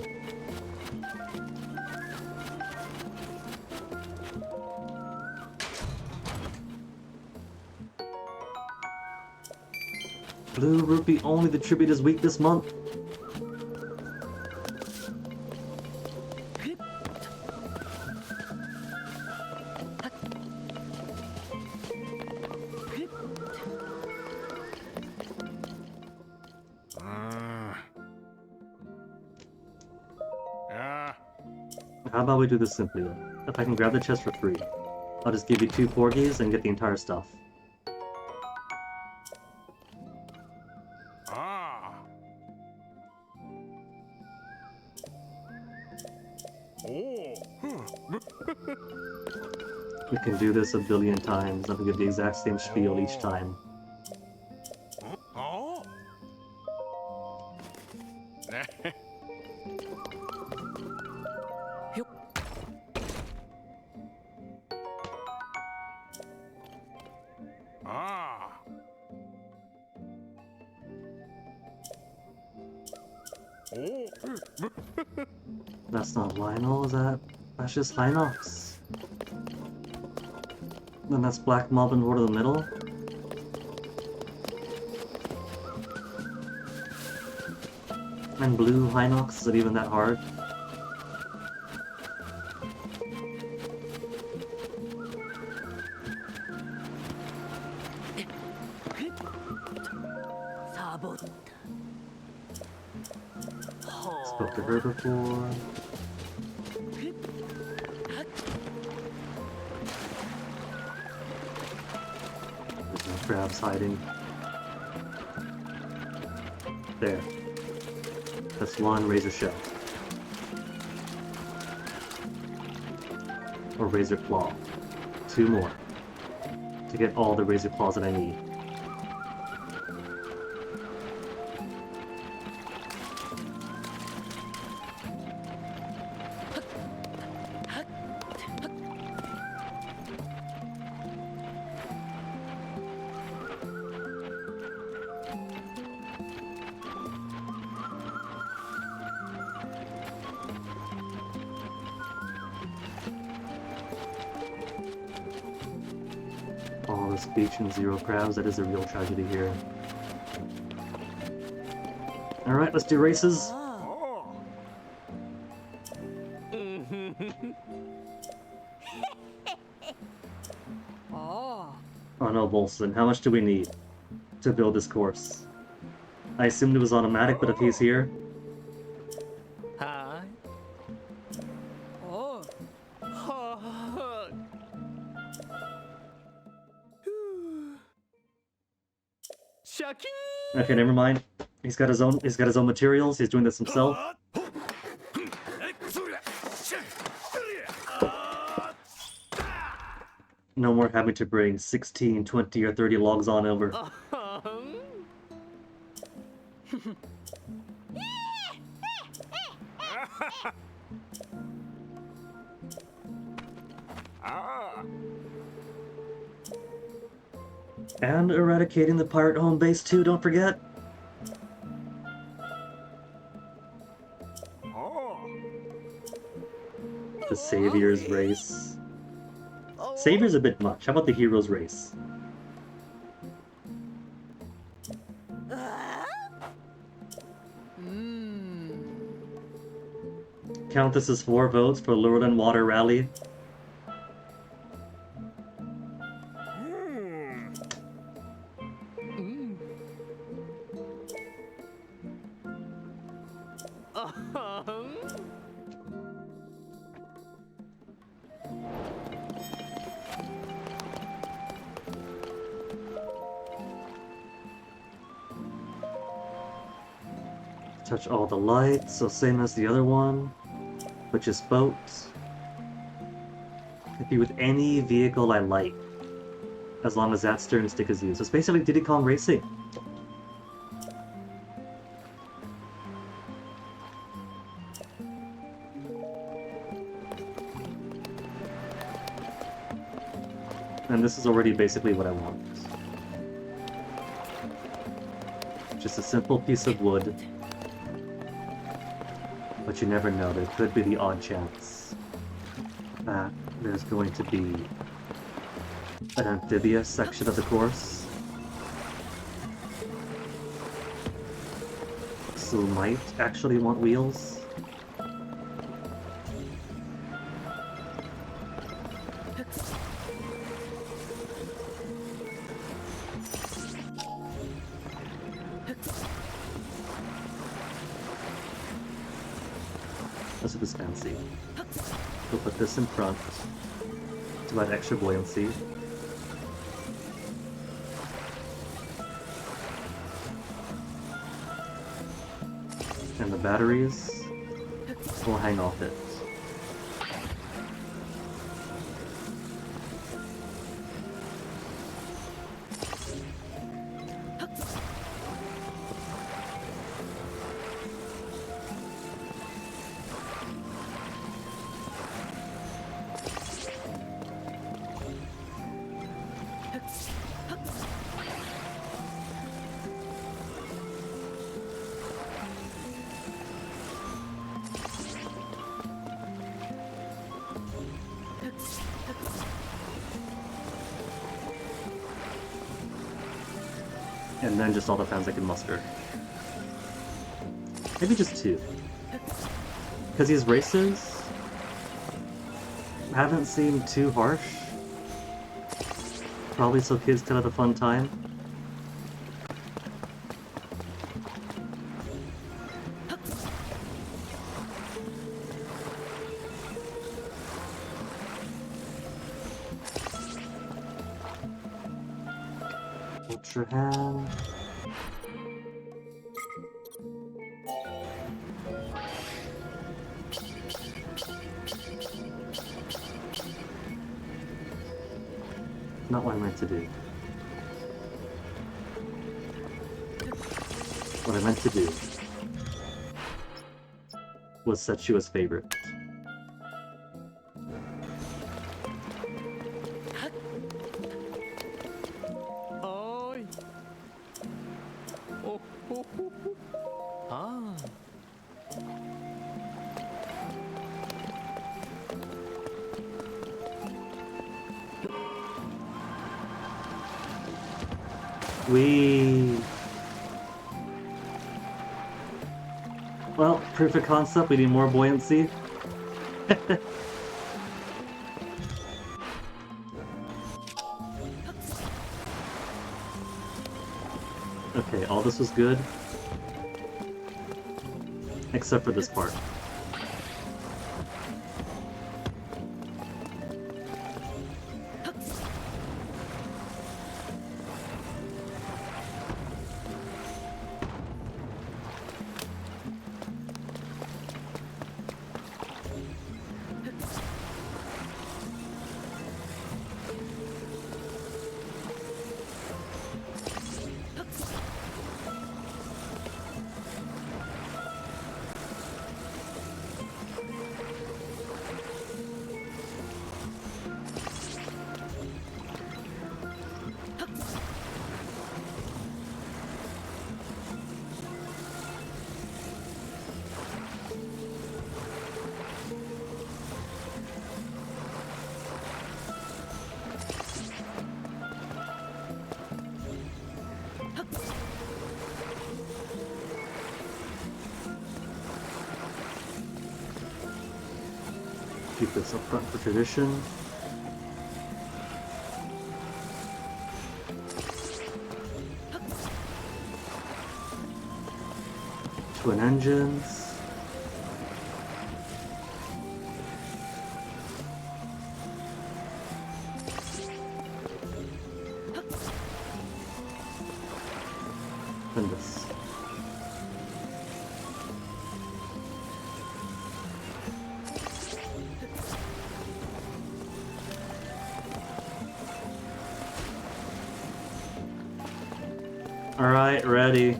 Blue Rupee only, the tribute is weak this month. How about we do this simply then? If I can grab the chest for free, I'll just give you 2 porgies and get the entire stuff. We can do this a billion times. I'll give the exact same spiel each time. That's not Lionel, is that? That's just Hinox. Then that's Black Mob and Lord of the Middle. And Blue Hinox, is it even that hard? Spoke to her before. There's no crabs hiding. There. That's one razor shell. Or razor claw. Two more. To get all the razor claws that I need. All this beach and 0 crabs, that is a real tragedy here. Alright, let's do races. Oh no, Bolson, how much do we need to build this course? I assumed it was automatic, but if he's here... Okay, never mind. He's got his own materials, he's doing this himself. No more having to bring 16, 20, or 30 logs on over. And eradicating the pirate home base too, don't forget! The Savior's race. Savior's a bit much, how about the Hero's race? Count this as 4 votes for Lord and Water Rally. Touch all the lights, so same as the other one, but just boats. Could be with any vehicle I like, as long as that stern stick is used. It's basically Diddy Kong Racing. And this is already basically what I want. Just a simple piece of wood. But you never know, there could be the odd chance that there's going to be an amphibious section of the course. So might actually want wheels. This is fancy. We'll put this in front to add extra buoyancy. And the batteries will hang off it. And then just all the fans I can muster. Maybe just 2. Because these races haven't seemed too harsh. Probably so kids can have a fun time. Ultra hand. Not what I meant to do. What I meant to do was set you as favorite. Oi. Oh, oh, oh, oh. Ah. Well, proof of concept, we need more buoyancy. Okay, all this was good. Except for this part. Keep this up front for tradition. Twin engines. And this. Alright, ready.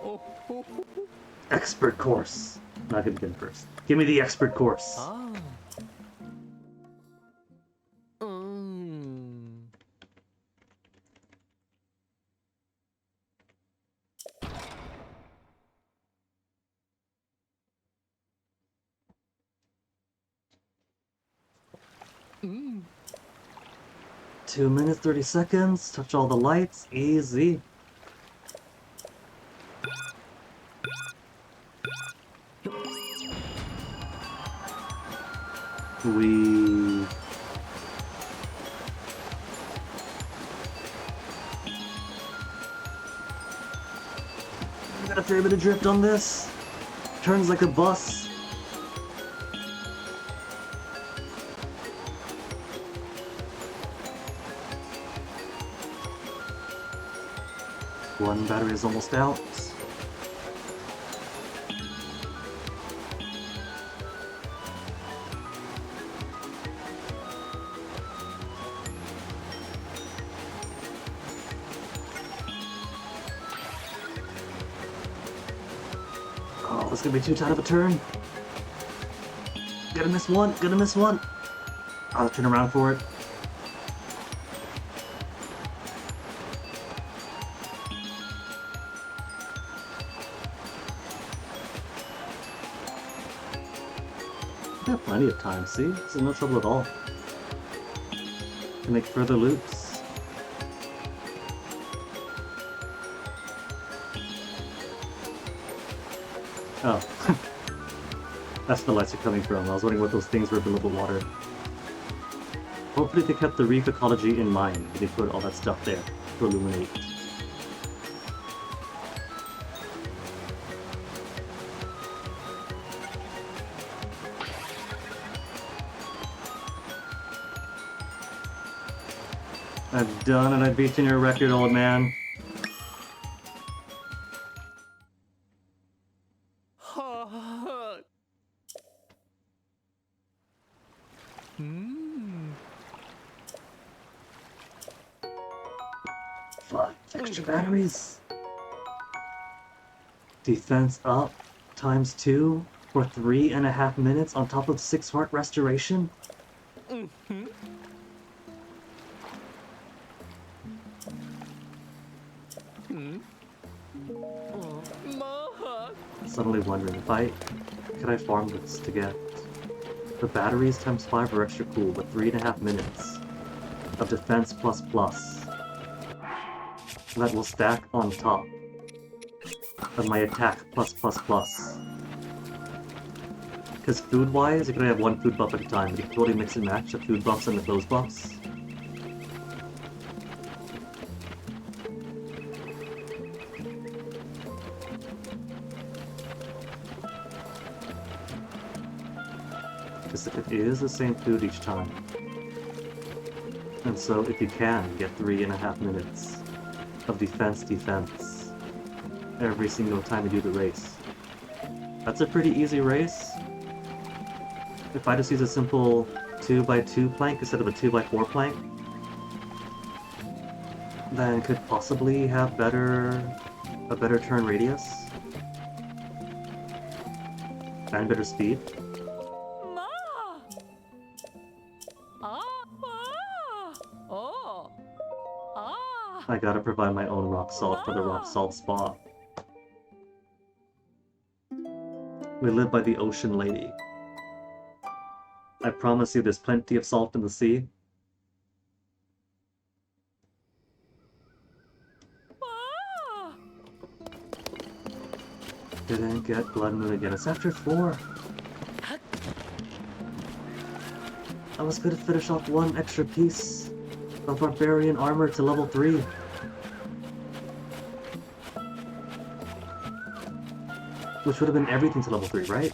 Oh, oh, oh. Expert course. Not gonna begin first. Give me the expert course. Ah. Mm. 2 minutes, 30 seconds. Touch all the lights. Easy. We... got a fair bit of drift on this. Turns like a bus. One battery is almost out. Oh, this is gonna be too tight of a turn. Gonna miss one, gonna miss one. I'll turn around for it. I have plenty of time, see? This is no trouble at all. to make further loops. Oh. That's the lights are coming from. I was wondering what those things were below the water. Hopefully they kept the reef ecology in mind when they put all that stuff there to illuminate. I've done and I've beaten your record, old man. Fuck, extra batteries. Defense up times 2 for 3.5 minutes on top of 6 heart restoration? Suddenly wondering could I farm this to get the batteries times 5 are extra cool, but 3.5 minutes of defense plus plus that will stack on top of my attack plus plus plus. Because food-wise, you can only have one food buff at a time, but you can totally mix and match the food buffs and the clothes buffs. Because if it is the same food each time, and so if you can get 3.5 minutes of defense every single time you do the race, that's a pretty easy race. If I just use a simple 2x2 plank instead of a 2x4 plank, then could possibly have a better turn radius and better speed. I gotta provide my own rock salt for the rock salt spot. We live by the ocean lady. I promise you there's plenty of salt in the sea. Didn't get Blood Moon again. It's after 4. I was gonna finish off one extra piece of Barbarian armor to level 3. Which would have been everything to level 3, right?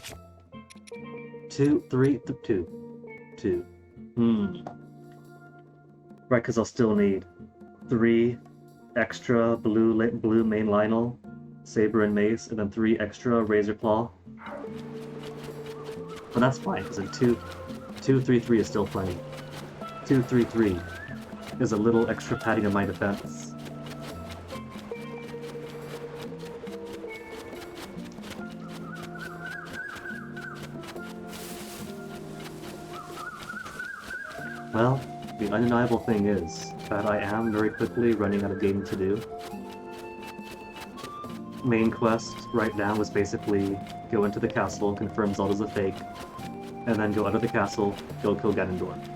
2. Right, because I'll still need 3 extra blue main Lionel, Saber and Mace, and then 3 extra Razor Claw. But that's fine, because then 2-3-3 is still plenty. 2-3-3 is a little extra padding of my defense. Well, the undeniable thing is that I am very quickly running out of gaming to do. Main quest right now is basically go into the castle, confirm Zelda's a fake, and then go out of the castle, go kill Ganondorf.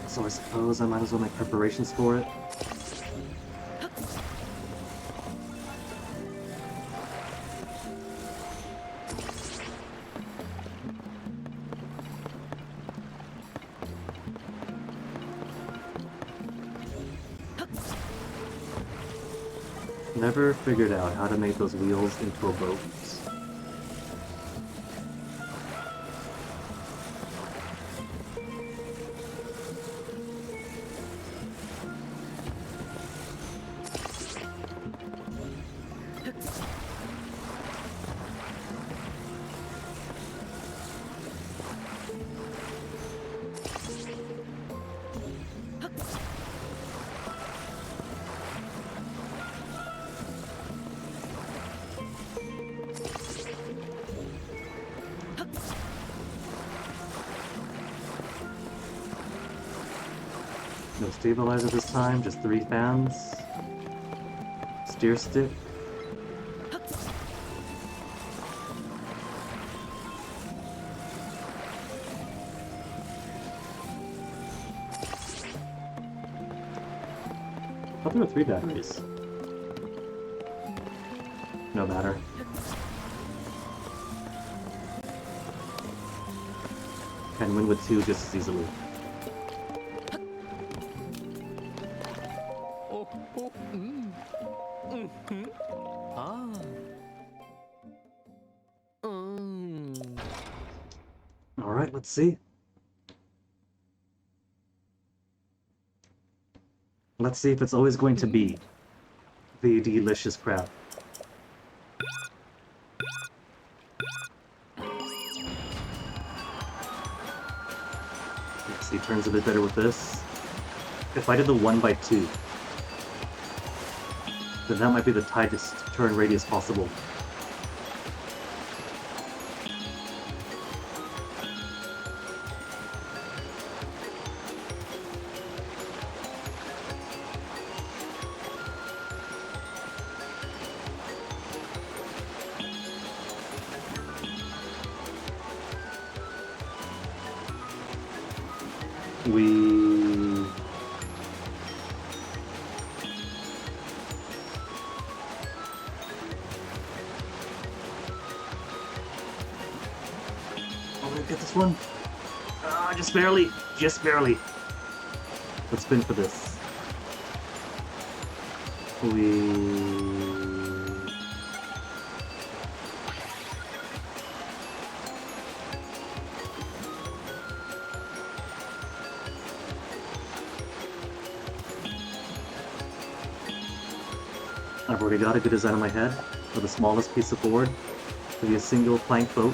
So I suppose I might as well make preparations for it. Never figured out how to make those wheels into a boat. No stabilizer this time, just 3 fans. Steer stick. I thought there were 3 batteries. No matter. Can win with 2 just as easily. Oh, oh, Ah. Alright, let's see. Let's see if it's always going to be the delicious crab. Let's see, turns a bit better with this. If I did the 1x2, then that might be the tightest turn radius possible. I'm gonna get this one. Ah, just barely. Just barely. Let's spin for this. I've already got a good design in my head for the smallest piece of board to be a single plank boat.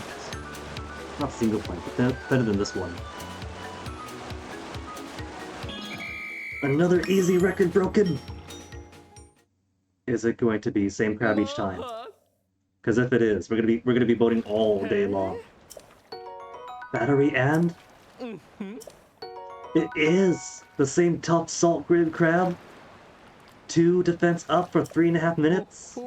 Not single plank, but better than this one. Another easy record broken! Is it going to be same crab each time? Because if it is, we're gonna be boating all day long. Battery and? It is the same top salt grid crab. 2 defense up for 3.5 minutes.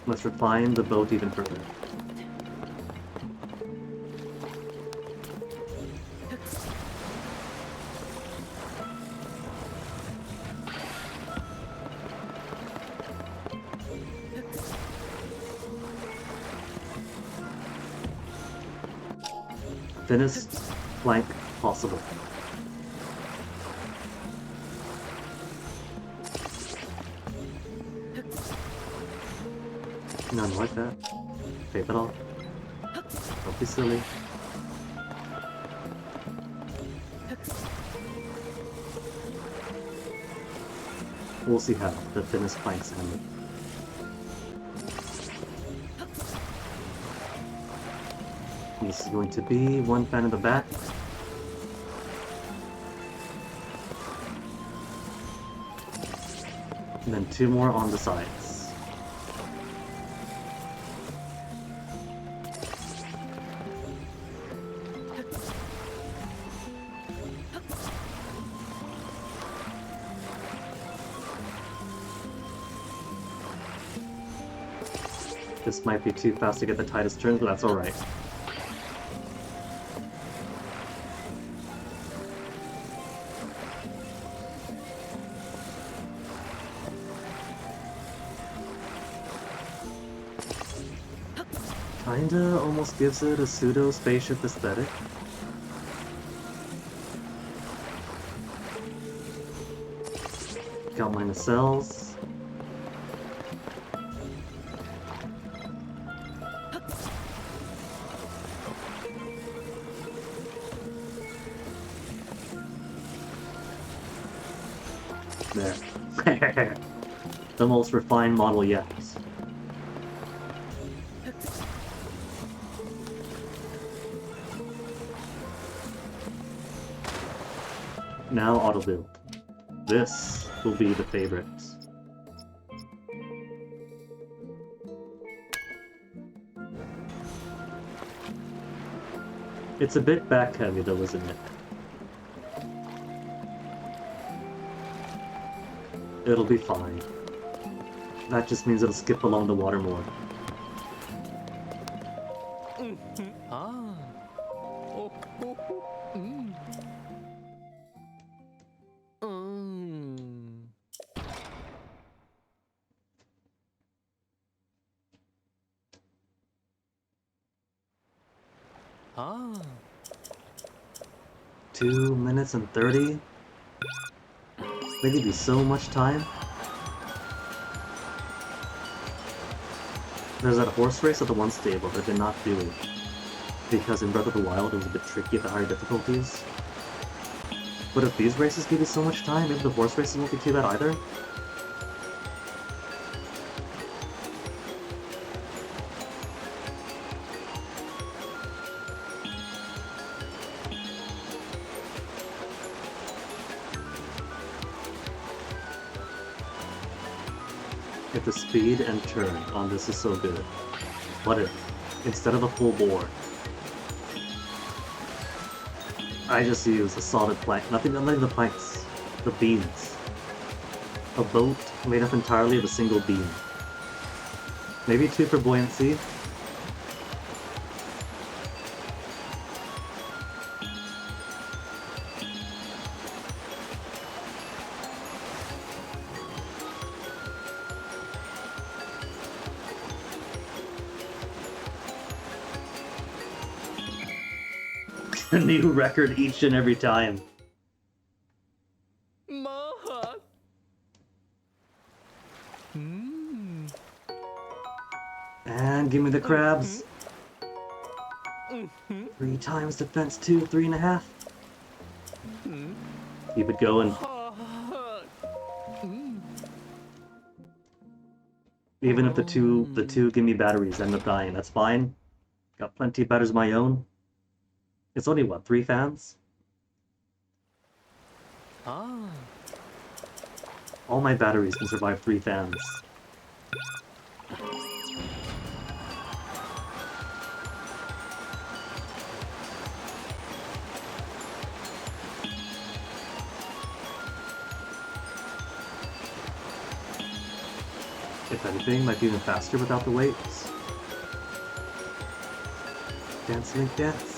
Let's refine the boat even further. Thinnest plank possible. None like that. Tape it off. Don't be silly. We'll see how the thinnest planks end. This is going to be 1 fan in the back. And then 2 more on the sides. This might be too fast to get the tightest turns, but that's alright. Kinda almost gives it a pseudo-spaceship aesthetic. Got my nacelles. There. The most refined model yet. Now auto build. This will be the favorite. It's a bit back heavy though, isn't it? It'll be fine. That just means it'll skip along the water more. Ah. Oh, oh, oh. Ah. 2 minutes and 30? They give you so much time. There's that horse race at the one stable that did not do it. Because in Breath of the Wild it was a bit tricky at the higher difficulties. But if these races give you so much time, maybe the horse races won't be too bad either? If the speed and turn on this is so good. What if, instead of a full bore, I just use a solid plank, nothing unlike the planks, the beams. A boat made up entirely of a single beam. Maybe 2 for buoyancy. A new record each and every time. Maha. And give me the crabs. 3 times defense 2, 3.5. Keep it going. Even if the two give me batteries, end up dying, that's fine. Got plenty of batteries of my own. It's only what, 3 fans? Ah. All my batteries can survive 3 fans. If anything, might be even faster without the weights. Dance, Link, dance.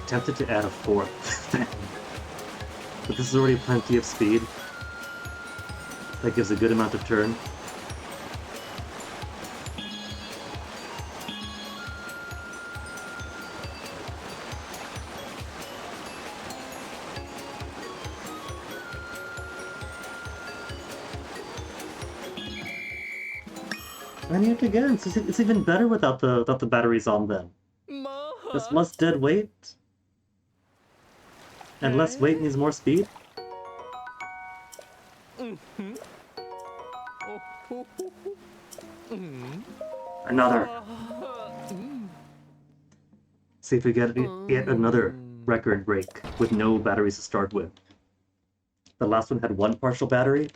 Tempted to add a 4th, but this is already plenty of speed. That gives a good amount of turn. And yet again, it's even better without the batteries on them. There's less dead weight. And less weight means more speed? Another. See if we get yet another record break with no batteries to start with. The last one had 1 partial battery,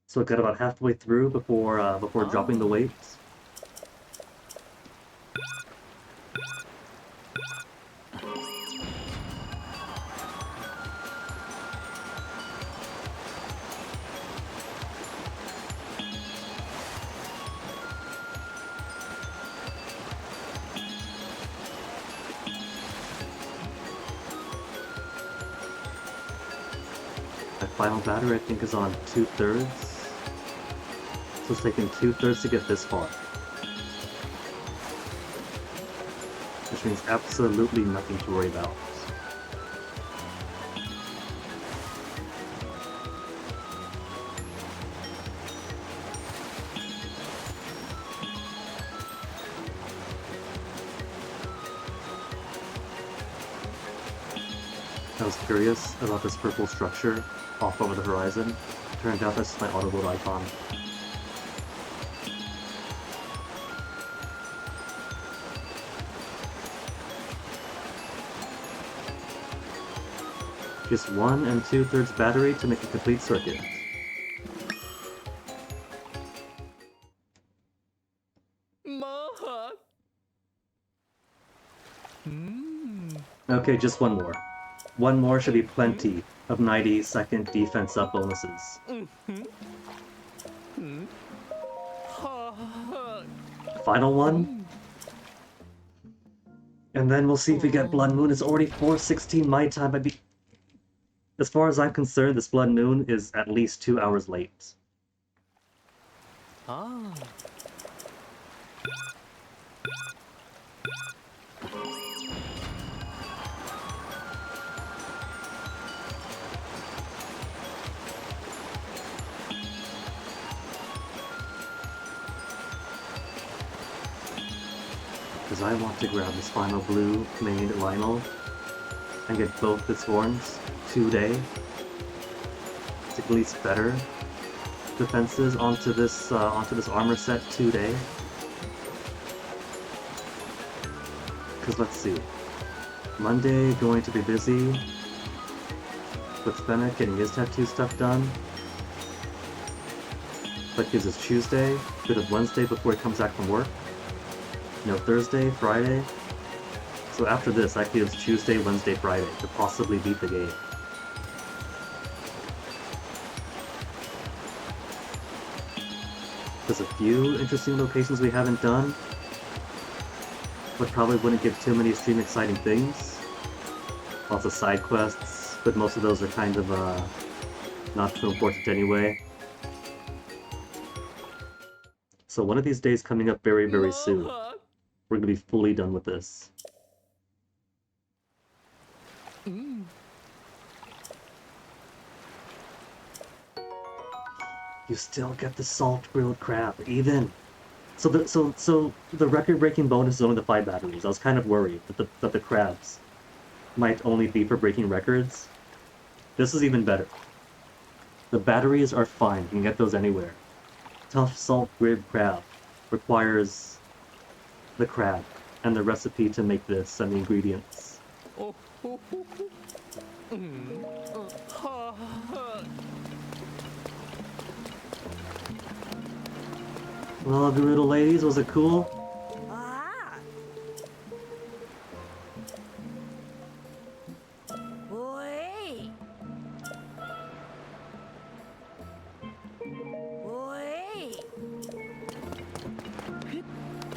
so it got about halfway through before dropping the weight. Final battery, I think, is on 2/3. So it's taken 2/3 to get this far. Which means absolutely nothing to worry about. I was curious about this purple structure off over the horizon. Turned out that's my auto-load icon. Just 1 2/3 battery to make a complete circuit. Okay, just one more. One more should be plenty of 90-second defense up bonuses. Final one? And then we'll see if we get Blood Moon. It's already 4:16 my time. As far as I'm concerned, this Blood Moon is at least 2 hours late. Because I want to grab this final blue main Lionel and get both its horns today to at least better defenses onto this armor set today. Because let's see, Monday going to be busy with Fennec getting his tattoo stuff done. That gives us Tuesday, bit of Wednesday before he comes back from work. No, Thursday, Friday. So after this, that gives Tuesday, Wednesday, Friday to possibly beat the game. There's a few interesting locations we haven't done, but probably wouldn't give too many extreme exciting things. Lots of side quests, but most of those are kind of not too important anyway. So one of these days coming up very, very soon, we're going to be fully done with this. You still get the salt grilled crab, even. So the record-breaking bonus is only the 5 batteries. I was kind of worried that the crabs might only be for breaking records. This is even better. The batteries are fine. You can get those anywhere. Tough salt grilled crab requires the crab and the recipe to make this and the ingredients. Well, Gerudo ladies, was it cool?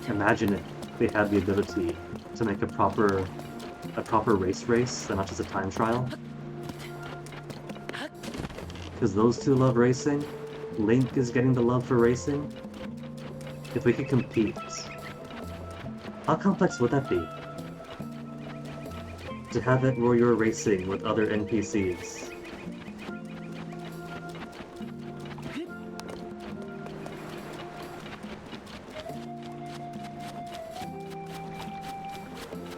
Imagine if they had the ability to make a proper race and not just a time trial. Because those two love racing, Link is getting the love for racing. If we could compete, how complex would that be? To have it where you're racing with other NPCs.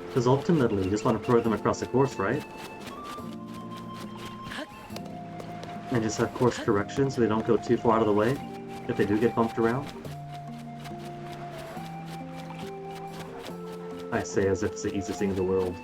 Because ultimately, you just want to throw them across the course, right? And just have course correction so they don't go too far out of the way, if they do get bumped around. I say as if it's the easiest thing in the world.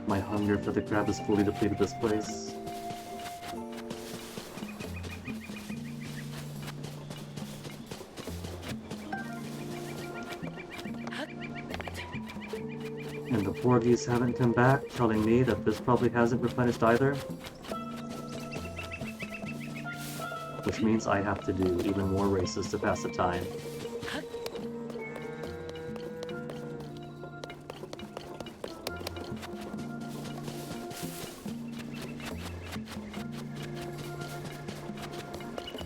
My hunger for the crab has fully depleted this place. And the porgies haven't come back, telling me that this probably hasn't replenished either. Which means I have to do even more races to pass the time.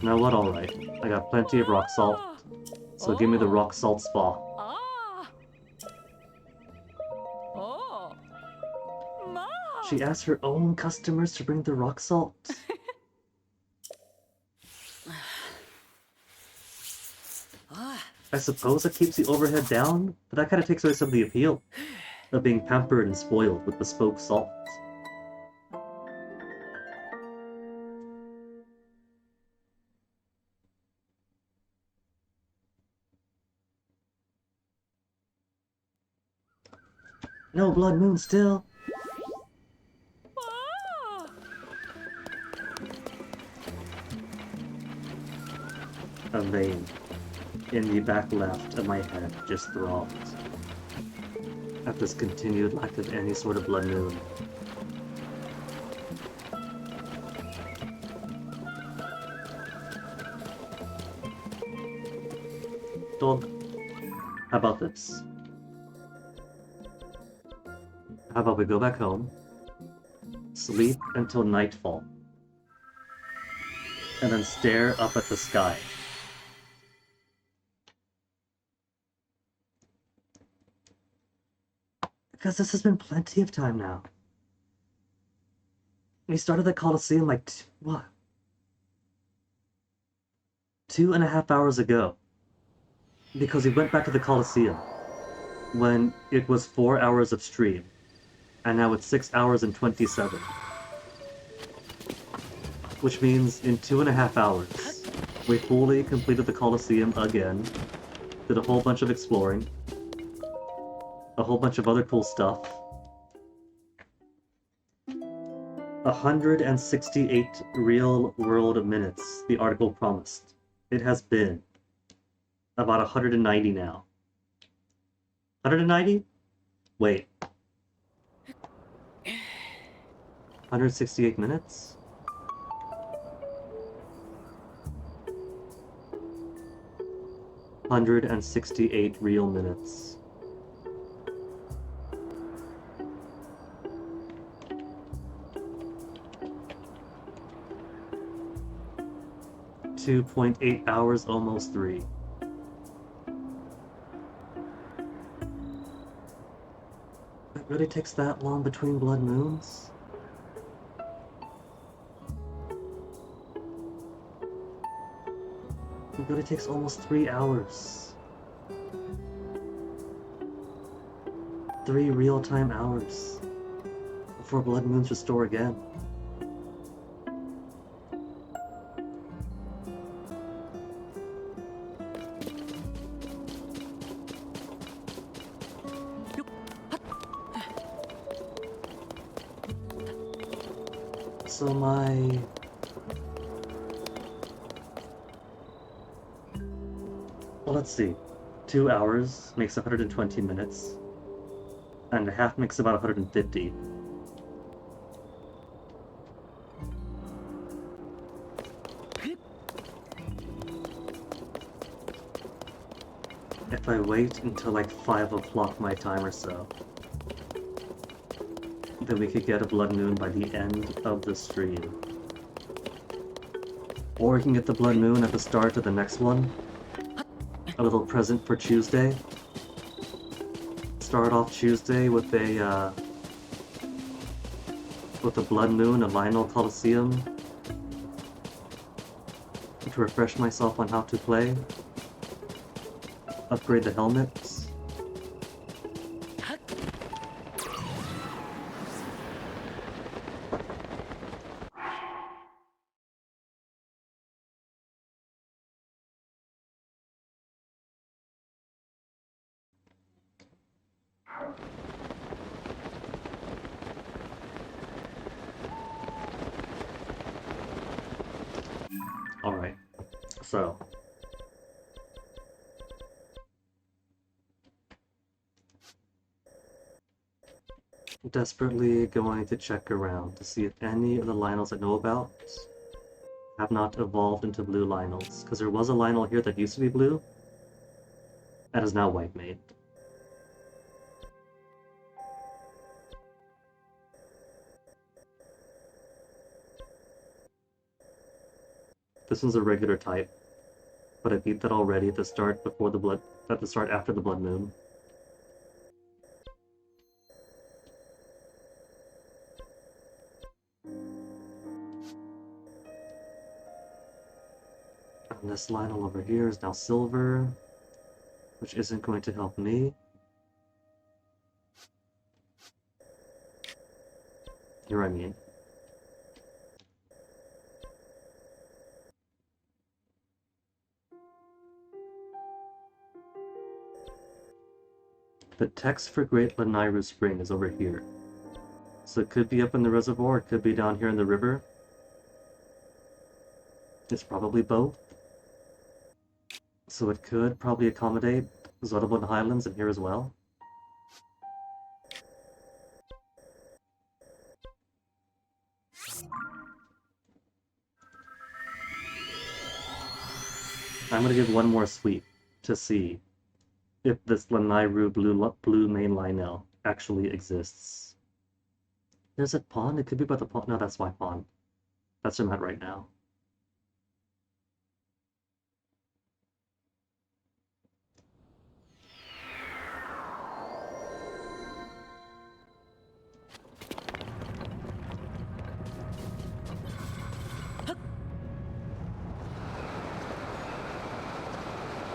You know what, alright. I got plenty of rock salt, so give me the rock salt spa. She asked her own customers to bring the rock salt. I suppose that keeps the overhead down, but that kind of takes away some of the appeal of being pampered and spoiled with bespoke salt. No blood moon still. A vein in the back left of my head just throbbed at this continued lack of any sort of blood moon. Dog, how about this? How about we go back home, sleep until nightfall, and then stare up at the sky? Because this has been plenty of time now. We started the Coliseum like, what? 2.5 hours ago. Because we went back to the Coliseum when it was 4 hours of stream. And now it's 6 hours and 27. Which means in 2.5 hours, we fully completed the Coliseum again, did a whole bunch of exploring, a whole bunch of other cool stuff. 168 real-world minutes, the article promised. It has been about 190 now. 190? Wait. 168 minutes? $168 real minutes. $2.8 hours, almost 3. It really takes that long between blood moons? It really takes almost 3 hours. 3 real-time hours before blood moons restore again. So well, let's see. 2 hours makes 120 minutes, and a half makes about 150. If I wait until like 5 o'clock my time or so, then we could get a blood moon by the end of the stream. Or we can get the blood moon at the start of the next one. A little present for Tuesday. Start off Tuesday with a blood moon at Lionel Coliseum to refresh myself on how to play. Upgrade the helmets. Alright, so desperately going to check around to see if any of the Lionels I know about have not evolved into blue Lionels, because there was a Lionel here that used to be blue that is now white made. This one's a regular type, but I beat that already at the start after the blood moon. And this line all over here is now silver, which isn't going to help me. Here I mean. The text for Great Lanairu Spring is over here. So it could be up in the reservoir, it could be down here in the river. It's probably both. So it could probably accommodate Zotobun Highlands in here as well. I'm gonna give one more sweep to see if this Lanairu blue main Lionel actually exists. There's a pond? It could be by the pond. No, that's my pond. That's where I'm at right now.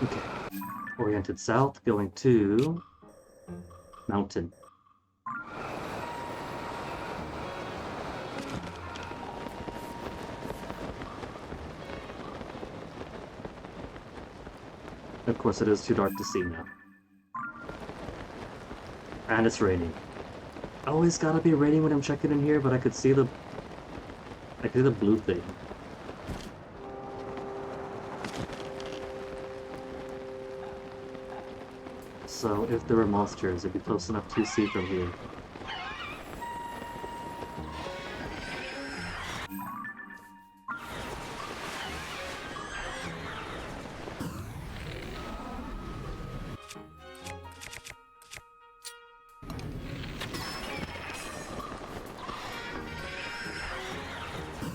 Okay. Oriented south, going to mountain. Of course, it is too dark to see now. And it's raining. Always gotta be raining when I'm checking in here, but I could see the blue thing. So if there were monsters, it'd be close enough to see from here.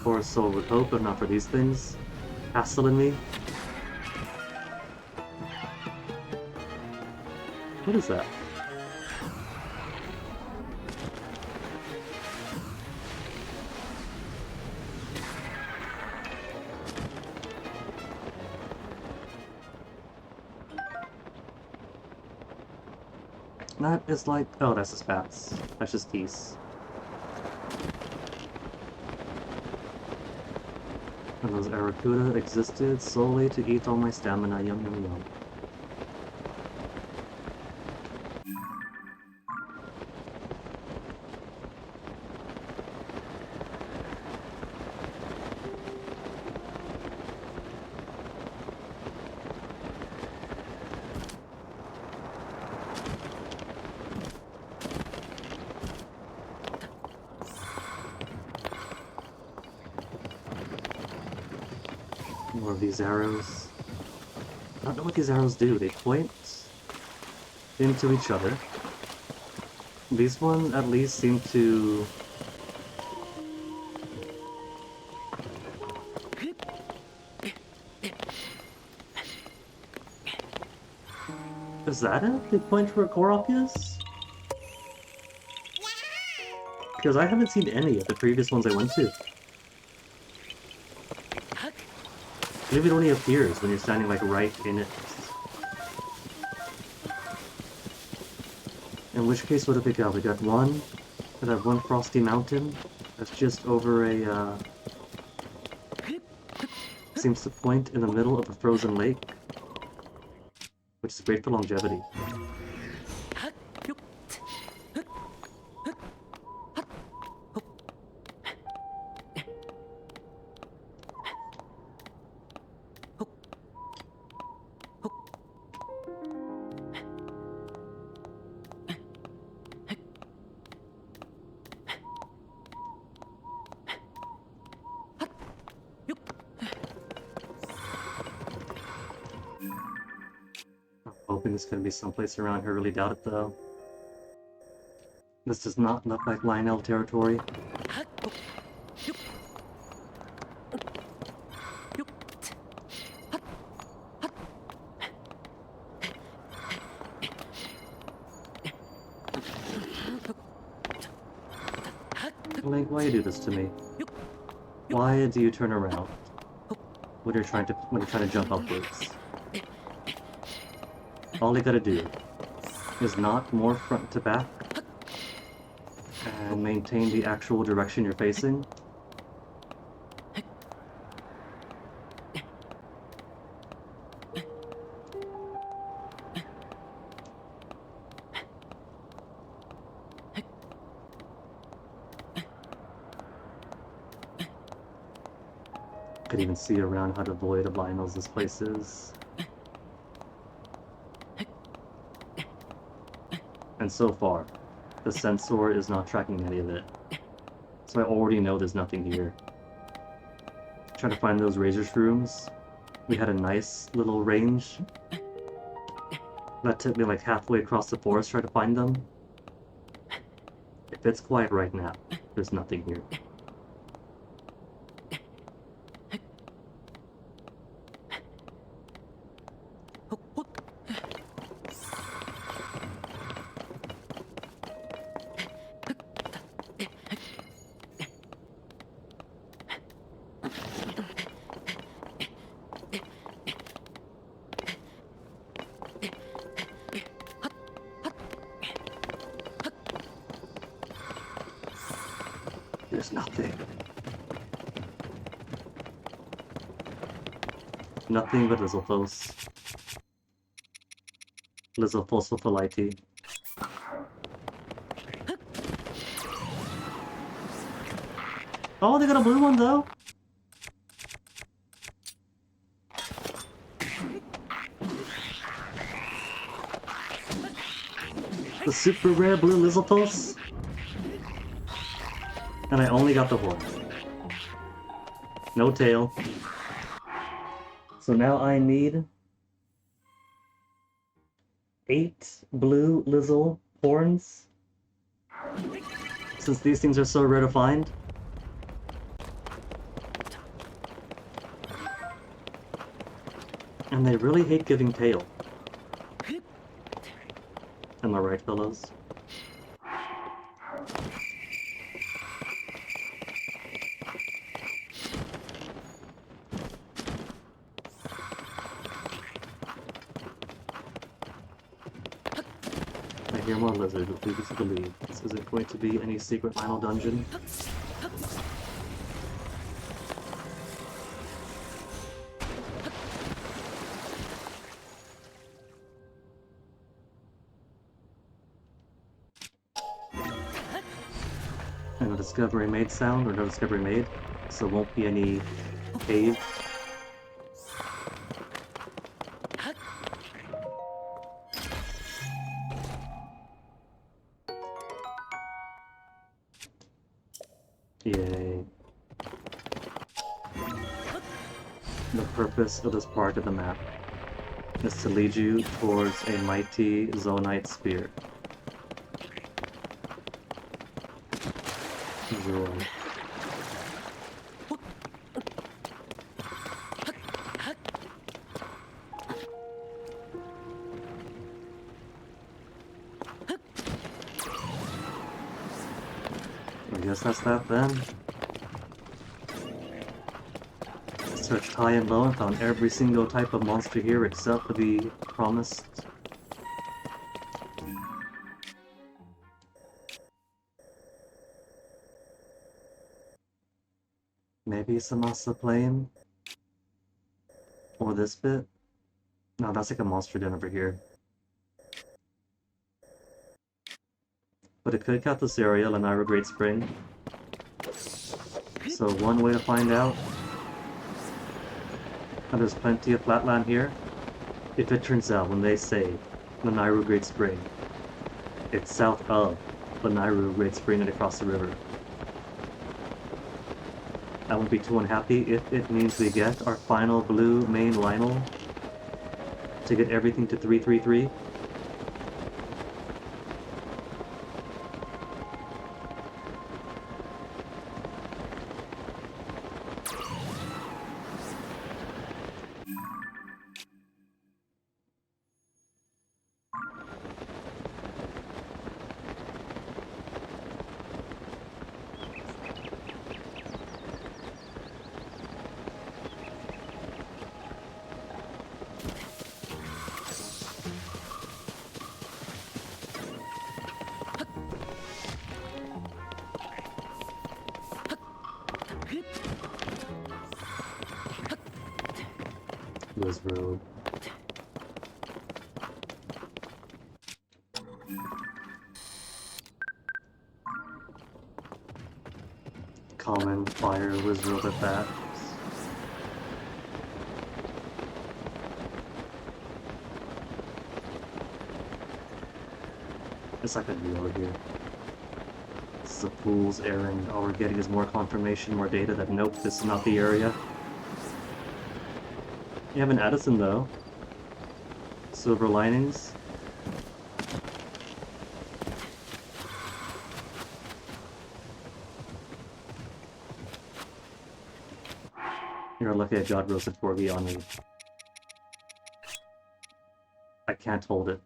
Poor soul would hope, but not for these things. Hassling me. What is that? That is like... oh, that's just bats. That's just geese. And those Aracuda existed solely to eat all my stamina. Yum yum yum. More of these arrows. I don't know what these arrows do. They point into each other. These ones at least seem to... Is that it? They point to where Korok is? Because I haven't seen any of the previous ones I went to. Maybe it only appears when you're standing like right in it. In which case, what do we got? We got one that have one frosty mountain that's just over a seems to point in the middle of a frozen lake, which is great for longevity. Hoping it's gonna be someplace around here. Really doubt it though. This does not look like Lionel territory. Link, why you do this to me? Why do you turn around? when you're trying to jump upwards. All you gotta do is knock more front to back and maintain the actual direction you're facing. Could even see around how devoid of vinyls this place is. And so far, the sensor is not tracking any of it. So I already know there's nothing here. Trying to find those razor shrooms. We had a nice little range. That took me like halfway across the forest trying to find them. If it's quiet right now, there's nothing here. There's nothing. Nothing but Lizalfos. Lizalfosophyllite. Oh, they got a blue one though! The super rare blue Lizalfos? And I only got the horn. No tail. So now I need 8 blue Lizzle horns. Since these things are so rare to find. And they really hate giving tail. Am I right, fellows? I hear more lizard, but please believe this isn't going to be any secret final dungeon. No discovery made sound, or no discovery made, so won't be any cave. Yay. The purpose of this part of the map is to lead you towards a mighty Zonite spear. Enjoy. I guess that's that then. Searched high and low and found every single type of monster here except for the promised. Maybe some Masa Plane? Or this bit? No, that's like a monster den over here. But it could count this area, Lanira Great Spring. So one way to find out. And there's plenty of flatland here. If it turns out when they say Lanira Great Spring, it's south of Lanira Great Spring and across the river. I won't be too unhappy if it means we get our final blue main Lionel to get everything to 333. Wizrobe. Common, fire, Wizrobe at that. It's like a deal here. This is a fool's errand. All we're getting is more confirmation, more data that nope, this is not the area. You have an Addison though. Silver linings. You're lucky I got roasted porgy on me. I can't hold it.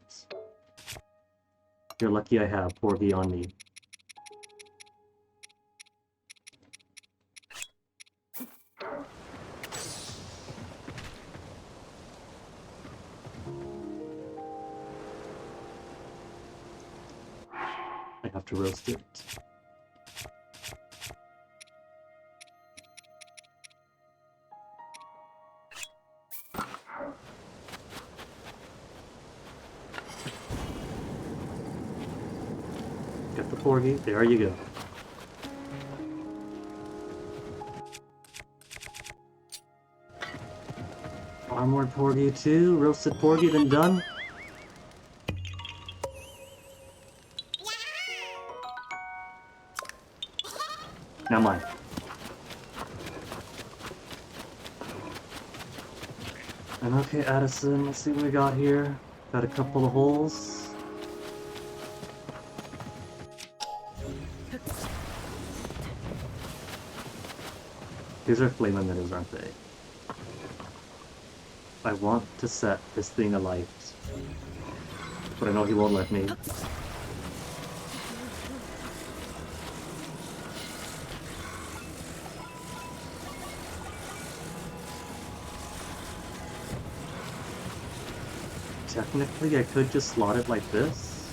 You're lucky I have porgy on me. I have to roast it. Get the porgy, there you go. Armored porgy too, roasted porgy, then done. Now mine. And okay, Addison, let's see what we got here. Got a couple of holes. These are flame emitters, aren't they? I want to set this thing alight, but I know he won't let me. Technically, I could just slot it like this.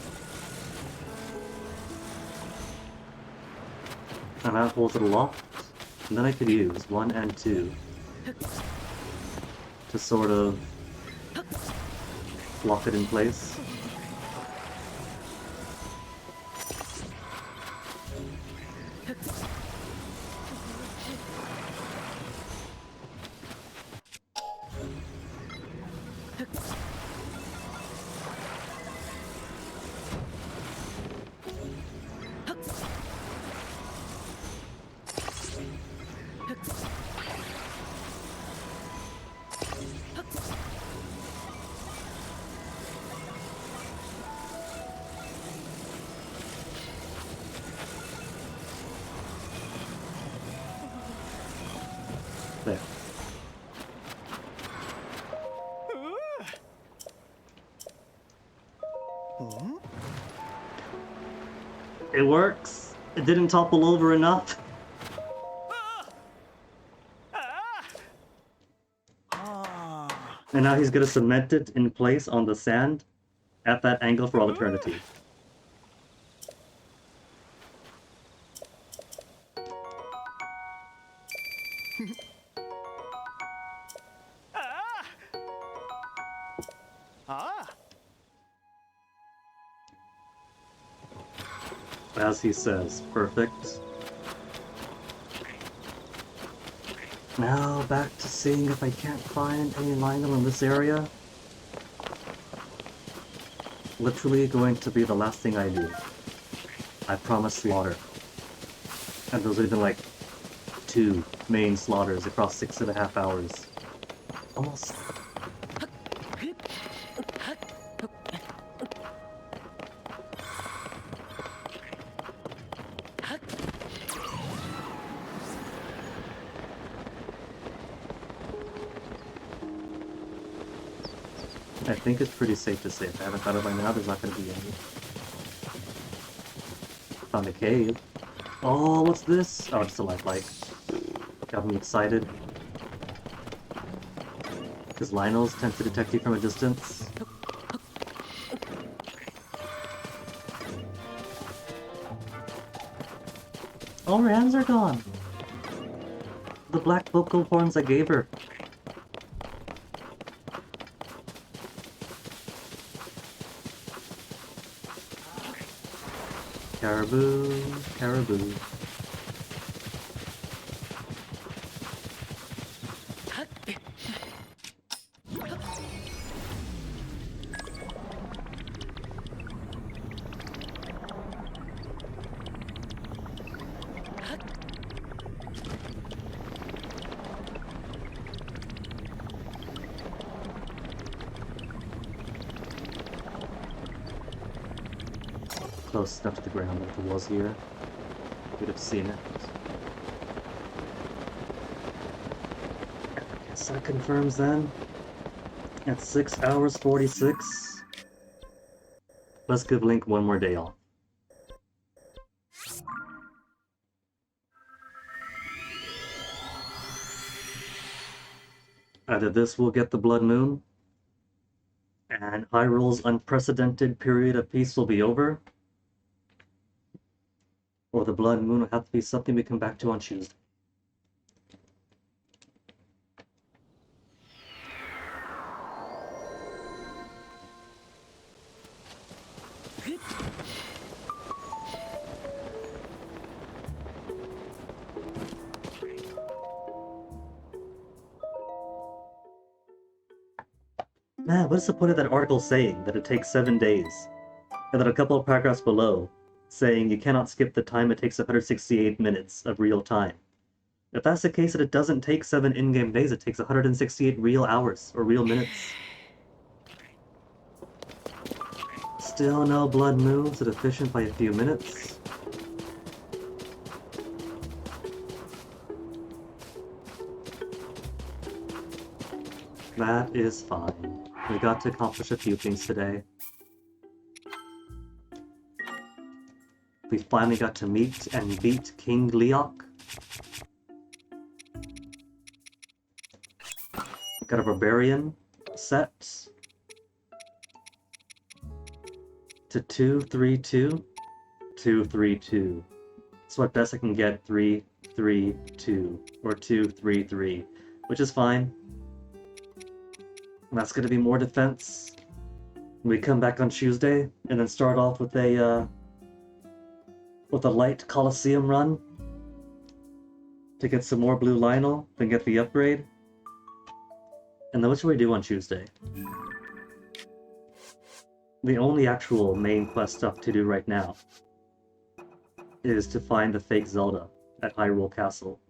And that holds it aloft. And then I could use 1 and 2 to sort of lock it in place. There. It works. It didn't topple over enough. And now he's gonna cement it in place on the sand at that angle for all eternity. As he says, perfect. Now back to seeing if I can't find any Lionel in this area. Literally going to be the last thing I do. I promise slaughter. And those have been like 2 main slaughters across 6.5 hours. Almost. I think it's pretty safe to say if I haven't found it by now, there's not going to be any. Found a cave. Oh, what's this? Oh, it's a light. Got me excited. Because Lionels tend to detect you from a distance. All her hands are gone. The black vocal horns I gave her. Caribou, caribou. Close enough to the ground if it was here. We'd have seen it. I guess that confirms then. At 6 hours 46. Let's give Link one more day off. Either this will get the Blood Moon, and Hyrule's unprecedented period of peace will be over, or the Blood Moon will have to be something we come back to on Tuesday. Man, what is the point of that article saying that it takes 7 days? And then a couple of paragraphs below saying you cannot skip the time it takes 168 minutes of real time. If that's the case, that it doesn't take 7 in-game days, it takes 168 real hours or real minutes. Still no Blood Moon, so deficient by a few minutes. That is fine. We got to accomplish a few things today. We finally got to meet and beat King Leok. Got a Barbarian set to 2-3-2. 2-3-2. So at best I can get 3-3-2 or 2-3-3, which is fine. That's going to be more defense. We come back on Tuesday and then start off with a light Coliseum run to get some more Blue Lionel, then get the upgrade. And then what should we do on Tuesday? The only actual main quest stuff to do right now is to find the fake Zelda at Hyrule Castle.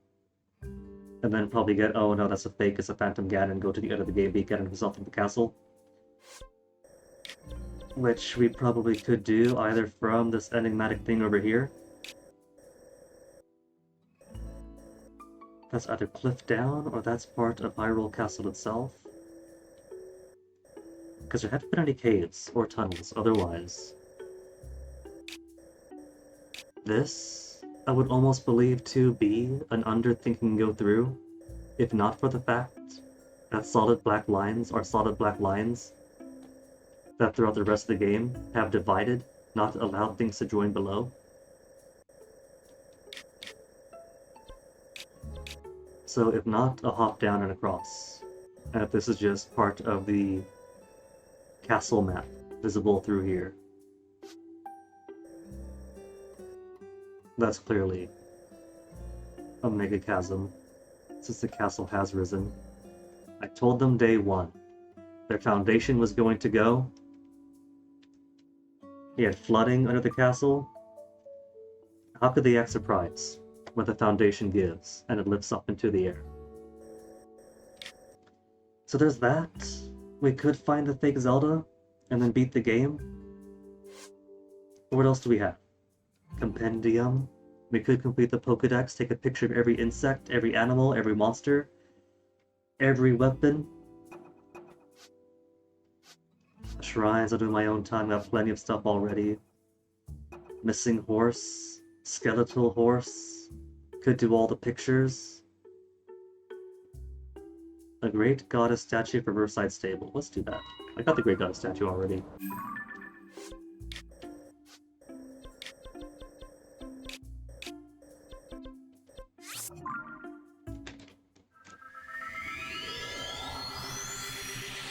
And then probably get, oh no, that's a fake, it's a Phantom Ganon, go to the end of the game, beat Ganon himself in the castle. Which we probably could do either from this enigmatic thing over here. That's either cliff down, or that's part of Hyrule Castle itself. Because there haven't been any caves or tunnels otherwise. This, I would almost believe to be an underthinking go through, if not for the fact that solid black lines are solid black lines that throughout the rest of the game have divided, not allowed things to join below. So if not, a hop down and across. And if this is just part of the castle map visible through here. That's clearly a mega chasm, since the castle has risen. I told them day one, their foundation was going to go. He had flooding under the castle. How could they act surprised when the foundation gives and it lifts up into the air? So there's that. We could find the fake Zelda and then beat the game. What else do we have? Compendium. We could complete the Pokédex, take a picture of every insect, every animal, every monster, every weapon. Shrines, I'll do my own time, got plenty of stuff already. Missing horse, skeletal horse, could do all the pictures. A Great Goddess statue for Riverside Stable, let's do that. I got the Great Goddess statue already.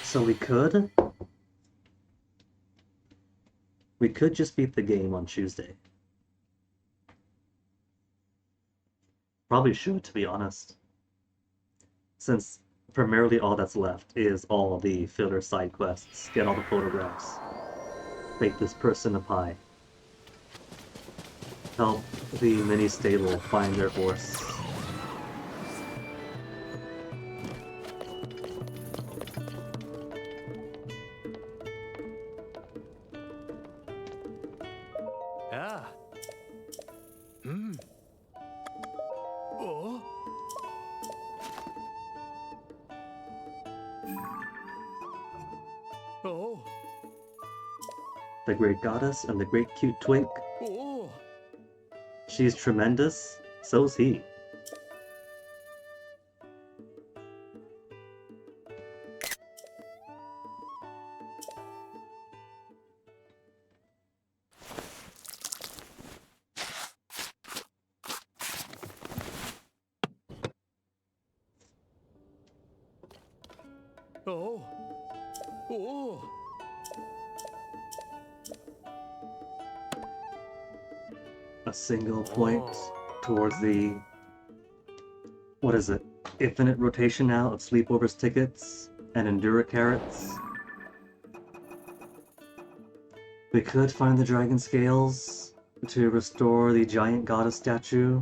So we could just beat the game on Tuesday. Probably should, to be honest. Since primarily all that's left is all the filler side quests. Get all the photographs. Bake this person a pie. Help the mini stable find their horse. Ah. Hmm. Oh. Oh. The great goddess and the great cute twink. Oh. She's tremendous, so's he. Oh. Oh. A single point towards the... what is it? Infinite rotation now of Sleepovers tickets and Endura carrots. We could find the dragon scales to restore the giant goddess statue.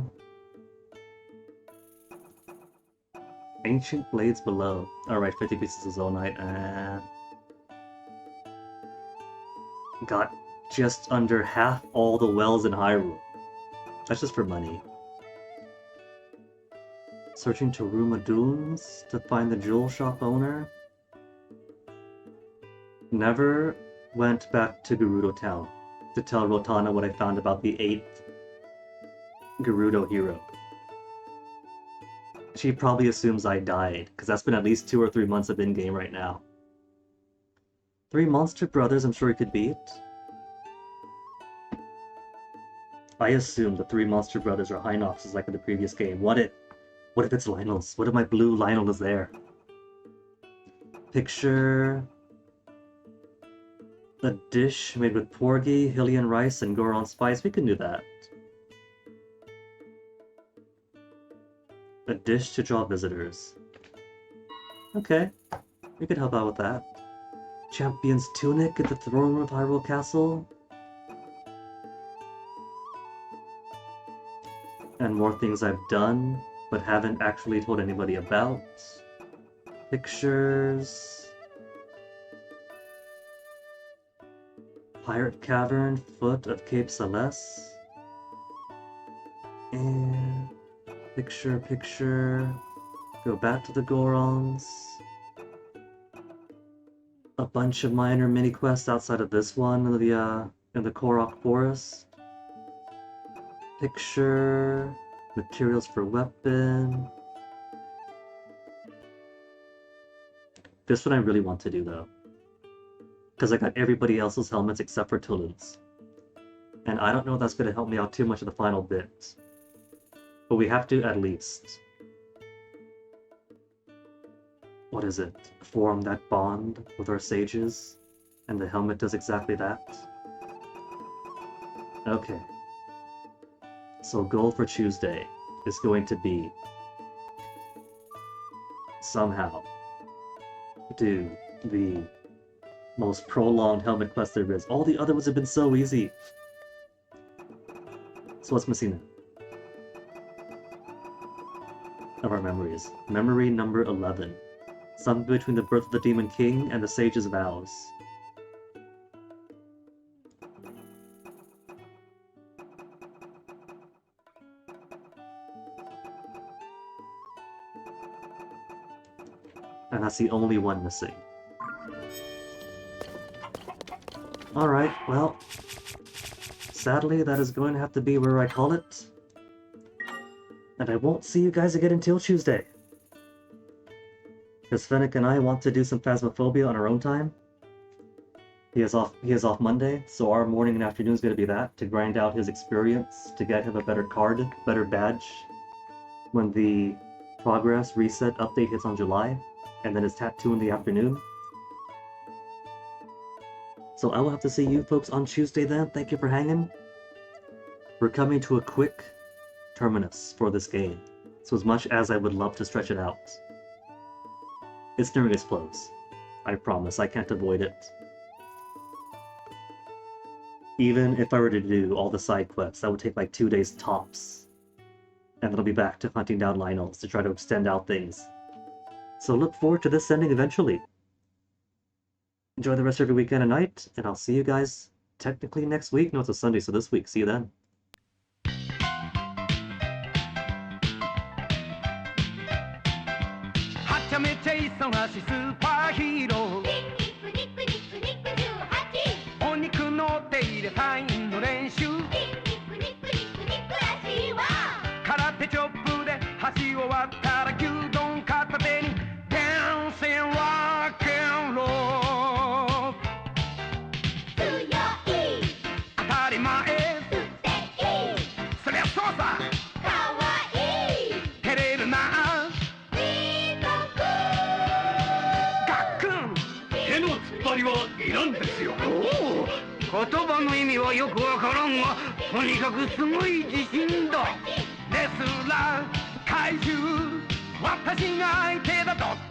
Ancient blades below. Alright, 50 pieces of Zonite. Got just under half all the wells in Hyrule. That's just for money. Searching Taruma Dunes to find the jewel shop owner. Never went back to Gerudo Town to tell Rotana what I found about the 8th Gerudo hero. She probably assumes I died, because that's been at least 2 or 3 months of in-game right now. 3 monster brothers I'm sure he could beat. I assume the 3 monster brothers are Hinoxes like in the previous game. What if it's Lionel's? What if my blue Lionel is there? Picture a dish made with porgy, Hylian rice, and Goron spice. We can do that. A dish to draw visitors. Okay, we could help out with that. Champion's tunic at the throne room of Hyrule Castle. And more things I've done, but haven't actually told anybody about. Pictures. Pirate Cavern, foot of Cape Celeste. And picture. Go back to the Gorons. A bunch of minor mini quests outside of this one in the Korok Forest. Picture, materials for weapon. This one I really want to do though, because I got everybody else's helmets except for Tulun's. And I don't know if that's going to help me out too much in the final bit. But we have to at least... what is it? Form that bond with our sages, and the helmet does exactly that. Okay. So goal for Tuesday is going to be somehow do the most prolonged helmet quest there is. All the other ones have been so easy. So what's missing now? Of our memories. Memory number 11. Something between the birth of the Demon King and the Sage's vows. And that's the only one missing. Alright, well, sadly that is going to have to be where I call it. And I won't see you guys again until Tuesday. Because Fennec and I want to do some Phasmophobia on our own time. He is off Monday, so our morning and afternoon is going to be that, to grind out his experience, to get him a better card, better badge, when the progress reset update hits on July, and then his tattoo in the afternoon. So I will have to see you folks on Tuesday then. Thank you for hanging. We're coming to a quick terminus for this game. So as much as I would love to stretch it out, it's never gonna explode. I promise, I can't avoid it. Even if I were to do all the side quests, that would take like 2 days tops. And then I'll be back to hunting down Lionels to try to extend out things. So look forward to this ending eventually. Enjoy the rest of your weekend and night, and I'll see you guys technically next week. No, it's a Sunday, so this week. See you then.言葉の意味はよくわからんが、とにかくすごい自信だ。レスラー怪獣、私が相手だと。